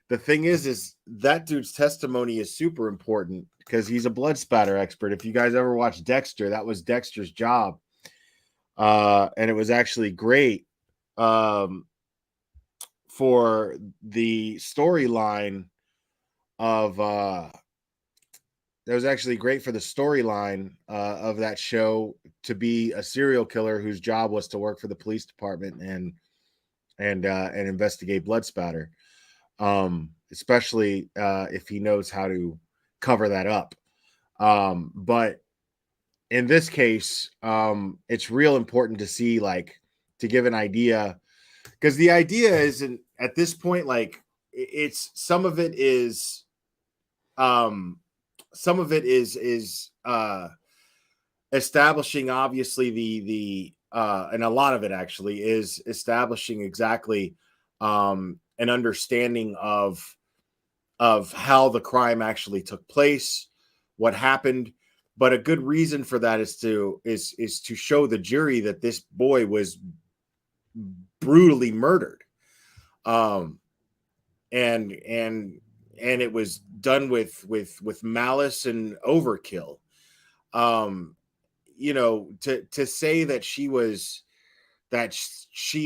the thing is that dude's testimony is super important because he's a blood spatter expert. If you guys ever watched Dexter, that was Dexter's job. And it was actually great for the storyline of of that show, to be a serial killer whose job was to work for the police department and investigate blood spatter. Especially if he knows how to cover that up. But in this case, it's real important to see, like, to give an idea, because the idea isn't at this point, like, it's some of it is establishing, obviously, the and a lot of it actually is establishing exactly an understanding of how the crime actually took place, what happened. But a good reason for that is to show the jury that this boy was brutally murdered. And it was done with malice and overkill. You know, to say that she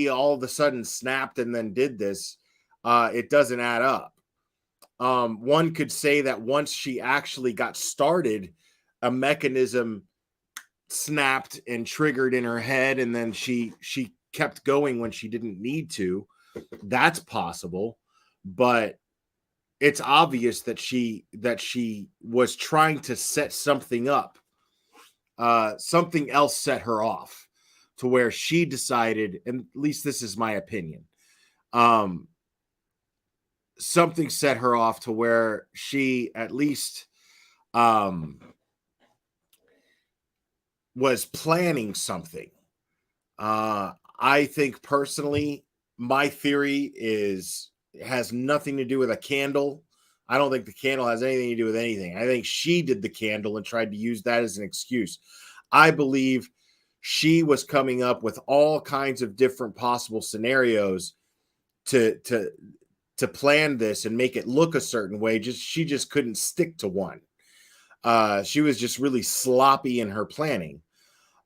all of a sudden snapped and then did this, it doesn't add up. One could say that once she actually got started, a mechanism snapped and triggered in her head, and then she kept going when she didn't need to. That's possible, but it's obvious that she was trying to set something up. Something else set her off to where she decided, and at least this is my opinion, something set her off to where she at least was planning something. I think personally, my theory has nothing to do with a candle. I don't think the candle has anything to do with anything. I think she did the candle and tried to use that as an excuse. I believe she was coming up with all kinds of different possible scenarios to plan this and make it look a certain way. She just couldn't stick to one. She was just really sloppy in her planning.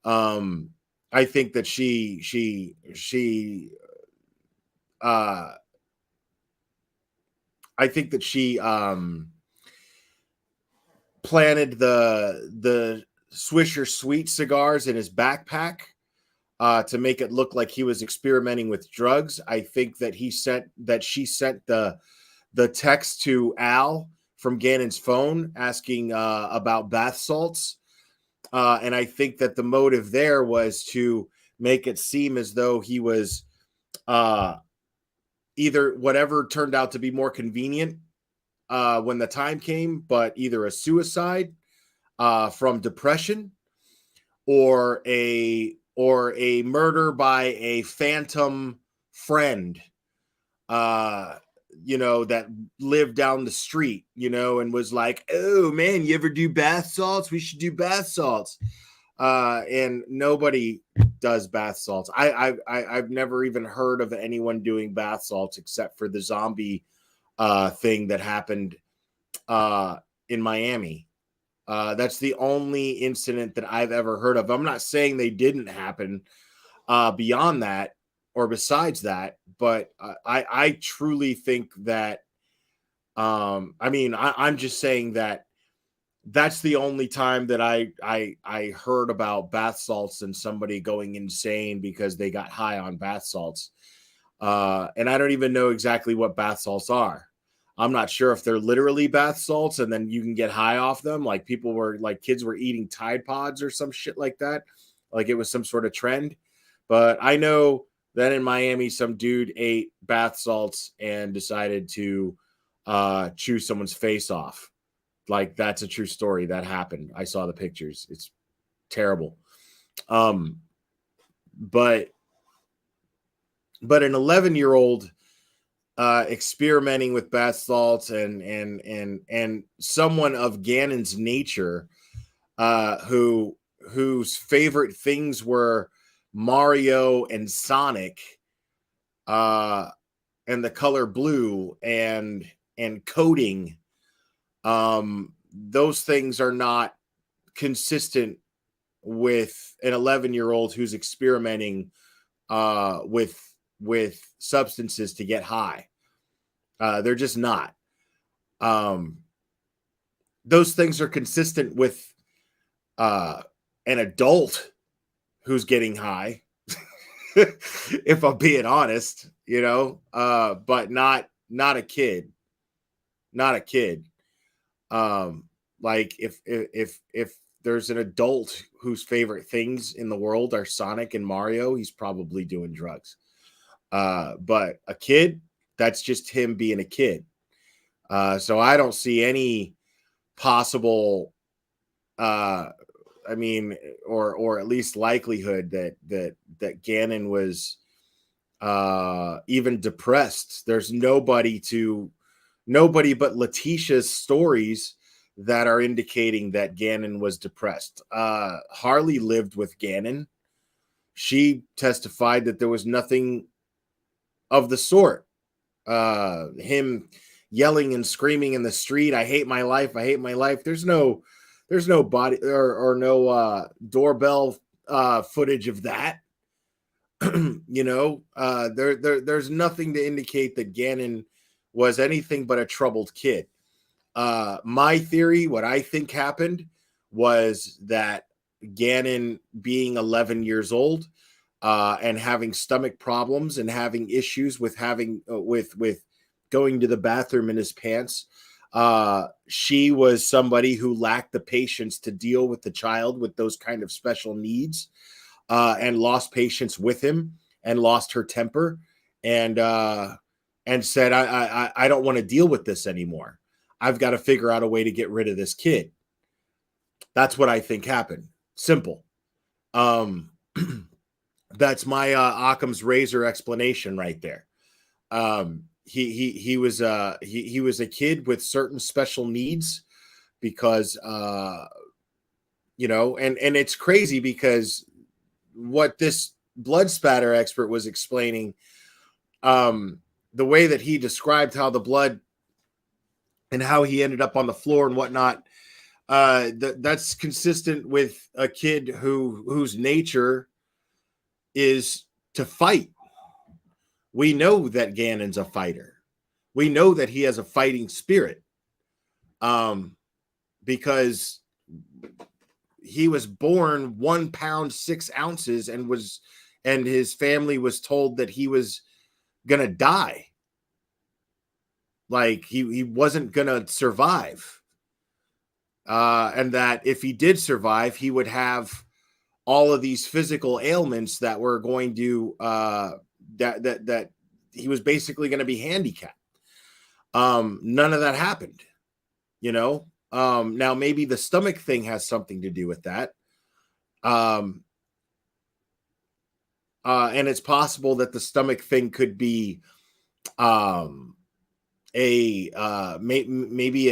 I think that she planted the Swisher Sweet cigars in his backpack to make it look like he was experimenting with drugs. I think that she sent the text to Al from Gannon's phone asking about bath salts. And I think that the motive there was to make it seem as though he was either whatever turned out to be more convenient when the time came, but either a suicide from depression or a murder by a phantom friend, that lived down the street, and was like, oh man, you ever do bath salts? We should do bath salts. And nobody does bath salts. I've never even heard of anyone doing bath salts except for the zombie thing that happened in Miami. That's the only incident that I've ever heard of. I'm not saying they didn't happen beyond that or besides that, but I truly think that, I'm just saying that that's the only time that I heard about bath salts and somebody going insane because they got high on bath salts. And I don't even know exactly what bath salts are. I'm not sure if they're literally bath salts and then you can get high off them. Like kids were eating Tide Pods or some shit like that. Like it was some sort of trend. But I know that in Miami, some dude ate bath salts and decided to chew someone's face off. Like that's a true story that happened. I saw the pictures. It's terrible. But an 11-year-old experimenting with bath salts and someone of Gannon's nature, whose favorite things were Mario and Sonic, and the color blue and coding. Those things are not consistent with an 11-year-old who's experimenting with substances to get high. They're just not. Those things are consistent with an adult who's getting high, if I'm being honest, but not a kid. Not a kid. Like if there's an adult whose favorite things in the world are Sonic and Mario, he's probably doing drugs. But a kid, that's just him being a kid. So I don't see any possible, or at least likelihood that Gannon was even depressed. There's nobody but Letitia's stories that are indicating that Gannon was depressed. Harley lived with Gannon. She testified that there was nothing of the sort. Him yelling and screaming in the street, I hate my life, I hate my life. There's no body or no doorbell footage of that. There's nothing to indicate that Gannon was anything but a troubled kid. My theory, what I think happened was that Gannon, being 11 years old and having stomach problems and having issues with with going to the bathroom in his pants, she was somebody who lacked the patience to deal with the child with those kind of special needs, and lost patience with him and lost her temper and said, I don't want to deal with this anymore. I've got to figure out a way to get rid of this kid. That's what I think happened. Simple. That's my Occam's razor explanation right there. He was a kid with certain special needs because and it's crazy because what this blood spatter expert was explaining, the way that he described how the blood and how he ended up on the floor and whatnot, that's consistent with a kid whose nature is to fight. We know that Gannon's a fighter. We know that he has a fighting spirit, because he was born 1 pound 6 ounces and his family was told that he was gonna die. Like he wasn't gonna survive. and that if he did survive, he would have all of these physical ailments that were going to that he was basically going to be handicapped. None of that happened, you know. Now maybe the stomach thing has something to do with that. And it's possible that the stomach thing could be maybe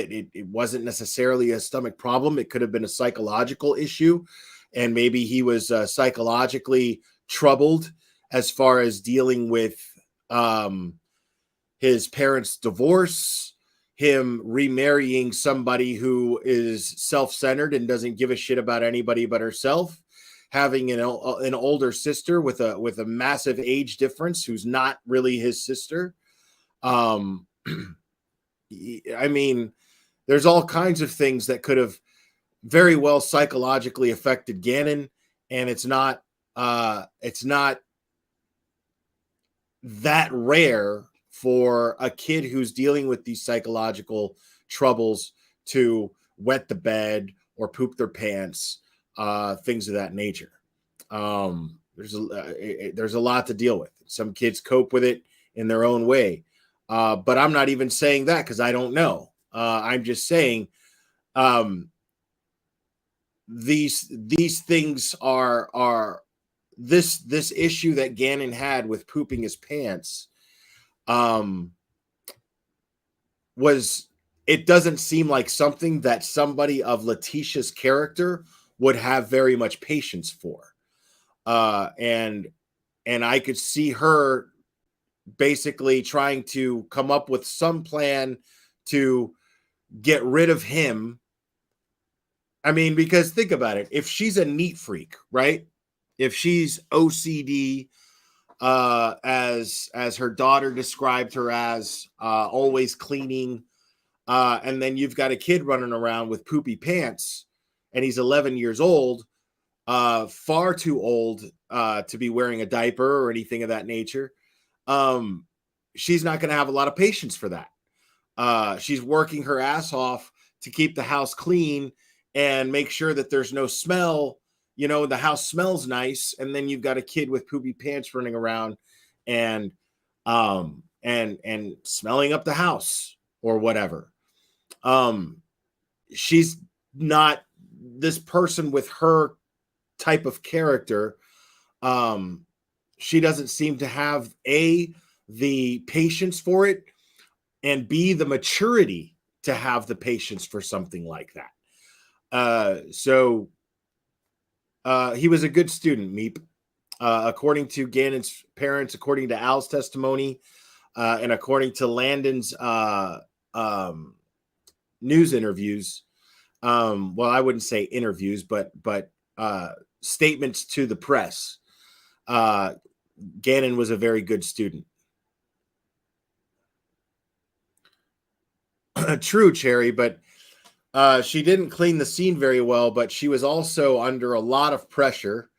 it wasn't necessarily a stomach problem. It could have been a psychological issue, and maybe he was psychologically troubled as far as dealing with his parents' divorce, him remarrying somebody who is self-centered and doesn't give a shit about anybody but herself, having an older sister with a massive age difference who's not really his sister. I mean, there's all kinds of things that could have very well psychologically affected Gannon, and it's not that rare for a kid who's dealing with these psychological troubles to wet the bed or poop their pants, things of that nature. There's a lot to deal with. Some kids cope with it in their own way. But I'm not even saying that because I don't know. I'm just saying these things are this issue that Gannon had with pooping his pants it doesn't seem like something that somebody of Letitia's character would have very much patience for. And I could see her basically trying to come up with some plan to get rid of him. I mean, because think about it. If she's a neat freak, right? If she's OCD, as her daughter described her as, always cleaning, and then you've got a kid running around with poopy pants, and he's 11 years old, far too old to be wearing a diaper or anything of that nature. She's not going to have a lot of patience for that. She's working her ass off to keep the house clean and make sure that there's no smell. You know, the house smells nice, and then you've got a kid with poopy pants running around and smelling up the house or whatever. She's not this person with her type of character. She doesn't seem to have the patience for it, and B, the maturity to have the patience for something like that. So he was a good student, Meep. According to Gannon's parents, according to Al's testimony, and according to Landon's news interviews, well, I wouldn't say interviews, but statements to the press, Gannon was a very good student. True, Cherry, but she didn't clean the scene very well, but she was also under a lot of pressure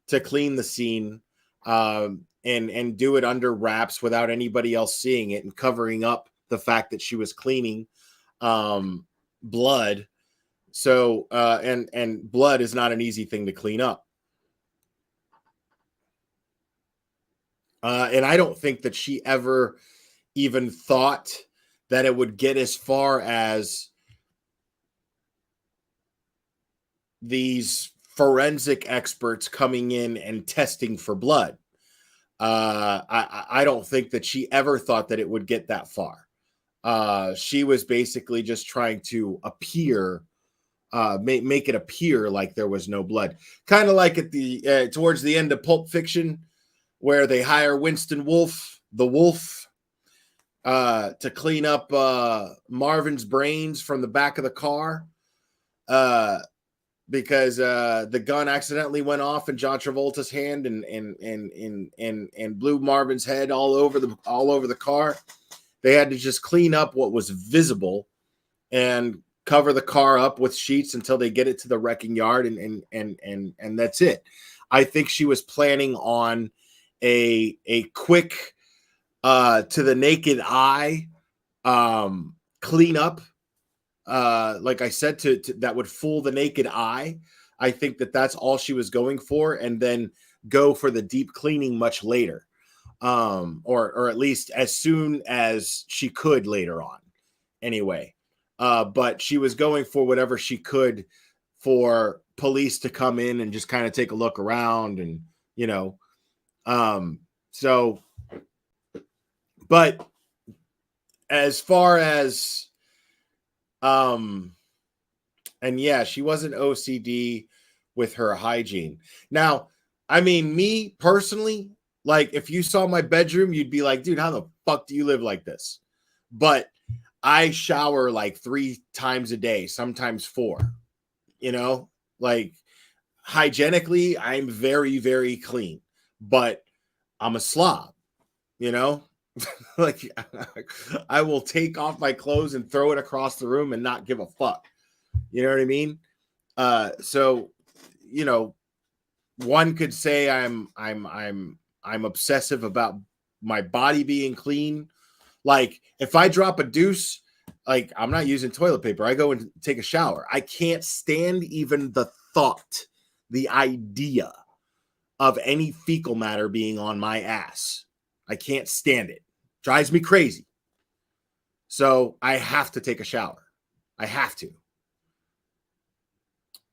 to clean the scene and do it under wraps without anybody else seeing it and covering up the fact that she was cleaning blood. So, and blood is not an easy thing to clean up. And I don't think that she ever even thought that it would get as far as these forensic experts coming in and testing for blood. I don't think that she ever thought that it would get that far. She was basically just trying to appear, make it appear like there was no blood. Kind of like at the towards the end of Pulp Fiction, where they hire Winston Wolfe, the Wolf, to clean up Marvin's brains from the back of the car, because the gun accidentally went off in John Travolta's hand and blew Marvin's head all over the car. They had to just clean up what was visible and cover the car up with sheets until they get it to the wrecking yard, and that's it. I think she was planning on a quick to the naked eye cleanup like I said, to that would fool the naked eye. I think that that's all she was going for, and then go for the deep cleaning much later, or at least as soon as she could later on. Anyway, but she was going for whatever she could for police to come in and just kind of take a look around, and so. But as far as and yeah, she wasn't OCD with her hygiene. Now, I mean, me personally, like if you saw my bedroom, you'd be like, dude, how the fuck do you live like this? But I shower like 3 times a day, sometimes 4. Like hygienically, I'm very, very clean, but I'm a slob, like I will take off my clothes and throw it across the room and not give a fuck. You know what I mean? So, one could say I'm obsessive about my body being clean. Like if I drop a deuce, like I'm not using toilet paper. I go and take a shower. I can't stand even the thought, the idea of any fecal matter being on my ass. I can't stand it. Drives me crazy. So I have to take a shower. I have to.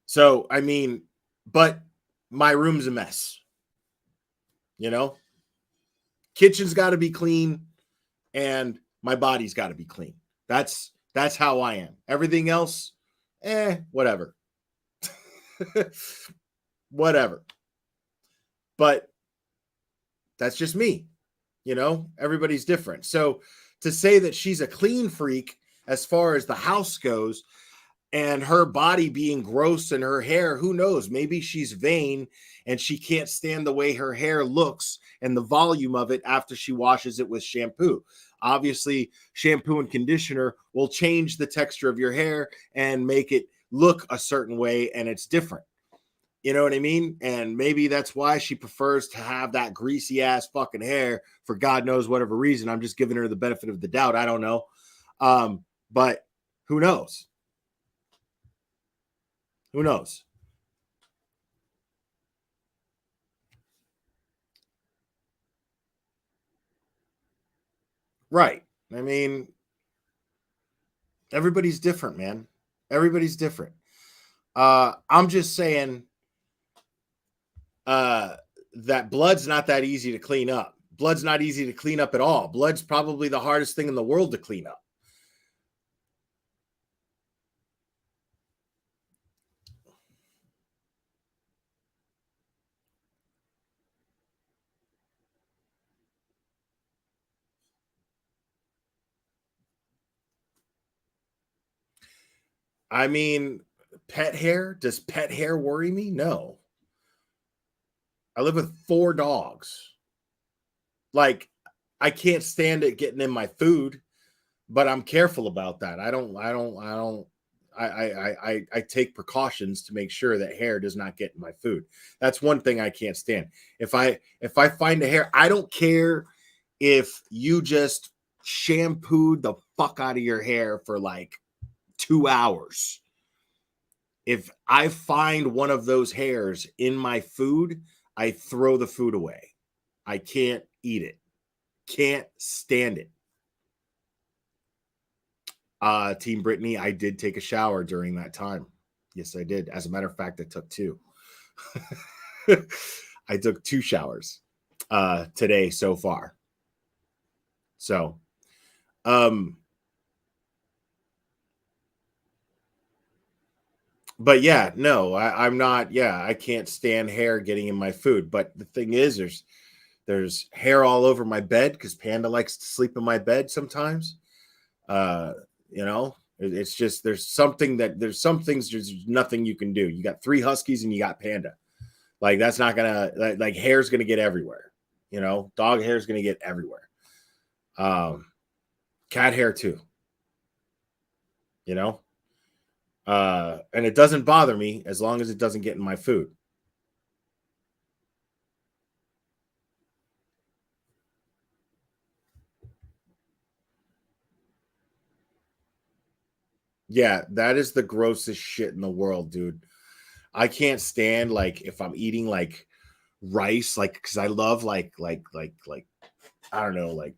So, I mean, but my room's a mess. Kitchen's got to be clean and my body's got to be clean. That's how I am. Everything else, whatever. Whatever. But that's just me. Everybody's different. So to say that she's a clean freak as far as the house goes, and her body being gross and her hair, who knows? Maybe she's vain and she can't stand the way her hair looks and the volume of it after she washes it with shampoo. Obviously, shampoo and conditioner will change the texture of your hair and make it look a certain way, and it's different. You know what I mean? And maybe that's why she prefers to have that greasy ass fucking hair for God knows whatever reason. I'm just giving her the benefit of the doubt. I don't know. But who knows? Who knows? Right. I mean, everybody's different, man. Everybody's different. I'm just saying that blood's not that easy to clean up. Blood's not easy to clean up at all. Blood's probably the hardest thing in the world to clean up. I mean, pet hair? Does pet hair worry me? No. I live with 4 dogs. Like, I can't stand it getting in my food, but I'm careful about that. I take precautions to make sure that hair does not get in my food. That's one thing I can't stand. If I find a hair, I don't care if you just shampooed the fuck out of your hair for like 2 hours. If I find one of those hairs in my food, I throw the food away. I can't eat it. Can't stand it. Team Brittany, I did take a shower during that time. Yes, I did. As a matter of fact, I took 2. I took 2 showers today so far. So, but yeah, no, I'm not. Yeah, I can't stand hair getting in my food. But the thing is, there's hair all over my bed because Panda likes to sleep in my bed sometimes. It's just there's some things there's nothing you can do. You got 3 huskies and you got Panda. Like that's not gonna like hair's gonna get everywhere. Dog hair is gonna get everywhere. Cat hair too. And it doesn't bother me as long as it doesn't get in my food. Yeah, that is the grossest shit in the world, dude. I can't stand like if I'm eating like rice, like because I love like I don't know, like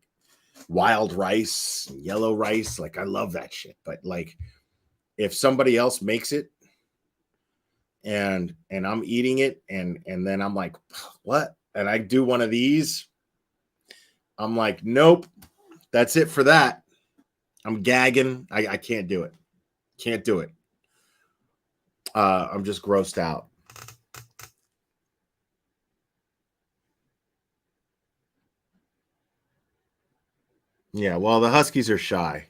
wild rice, yellow rice. Like I love that shit. But like if somebody else makes it and I'm eating it and then I'm like, what? And I do one of these, I'm like, nope, that's it for that. I'm gagging. I can't do it. Can't do it. I'm just grossed out. Yeah, well, the Huskies are shy.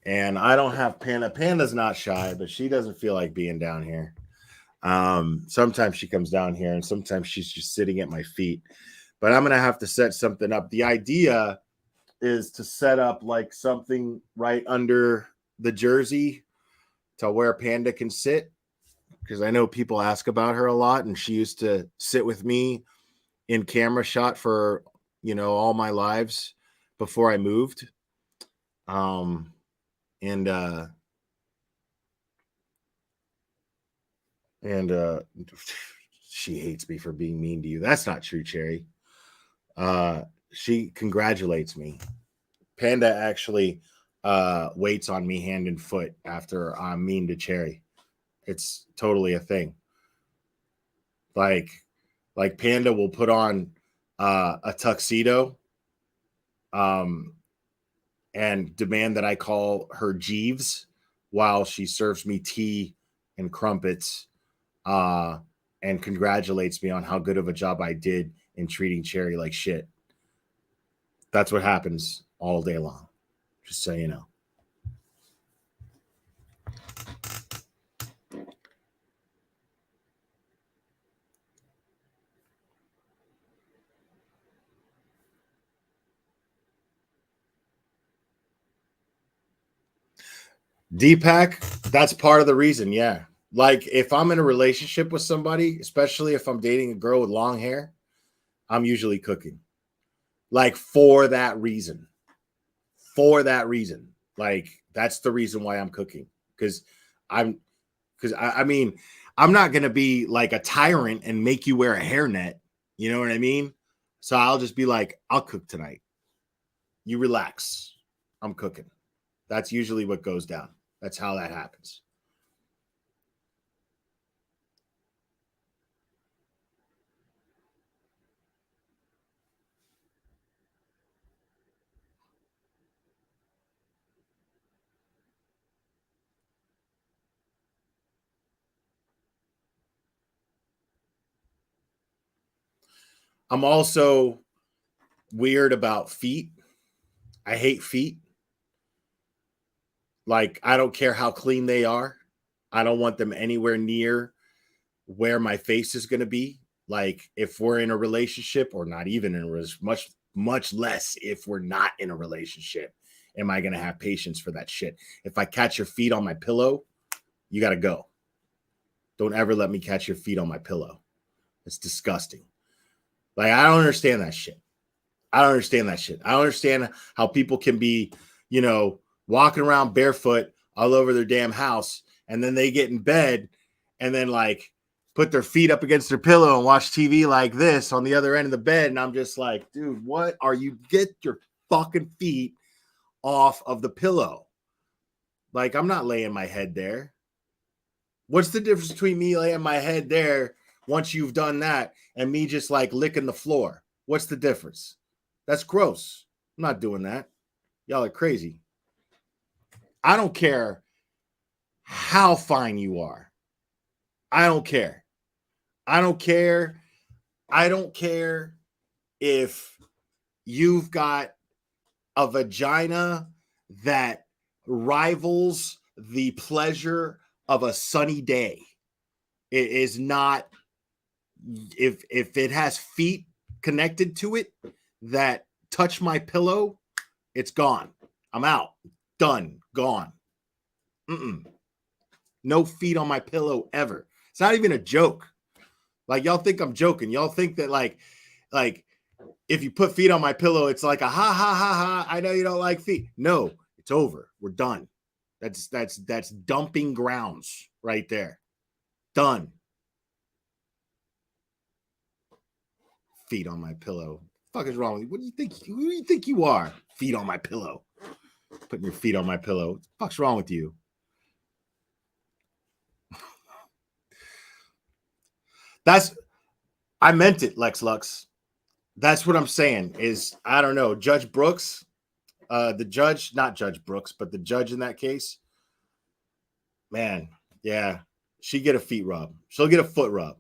And I don't have Panda. Panda's not shy, but she doesn't feel like being down here. Sometimes she comes down here and sometimes she's just sitting at my feet. But I'm going to have to set something up. The idea is to set up like something right under the jersey to where Panda can sit. Because I know people ask about her a lot, and she used to sit with me in camera shot for, all my lives before I moved. And she hates me for being mean to you. That's not true, Cherry. She congratulates me. Panda actually waits on me hand and foot after I'm mean to Cherry. It's totally a thing. Like Panda will put on a tuxedo and demand that I call her Jeeves while she serves me tea and crumpets and congratulates me on how good of a job I did in treating Cherry like shit. That's what happens all day long. Just so you know. Deepak, that's part of the reason. Yeah. Like if I'm in a relationship with somebody, especially if I'm dating a girl with long hair, I'm usually cooking. Like for that reason. Like that's the reason why I'm cooking. Because I mean, I'm not going to be like a tyrant and make you wear a hairnet. You know what I mean? So I'll just be like, I'll cook tonight. You relax. I'm cooking. That's usually what goes down. That's how that happens. I'm also weird about feet. I hate feet. Like, I don't care how clean they are. I don't want them anywhere near where my face is going to be. Like, if we're in a relationship or not even in a relationship, much less if we're not in a relationship, am I going to have patience for that shit? If I catch your feet on my pillow, you got to go. Don't ever let me catch your feet on my pillow. It's disgusting. Like, I don't understand that shit. I don't understand how people can be, walking around barefoot all over their damn house, and then they get in bed and then like put their feet up against their pillow and watch TV like this on the other end of the bed. And I'm just like, dude, what are you? Get your fucking feet off of the pillow. Like, I'm not laying my head there. What's the difference between me laying my head there once you've done that and me just like licking the floor? What's the difference? That's gross. I'm not doing that. Y'all are crazy. I don't care how fine you are. I don't care. I don't care if you've got a vagina that rivals the pleasure of a sunny day. It is not, if it has feet connected to it that touch my pillow, it's gone. I'm out. Done. Gone. No feet on my pillow ever. It's not even a joke. Like, y'all think I'm joking. Y'all think that like if you put feet on my pillow, it's like a ha ha ha ha. I know you don't like feet. No, it's over. We're done. That's dumping grounds right there. Done. Feet on my pillow. Fuck is wrong with you? What do you think? Who do you think you are? Feet on my pillow. Putting your feet on my pillow. What the fuck's wrong with you? I meant it, Lex Lux. That's what I'm saying is, I don't know, Judge Brooks, the judge, not Judge Brooks, but the judge in that case, man, yeah, she get a feet rub. She'll get a foot rub.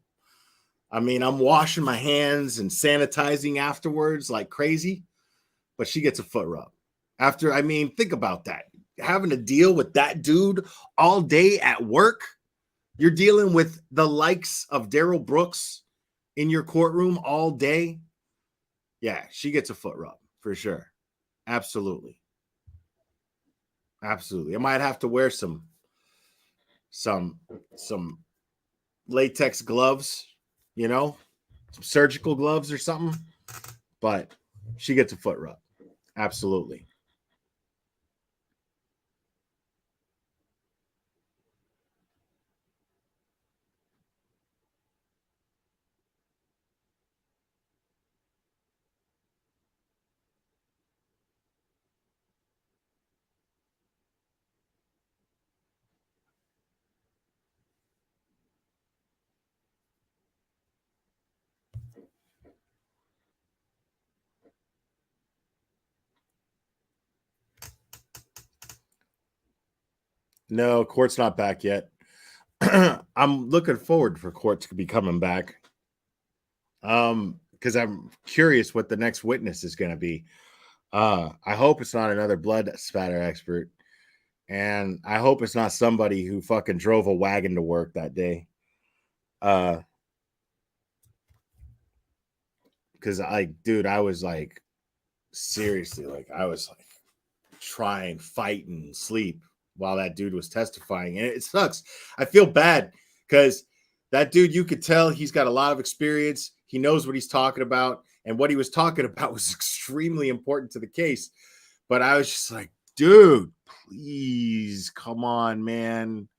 I mean, I'm washing my hands and sanitizing afterwards like crazy, but she gets a foot rub. After, I mean, think about that. Having to deal with that dude all day at work. You're dealing with the likes of Daryl Brooks in your courtroom all day. Yeah, she gets a foot rub for sure. Absolutely. Absolutely. I might have to wear some latex gloves, you know, some surgical gloves or something, but she gets a foot rub. Absolutely. No, court's not back yet. I'm looking forward for court to be coming back. Because I'm curious what the next witness is going to be. I hope it's not another blood spatter expert. And I hope it's not somebody who fucking drove a wagon to work that day. Because I was like, seriously, like I was like trying, fight, and sleep while that dude was testifying. And it sucks. I feel bad because that dude, you could tell he's got a lot of experience. He knows what he's talking about. And what he was talking about was extremely important to the case. But I was just like, dude, please, come on, man.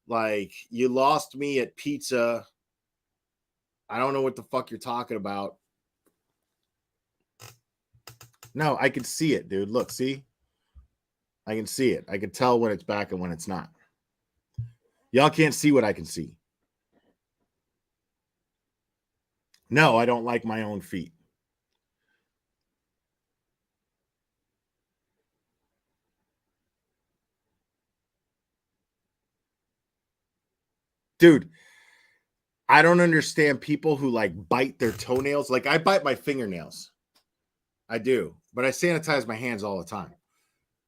Like, you lost me at pizza. I don't know what the fuck you're talking about. No, I can see it, dude. Look, see? I can see it. I can tell when it's back and when it's not. Y'all can't see what I can see. No, I don't like my own feet. Dude, I don't understand people who like bite their toenails. Like I bite my fingernails. I do, but I sanitize my hands all the time.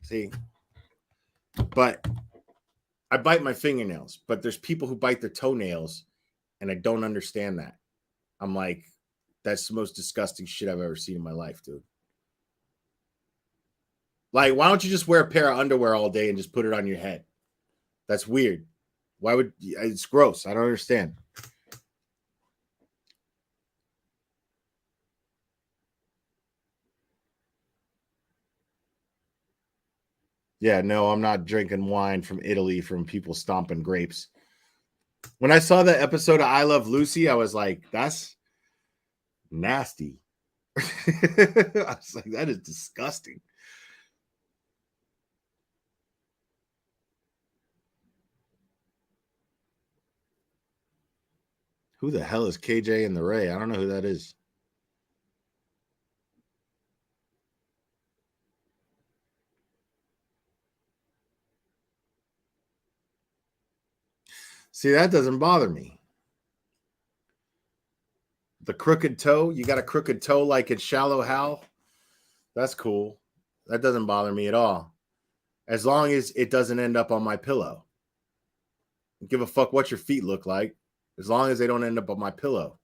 See? But I bite my fingernails, but there's people who bite their toenails and I don't understand that. I'm like, that's the most disgusting shit I've ever seen in my life, dude. Like, why don't you just wear a pair of underwear all day and just put it on your head? That's weird. Why would it's gross? I don't understand. Yeah, no, I'm not drinking wine from Italy from people stomping grapes. When I saw that episode of I Love Lucy, I was like, that's nasty. I was like, that is disgusting. Who the hell is KJ and the Ray? I don't know who that is. See, that doesn't bother me. The crooked toe, you got a crooked toe like it's Shallow Hal. That's cool. That doesn't bother me at all. As long as it doesn't end up on my pillow. Give a fuck what your feet look like. As long as they don't end up on my pillow.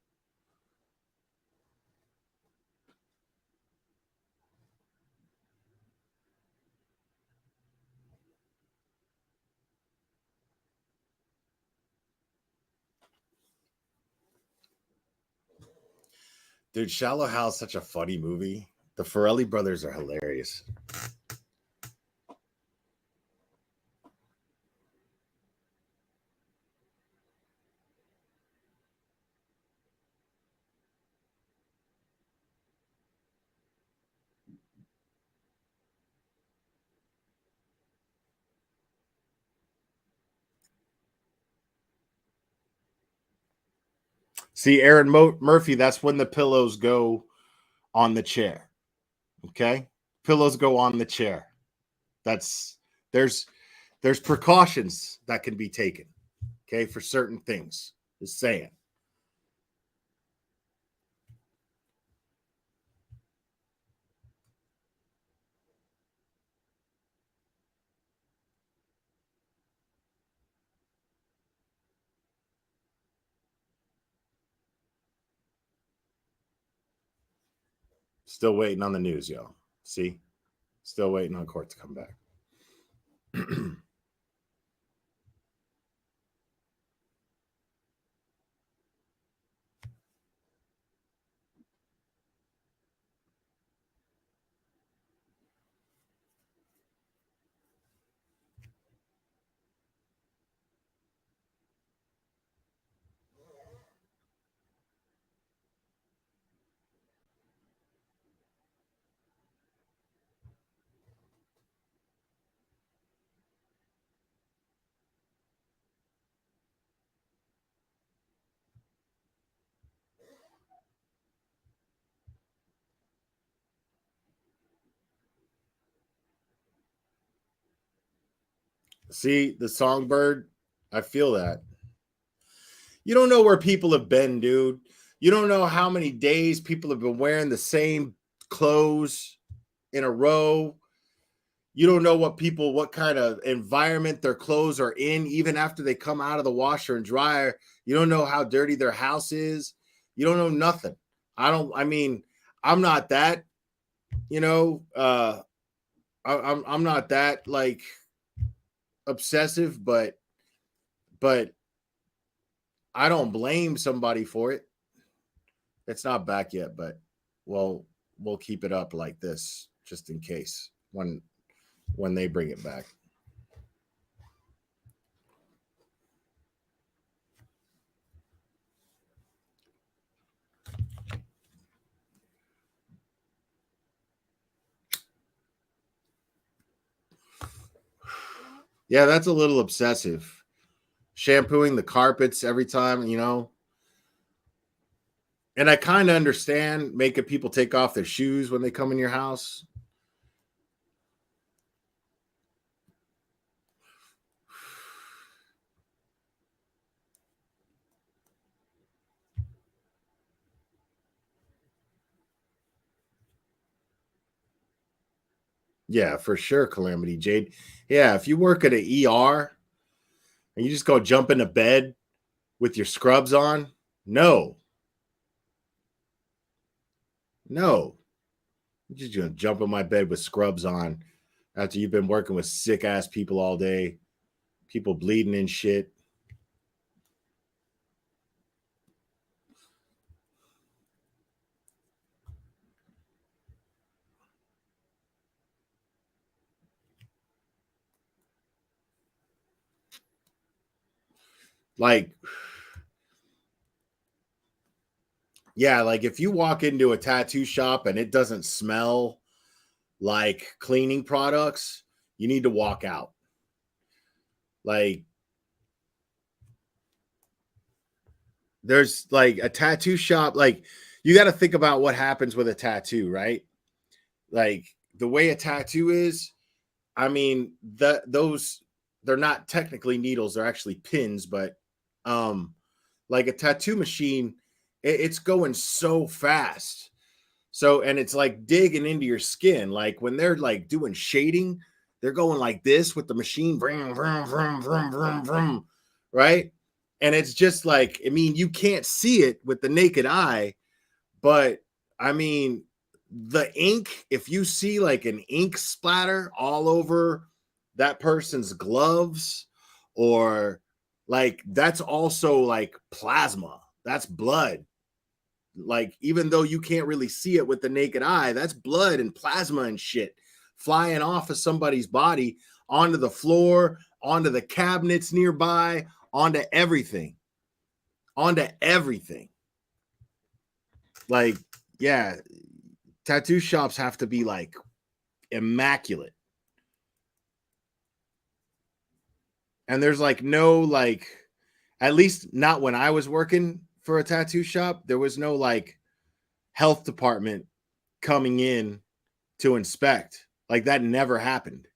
Dude, Shallow Hal is such a funny movie. The Farrelly brothers are hilarious. See, Aaron Murphy, that's when the pillows go on the chair. Okay? Pillows go on the chair. There's precautions that can be taken. Okay, for certain things. Just saying. Still waiting on the news, y'all. See? Still waiting on court to come back. See, the songbird, I feel that. You don't know where people have been, dude. You don't know how many days people have been wearing the same clothes in a row. You don't know what kind of environment their clothes are in, even after they come out of the washer and dryer. You don't know how dirty their house is. You don't know nothing. I'm not that, I'm not that like obsessive, but I don't blame somebody for it. It's not back yet, but we'll keep it up like this just in case when they bring it back. Yeah, that's a little obsessive. Shampooing the carpets every time, And I kind of understand making people take off their shoes when they come in your house. Yeah, for sure, Calamity Jade. Yeah, if you work at an ER and you just go jump into bed with your scrubs on, no. You're just gonna jump in my bed with scrubs on after you've been working with sick ass people all day, people bleeding and shit. Like, yeah, like if you walk into a tattoo shop and it doesn't smell like cleaning products, you need to walk out. Like, there's like a tattoo shop, like you got to think about what happens with a tattoo, right? Like the way a tattoo is, those they're not technically needles, they're actually pins, but like a tattoo machine, it's going so fast. So, and it's like digging into your skin. Like when they're like doing shading, they're going like this with the machine, vroom, vroom, vroom, vroom, vroom, vroom, right? And it's just like, you can't see it with the naked eye, but the ink, if you see like an ink splatter all over that person's gloves, or like that's also like plasma, that's blood. Like, even though you can't really see it with the naked eye, that's blood and plasma and shit flying off of somebody's body onto the floor, onto the cabinets nearby, onto everything. Like, yeah, tattoo shops have to be like immaculate. And there's like no, like, at least not when I was working for a tattoo shop. There was no like health department coming in to inspect. Like that never happened.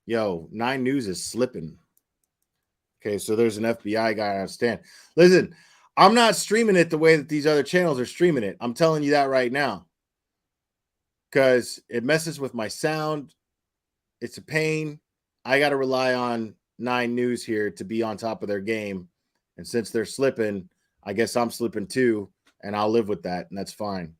Yo, 9 News is slipping. Okay, so there's an FBI guy on stand. Listen, I'm not streaming it the way that these other channels are streaming it. I'm telling you that right now. Because it messes with my sound. It's a pain. I got to rely on 9 News here to be on top of their game. And since they're slipping, I guess I'm slipping too. And I'll live with that. And that's fine.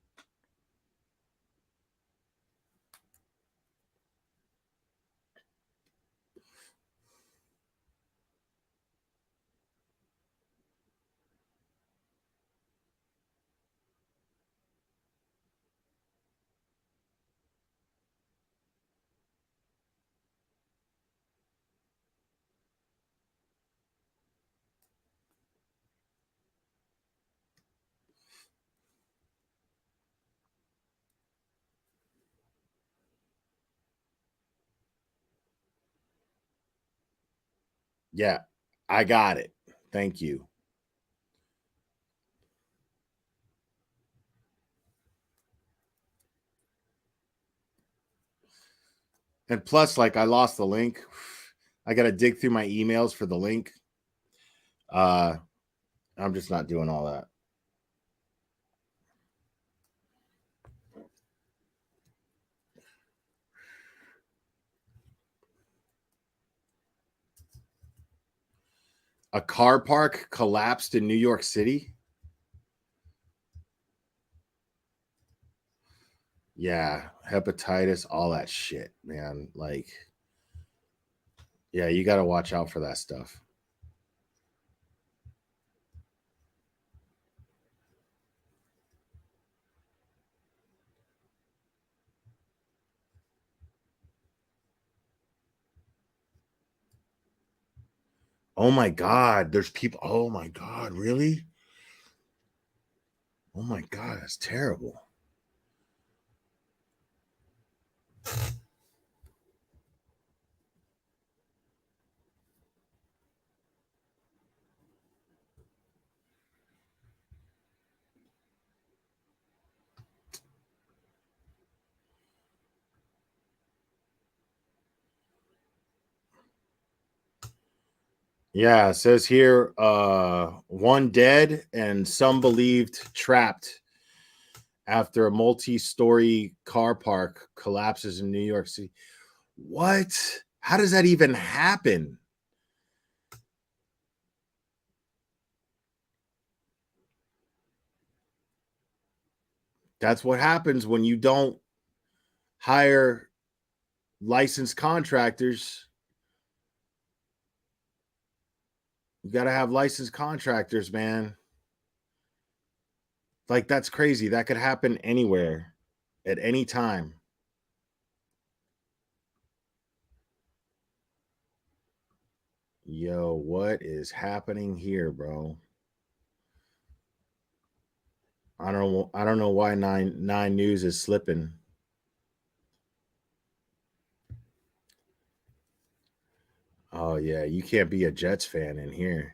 Yeah, I got it. Thank you. And plus, like, I lost the link. I got to dig through my emails for the link. I'm just not doing all that. A car park collapsed in New York City. Yeah, hepatitis, all that shit, man. Like, yeah, you got to watch out for that stuff. Oh my God, there's people. Oh my God, really? Oh my God, that's terrible. Yeah, it says here, one dead and some believed trapped after a multi-story car park collapses in New York City. What? How does that even happen? That's what happens when you don't hire licensed contractors. You got to have licensed contractors, man. Like, that's crazy. That could happen anywhere at any time. Yo, what is happening here, bro? I don't know why 9 News is slipping. Oh yeah, you can't be a Jets fan in here.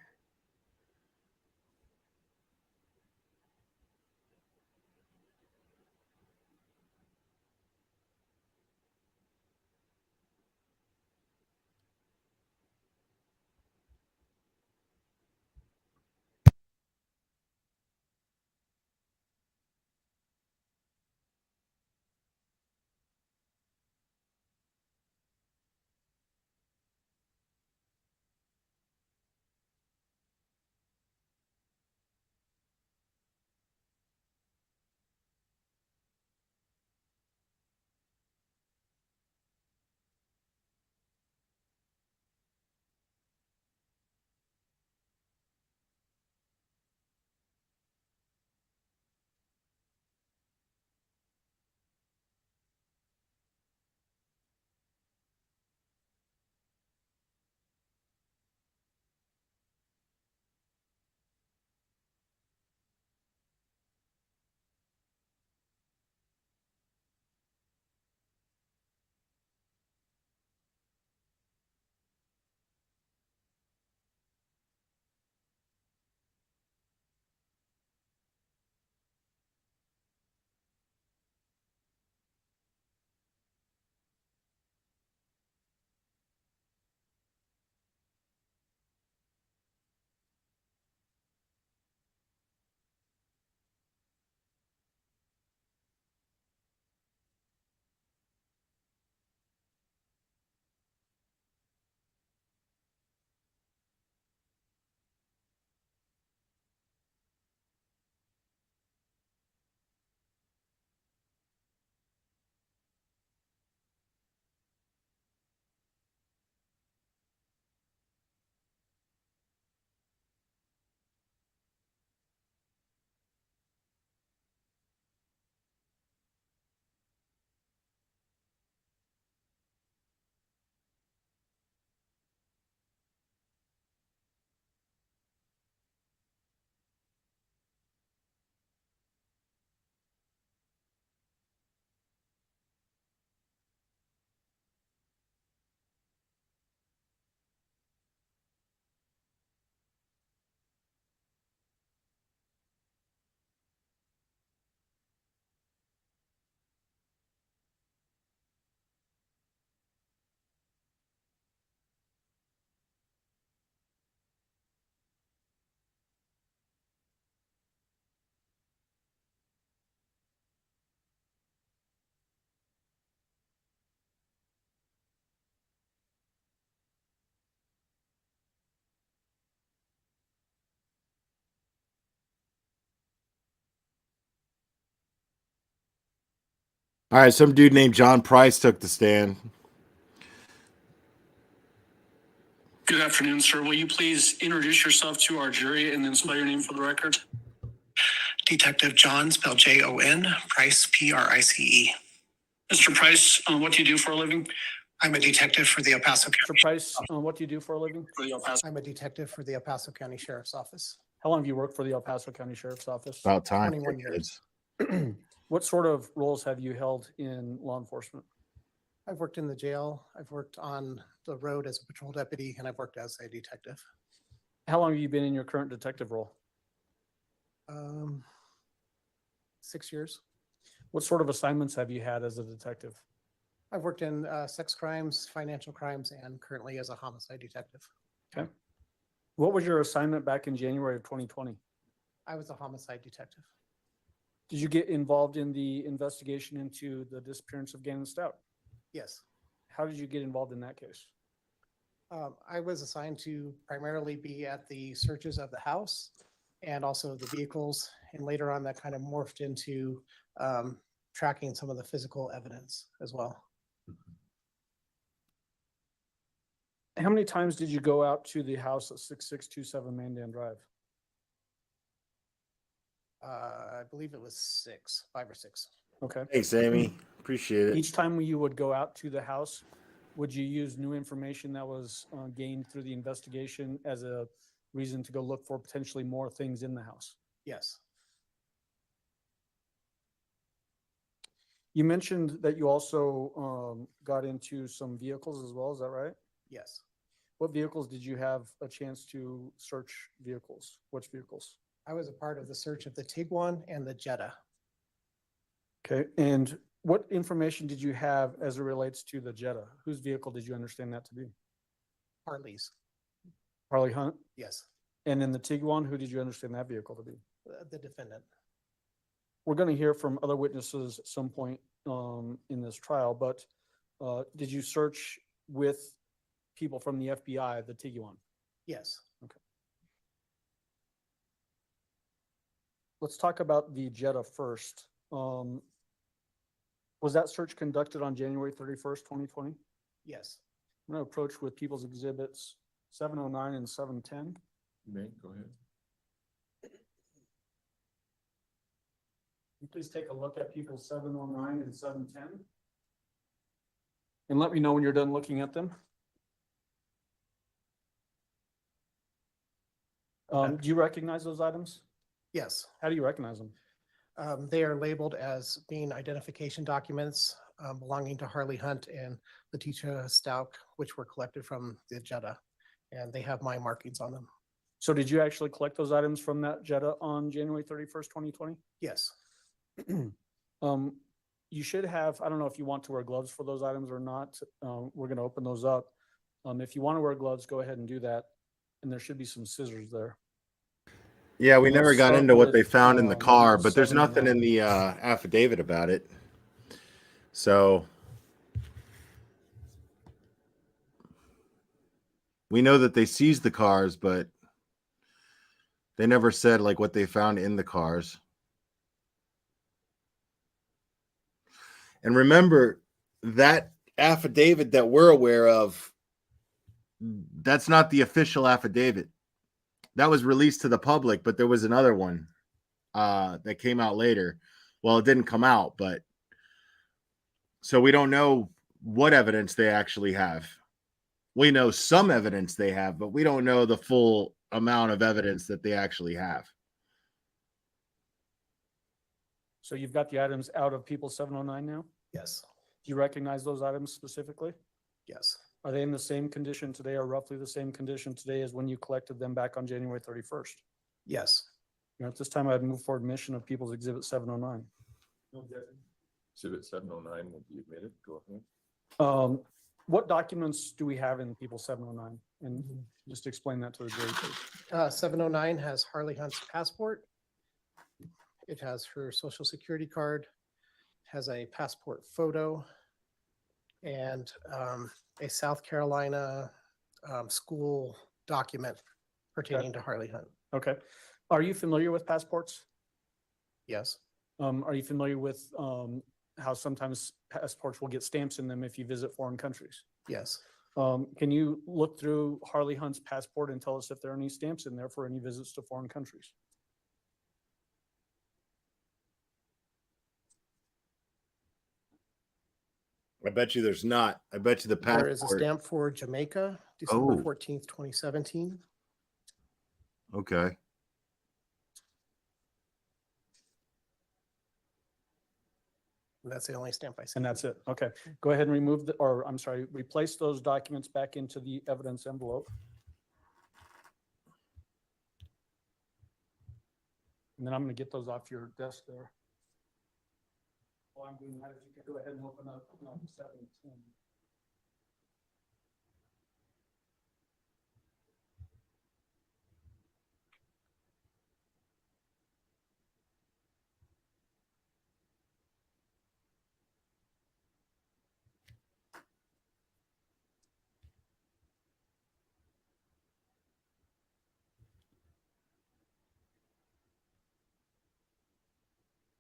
All right, some dude named John Price took the stand.
Good afternoon, sir. Will you please introduce yourself to our jury and then spell your name for the record?
Detective John, spelled Jon, Price, Price.
Mr. Price, what do you do for a living?
I'm a detective for the El Paso
Mr.
County.
Price, what do you do for a living?
For the El Paso.
I'm a detective for the El Paso County Sheriff's Office.
How long have you worked for the El Paso County Sheriff's Office?
About time.
21 years.
What sort of roles have you held in law enforcement?
I've worked in the jail. I've worked on the road as a patrol deputy, and I've worked as a detective.
How long have you been in your current detective role?
6 years.
What sort of assignments have you had as a detective?
I've worked in sex crimes, financial crimes, and currently as a homicide detective.
Okay. What was your assignment back in January of 2020?
I was a homicide detective.
Did you get involved in the investigation into the disappearance of Gannon Stout?
Yes.
How did you get involved in that case?
I was assigned to primarily be at the searches of the house and also the vehicles. And later on, that kind of morphed into tracking some of the physical evidence as well.
How many times did you go out to the house at 6627 Mandan Drive?
I believe it was 5 or 6.
Okay.
Thanks, Amy. Appreciate it.
Each time you would go out to the house, would you use new information that was gained through the investigation as a reason to go look for potentially more things in the house?
Yes.
You mentioned that you also got into some vehicles as well. Is that right?
Yes.
What vehicles did you have a chance to search vehicles? Which vehicles?
I was a part of the search of the Tiguan and the Jetta.
Okay. And what information did you have as it relates to the Jetta? Whose vehicle did you understand that to be?
Harley's.
Harley Hunt?
Yes.
And in the Tiguan, who did you understand that vehicle to be?
The defendant.
We're going to hear from other witnesses at some point in this trial, but did you search with people from the FBI, the Tiguan?
Yes.
Okay. Let's talk about the Jetta first. Was that search conducted on January 31st, 2020?
Yes.
I'm going to approach with People's Exhibits 709 and 710.
You may, go ahead.
Please take a look at People's 709 and 710. And let me know when you're done looking at them. Do you recognize those items?
Yes.
How do you recognize them?
They are labeled as being identification documents belonging to Harley Hunt and Letitia Stauk, which were collected from the Jetta, and they have my markings on them.
So did you actually collect those items from that Jetta on January 31st, 2020?
Yes.
You should have, I don't know if you want to wear gloves for those items or not. We're going to open those up. If you want to wear gloves, go ahead and do that. And there should be some scissors there.
Yeah, we
Let's
never got
start
into what
with,
they found in the car, but there's
709.
nothing in the affidavit about it. So we know that they seized the cars, but they never said like what they found in the cars. And remember that affidavit that we're aware of, that's not the official affidavit. That was released to the public, but there was another one that came out later. Well, it didn't come out, but so we don't know what evidence they actually have. We know some evidence they have, but we don't know the full amount of evidence that they actually have.
So you've got the items out of People 709 now?
Yes.
Do you recognize those items specifically?
Yes.
Are they in the same condition today or roughly the same condition today as when you collected them back on January 31st?
Yes.
At this time, I'd move for admission of People's Exhibit 709.
Exhibit 709 will be admitted. Go ahead.
What documents do we have in People 709? And just explain that to the jury, please.
709 has Harley Hunt's passport. It has her social security card, has a passport photo, and a South Carolina school document pertaining to Harley Hunt.
Okay. Are you familiar with passports?
Yes.
Are you familiar with how sometimes passports will get stamps in them if you visit foreign countries.
Yes.
Can you look through Harley Hunt's passport and tell us if there are any stamps in there for any visits to foreign countries?
I bet you there's not. I bet you the passport.
There is a stamp for Jamaica, December
Oh.
14th, 2017.
Okay.
And that's the only stamp I see.
And that's it. Okay. Go ahead and remove the, or I'm sorry, replace those documents back into the evidence envelope. And then I'm going to get those off your desk there. While I'm doing that, if you could go ahead and open up 710.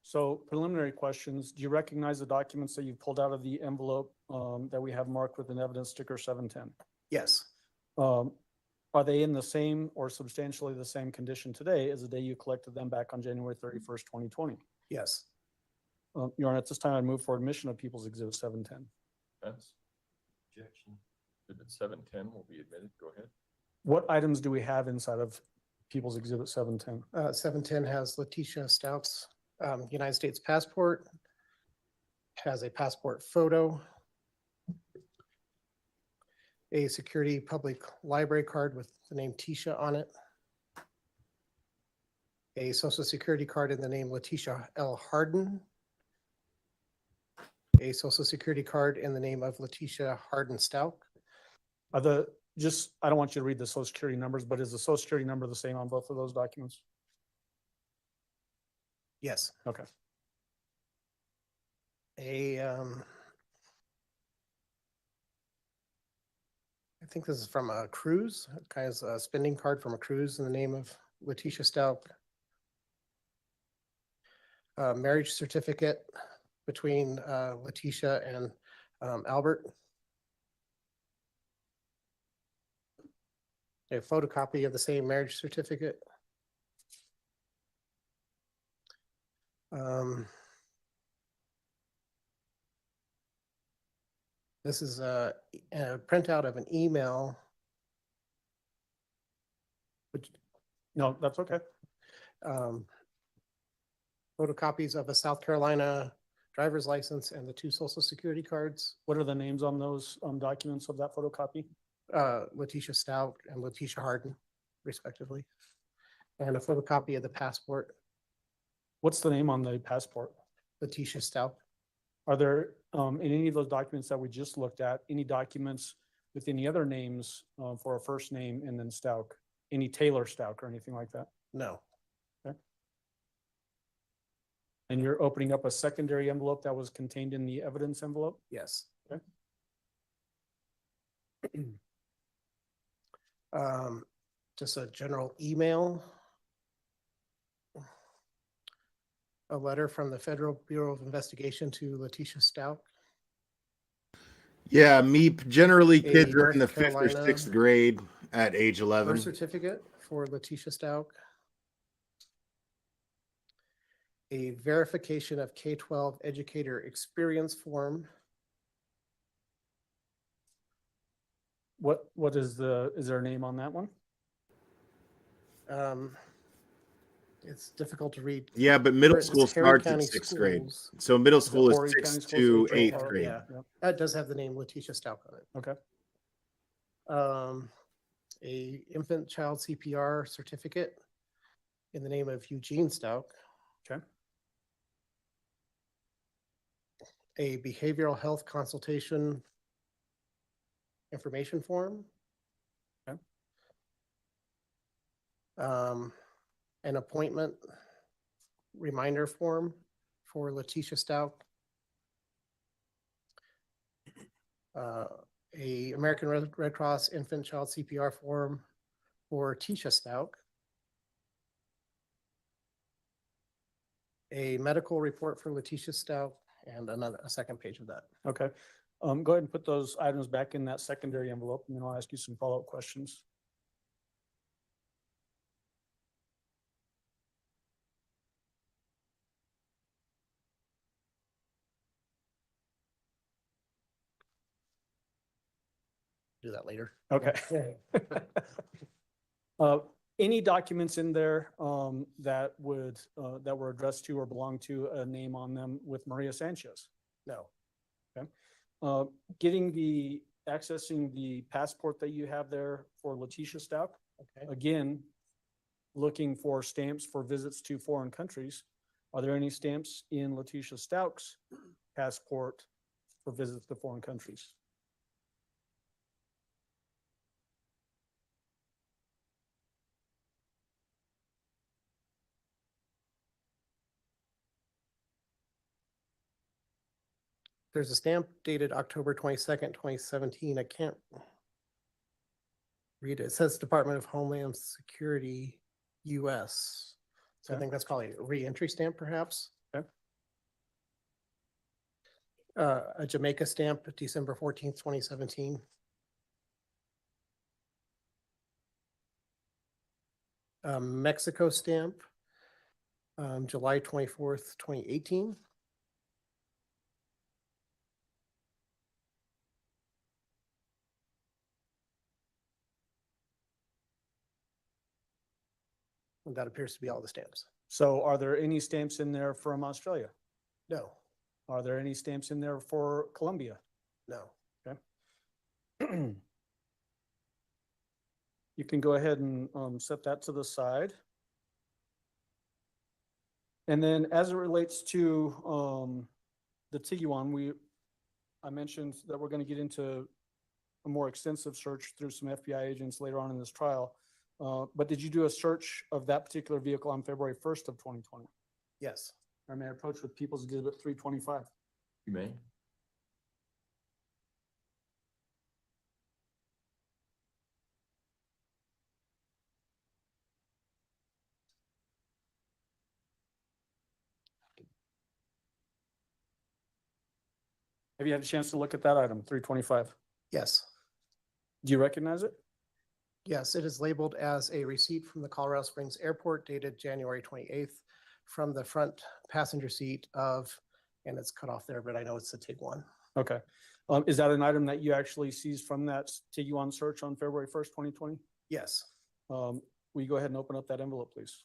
So preliminary questions, do you recognize the documents that you've pulled out of the envelope that we have marked with an evidence sticker 710?
Yes.
Are they in the same or substantially the same condition today as the day you collected them back on January 31st, 2020?
Yes.
Your Honor, at this time, I move for admission of People's Exhibit 710.
Defense? Objection. Exhibit 710 will be admitted. Go ahead.
What items do we have inside of People's Exhibit 710?
710 has Letitia Stout's United States passport, has a passport photo, a security public library card with the name Tisha on it, a social security card in the name Letitia L. Harden, a social security card in the name of Letitia Harden Stout.
I don't want you to read the social security numbers, but is the social security number the same on both of those documents?
Yes.
Okay.
I think this is from a cruise, kind of a spending card from a cruise in the name of Letitia Stout. Marriage certificate between Letitia and Albert. A photocopy of the same marriage certificate. This is a printout of an email.
No, that's okay.
Photocopies of a South Carolina driver's license and the 2 social security cards.
What are the names on those documents of that photocopy?
Letitia Stout and Letitia Harden, respectively. And a photocopy of the passport.
What's the name on the passport?
Letitia Stout.
Are there, in any of those documents that we just looked at, any documents with any other names for a first name and then Stout? Any Taylor Stout or anything like that?
No.
Okay. And you're opening up a secondary envelope that was contained in the evidence envelope?
Yes.
Okay.
Just a general email. A letter from the Federal Bureau of Investigation to Letitia Stout.
Yeah, MEEP, generally
A
kids are in the
North
5th or
Carolina
6th grade at age 11.
Birth certificate for Letitia Stout. A verification of K-12 educator experience form.
What is there a name on that one?
It's difficult to read.
Yeah, but middle
It's
school
Horry
starts at
County
6th grade.
Schools.
So middle
Is it
school is
Horry County
6th
Schools?
to
So
8th
it's-
grade.
Yeah,
Yep.
that does have the name Letitia Stout on it.
Okay.
A infant child CPR certificate in the name of Eugene Stout.
Okay.
A behavioral health consultation information form.
Okay.
An appointment reminder form for Letitia Stout. A American Red Cross infant child CPR form for Tisha Stout. A medical report for Letitia Stout and a second page of that.
Okay. Go ahead and put those items back in that secondary envelope, and then I'll ask you some follow-up questions.
Do that later.
Okay. Any documents in there that would that were addressed to or belong to a name on them with Maria Sanchez?
No.
Okay. Accessing the passport that you have there for Letitia Stout.
Okay.
Again, looking for stamps for visits to foreign countries. Are there any stamps in Letitia Stout's passport for visits to foreign countries?
There's a stamp dated October 22nd, 2017. I can't read it. It says Department of Homeland Security, US. So I
Okay.
think that's probably a re-entry stamp perhaps.
Okay.
A Jamaica stamp, December 14th, 2017. Mexico stamp, July 24th, 2018. And that appears to be all the stamps.
So are there any stamps in there from Australia?
No,
Are there any stamps in there for Colombia?
no.
You can go ahead and set that to the side. And then as it relates to the Tiguan, I mentioned that we're going to get into a more extensive search through some FBI agents later on in this trial. But did you do a search of that particular vehicle on February 1st of 2020?
Yes.
Or may I approach with People's Exhibit 325?
You may.
Have you had a chance to look at that item, 325?
Yes.
Do you recognize it?
Yes, it is labeled as a receipt from the Colorado Springs Airport dated January 28th from the front passenger seat of, and it's cut off there, but I know it's the Tiguan.
Okay. Is that an item that you actually seized from that Tiguan search on February 1st, 2020?
Yes.
Will you go ahead and open up that envelope, please?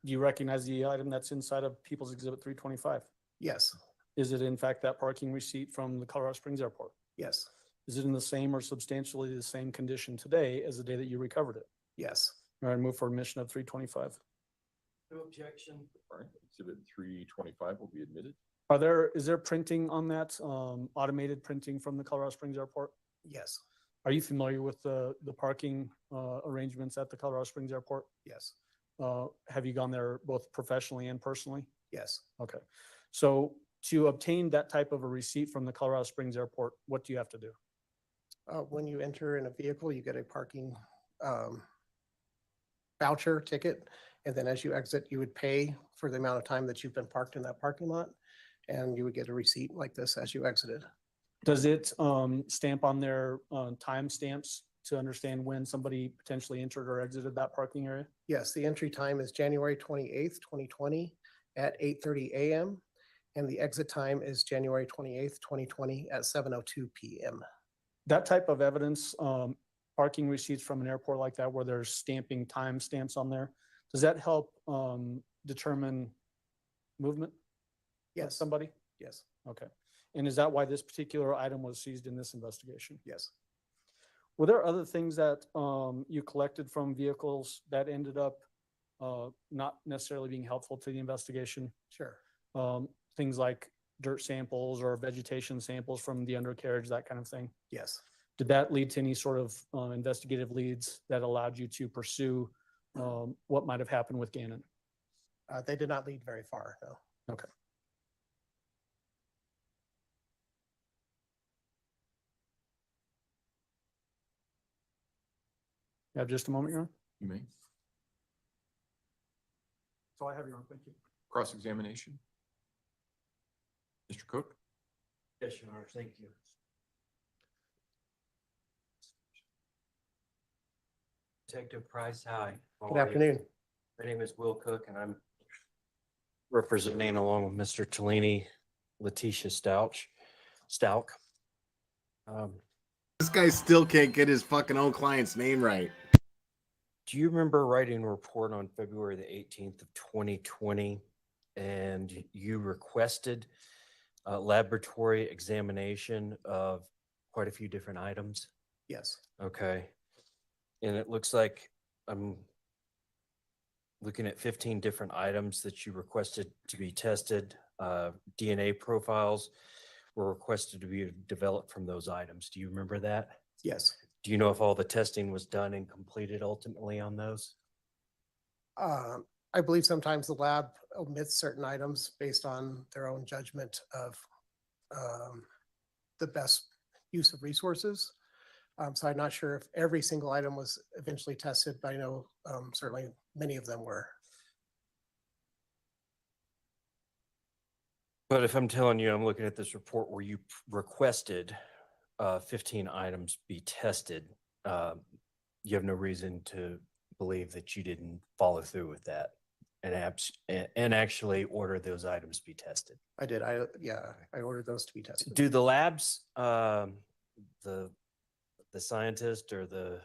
Do you recognize the item that's inside of People's Exhibit 325?
Yes.
Is it in fact that parking receipt from the Colorado Springs Airport?
Yes.
Is it in the same or substantially the same condition today as the day that you recovered it?
Yes.
All right, move for admission of 325.
No objection.
All right, exhibit 325 will be admitted.
Is there printing on that, automated printing from the Colorado Springs Airport?
Yes.
Are you familiar with the parking arrangements at the Colorado Springs Airport?
Yes.
Have you gone there both professionally and personally?
Yes.
Okay. So to obtain that type of a receipt from the Colorado Springs Airport, what do you have to do?
When you enter in a vehicle, you get a parking voucher ticket. And then as you exit, you would pay for the amount of time that you've been parked in that parking lot. And you would get a receipt like this as you exited.
Does it stamp on their time stamps to understand when somebody potentially entered or exited that parking area?
Yes, the entry time is January 28th, 2020 at 8:30 a.m. And the exit time is January 28th, 2020 at 7:02 p.m.
That type of evidence, parking receipts from an airport like that where there's stamping time stamps on there, does that help determine movement of
Yes.
somebody?
Yes.
Okay. And is that why this particular item was seized in this investigation?
Yes.
Were there other things that you collected from vehicles that ended up not necessarily being helpful to the investigation?
Sure.
Things like dirt samples or vegetation samples from the undercarriage, that kind of thing?
Yes.
Did that lead to any sort of investigative leads that allowed you to pursue what might have happened with Gannon?
They did not lead very far, no.
Okay. You have just a moment, Your Honor?
You may.
That's all I have, Your Honor. Thank you.
Cross-examination. Mr. Cook?
Yes, Your Honor, thank you. Detective Price, hi. How
Good
are you?
afternoon.
My name is Will Cook, and I'm representing along with Mr. Tellini, Letitia Stalk.
This guy still can't get his fucking own client's name right.
Do you remember writing a report on February the 18th of 2020, and you requested a laboratory examination of quite a few different items?
Yes.
Okay. And it looks like I'm looking at 15 different items that you requested to be tested. DNA profiles were requested to be developed from those items. Do you remember that?
Yes.
Do you know if all the testing was done and completed ultimately on those?
I believe sometimes the lab omits certain items based on their own judgment of the best use of resources. So I'm not sure if every single item was eventually tested, but I know certainly many of them were.
But if I'm telling you, I'm looking at this report where you requested 15 items be tested, you have no reason to believe that you didn't follow through with that and actually order those items be tested.
I did. I ordered those to be tested.
Do the labs, the scientist or the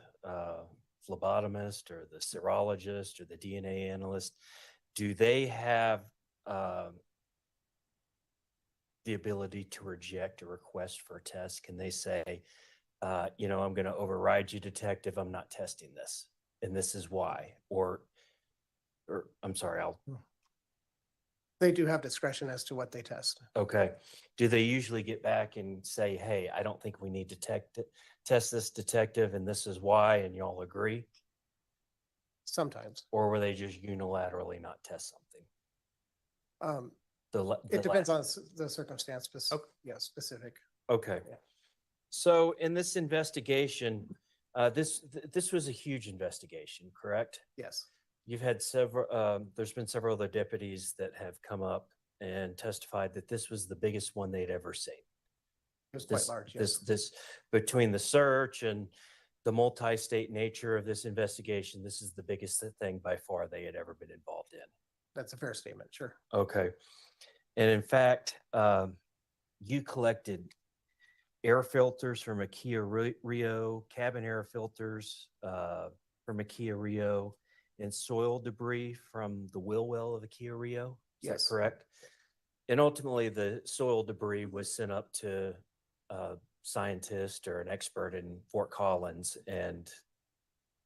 phlebotomist or the serologist or the DNA analyst, do they have the ability to reject a request for a test? Can they say, I'm going to override you, detective, I'm not testing this, and this is why? Or I'm sorry,
They do have discretion as to what they test.
okay. Do they usually get back and say, hey, I don't think we need to test this, detective, and this is why, and y'all agree?
Sometimes.
Or were they just unilaterally not test something?
It depends on the circumstance, specific.
Okay.
Yeah.
So in this investigation, this was a huge investigation, correct?
Yes.
You've had several, there's been several other deputies that have come up and testified that this was the biggest one they'd ever seen.
It was quite large, yes.
This between the search and the multi-state nature of this investigation, this is the biggest thing by far they had ever been involved in.
That's a fair statement, sure.
Okay. And in fact, you collected air filters from a Kia Rio, cabin air filters from a Kia Rio, and soil debris from the wheel well of a Kia Rio. Is that correct? And ultimately, the soil debris was sent up to a scientist or an expert in Fort Collins, and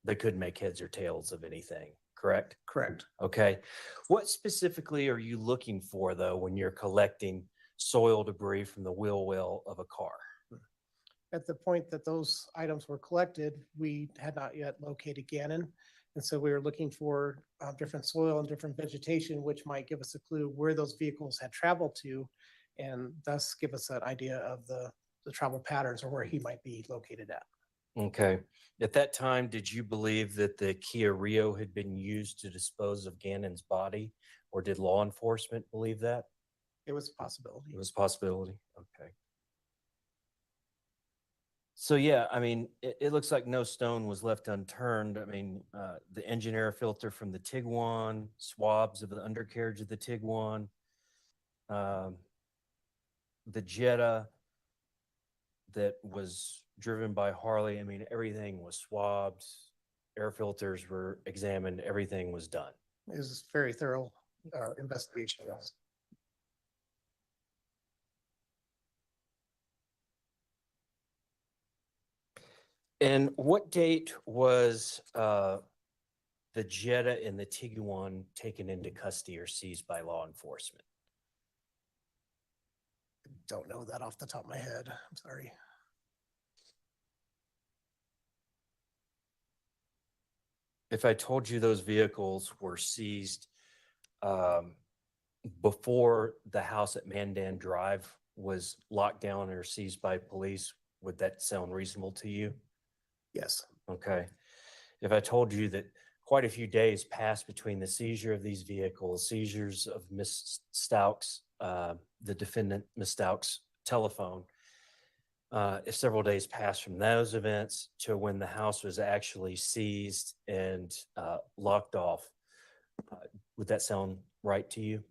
they couldn't make heads or tails of anything, correct?
Correct.
Okay. What specifically are you looking for, though, when you're collecting soil debris from the wheel well of a car?
At the point that those items were collected, we had not yet located Gannon. And so we were looking for different soil and different vegetation, which might give us a clue where those vehicles had traveled to, and thus give us an idea of the travel patterns or where he might be located at.
Okay. At that time, did you believe that the Kia Rio had been used to dispose of Gannon's body, or did law enforcement believe that?
It was a possibility.
It was a possibility. Okay. So yeah, I mean, it looks like no stone was left unturned. I mean, the engine air filter from the Tiguan, swabs of the undercarriage of the Tiguan, the Jetta that was driven by Harley. I mean, everything was swabbed, air filters were examined, everything was done.
It was a very thorough investigation.
And what date was the Jetta and the Tiguan taken into custody or seized by law enforcement?
Don't know that off the top of my head. I'm sorry.
if I told you those vehicles were seized before the house at Mandan Drive was locked down or seized by police, would that sound reasonable to you?
Yes.
Okay. If I told you that quite a few days passed between the seizure of these vehicles, seizures of Miss Stauch's, the defendant, Miss Stauch's telephone, if several days passed from those events to when the house was actually seized and locked off, would that sound right to you?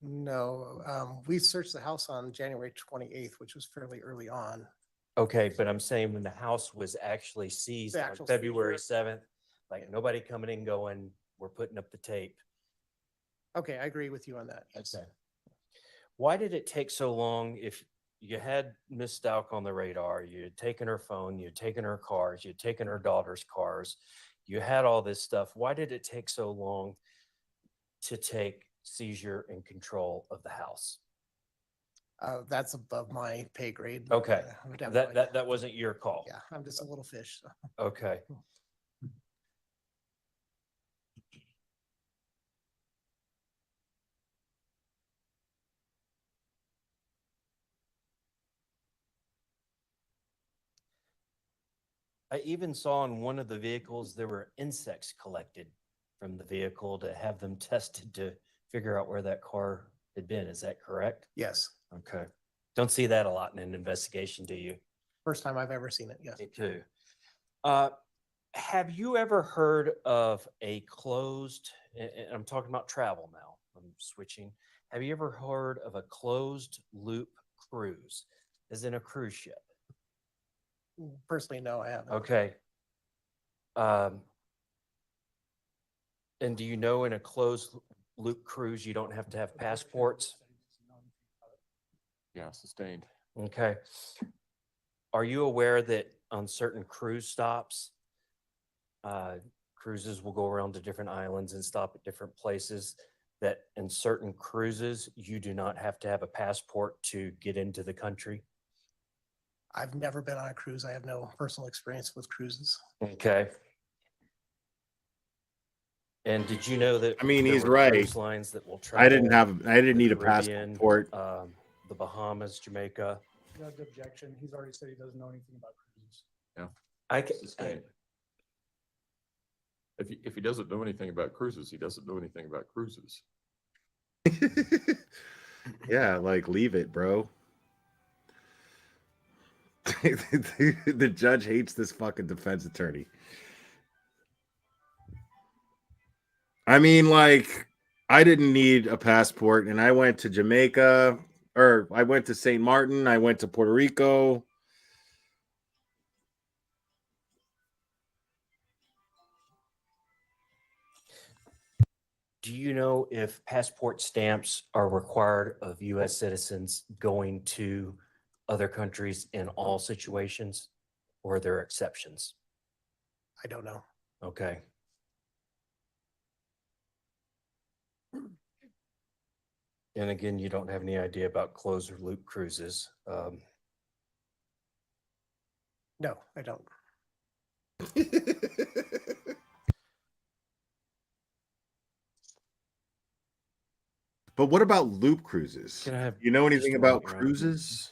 No, we searched the house on January 28th, which was fairly early on.
Okay, but I'm saying when the house was actually seized
The
on
actual
February
seizure.
7th, like nobody coming in going, we're putting up the tape.
Okay, I agree with you on that. Yes.
Okay. Why did it take so long if you had Miss Stauch on the radar, you had taken her phone, you had taken her cars, you had taken her daughter's cars, you had all this stuff. Why did it take so long to take seizure and control of the house?
That's above my pay grade.
Okay,
I would have no idea.
that wasn't your call.
Yeah, I'm just a little fish. So.
Okay. I even saw in one of the vehicles, there were insects collected from the vehicle to have them tested to figure out where that car had been. Is that correct?
Yes.
Okay. Don't see that a lot in an investigation, do you?
First time I've ever seen it. Yes.
Me too. Have you ever heard of a closed, and I'm talking about travel now, I'm switching. Have you ever heard of a closed loop cruise, as in a cruise ship?
Personally, no, I haven't.
Okay. And do you know in a closed loop cruise, you don't have to have passports?
Yeah, sustained.
Okay. Are you aware that on certain cruise stops, cruises will go around to different islands and stop at different places, that in certain cruises, you do not have to have a passport to get into the country?
I've never been on a cruise. I have no personal experience with cruises.
Okay. And did you know that?
I mean,
there
he's
were
right.
Cruise lines that will travel.
I didn't
the
need a
Caribbean,
passport.
The Bahamas, Jamaica.
Judge objection. He's already said he doesn't know anything about cruises.
Yeah.
I can,
Sustained. If he doesn't know anything about cruises, he doesn't know anything about cruises.
Yeah, like leave it, bro. The judge hates this fucking defense attorney. I mean, like, I didn't need a passport, and I went to Jamaica, or I went to St. Martin, I went to Puerto Rico.
do you know if passport stamps are required of US citizens going to other countries in all situations, or are there exceptions?
I don't know.
Okay. And again, you don't have any idea about closed or loop cruises.
No, I don't.
But what about loop cruises?
Can I have
You know
just
anything
a
about
moment, Your Honor?
cruises?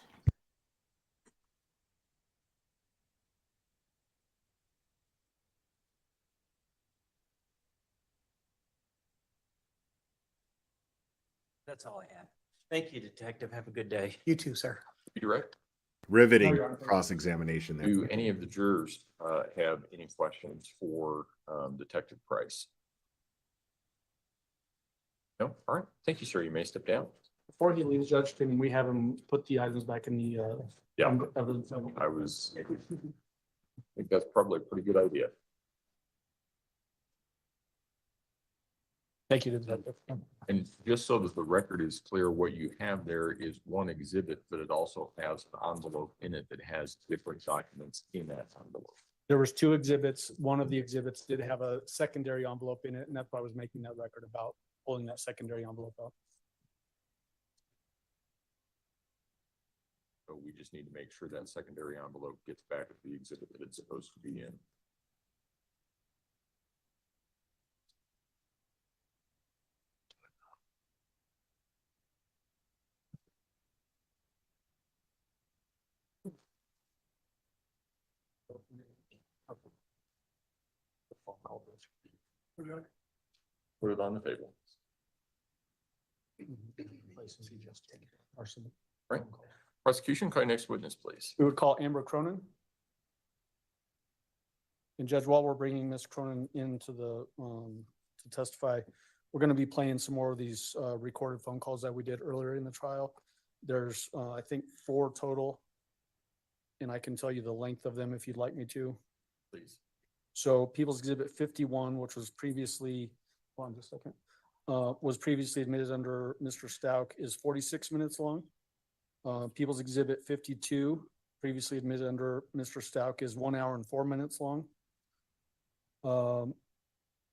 That's all I have. Thank you, Detective. Have a good day.
You too, sir.
You right?
Riveting cross-examination there.
Do any of the jurors have any questions for Detective Price? No? All right. Thank you, sir. You may step down.
Before he leaves, Judge, can we have him put the items back in the,
Yeah.
evidence?
I think that's probably a pretty good idea.
Thank you, Detective.
And just so that the record is clear, what you have there is one exhibit, but it also has an envelope in it that has different documents in that envelope.
There was two exhibits. One of the exhibits did have a secondary envelope in it, and that's why I was making that record about pulling that secondary envelope out.
So we just need to make sure that secondary envelope gets back to the exhibit that it's supposed to be in. call, please. Put it on the table. Right. Prosecution, call your next witness, please.
We would call Amber Cronin. And Judge, while we're bringing Ms. Cronin into to testify, we're gonna be playing some more of these recorded phone calls that we did earlier in the trial. There's, I think, 4 total. And I can tell you the length of them if you'd like me to.
Please.
So People's Exhibit 51, which was previously, hold on just a second, was previously admitted under Mr. Stout, is 46 minutes long. People's Exhibit 52, previously admitted under Mr. Stout, is 1 hour and 4 minutes long.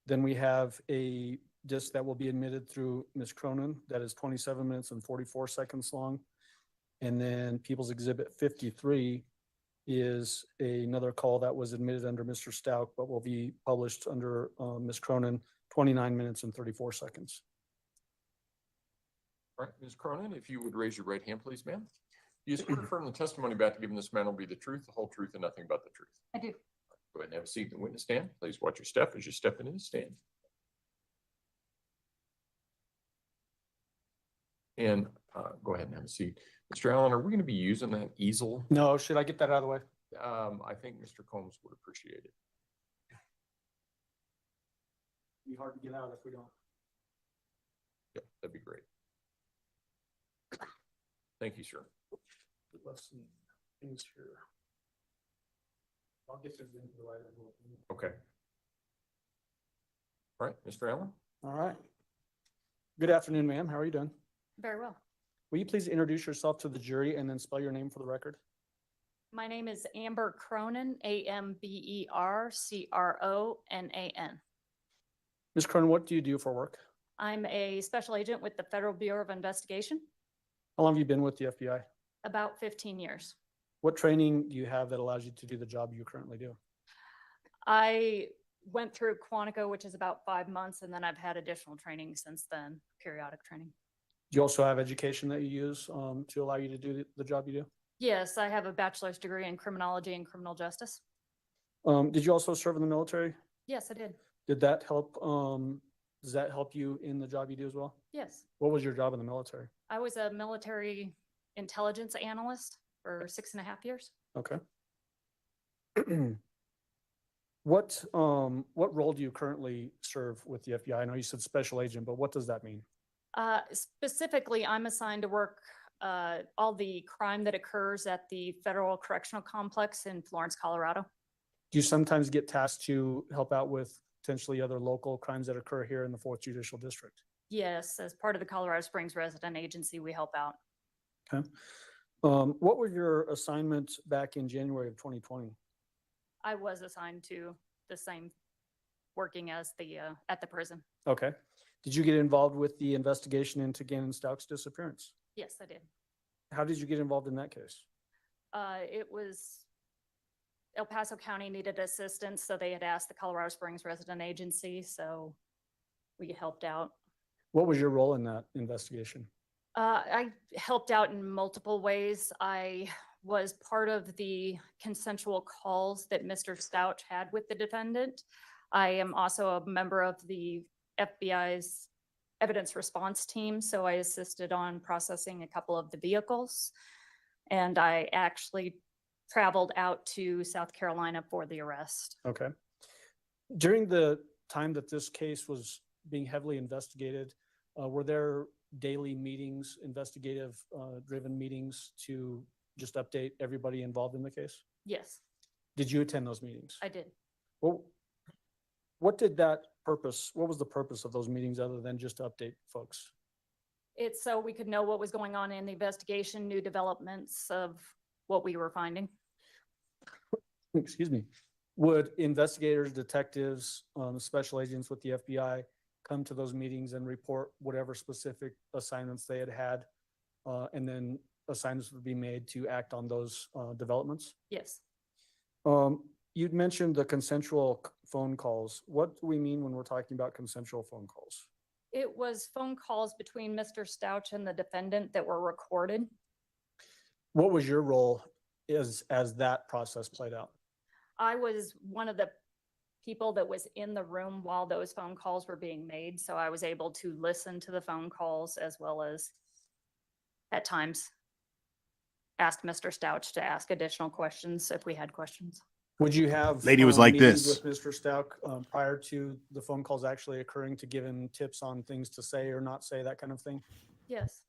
Then we have a disc that will be admitted through Ms. Cronin that is 27 minutes and 44 seconds long. And then People's Exhibit 53 is another call that was admitted under Mr. Stout, but will be published under Ms. Cronin, 29 minutes and 34 seconds.
All right, Ms. Cronin, if you would raise your right hand, please, ma'am. Do you swear to affirm the testimony about to give this man will be the truth, the whole truth, and nothing but the truth?
I do.
Go ahead and have a seat in the witness stand. Please watch your step as you step into the stand. And go ahead and have a seat. Mr. Allen, are we going to be using that easel?
No, should I get that out of the way?
I think Mr. Combs would appreciate it.
Be hard to get out if we don't.
Yeah, that'd be great. Thank you, sir.
Let's see things here. I'll get this into the right.
Okay. All right, Mr. Allen?
All right. Good afternoon, ma'am. How are you doing?
Very well.
Will you please introduce yourself to the jury and then spell your name for the record?
My name is Amber Cronin, AMBERCRONAN.
Ms. Cronin, what do you do for work?
I'm a special agent with the Federal Bureau of Investigation,
How long have you been with the FBI?
about 15 years.
What training do you have that allows you to do the job you currently do?
I went through Quantico, which is about 5 months, and then I've had additional training since then, periodic training.
Do you also have education that you use to allow you to do the job you do?
Yes, I have a bachelor's degree in criminology and criminal justice.
Did you also serve in the military?
Yes, I did.
Did that help? Does that help you in the job you do as well?
Yes.
What was your job in the military?
I was a military intelligence analyst for 6.5 years.
Okay. What role do you currently serve with the FBI? I know you said special agent, but what does that mean?
Specifically, I'm assigned to work all the crime that occurs at the Federal Correctional Complex in Florence, Colorado.
Do you sometimes get tasked to help out with potentially other local crimes that occur here in the 4th Judicial District?
Yes, as part of the Colorado Springs Resident Agency, we help out.
Okay. What were your assignments back in January of 2020?
I was assigned to the same working as the at the prison.
Okay. Did you get involved with the investigation into Gannon Stout's disappearance?
Yes, I did.
How did you get involved in that case?
It was El Paso County needed assistance, so they had asked the Colorado Springs Resident Agency, so we helped out.
What was your role in that investigation?
I helped out in multiple ways. I was part of the consensual calls that Mr. Stout had with the defendant. I am also a member of the FBI's evidence response team, so I assisted on processing a couple of the vehicles. And I actually traveled out to South Carolina for the arrest.
Okay. During the time that this case was being heavily investigated, were there daily meetings, investigative driven meetings to just update everybody involved in the case?
Yes,
Did you attend those meetings?
I did.
Well, what was the purpose of those meetings other than just to update folks?
It's so we could know what was going on in the investigation, new developments of what we were finding.
Excuse me. Would investigators, detectives, special agents with the FBI come to those meetings and report whatever specific assignments they had, and then assignments would be made to act on those developments?
Yes.
You'd mentioned the consensual phone calls. What do we mean when we're talking about consensual phone calls?
It was phone calls between Mr. Stouch and the defendant that were recorded.
What was your role as that process played out?
I was one of the people that was in the room while those phone calls were being made. So I was able to listen to the phone calls as well as at times ask Mr. Stouch to ask additional questions if we had questions.
Would you have?
Lady was like
meetings
this.
With Mr. Stout prior to the phone calls actually occurring to give him tips on things to say or not say, that kind of thing?
Yes.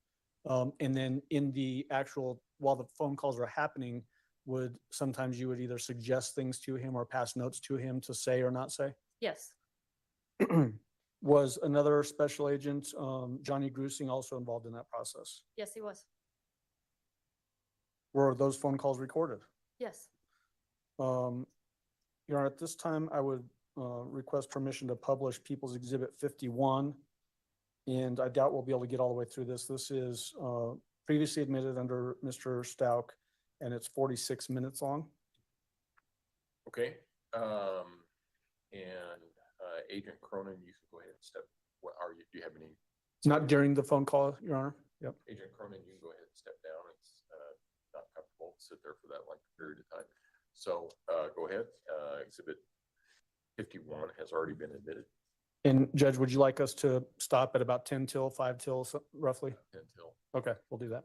And then in the actual, while the phone calls were happening, sometimes you would either suggest things to him or pass notes to him to say or not say?
Yes.
Was another special agent, Johnny Grusing, also involved in that process?
Yes, he was.
Were those phone calls recorded?
Yes.
Your Honor, at this time, I would request permission to publish People's Exhibit 51. And I doubt we'll be able to get all the way through this. This is previously admitted under Mr. Stout, and it's 46 minutes long.
Okay, and Agent Cronin, you can go ahead and step, what are you, do you have any?
It's not during the phone call, Your Honor. Yep.
Agent Cronin, you can go ahead and step down. It's not comfortable to sit there for that length period of time. So go ahead, Exhibit 51 has already been admitted.
And Judge, would you like us to stop at about 10 till, 5 till, roughly?
10 till.
Okay, we'll do that.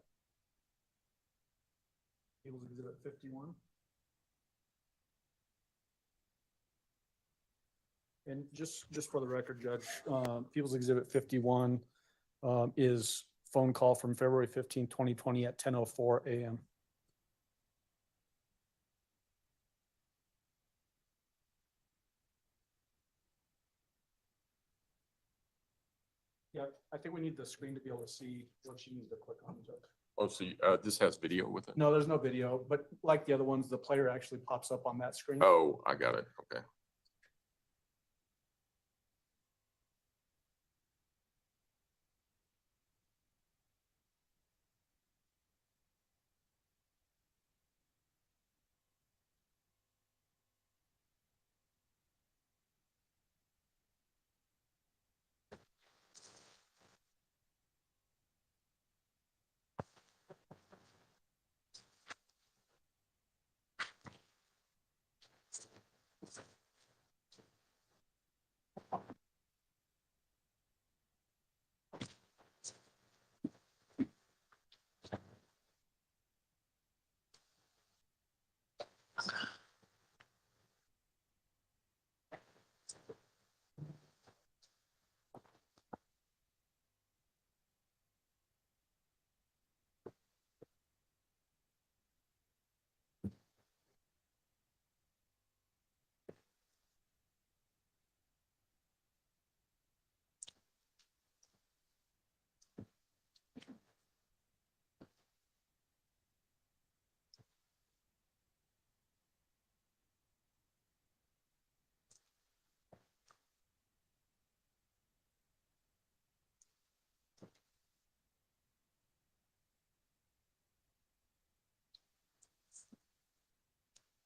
People's Exhibit 51. And just for the record, Judge, People's Exhibit 51 is phone call from February 15, 2020 at 10:04 a.m. Yeah, I think we need the screen to be able to see what she needs to click on, Judge.
Oh, so this has video with it?
No, there's no video, but like the other ones, the player actually pops up on that screen.
Oh, I got it. Okay.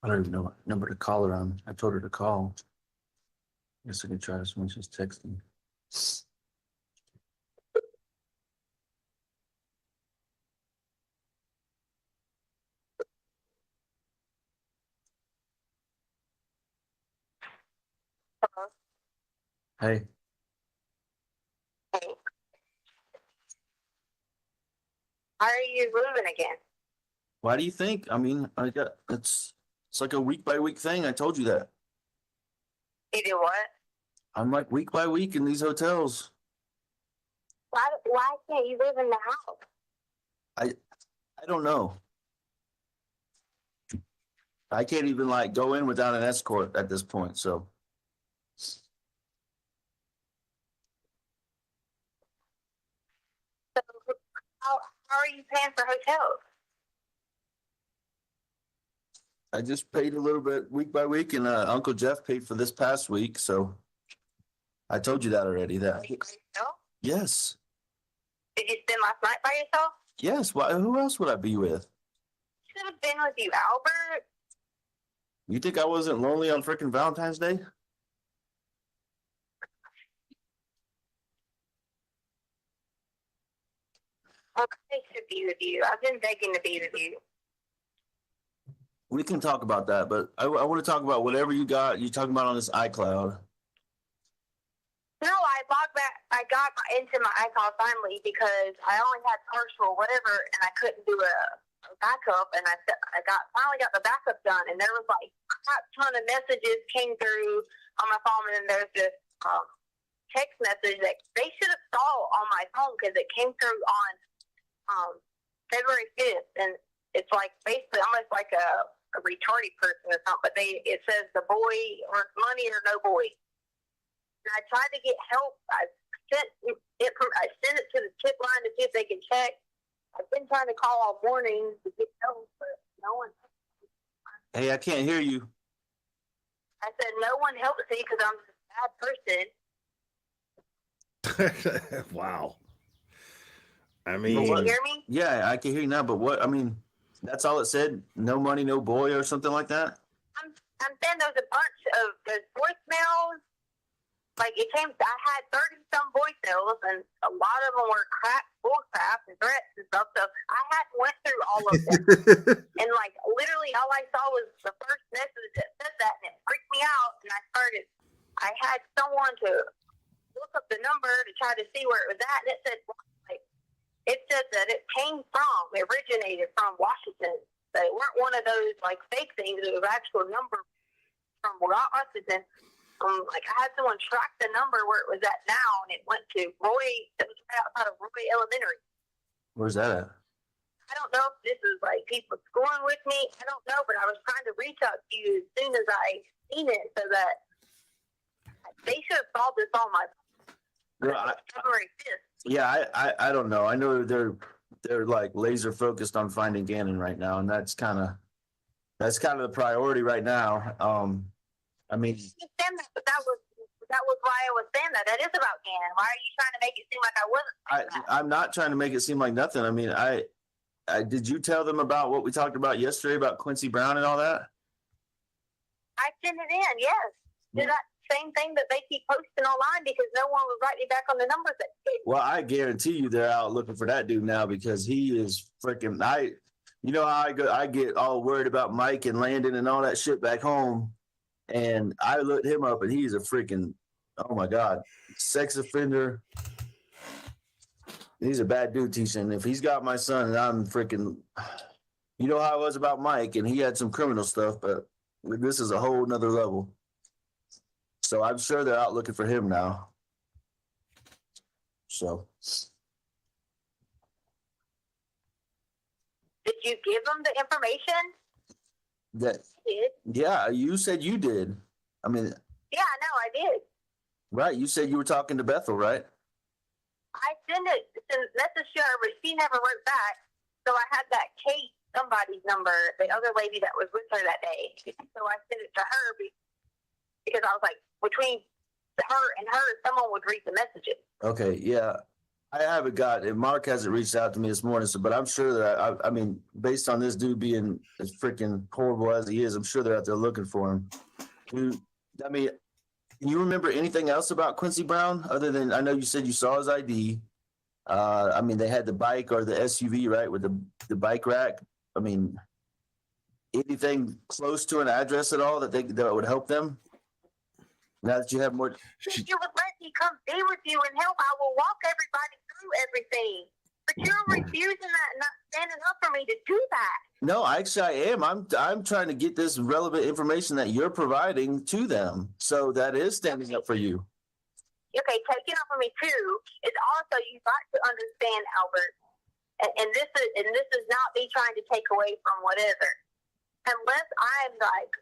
I don't even know what number to call her on. I told her to call. Guess I can try this when she's texting. Hey.
How are you moving again?
Why do you think? I mean, it's like a week by week thing. I told you that.
You do what?
I'm like week by week in these hotels.
Why can't you live in the house?
I don't know. I can't even like go in without an escort at this point, so.
So how are you paying for hotels?
I just paid a little bit week by week, and Uncle Jeff paid for this past week, so I told you that already. That
By yourself?
yes,
Did you spend last night by yourself?
yes. Why? Who else would I be with?
Should have been with you, Albert.
You think I wasn't lonely on freaking Valentine's Day?
Okay, to be with you. I've been begging to be with you.
We can talk about that, but I want to talk about whatever you got. You're talking about on this iCloud.
No, I logged back. I got into my iCloud finally because I only had partial whatever, and I couldn't do a backup. And I finally got the backup done, and there was like a ton of messages came through on my phone, and there's this text message that they should have saw on my phone because it came through on February 5th, and it's like basically almost like a retarded person or something. But it says the boy or money or no boy. And I tried to get help. I sent it to the tip line to see if they can check. I've been trying to call all morning to get help, but no one.
Hey, I can't hear you.
I said no one helps me because I'm a bad person.
Wow. I
But
mean,
what-
Can you hear me?
Yeah, I can hear you now. But what? I mean, that's all it said. No money, no boy, or something like that.
I'm saying there's a bunch of voicemails. Like I had 30 some voicemails, and a lot of them were bull crap and threats and stuff. So I went through all of them, and like literally all I saw was the first message that said that, and it freaked me out. And I had someone to look up the number to try to see where it was at, and it said that it originated from Washington. So it weren't one of those like fake things. It was an actual number from Washington. Like I had someone track the number where it was at now, and it went to Roy. It was right outside of Roy Elementary.
Where's that at?
I don't know if this is like people scoring with me. I don't know, but I was trying to reach out to you as soon as I seen it, so that they should have solved this on my February 5th.
Yeah, I don't know. I know they're like laser focused on finding Gannon right now, and that's kind of the priority right now. I mean,
But that was why I was saying that. That is about Gannon. Why are you trying to make it seem like I wasn't?
I'm not trying to make it seem like nothing. I mean, I did you tell them about what we talked about yesterday about Quincy Brown and all that?
I sent it in, yes. Did that same thing that they keep posting online because no one was writing back on the numbers that they gave.
Well, I guarantee you they're out looking for that dude now because he is freaking. You know how I get all worried about Mike and Landon and all that shit back home. And I looked him up, and he's a freaking, oh my God, sex offender. He's a bad dude, Tisha. If he's got my son, and I'm freaking, you know how I was about Mike, and he had some criminal stuff, but this is a whole nother level. So I'm sure they're out looking for him now. So.
Did you give them the information?
Yeah, you said you did. I mean.
Yeah, I know, I did.
Right, you said you were talking to Bethel, right?
I sent it to message to her, but she never wrote back. So I had that Kate somebody's number, the other lady that was with her that day. So I sent it to her because I was like, between her and her, someone would read the messages.
Okay, yeah. I haven't got it. Mark hasn't reached out to me this morning, but I'm sure that I mean, based on this dude being as freaking horrible as he is, I'm sure they're out there looking for him. Dude, I mean, can you remember anything else about Quincy Brown other than I know you said you saw his ID? I mean, they had the bike or the SUV, right, with the bike rack. I mean, anything close to an address at all that would help them? Now that you have more.
If you would let me come be with you and help, I will walk everybody through everything. But you're refusing that and not standing up for me to do that.
No, actually I am. I'm trying to get this relevant information that you're providing to them. So that is standing up for you.
Okay, taking up for me too is also you got to understand, Albert, and this is not me trying to take away from whatever. Unless I'm like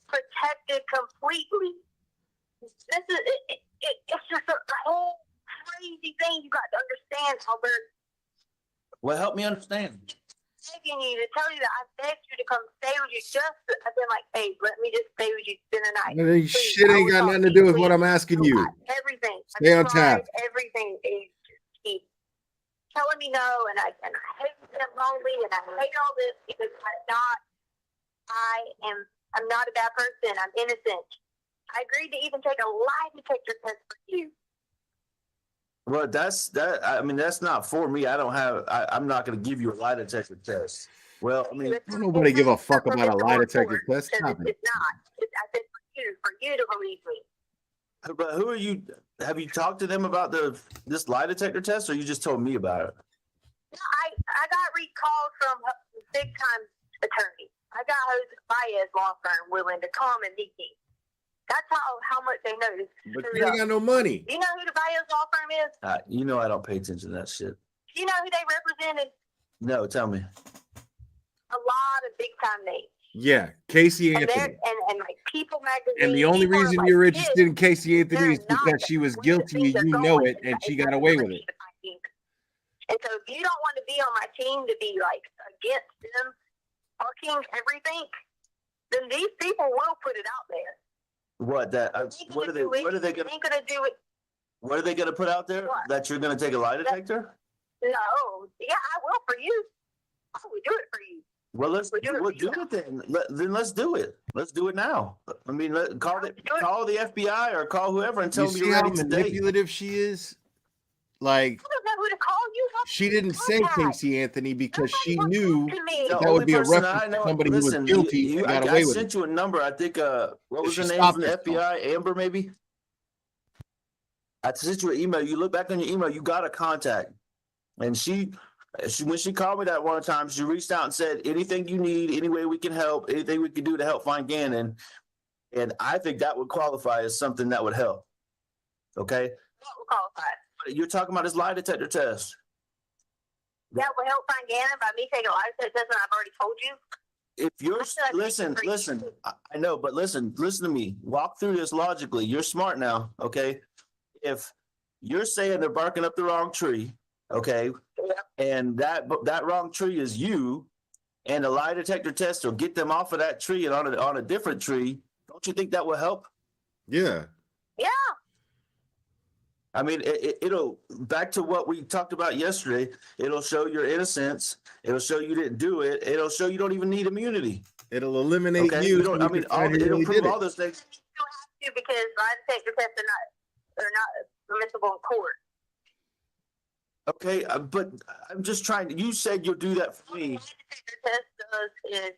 protected completely, this is it's just a whole crazy thing you got to understand, Albert.
Well, help me understand.
Begging you to tell you that I begged you to come stay with you. I've been like, hey, let me just stay with you, spend the night.
That shit ain't got nothing to do with what I'm asking you.
Everything.
Stay on tap.
Everything is just keep telling me no, and I hate being lonely, and I hate all this because I'm not a bad person. I'm innocent. I agreed to even take a lie detector test for you.
Well, I mean, that's not for me. I'm not going to give you a lie detector test. Well, I mean,
Nobody give a fuck about a lie detector test. Stop it.
It's not. I said for you to believe me.
but who are you? Have you talked to them about this lie detector test, or you just told me about it?
I got recalled from a big time attorney. I got Jose Baez law firm willing to come and meet me. That's how much they know.
But you ain't got no money.
You know who the Baez law firm is?
You know I don't pay attention to that shit.
You know who they represented?
No, tell me.
A lot of big time names.
Yeah, Casey
And
Anthony.
and like People magazine.
And the only
people are
reason
like,
you're
"This
interested in Casey Anthony is
not
because she was
where
guilty
things
and
are
you know
going.
it, and she
It's
got
not
away
the
with it.
direction I think. And so if you don't want to be on my team to be like against them fucking everything, then these people will put it out there.
What that? What are they? What are they gonna?
Ain't gonna do it.
What are they gonna put out there?
What?
That you're gonna take a lie detector?
No, yeah, I will for you. I would do it for you.
Well, let's do it then. Then let's do it. Let's do it now. I mean, call the FBI or call whoever and tell
You
them
see
you're
how
ready today.
manipulative she is? Like,
I don't know who to call you.
she didn't say Casey Anthony because she knew
me.
that
The
would
only
be a
person
reference
I
to
know-
somebody who
listen,
was guilty
you-
and got
I
away with it.
sent you a number. I think, what was
She
her name
stopped
from the
herself.
FBI? Amber, maybe? I sent you an email. You look back on your email, you got a contact. And she, when she called me that one time, she reached out and said, anything you need, any way we can help, anything we can do to help find Gannon. And I think that would qualify as something that would help. Okay?
What will qualify?
You're talking about this lie detector test.
That will help find Gannon by me taking a life test and I've already told you.
If you're,
I said I
listen,
think for
listen,
you.
I know, but listen to me. Walk through this logically. You're smart now, okay? If you're saying they're barking up the wrong tree, okay, and that wrong tree is you, and the lie detector test will get them off of that tree and on a different tree, don't you think that will help?
Yeah.
Yeah.
I mean, it'll, back to what we talked about yesterday, it'll show your innocence. It'll show you didn't do it. It'll show you don't even need immunity.
It'll eliminate
Okay,
you.
you don't,
so
I mean,
can find who
it'll
really
prove
did
all
it.
those things.
You have to because lie detector tests are not permissible in court.
Okay, but I'm just trying to, you said you'll do that for me.
Lie detector test does is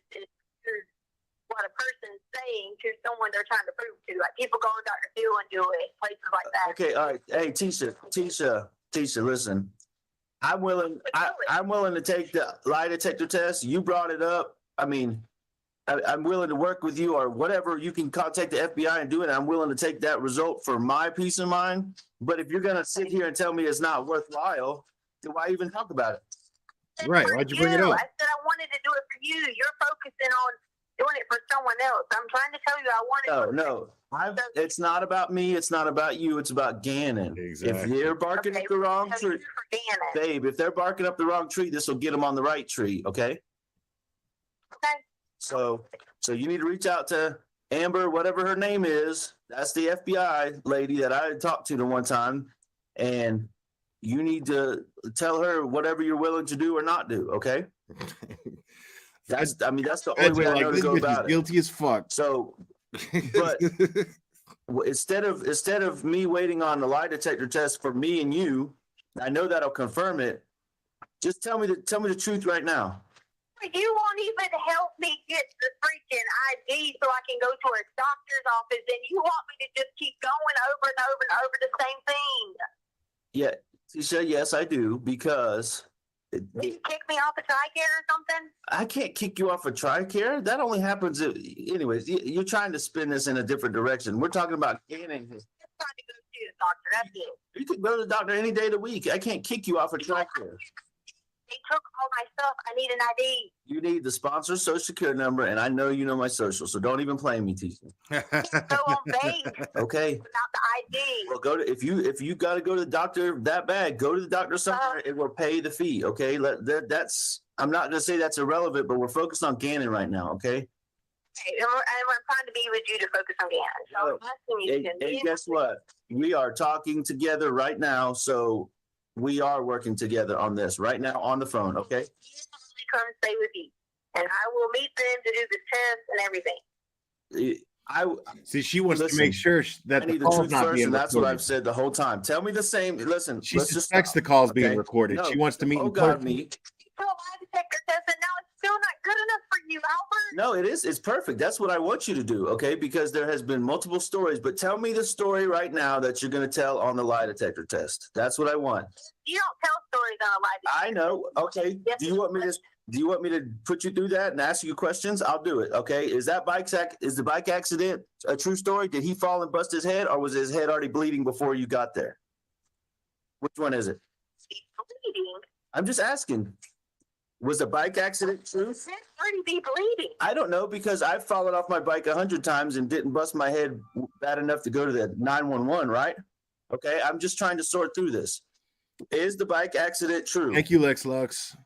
what a person's saying to someone they're trying to prove to. Like people go on Dr. Phil and do it, places like that.
Okay, all right. Hey, Tisha, listen. I'm willing to take the lie detector test. You brought it up. I mean, I'm willing to work with you or whatever. You can contact the FBI and do it. I'm willing to take that result for my peace of mind. But if you're gonna sit here and tell me it's not worthwhile, then why even talk about it?
Right, why'd you bring it up?
I said I wanted to do it for you. You're focusing on doing it for someone else. I'm trying to tell you I wanted
No. It's not about me. It's not about you. It's about Gannon.
Exactly.
If they're barking up the wrong tree,
for Gannon.
babe, if they're barking up the wrong tree, this will get them on the right tree. Okay.
Okay.
So you need to reach out to Amber, whatever her name is. That's the FBI lady that I had talked to the one time. And you need to tell her whatever you're willing to do or not do. Okay. That's the only way I know to go about it.
Guilty as fuck.
So, but instead of me waiting on the lie detector test for me and you, I know that'll confirm it. Just tell me the truth right now.
You won't even help me get the freaking ID so I can go to a doctor's office, and you want me to just keep going over and over and over the same thing.
Yeah, she said yes, I do, because
You kick me off a TRICARE or something?
I can't kick you off a TRICARE. That only happens anyways. You're trying to spin this in a different direction. We're talking about Gannon.
Just trying to go see the doctor. That's it.
You could go to the doctor any day of the week. I can't kick you off a TRICARE.
They took all my stuff. I need an ID.
You need the sponsor's social security number, and I know you know my social, so don't even play me, Tisha.
Go on base
Okay.
without the ID.
Well, if you got to go to the doctor that bad, go to the doctor somewhere and we'll pay the fee. Okay. That's I'm not gonna say that's irrelevant, but we're focused on Gannon right now. Okay.
Okay, and we're trying to be with you to focus on Gannon. So I'm asking you to
And guess what? We are talking together right now, so we are working together on this right now on the phone. Okay.
come stay with you, and I will meet them to do the test and everything.
See, she wants to make sure that the call's not being
and that's what
recorded.
I've said the whole time. Tell me the same. Listen,
She suspects the call's being recorded.
No,
She wants to meet in
oh God,
person.
me.
So lie detector test, and now it's still still not good enough for you, Albert?
No, it is. It's perfect. That's what I want you to do, okay? Because there has been multiple stories, but tell me the story right now that you're going to tell on the lie detector test. That's what I want.
You don't tell stories on a lie detector.
I know. Okay. Do you want me to put you through that and ask you questions? I'll do it. Okay. Is the bike accident a true story? Did he fall and bust his head, or was his head already bleeding before you got there? Which one is it?
Bleeding.
I'm just asking. Was the bike accident true?
His head already be bleeding.
I don't know, because I've fallen off my bike 100 times and didn't bust my head bad enough to go to the 911, right? Okay, I'm just trying to sort through this. Is the bike accident true?
Thank you, Lex Lux.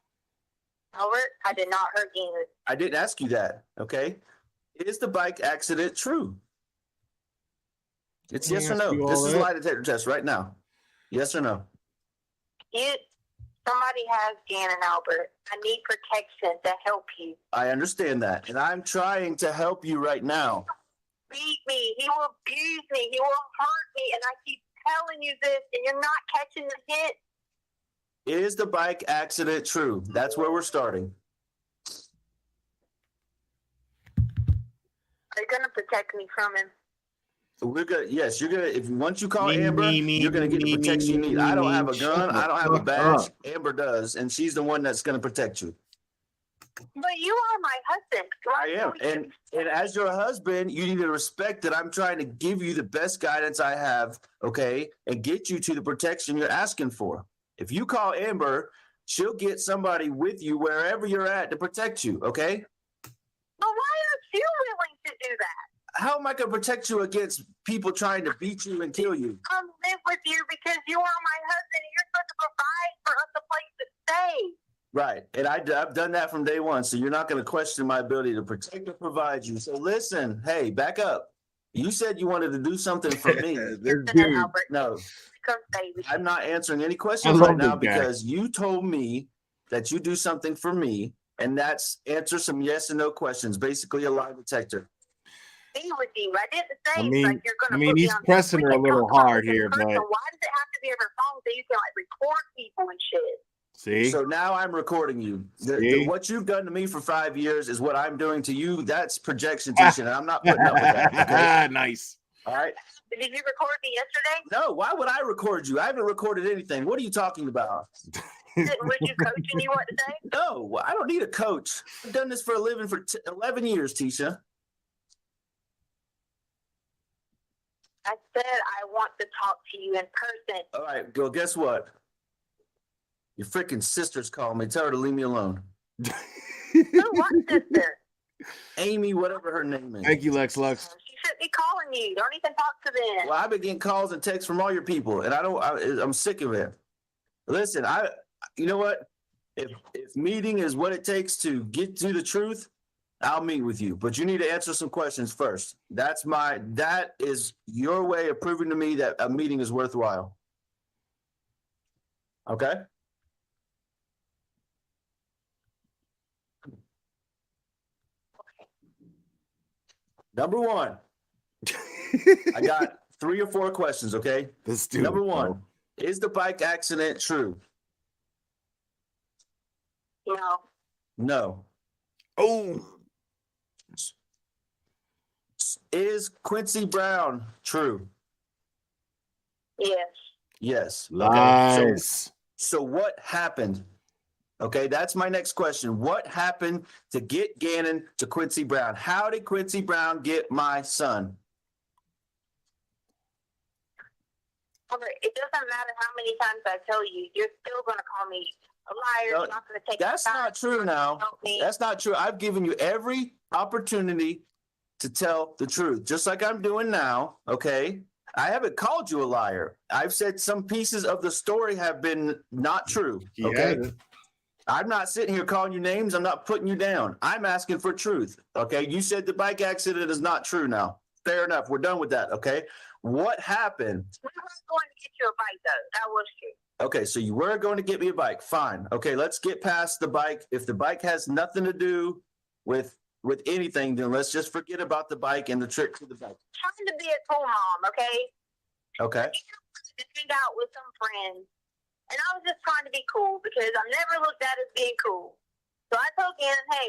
Albert, I did not hurt you.
I didn't ask you that, okay? Is the bike accident true? It's yes or no. This is a lie detector test right now. Yes or no?
Somebody has Gannon, Albert. I need protection to help you.
I understand that, and I'm trying to help you right now.
Beat me. He will abuse me. He will hurt me, and I keep telling you this, and you're not catching the hint.
Is the bike accident true? That's where we're starting.
They're gonna protect me from him.
We're good. Yes, you're gonna. If once you call Amber, you're gonna get the protection you need. I don't have a gun. I don't have a badge. Amber does, and she's the one that's gonna protect you.
But you are my husband.
I am, and as your husband, you need to respect that I'm trying to give you the best guidance I have, okay, and get you to the protection you're asking for. If you call Amber, she'll get somebody with you wherever you're at to protect you, okay?
But why aren't you willing to do that?
How am I going to protect you against people trying to beat you and kill you?
Come live with you because you are my husband and you're supposed to provide for us a place to stay.
Right. And I've done that from day one. So you're not going to question my ability to protect and provide you. So listen, hey, back up. You said you wanted to do something for me. No, I'm not answering any questions right now because you told me that you do something for me, and that's answer some yes and no questions, basically a lie detector.
Be with you. I didn't say
I
you're going to
mean, he's pressing her a little hard here, but
why does it have to be over phone so you can record people and shit?
see.
So now I'm recording you. What you've done to me for 5 years is what I'm doing to you. That's projection, Tisha, and I'm not putting up with that. Okay?
Nice.
All right. Did you record me yesterday?
No, why would I record you? I haven't recorded anything. What are you talking about?
Was you coaching you what to say?
No, I don't need a coach. I've done this for a living for 11 years, Tisha.
I said I want to talk to you in person.
All right, well, guess what? Your freaking sister's calling me. Tell her to leave me alone.
What sister?
Amy, whatever her name is.
Thank you, Lex Lux.
She shouldn't be calling you. Don't even talk to them.
Well, I've been getting calls and texts from all your people, and I'm sick of it. Listen, you know what? If meeting is what it takes to get to the truth, I'll meet with you. But you need to answer some questions first. That is your way of proving to me that a meeting is worthwhile. Okay? Number one. I got 3 or 4 questions, okay?
Let's do
Number
it,
one,
bro.
is the bike accident true?
No.
No.
Oh.
Is Quincy Brown true?
Yes.
Yes.
Lies.
So what happened? Okay, that's my next question. What happened to get Gannon to Quincy Brown? How did Quincy Brown get my son?
Okay, it doesn't matter how many times I tell you, you're still going to call me a liar.
No,
You're not going to take
That's
the time
not true now.
to help me.
That's not true. I've given you every opportunity to tell the truth, just like I'm doing now, okay? I haven't called you a liar. I've said some pieces of the story have been not true, okay? I'm not sitting here calling you names. I'm not putting you down. I'm asking for truth, okay? You said the bike accident is not true now. Fair enough. We're done with that, okay? What happened?
We were going to get you a bike, though. That was true.
Okay, so you were going to get me a bike. Fine. Okay, let's get past the bike. If the bike has nothing to do with anything, then let's just forget about the bike and the trip to the bike.
Trying to be a cool mom, okay?
Okay.
To hang out with some friends. And I was just trying to be cool because I'm never looked at as being cool. So I told Gannon, hey,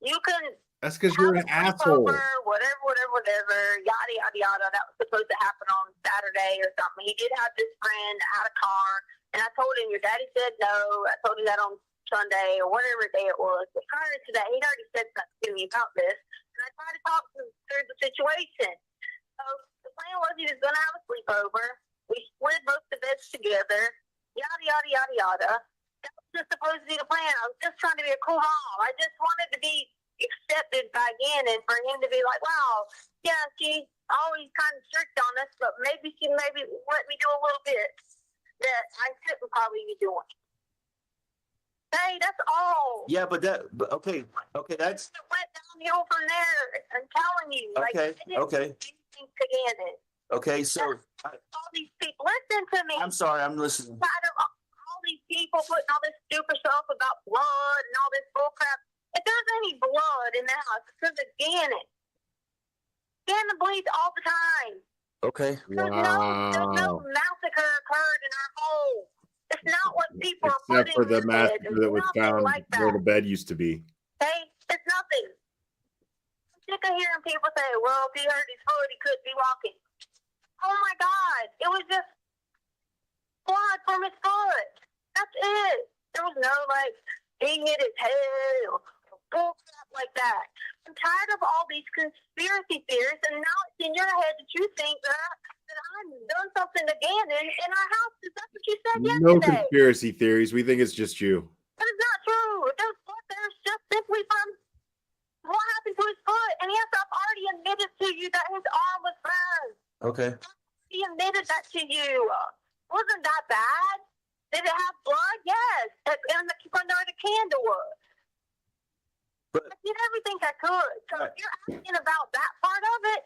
you can
That's because you're an asshole.
whatever, yada, yada, yada. That was supposed to happen on Saturday or something. He did have this friend that had a car, and I told him, your daddy said no. I told him that on Sunday or whatever day it was. But prior to that, he'd already said something to me about this, and I tried to talk him through the situation. So the plan was he was going to have a sleepover. We split both the beds together, yada, yada, yada, yada. That was just supposed to be the plan. I was just trying to be a cool mom. I just wanted to be accepted by Gannon for him to be like, wow, yeah, she's always kind of strict on us, but maybe she let me do a little bit that I shouldn't probably be doing. Hey, that's all.
Yeah, but okay, that's
It went downhill from there. I'm telling you.
okay,
I didn't
okay.
do anything to Gannon.
Okay, so
All these people, listen to me.
I'm sorry, I'm listening.
Tired of all these people putting all this stupid stuff about blood and all this bullcrap. If there's any blood in the house, it's because of Gannon. Gannon bleeds all the time.
Okay.
There's no massacre occurred in our home. It's not what people are
Except
putting
for the
in their head.
massacre
It's
that was
nothing
found
like
where
that.
the bed used to be.
Okay? It's nothing. I'm sick of hearing people say, well, if he hurt his foot, he couldn't be walking. Oh my God. It was just blood from his foot. That's it. There was no like, he hit his head or bullcrap like that. I'm tired of all these conspiracy theories, and now it's in your head that you think that I've done something to Gannon in our house. Is that what you said
No
yesterday?
conspiracy theories. We think it's just you.
That is not true. There's blood there's just simply from what happened to his foot. And yes, I've already admitted to you that his arm was burned.
Okay.
He admitted that to you. Wasn't that bad? Did it have blood? Yes. And from where the candle was.
But
I did everything I could. So if you're asking about that part of it,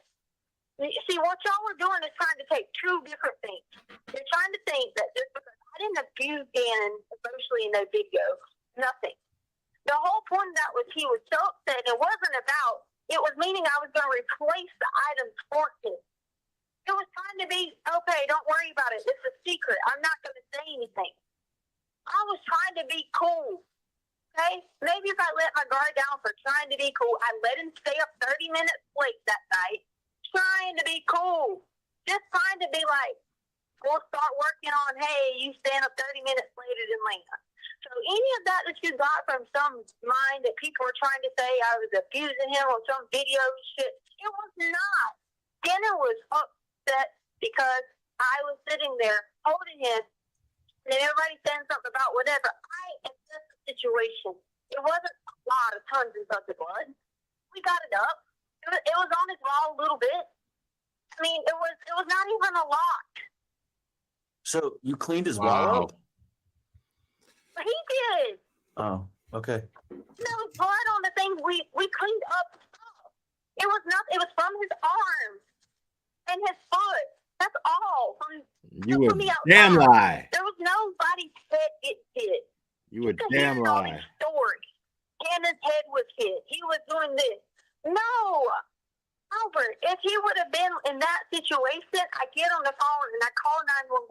you see, what y'all were doing is trying to take two different things. You're trying to think that just because I didn't abuse Gannon emotionally in no video, nothing. The whole point of that was he was so upset. It wasn't about, it was meaning I was going to replace the items for him. It was trying to be, okay, don't worry about it. It's a secret. I'm not going to say anything. I was trying to be cool. Okay? Maybe if I let my guard down for trying to be cool, I let him stay up 30 minutes late that night, trying to be cool. Just trying to be like, we'll start working on, hey, you stand up 30 minutes later than Lena. So any of that you got from some mind that people were trying to say I was abusing him on some video shit, it was not. Gannon was upset because I was sitting there holding him and everybody saying something about whatever. I assessed the situation. It wasn't a lot of tons and tons of blood. We got it up. It was on his wall a little bit. I mean, it was not even a lot.
So you cleaned his wall up?
He did.
Oh, okay.
There was blood on the things we cleaned up stuff. It was nothing. It was from his arms and his foot. That's all.
You a damn lie.
There was nobody said it did.
You a damn lie.
Story. Gannon's head was hit. He was doing this. No. Albert, if he would have been in that situation, I get on the phone and I call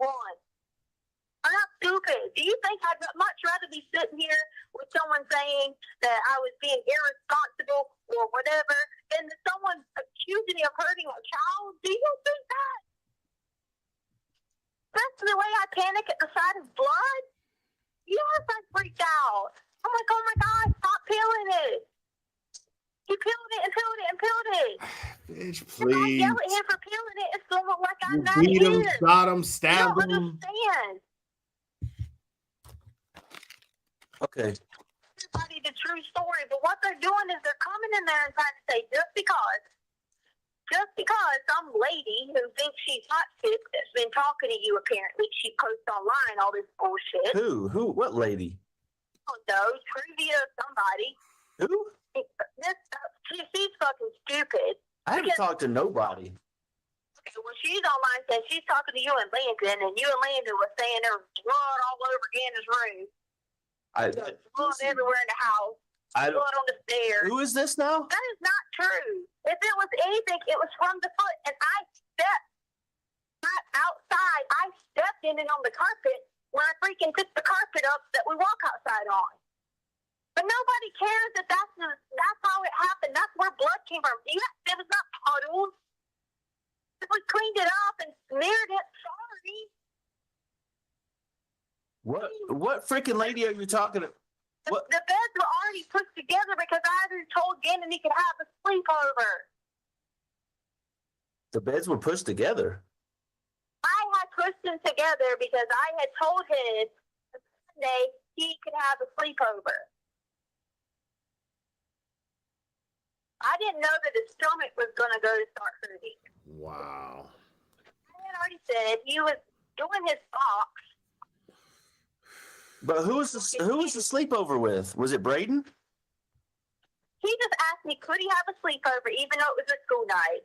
911. I'm not stupid. Do you think I'd much rather be sitting here with someone saying that I was being irresponsible or whatever than someone accusing me of hurting a child? Do you think that? That's the way I panic at the sight of blood? Yes, I freaked out. I'm like, oh my God, stop peeling it. He peeled it and peeled it and peeled it.
Bitch,
If I
please.
yell at him for peeling it, it's going to look like I'm
You
not
beat him,
here.
shot him,
You
stabbed
don't
him.
understand.
Okay.
Everybody the true story, but what they're doing is they're coming in there and trying to say just because some lady who thinks she's hot shit that's been talking to you apparently, she posts online all this bullshit.
Who? What lady?
I don't know, trivia somebody.
Who?
She's fucking stupid.
I haven't talked to nobody.
Okay, well, she's online saying she's talking to you and Landon, and you and Landon was saying there was blood all over Gannon's room. Blood everywhere in the house. Blood on the stairs.
Who is this now?
That is not true. If it was anything, it was from the foot, and I stepped not outside. I stepped in it on the carpet when I freaking took the carpet up that we walk outside on. But nobody cares that that's how it happened. That's where blood came from. It was not puddles. If we cleaned it up and smeared it, sorry.
What freaking lady are you talking to? What?
The beds were already put together because I had told Gannon he could have a sleepover.
The beds were pushed together.
I had pushed them together because I had told him Sunday he could have a sleepover. I didn't know that his stomach was going to go to start hurting.
Wow.
I had already said he was doing his box.
But who was the sleepover with? Was it Braden?
He just asked me, could he have a sleepover even though it was a school night?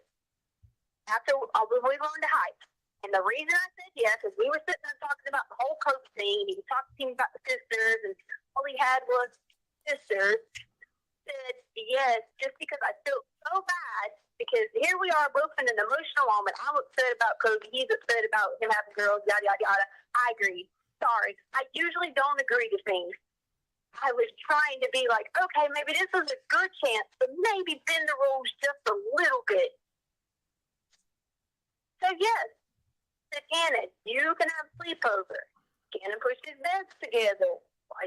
After we were going to hike. And the reason I said yes is we were sitting there talking about the whole coach thing. He was talking to me about the sisters, and all he had was sisters. Said yes, just because I felt so bad, because here we are both in an emotional moment. I'm upset about Kobe. He's upset about him having girls, yada, yada, yada. I agree. Sorry. I usually don't agree to things. I was trying to be like, okay, maybe this is a good chance, but maybe bend the rules just a little bit. So yes, said Gannon, you can have sleepover. Gannon pushed his beds together.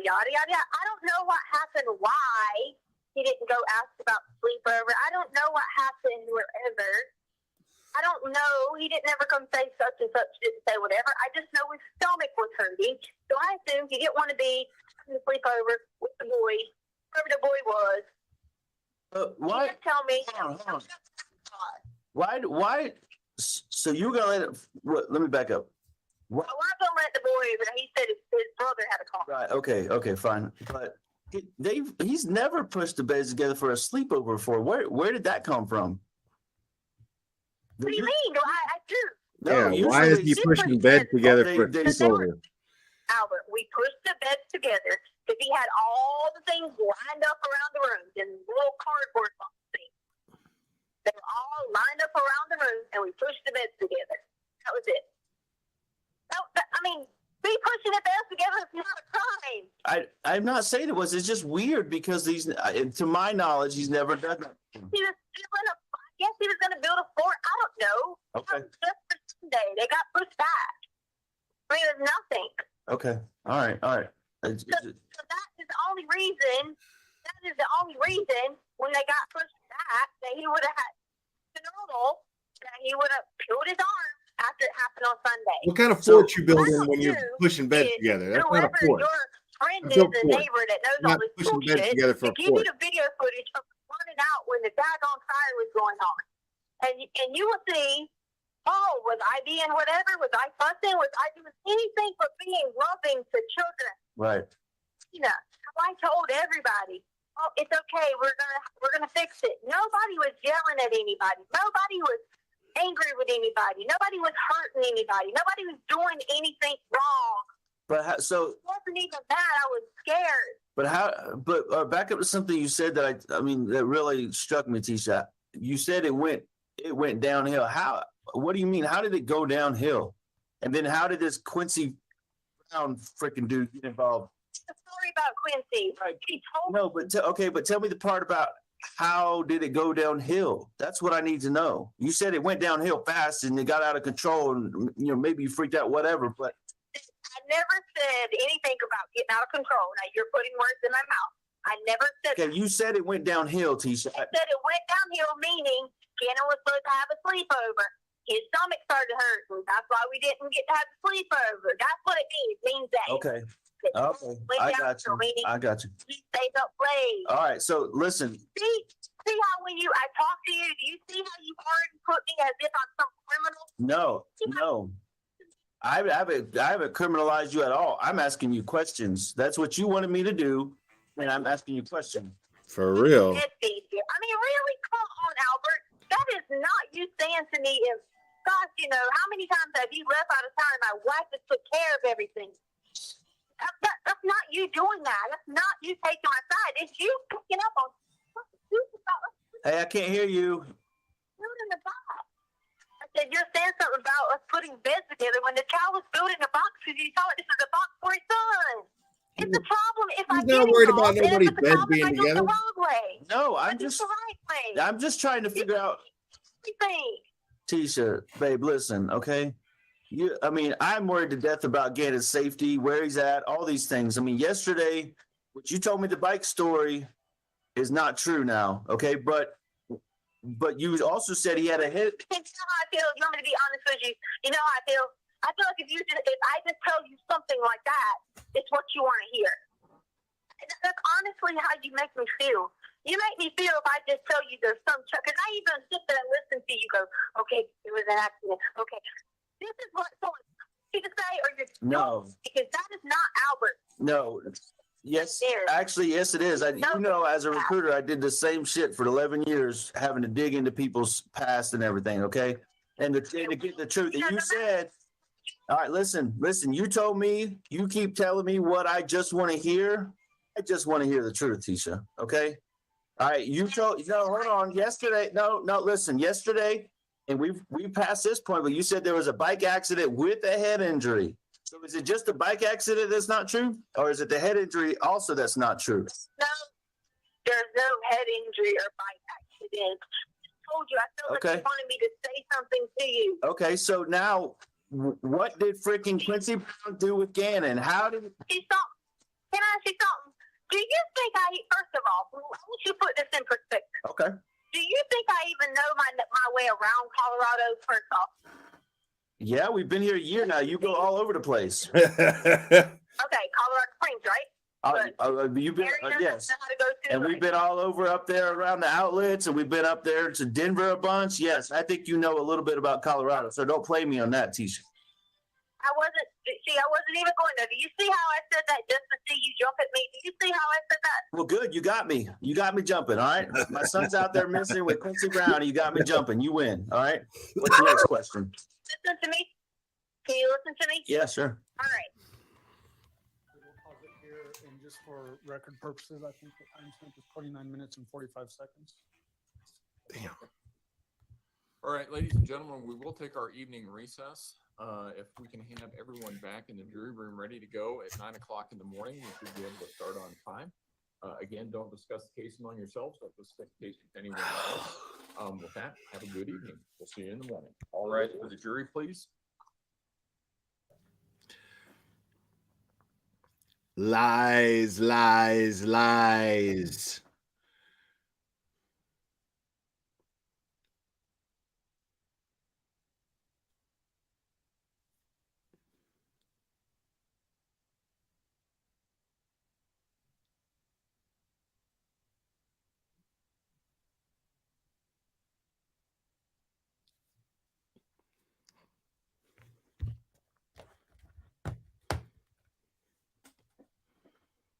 Yada, yada, yada. I don't know what happened, why he didn't go ask about the sleepover. I don't know what happened wherever. I don't know. He didn't ever come say such and such, didn't say whatever. I just know his stomach was hurting. So I assumed he didn't want to be in the sleepover with the boy, whoever the boy was.
Why?
He didn't tell me.
Hold on. Why? So you were going to let it, let me back up.
I was going to let the boy, but he said his brother had a car.
Right. Okay, fine. But he's never pushed the beds together for a sleepover before. Where did that come from?
What do you mean? I do.
No,
Yeah, why is he pushing beds together for a sleepover?
Albert, we pushed the beds together because he had all the things lined up around the room in little cardboard box things. They were all lined up around the room, and we pushed the beds together. That was it. I mean, me pushing the beds together is not a crime.
I'm not saying it was. It's just weird because to my knowledge, he's never done that.
He was building I guess he was going to build a fort. I don't know.
Okay.
Just for Sunday, they got pushed back. I mean, it was nothing.
Okay. All right.
So that is the only reason. That is the only reason when they got pushed back that he would have had normal. That he would have peeled his arm after it happened on Sunday.
What kind of fort you building when you're pushing beds together? That's not a fort.
Your friend
That's
is
no
a
fort.
neighbor that knows
Not
all this
pushing beds
bullshit.
together for
To
a
give you
fort.
the video footage of running out when the daggone fire was going on, and you will see. Oh, was I being whatever? Was I fussing? Was I doing anything but being loving to children?
Right.
I told everybody, oh, it's okay. We're gonna fix it. Nobody was yelling at anybody. Nobody was angry with anybody. Nobody was hurting anybody. Nobody was doing anything wrong.
But
It wasn't even that. I was scared.
But back up to something you said that that really struck me, Tisha. You said it went downhill. What do you mean? How did it go downhill? And then how did this Quincy Brown freaking dude get involved?
The story about Quincy. He told
No, but tell me the part about how did it go downhill? That's what I need to know. You said it went downhill fast and it got out of control, and maybe you freaked out, whatever. But
I never said anything about getting out of control. Now you're putting words in my mouth. I never said
okay, you said it went downhill, Tisha.
I said it went downhill, meaning Gannon was supposed to have a sleepover. His stomach started hurting. That's why we didn't get to have a sleepover. That's what it means. It means that.
Okay.
Went
I
down
got
to
you.
meaning
I got you.
he stayed up late.
All right. So listen.
See how when I talk to you, do you see how you already put me as if I'm some criminal?
No. I haven't criminalized you at all. I'm asking you questions. That's what you wanted me to do, and I'm asking you questions.
For real.
I mean, really? Come on, Albert. That is not you saying to me, gosh, how many times have you left out of town? My wife has took care of everything. That's not you doing that. That's not you taking my side. It's you picking up on
Hey, I can't hear you.
building the box. I said, you're saying something about us putting beds together when the child was building a box because you thought this was a box for his son. It's a problem if
He's
I get
not worried about
involved, and if
nobody's
it's a
beds
topic
being
I do it the
together.
wrong way.
No,
I
I'm
do it
just,
the right way.
I'm just trying to figure out,
Everything.
Tisha, babe, listen, okay? I mean, I'm worried to death about Gannon's safety, where he's at, all these things. I mean, yesterday, what you told me the bike story is not true now, okay? But you also said he had a hit.
You know how I feel. You want me to be honest with you? You know how I feel. I feel like if I just tell you something like that, it's what you want to hear. That's honestly how you make me feel. You make me feel if I just tell you there's some truck, because I even sit there and listen to you go, okay, there was an accident. Okay, this is what someone you to say, or you're
No.
because that is not Albert.
No. Yes,
There.
actually, yes, it is.
No.
You know, as a recruiter, I did the same shit for 11 years, having to dig into people's past and everything, okay? And to get the truth. And you said, all right, listen, you told me, you keep telling me what I just want to hear. I just want to hear the truth, Tisha, okay? All right, you told, no, hold on, yesterday, no, listen, yesterday, and we passed this point, but you said there was a bike accident with a head injury. So is it just the bike accident that's not true? Or is it the head injury also that's not true?
No, there's no head injury or bike accident. I told you, I feel like
Okay.
you wanted me to say something to you.
Okay, so now, what did freaking Quincy Brown do with Gannon? How did...
Can I ask you something? Do you think first of all, I want you to put this in perspective.
Okay.
Do you think I even know my way around Colorado, first off?
Yeah, we've been here a year now. You go all over the place.
Okay, Colorado Springs, right?
You've been,
Mary doesn't
yes.
know how to go to,
And we've been all over up there around the outlets, and we've been up there to Denver a bunch. Yes, I think you know a little bit about Colorado, so don't play me on that, Tisha.
I wasn't even going there. Do you see how I said that just to see you jump at me? Do you see how I said that?
Well, good. You got me. You got me jumping, all right? My son's out there missing with Quincy Brown, and you got me jumping. You win, all right? What's the next question?
Listen to me. Can you listen to me?
Yeah, sure.
All right.
We'll pause it here, and just for record purposes, I think the time spent is 29 minutes and 45 seconds.
Damn.
All right, ladies and gentlemen, we will take our evening recess. If we can have everyone back in the jury room ready to go at 9 o'clock in the morning, we should be able to start on time. Again, don't discuss the case among yourselves. Don't discuss the case with anyone else. With that, have a good evening. We'll see you in the morning. All right, for the jury, please.
Lies, lies, lies.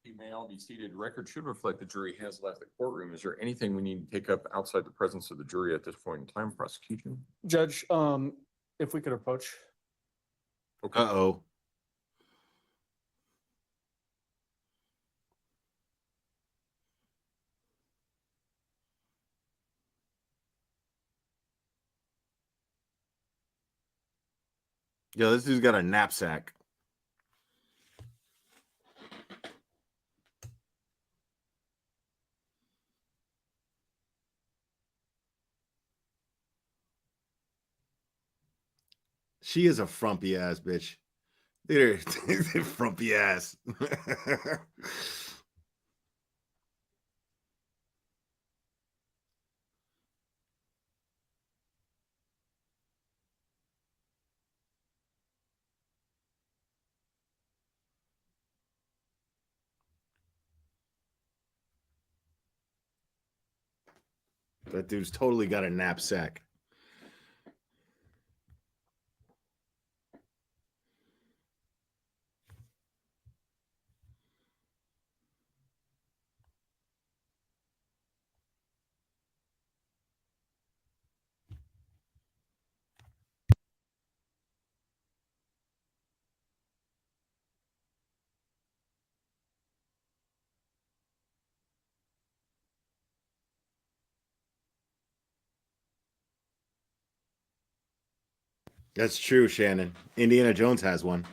You may all be seated. Record should reflect the jury has left the courtroom. Is there anything we need to take up outside the presence of the jury at this point in time? Prosecution?
Judge, if we could approach.
Okay.
Uh-oh. Yo, this dude's got a knapsack. She is a frumpy ass bitch. Look at her frumpy ass. That dude's totally got a knapsack. That's true, Shannon. Indiana Jones has one.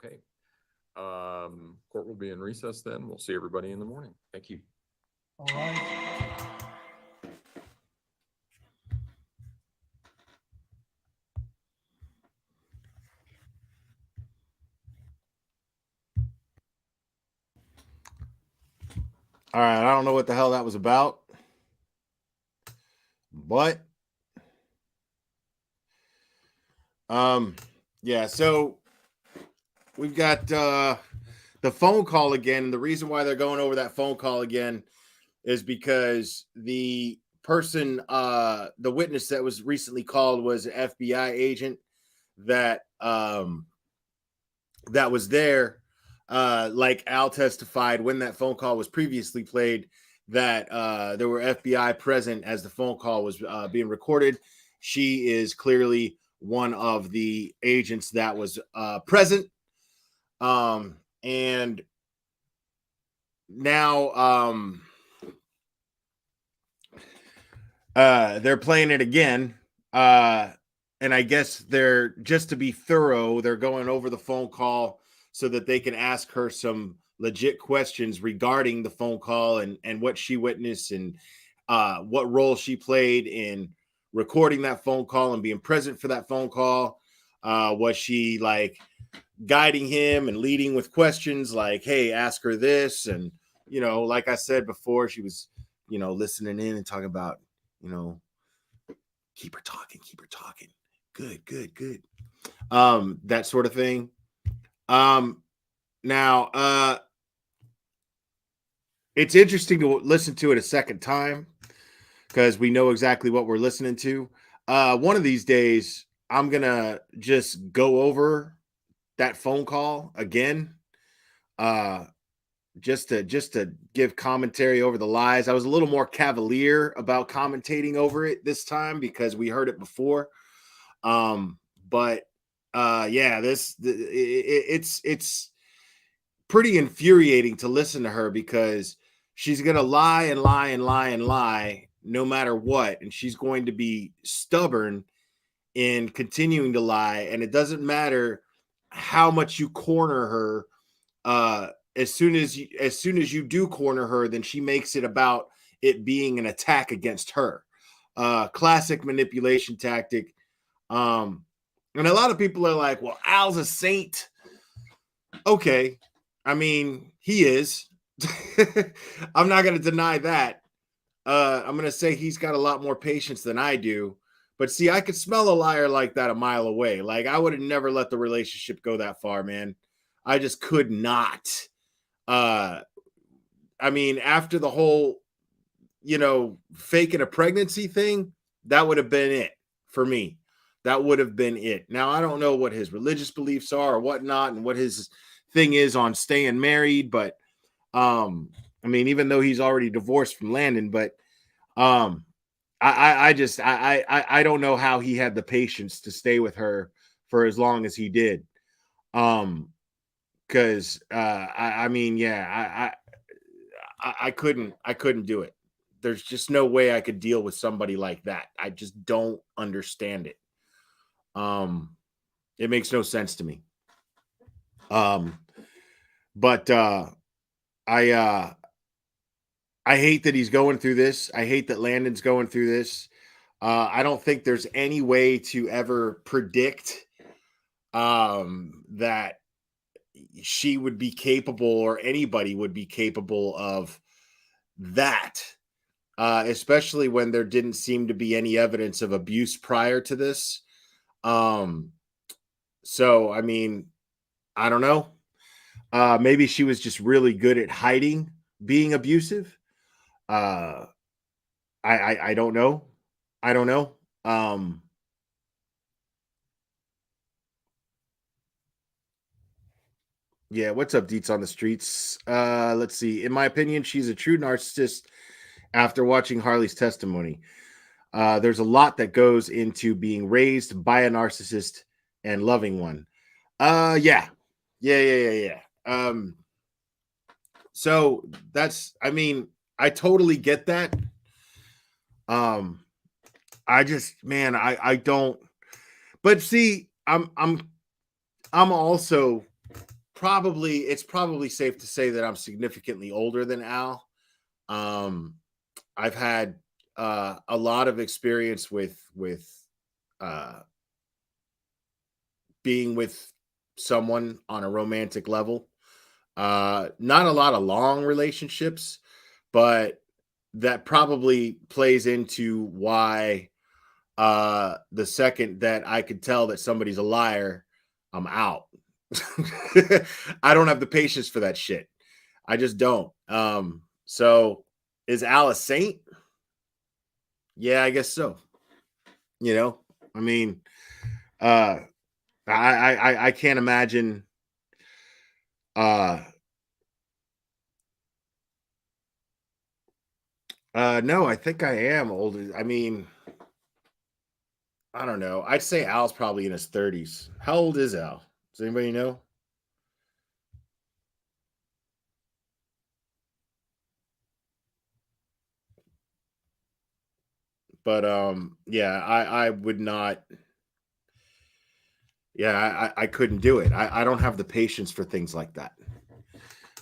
Okay. Court will be in recess then. We'll see everybody in the morning. Thank you.
All right.
All right, I don't know what the hell that was about, but yeah, so we've got the phone call again. The reason why they're going over that phone call again is because the person, the witness that was recently called was an FBI agent that that was there. Like Al testified when that phone call was previously played, that there were FBI present as the phone call was being recorded. She is clearly one of the agents that was present. And now they're playing it again. And I guess they're, just to be thorough, they're going over the phone call so that they can ask her some legit questions regarding the phone call and what she witnessed and what role she played in recording that phone call and being present for that phone call. Was she like guiding him and leading with questions like, hey, ask her this? And, you know, like I said before, she was, you know, listening in and talking about, you know, keep her talking. Good. That sort of thing. Now, it's interesting to listen to it a second time because we know exactly what we're listening to. One of these days, I'm going to just go over that phone call again. Just to give commentary over the lies. I was a little more cavalier about commentating over it this time because we heard it before. But yeah, it's pretty infuriating to listen to her because she's going to lie and lie and lie and lie no matter what. And she's going to be stubborn in continuing to lie. And it doesn't matter how much you corner her. As soon as you do corner her, then she makes it about it being an attack against her. Classic manipulation tactic. And a lot of people are like, well, Al's a saint. Okay. I mean, he is. I'm not going to deny that. I'm going to say he's got a lot more patience than I do. But see, I could smell a liar like that a mile away. Like, I would have never let the relationship go that far, man. I just could not. I mean, after the whole, you know, faking a pregnancy thing, that would have been it for me. That would have been it. Now, I don't know what his religious beliefs are or whatnot and what his thing is on staying married, but I mean, even though he's already divorced from Landon, but I don't know how he had the patience to stay with her for as long as he did. Because I mean, yeah, I couldn't do it. There's just no way I could deal with somebody like that. I just don't understand it. It makes no sense to me. But I hate that he's going through this. I hate that Landon's going through this. I don't think there's any way to ever predict that she would be capable or anybody would be capable of that, especially when there didn't seem to be any evidence of abuse prior to this. So, I mean, I don't know. Maybe she was just really good at hiding being abusive. I don't know. I don't know. Yeah, what's up, Deets on the streets? Let's see. In my opinion, she's a true narcissist after watching Harley's testimony. There's a lot that goes into being raised by a narcissist and loving one. Yeah. So that's, I mean, I totally get that. I just, man, I don't, but see, I'm also probably safe to say that I'm significantly older than Al. I've had a lot of experience with being with someone on a romantic level. Not a lot of long relationships, but that probably plays into why the second that I could tell that somebody's a liar, I'm out. I don't have the patience for that shit. I just don't. So is Al a saint? Yeah, I guess so. You know, I mean, I can't imagine no, I think I am older. I mean, I don't know. I'd say Al's probably in his 30s. How old is Al? Does anybody know? But yeah, I would not. Yeah, I couldn't do it. I don't have the patience for things like that.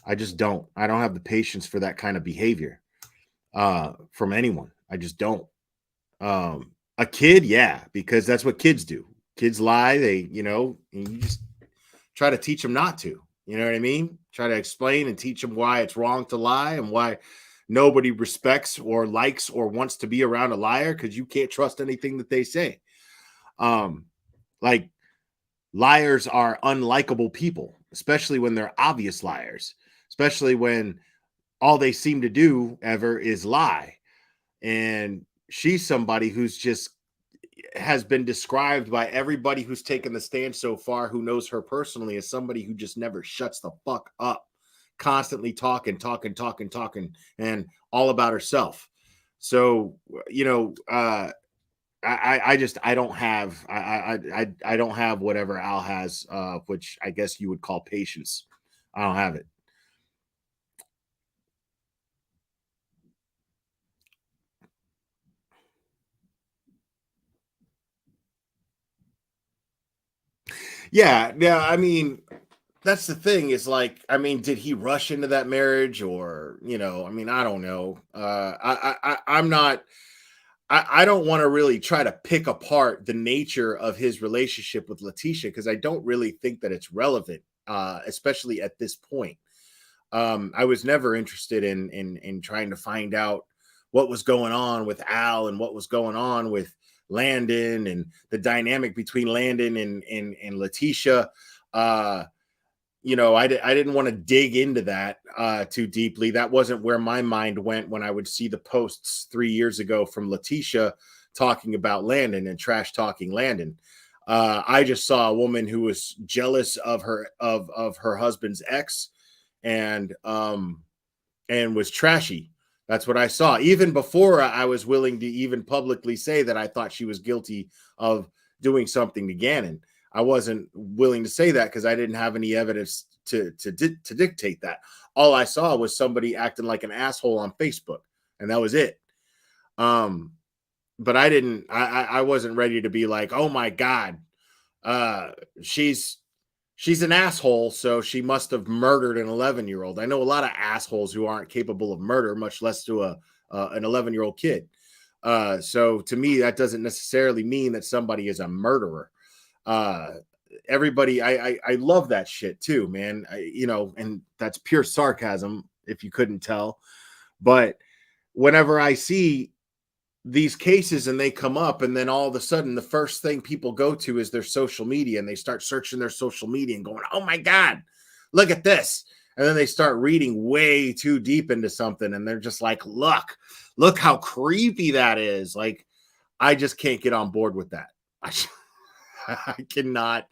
I just don't. I don't have the patience for that kind of behavior from anyone. I just don't. A kid, yeah, because that's what kids do. Kids lie. They, and you just try to teach them not to. You know what I mean? Try to explain and teach them why it's wrong to lie and why nobody respects or likes or wants to be around a liar because you can't trust anything that they say. Like liars are unlikable people, especially when they're obvious liars, especially when all they seem to do ever is lie. And she's somebody who's just has been described by everybody who's taken the stand so far who knows her personally as somebody who just never shuts the fuck up, constantly talking and all about herself. So, I don't have whatever Al has, which I guess you would call patience. I don't have it. Yeah. I mean, that's the thing is like, I mean, did he rush into that marriage or, I mean, I don't know. I'm not, I don't want to really try to pick apart the nature of his relationship with Letitia because I don't really think that it's relevant, especially at this point. I was never interested in trying to find out what was going on with Al and what was going on with Landon and the dynamic between Landon and Letitia. I didn't want to dig into that too deeply. That wasn't where my mind went when I would see the posts 3 years ago from Letitia talking about Landon and trash talking Landon. I just saw a woman who was jealous of her husband's ex and was trashy. That's what I saw. Even before I was willing to even publicly say that I thought she was guilty of doing something to Gannon. I wasn't willing to say that because I didn't have any evidence to dictate that. All I saw was somebody acting like an asshole on Facebook, and that was it. But I wasn't ready to be like, oh my God, she's an asshole, so she must have murdered an 11-year-old. I know a lot of assholes who aren't capable of murder, much less to an 11-year-old kid. So to me, that doesn't necessarily mean that somebody is a murderer. Everybody, I love that shit too, man. And that's pure sarcasm if you couldn't tell. But whenever I see these cases and they come up and then all of a sudden the first thing people go to is their social media and they start searching their social media and going, oh my God, look at this. And then they start reading way too deep into something and they're just like, look how creepy that is. Like, I just can't get on board with that. I cannot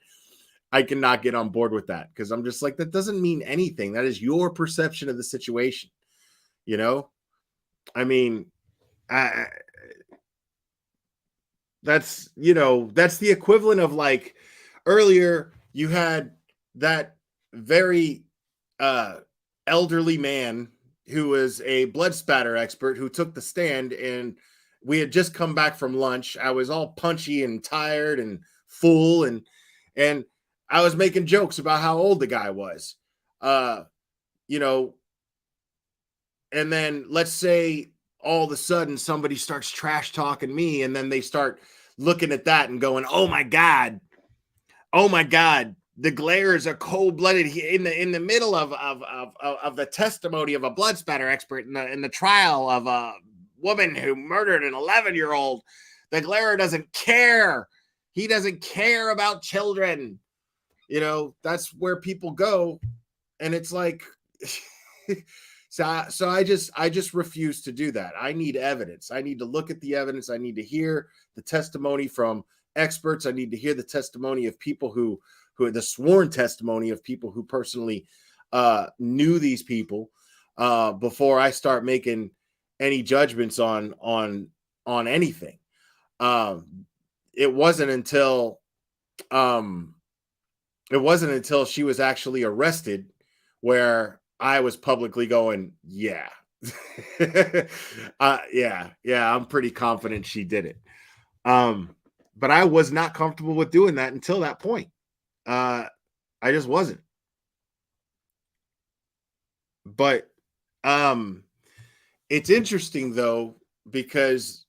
get on board with that because I'm just like, that doesn't mean anything. That is your perception of the situation. I mean, that's the equivalent of like earlier you had that very elderly man who was a blood spatter expert who took the stand, and we had just come back from lunch. I was all punchy and tired and full, and I was making jokes about how old the guy was. you know, and then let's say all of a sudden somebody starts trash talking me, and then they start looking at that and going, oh my God, the Glairs are cold-blooded in the middle of the testimony of a blood spatter expert in the trial of a woman who murdered an 11-year-old. The Glairer doesn't care. He doesn't care about children. You know, that's where people go. And it's like, so I just refuse to do that. I need evidence. I need to look at the evidence. I need to hear the testimony from experts. I need to hear the testimony of people who the sworn testimony of people who personally knew these people before I start making any judgments on anything. It wasn't until she was actually arrested where I was publicly going, yeah. Yeah, I'm pretty confident she did it. But I was not comfortable with doing that until that point. I just wasn't. But it's interesting though, because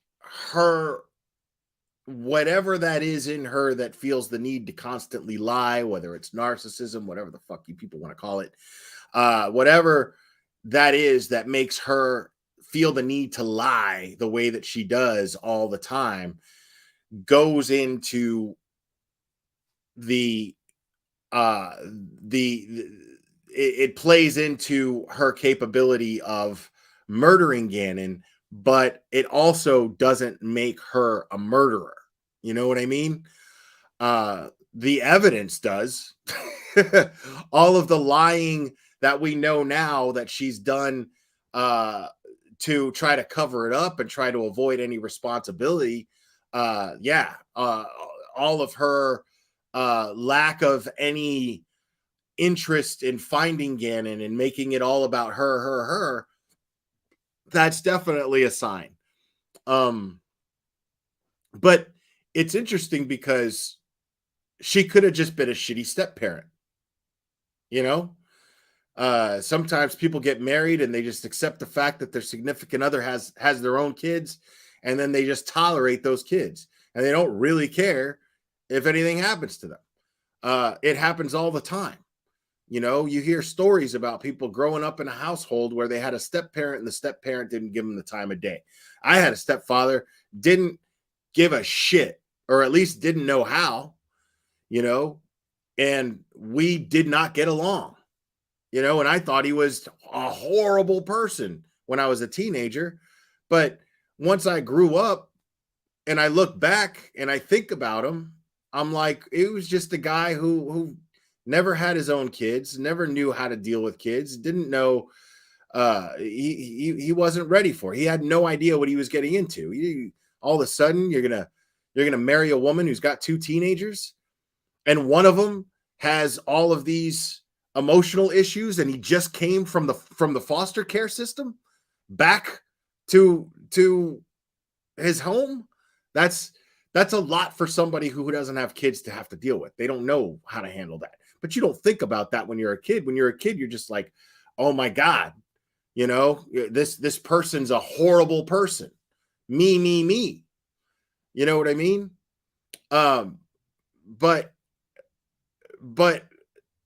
whatever that is in her that feels the need to constantly lie, whether it's narcissism, whatever the fuck you people want to call it, whatever that is that makes her feel the need to lie the way that she does all the time, goes into it plays into her capability of murdering Gannon, but it also doesn't make her a murderer. You know what I mean? The evidence does. All of the lying that we know now that she's done to try to cover it up and try to avoid any responsibility. All of her lack of any interest in finding Gannon and making it all about her, that's definitely a sign. But it's interesting because she could have just been a shitty step parent. You know, sometimes people get married and they just accept the fact that their significant other has their own kids, and then they just tolerate those kids, and they don't really care if anything happens to them. It happens all the time. You know, you hear stories about people growing up in a household where they had a step parent and the step parent didn't give them the time of day. I had a stepfather, didn't give a shit, or at least didn't know how, you know, and we did not get along, you know, and I thought he was a horrible person when I was a teenager. But once I grew up and I look back and I think about him, I'm like, it was just a guy who never had his own kids, never knew how to deal with kids, didn't know, he wasn't ready for it. He had no idea what he was getting into. All of a sudden you're going to marry a woman who's got 2 teenagers, and one of them has all of these emotional issues, and he just came from the foster care system back to his home. That's a lot for somebody who doesn't have kids to have to deal with. They don't know how to handle that. But you don't think about that when you're a kid. When you're a kid, you're just like, oh my God, you know, this person's a horrible person. Me. You know what I mean? But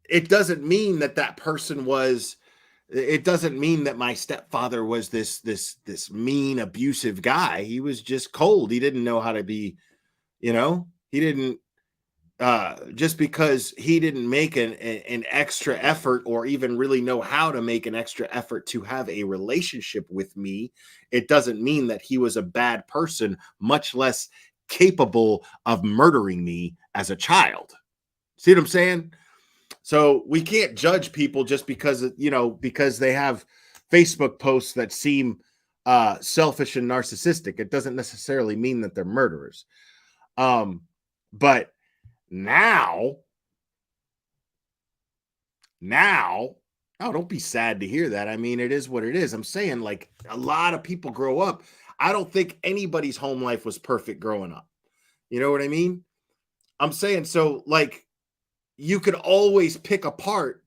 it doesn't mean that person was, it doesn't mean that my stepfather was this mean, abusive guy. He was just cold. He didn't know how to be, you know, he didn't, just because he didn't make an extra effort or even really know how to make an extra effort to have a relationship with me, it doesn't mean that he was a bad person, much less capable of murdering me as a child. See what I'm saying? So we can't judge people just because, you know, because they have Facebook posts that seem selfish and narcissistic. It doesn't necessarily mean that they're murderers. But now, oh, don't be sad to hear that. I mean, it is what it is. I'm saying, like, a lot of people grow up. I don't think anybody's home life was perfect growing up. You know what I mean? I'm saying, so, like, you could always pick apart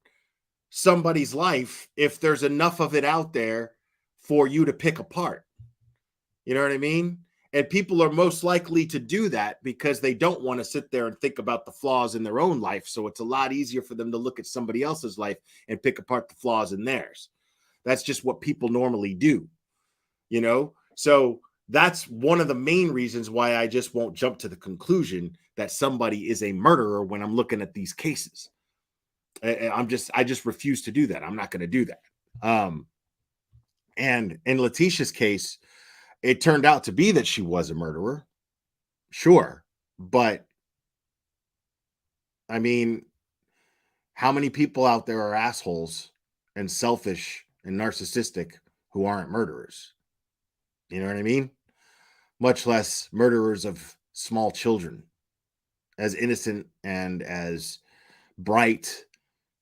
somebody's life if there's enough of it out there for you to pick apart. You know what I mean? And people are most likely to do that because they don't want to sit there and think about the flaws in their own life. So it's a lot easier for them to look at somebody else's life and pick apart the flaws in theirs. That's just what people normally do, you know? So that's one of the main reasons why I just won't jump to the conclusion that somebody is a murderer when I'm looking at these cases. I just refuse to do that. I'm not going to do that. And in Letitia's case, it turned out to be that she was a murderer. Sure. But I mean, how many people out there are assholes and selfish and narcissistic who aren't murderers? You know what I mean? Much less murderers of small children, as innocent and as bright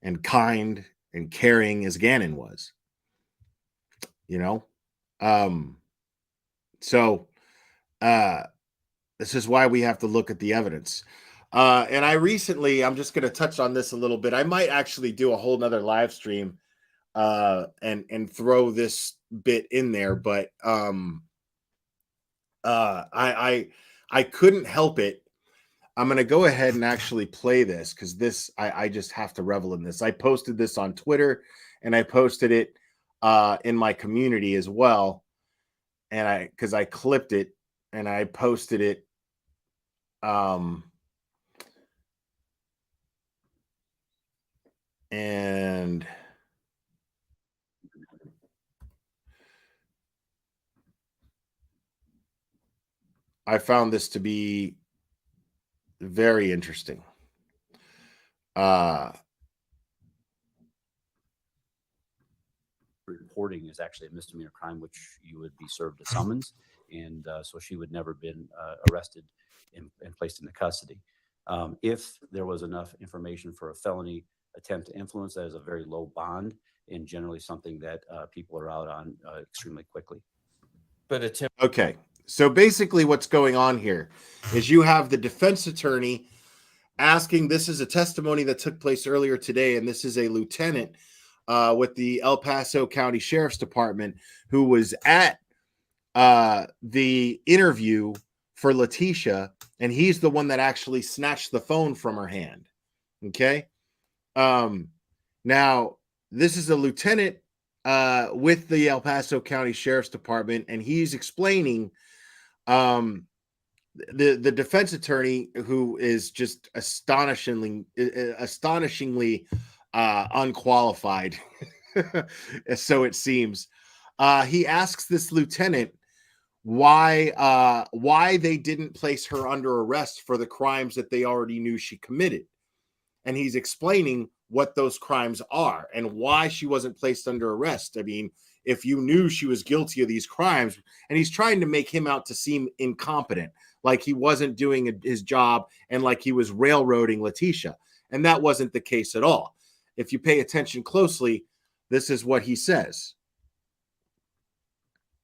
and kind and caring as Gannon was. You know? So this is why we have to look at the evidence. And I'm just going to touch on this a little bit. I might actually do a whole nother live stream and throw this bit in there, but I couldn't help it. I'm going to go ahead and actually play this because I just have to revel in this. I posted this on Twitter and I posted it in my community as well. And because I clipped it and I posted it. And I found this to be very interesting.
Reporting is actually a misdemeanor crime, which you would be served a summons. And so she would never been arrested and placed into custody. If there was enough information for a felony attempt to influence, that is a very low bond and generally something that people are out on extremely quickly.
But
okay. So basically what's going on here is you have the defense attorney asking, this is a testimony that took place earlier today, and this is a lieutenant with the El Paso County Sheriff's Department who was at the interview for Letitia, and he's the one that actually snatched the phone from her hand. Okay. Now, this is a lieutenant with the El Paso County Sheriff's Department, and he's explaining the defense attorney, who is just astonishingly unqualified, so it seems. He asks this lieutenant why they didn't place her under arrest for the crimes that they already knew she committed. And he's explaining what those crimes are and why she wasn't placed under arrest. I mean, if you knew she was guilty of these crimes, and he's trying to make him out to seem incompetent, like he wasn't doing his job and like he was railroading Letitia. And that wasn't the case at all. If you pay attention closely, this is what he says.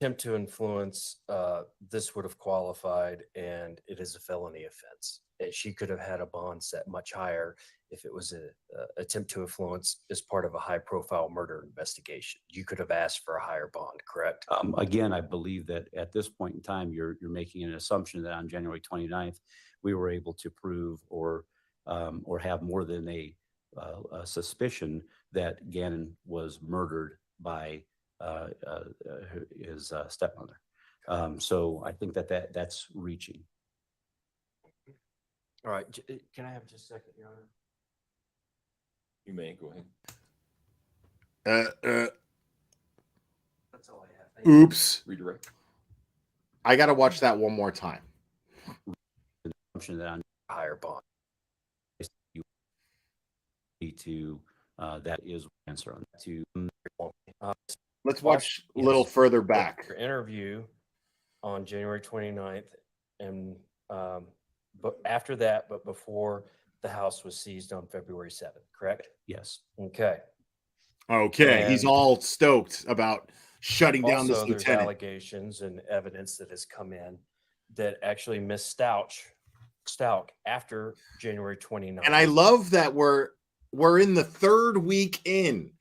Attempt to influence, this would have qualified, and it is a felony offense. She could have had a bond set much higher if it was a attempt to influence as part of a high-profile murder investigation. You could have asked for a higher bond, correct?
Again, I believe that at this point in time, you're making an assumption that on January 29th, we were able to prove or have more than a suspicion that Gannon was murdered by his stepmother. So I think that's reaching.
All right. Can I have just a second, Your Honor?
You may go
ahead.
That's all I have.
Oops.
Redirect.
I got to watch that one more time.
Assumption that on
higher bond.
You need to that is answer on to.
Let's watch a little further back.
Your interview on January 29th, and but after that, but before the house was seized on February 7th, correct?
Yes.
Okay.
Okay. He's all stoked about shutting down this
Also, there's
lieutenant.
allegations and evidence that has come in that actually Miss Stout after January 29th.
And I love that we're we're in the third week in,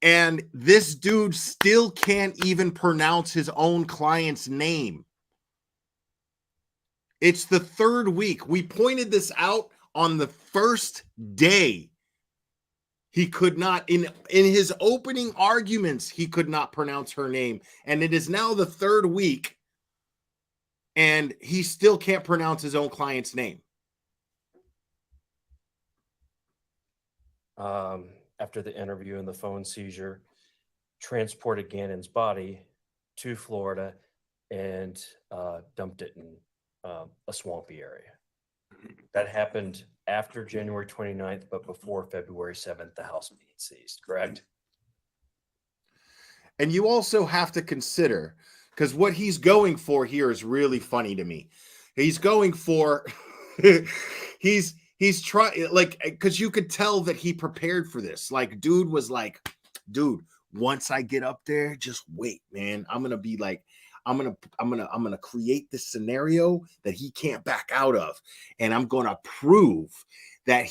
and this dude still can't even pronounce his own client's name. It's the third week. We pointed this out on the first day. He could not, in his opening arguments, he could not pronounce her name. And it is now the third week, and he still can't pronounce his own client's name.
After the interview and the phone seizure, transported Gannon's body to Florida and dumped it in a swampy area. That happened after January 29th, but before February 7th, the house being seized, correct?
And you also have to consider, because what he's going for here is really funny to me. He's going for, he's trying, like, because you could tell that he prepared for this. Like, dude was like, dude, once I get up there, just wait, man. I'm gonna be like, I'm gonna create this scenario that he can't back out of, and I'm gonna prove that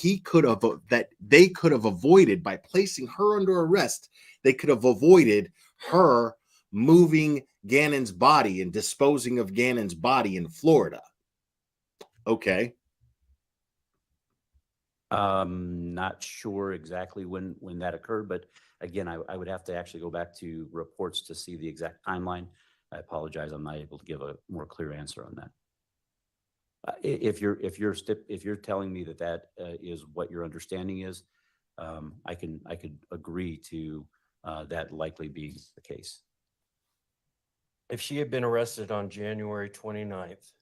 they could have avoided, by placing her under arrest. They could have avoided her moving Gannon's body and disposing of Gannon's body in Florida. Okay.
Not sure exactly when that occurred, but again, I would have to actually go back to reports to see the exact timeline. I apologize, I'm not able to give a more clear answer on that. If you're telling me that is what your understanding is, I could agree to that likely being the case.
If she had been arrested on January 29th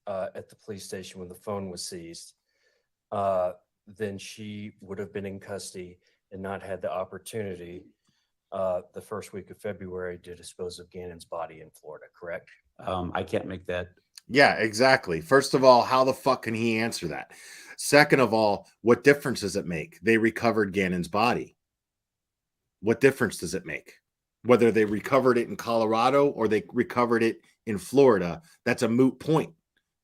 at the police station when the phone was seized, then she would have been in custody and not had the opportunity the first week of February to dispose of Gannon's body in Florida, correct?
I can't make that.
Yeah, exactly. First of all, how the fuck can he answer that? Second of all, what difference does it make? They recovered Gannon's body. What difference does it make? Whether they recovered it in Colorado or they recovered it in Florida, that's a moot point.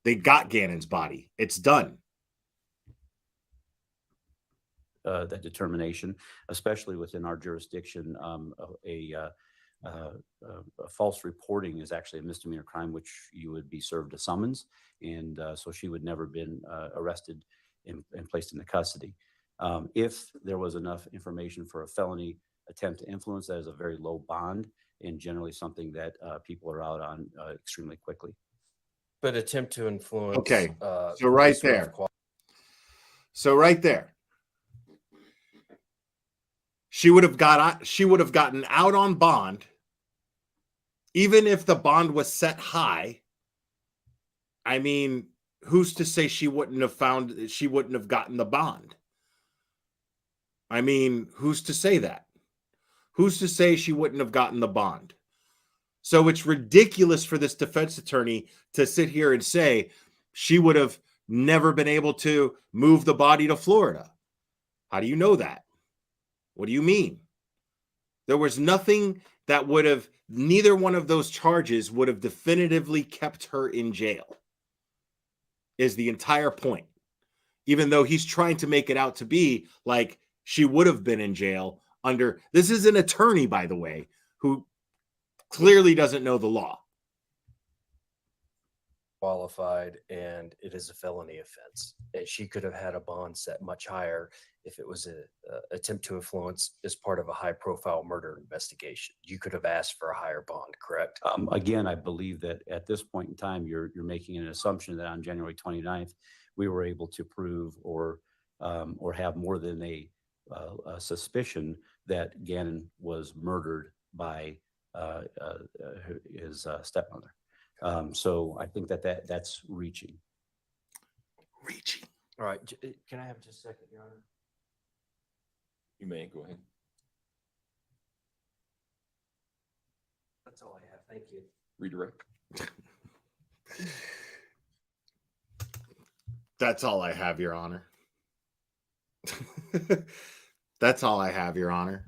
They got Gannon's body. It's done.
That determination, especially within our jurisdiction, a false reporting is actually a misdemeanor crime, which you would be served a summons, and so she would never been arrested and placed into custody. If there was enough information for a felony attempt to influence, that is a very low bond and generally something that people are out on extremely quickly.
But attempt to influence.
Okay, so right there. So right there. She would have gotten out on bond, even if the bond was set high. I mean, who's to say she wouldn't have gotten the bond? I mean, who's to say that? Who's to say she wouldn't have gotten the bond? So it's ridiculous for this defense attorney to sit here and say she would have never been able to move the body to Florida. How do you know that? What do you mean? There was nothing that would have, neither one of those charges would have definitively kept her in jail, is the entire point. Even though he's trying to make it out to be like she would have been in jail under, this is an attorney, by the way, who clearly doesn't know the law.
Qualified, and it is a felony offense. And she could have had a bond set much higher if it was an attempt to influence as part of a high-profile murder investigation. You could have asked for a higher bond, correct?
Again, I believe that at this point in time, you're making an assumption that on January 29th, we were able to prove or have more than a suspicion that Gannon was murdered by his stepmother. So I think that's reaching.
All right. Can I have just a second, Your Honor?
You may go ahead.
That's all I have. Thank you.
Redirect.
That's all I have, Your Honor. That's all I have, Your Honor.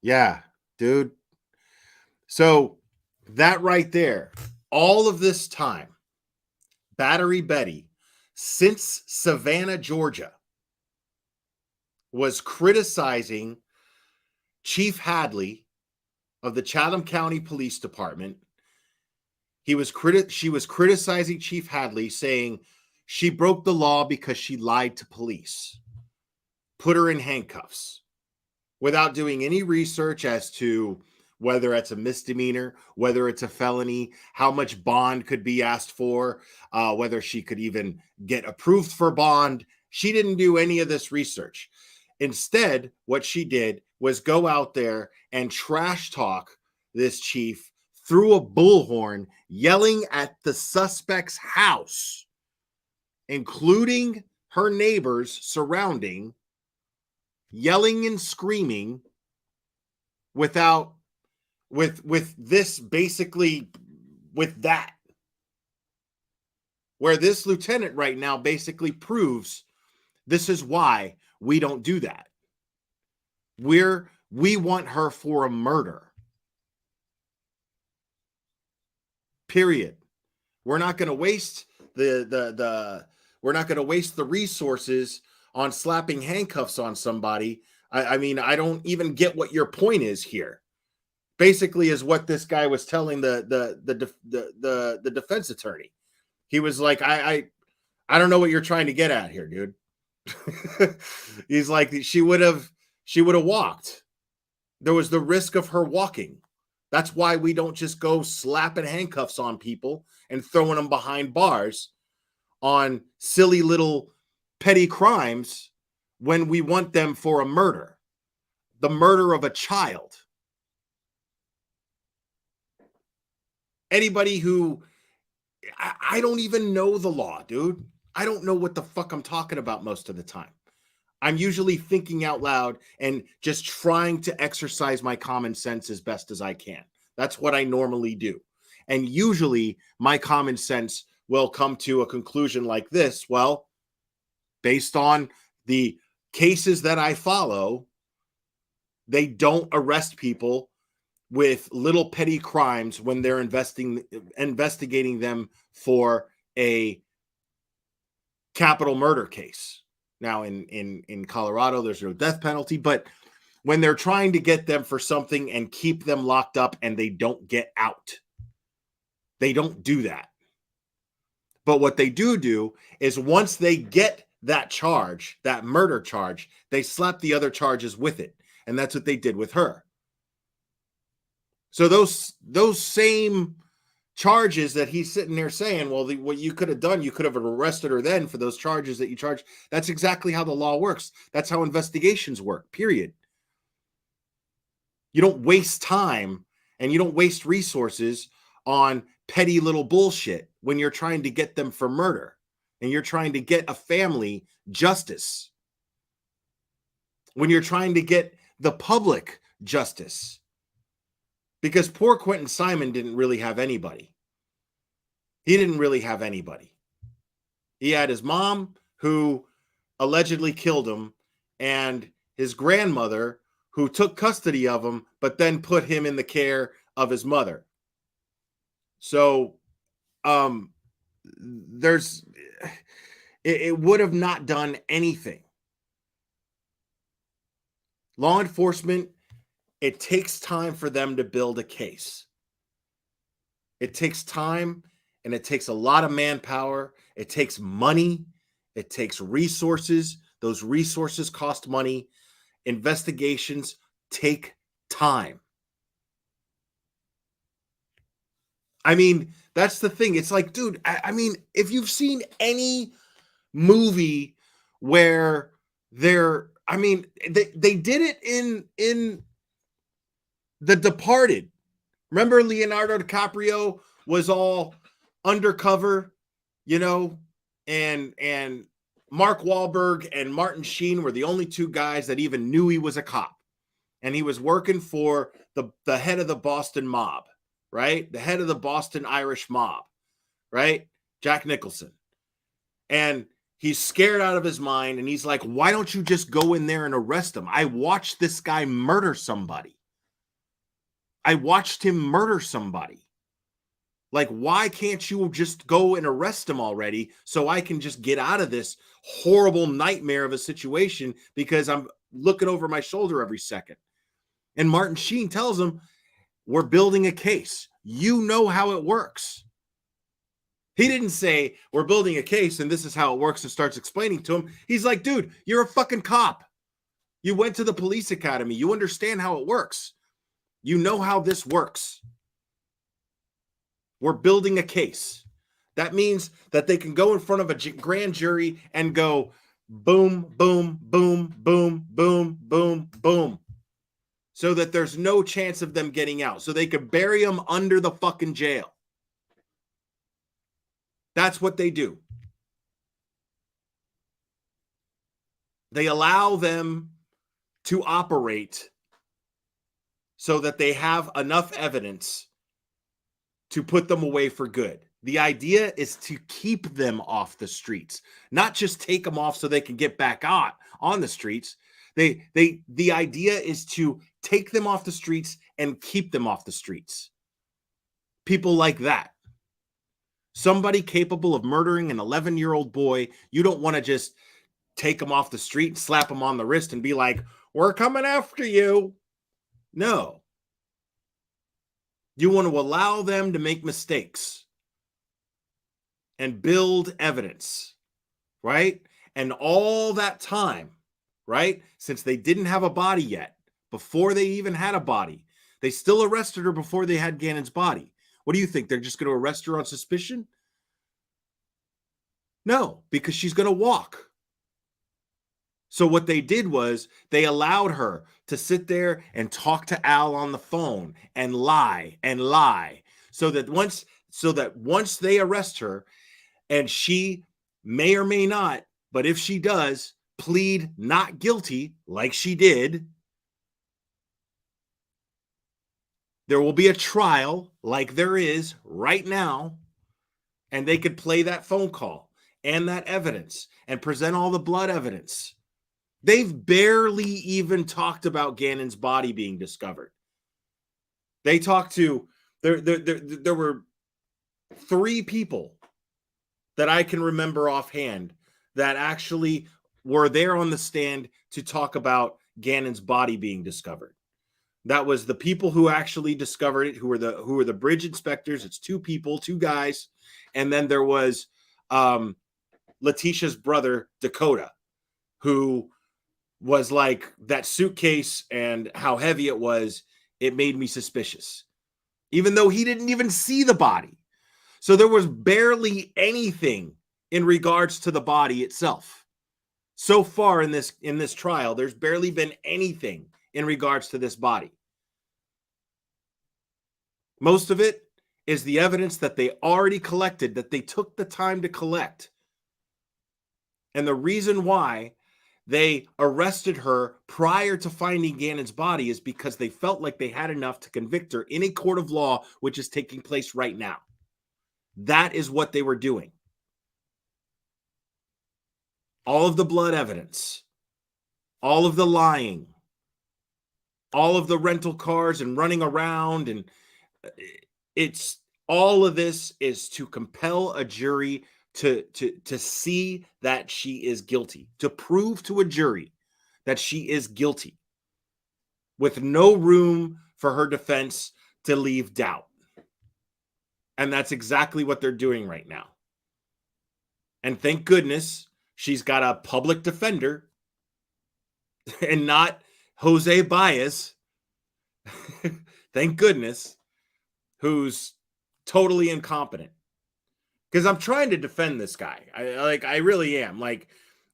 Yeah, dude. So that right there, all of this time, Battery Betty, since Savannah, Georgia, was criticizing Chief Hadley of the Chatham County Police Department. She was criticizing Chief Hadley, saying she broke the law because she lied to police, put her in handcuffs, without doing any research as to whether it's a misdemeanor, whether it's a felony, how much bond could be asked for, whether she could even get approved for bond. She didn't do any of this research. Instead, what she did was go out there and trash talk this chief through a bullhorn, yelling at the suspect's house, including her neighbors surrounding, yelling and screaming with this basically, with that, where this lieutenant right now basically proves this is why we don't do that. We want her for a murder. Period. We're not going to waste we're not going to waste the resources on slapping handcuffs on somebody. I mean, I don't even get what your point is here. Basically, is what this guy was telling the defense attorney. He was like, I don't know what you're trying to get at here, dude. He's like, she would have walked. There was the risk of her walking. That's why we don't just go slapping handcuffs on people and throwing them behind bars on silly little petty crimes when we want them for a murder, the murder of a child. Anybody who, I don't even know the law, dude. I don't know what the fuck I'm talking about most of the time. I'm usually thinking out loud and just trying to exercise my common sense as best as I can. That's what I normally do. And usually my common sense will come to a conclusion like this. Well, based on the cases that I follow, they don't arrest people with little petty crimes when they're investigating them for a capital murder case. Now, in Colorado, there's no death penalty, but when they're trying to get them for something and keep them locked up and they don't get out, they don't do that. But what they do is once they get that charge, that murder charge, they slap the other charges with it. And that's what they did with her. So those same charges that he's sitting there saying, well, what you could have done, you could have arrested her then for those charges that you charged. That's exactly how the law works. That's how investigations work, period. You don't waste time and you don't waste resources on petty little bullshit when you're trying to get them for murder and you're trying to get a family justice, when you're trying to get the public justice. Because poor Quentin Simon didn't really have anybody. He didn't really have anybody. He had his mom, who allegedly killed him, and his grandmother, who took custody of him, but then put him in the care of his mother. So it would have not done anything. Law enforcement, it takes time for them to build a case. It takes time and it takes a lot of manpower. It takes money. It takes resources. Those resources cost money. Investigations take time. I mean, that's the thing. It's like, dude, I mean, if you've seen any movie where they did it in The Departed. Remember Leonardo DiCaprio was all undercover, and Mark Wahlberg and Martin Sheen were the only two guys that even knew he was a cop. And he was working for the head of the Boston mob, right? The head of the Boston Irish mob, right? Jack Nicholson. And he's scared out of his mind. And he's like, why don't you just go in there and arrest him? I watched this guy murder somebody. I watched him murder somebody. Like, why can't you just go and arrest him already so I can just get out of this horrible nightmare of a situation? Because looking over my shoulder every second. And Martin Sheen tells him, we're building a case. You know how it works. He didn't say, we're building a case and this is how it works, and starts explaining to him. He's like, dude, you're a fucking cop. You went to the police academy. You understand how it works. You know how this works. We're building a case. That means that they can go in front of a grand jury and go boom, boom, boom, boom, boom, boom, boom, so that there's no chance of them getting out. So they could bury them under the fucking jail. That's what they do. They allow them to operate so that they have enough evidence to put them away for good. The idea is to keep them off the streets, not just take them off so they can get back on the streets. The idea is to take them off the streets and keep them off the streets. People like that. Somebody capable of murdering an 11-year-old boy, you don't want to just take them off the street and slap them on the wrist and be like, we're coming after you. No. You want to allow them to make mistakes and build evidence, right? And all that time, right? Since they didn't have a body yet, before they even had a body, they still arrested her before they had Gannon's body. What do you think? They're just going to arrest her on suspicion? No, because she's going to walk. So what they did was they allowed her to sit there and talk to Al on the phone and lie, so that once they arrest her, and she may or may not, but if she does plead not guilty like she did, there will be a trial like there is right now, and they could play that phone call and that evidence and present all the blood evidence. They've barely even talked about Gannon's body being discovered. They talked to, there were 3 people that I can remember offhand that actually were there on the stand to talk about Gannon's body being discovered. That was the people who actually discovered it, who were the bridge inspectors. It's 2 people, 2 guys. And then there was Letitia's brother, Dakota, who was like, that suitcase and how heavy it was, it made me suspicious, even though he didn't even see the body. So there was barely anything in regards to the body itself. So far in this trial, there's barely been anything in regards to this body. Most of it is the evidence that they already collected, that they took the time to collect. And the reason why they arrested her prior to finding Gannon's body is because they felt like they had enough to convict her in a court of law, which is taking place right now. That is what they were doing. All of the blood evidence, all of the lying, all of the rental cars and running around, and it's all of this is to compel a jury to see that she is guilty, to prove to a jury that she is guilty, with no room for her defense to leave doubt. And that's exactly what they're doing right now. And thank goodness she's got a public defender and not Jose Baez. Thank goodness, who's totally incompetent. Because I'm trying to defend this guy. I really am.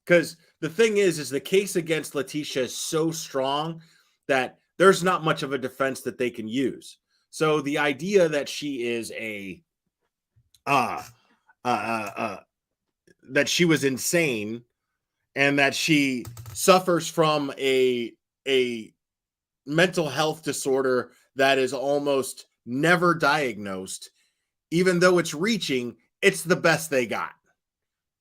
Because the thing is the case against Letitia is so strong that there's not much of a defense that they can use. So the idea that she is that she was insane and that she suffers from a mental health disorder that is almost never diagnosed, even though it's reaching, it's the best they got.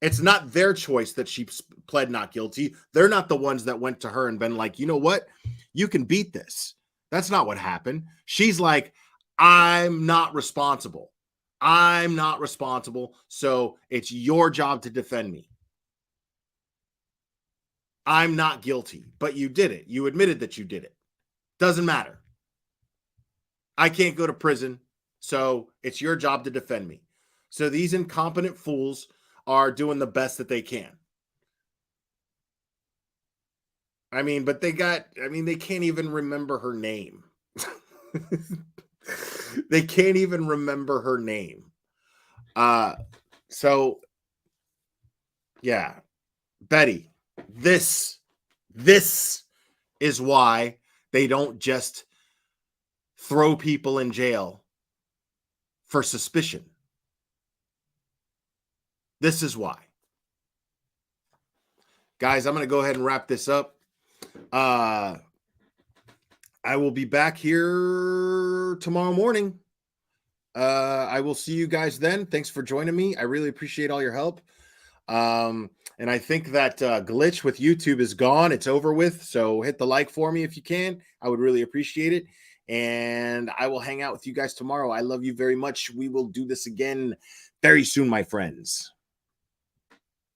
It's not their choice that she pled not guilty. They're not the ones that went to her and been like, you know what? You can beat this. That's not what happened. She's like, I'm not responsible. I'm not responsible. So it's your job to defend me. I'm not guilty, but you did it. You admitted that you did it. Doesn't matter. I can't go to prison, so it's your job to defend me. So these incompetent fools are doing the best that they can. I mean, but they can't even remember her name. They can't even remember her name. So yeah, Betty, this is why they don't just throw people in jail for suspicion. This is why. Guys, I'm going to go ahead and wrap this up. I will be back here tomorrow morning. I will see you guys then. Thanks for joining me. I really appreciate all your help. And I think that glitch with YouTube is gone. It's over with. So hit the like for me if you can. I would really appreciate it. And I will hang out with you guys tomorrow. I love you very much. We will do this again very soon, my friends.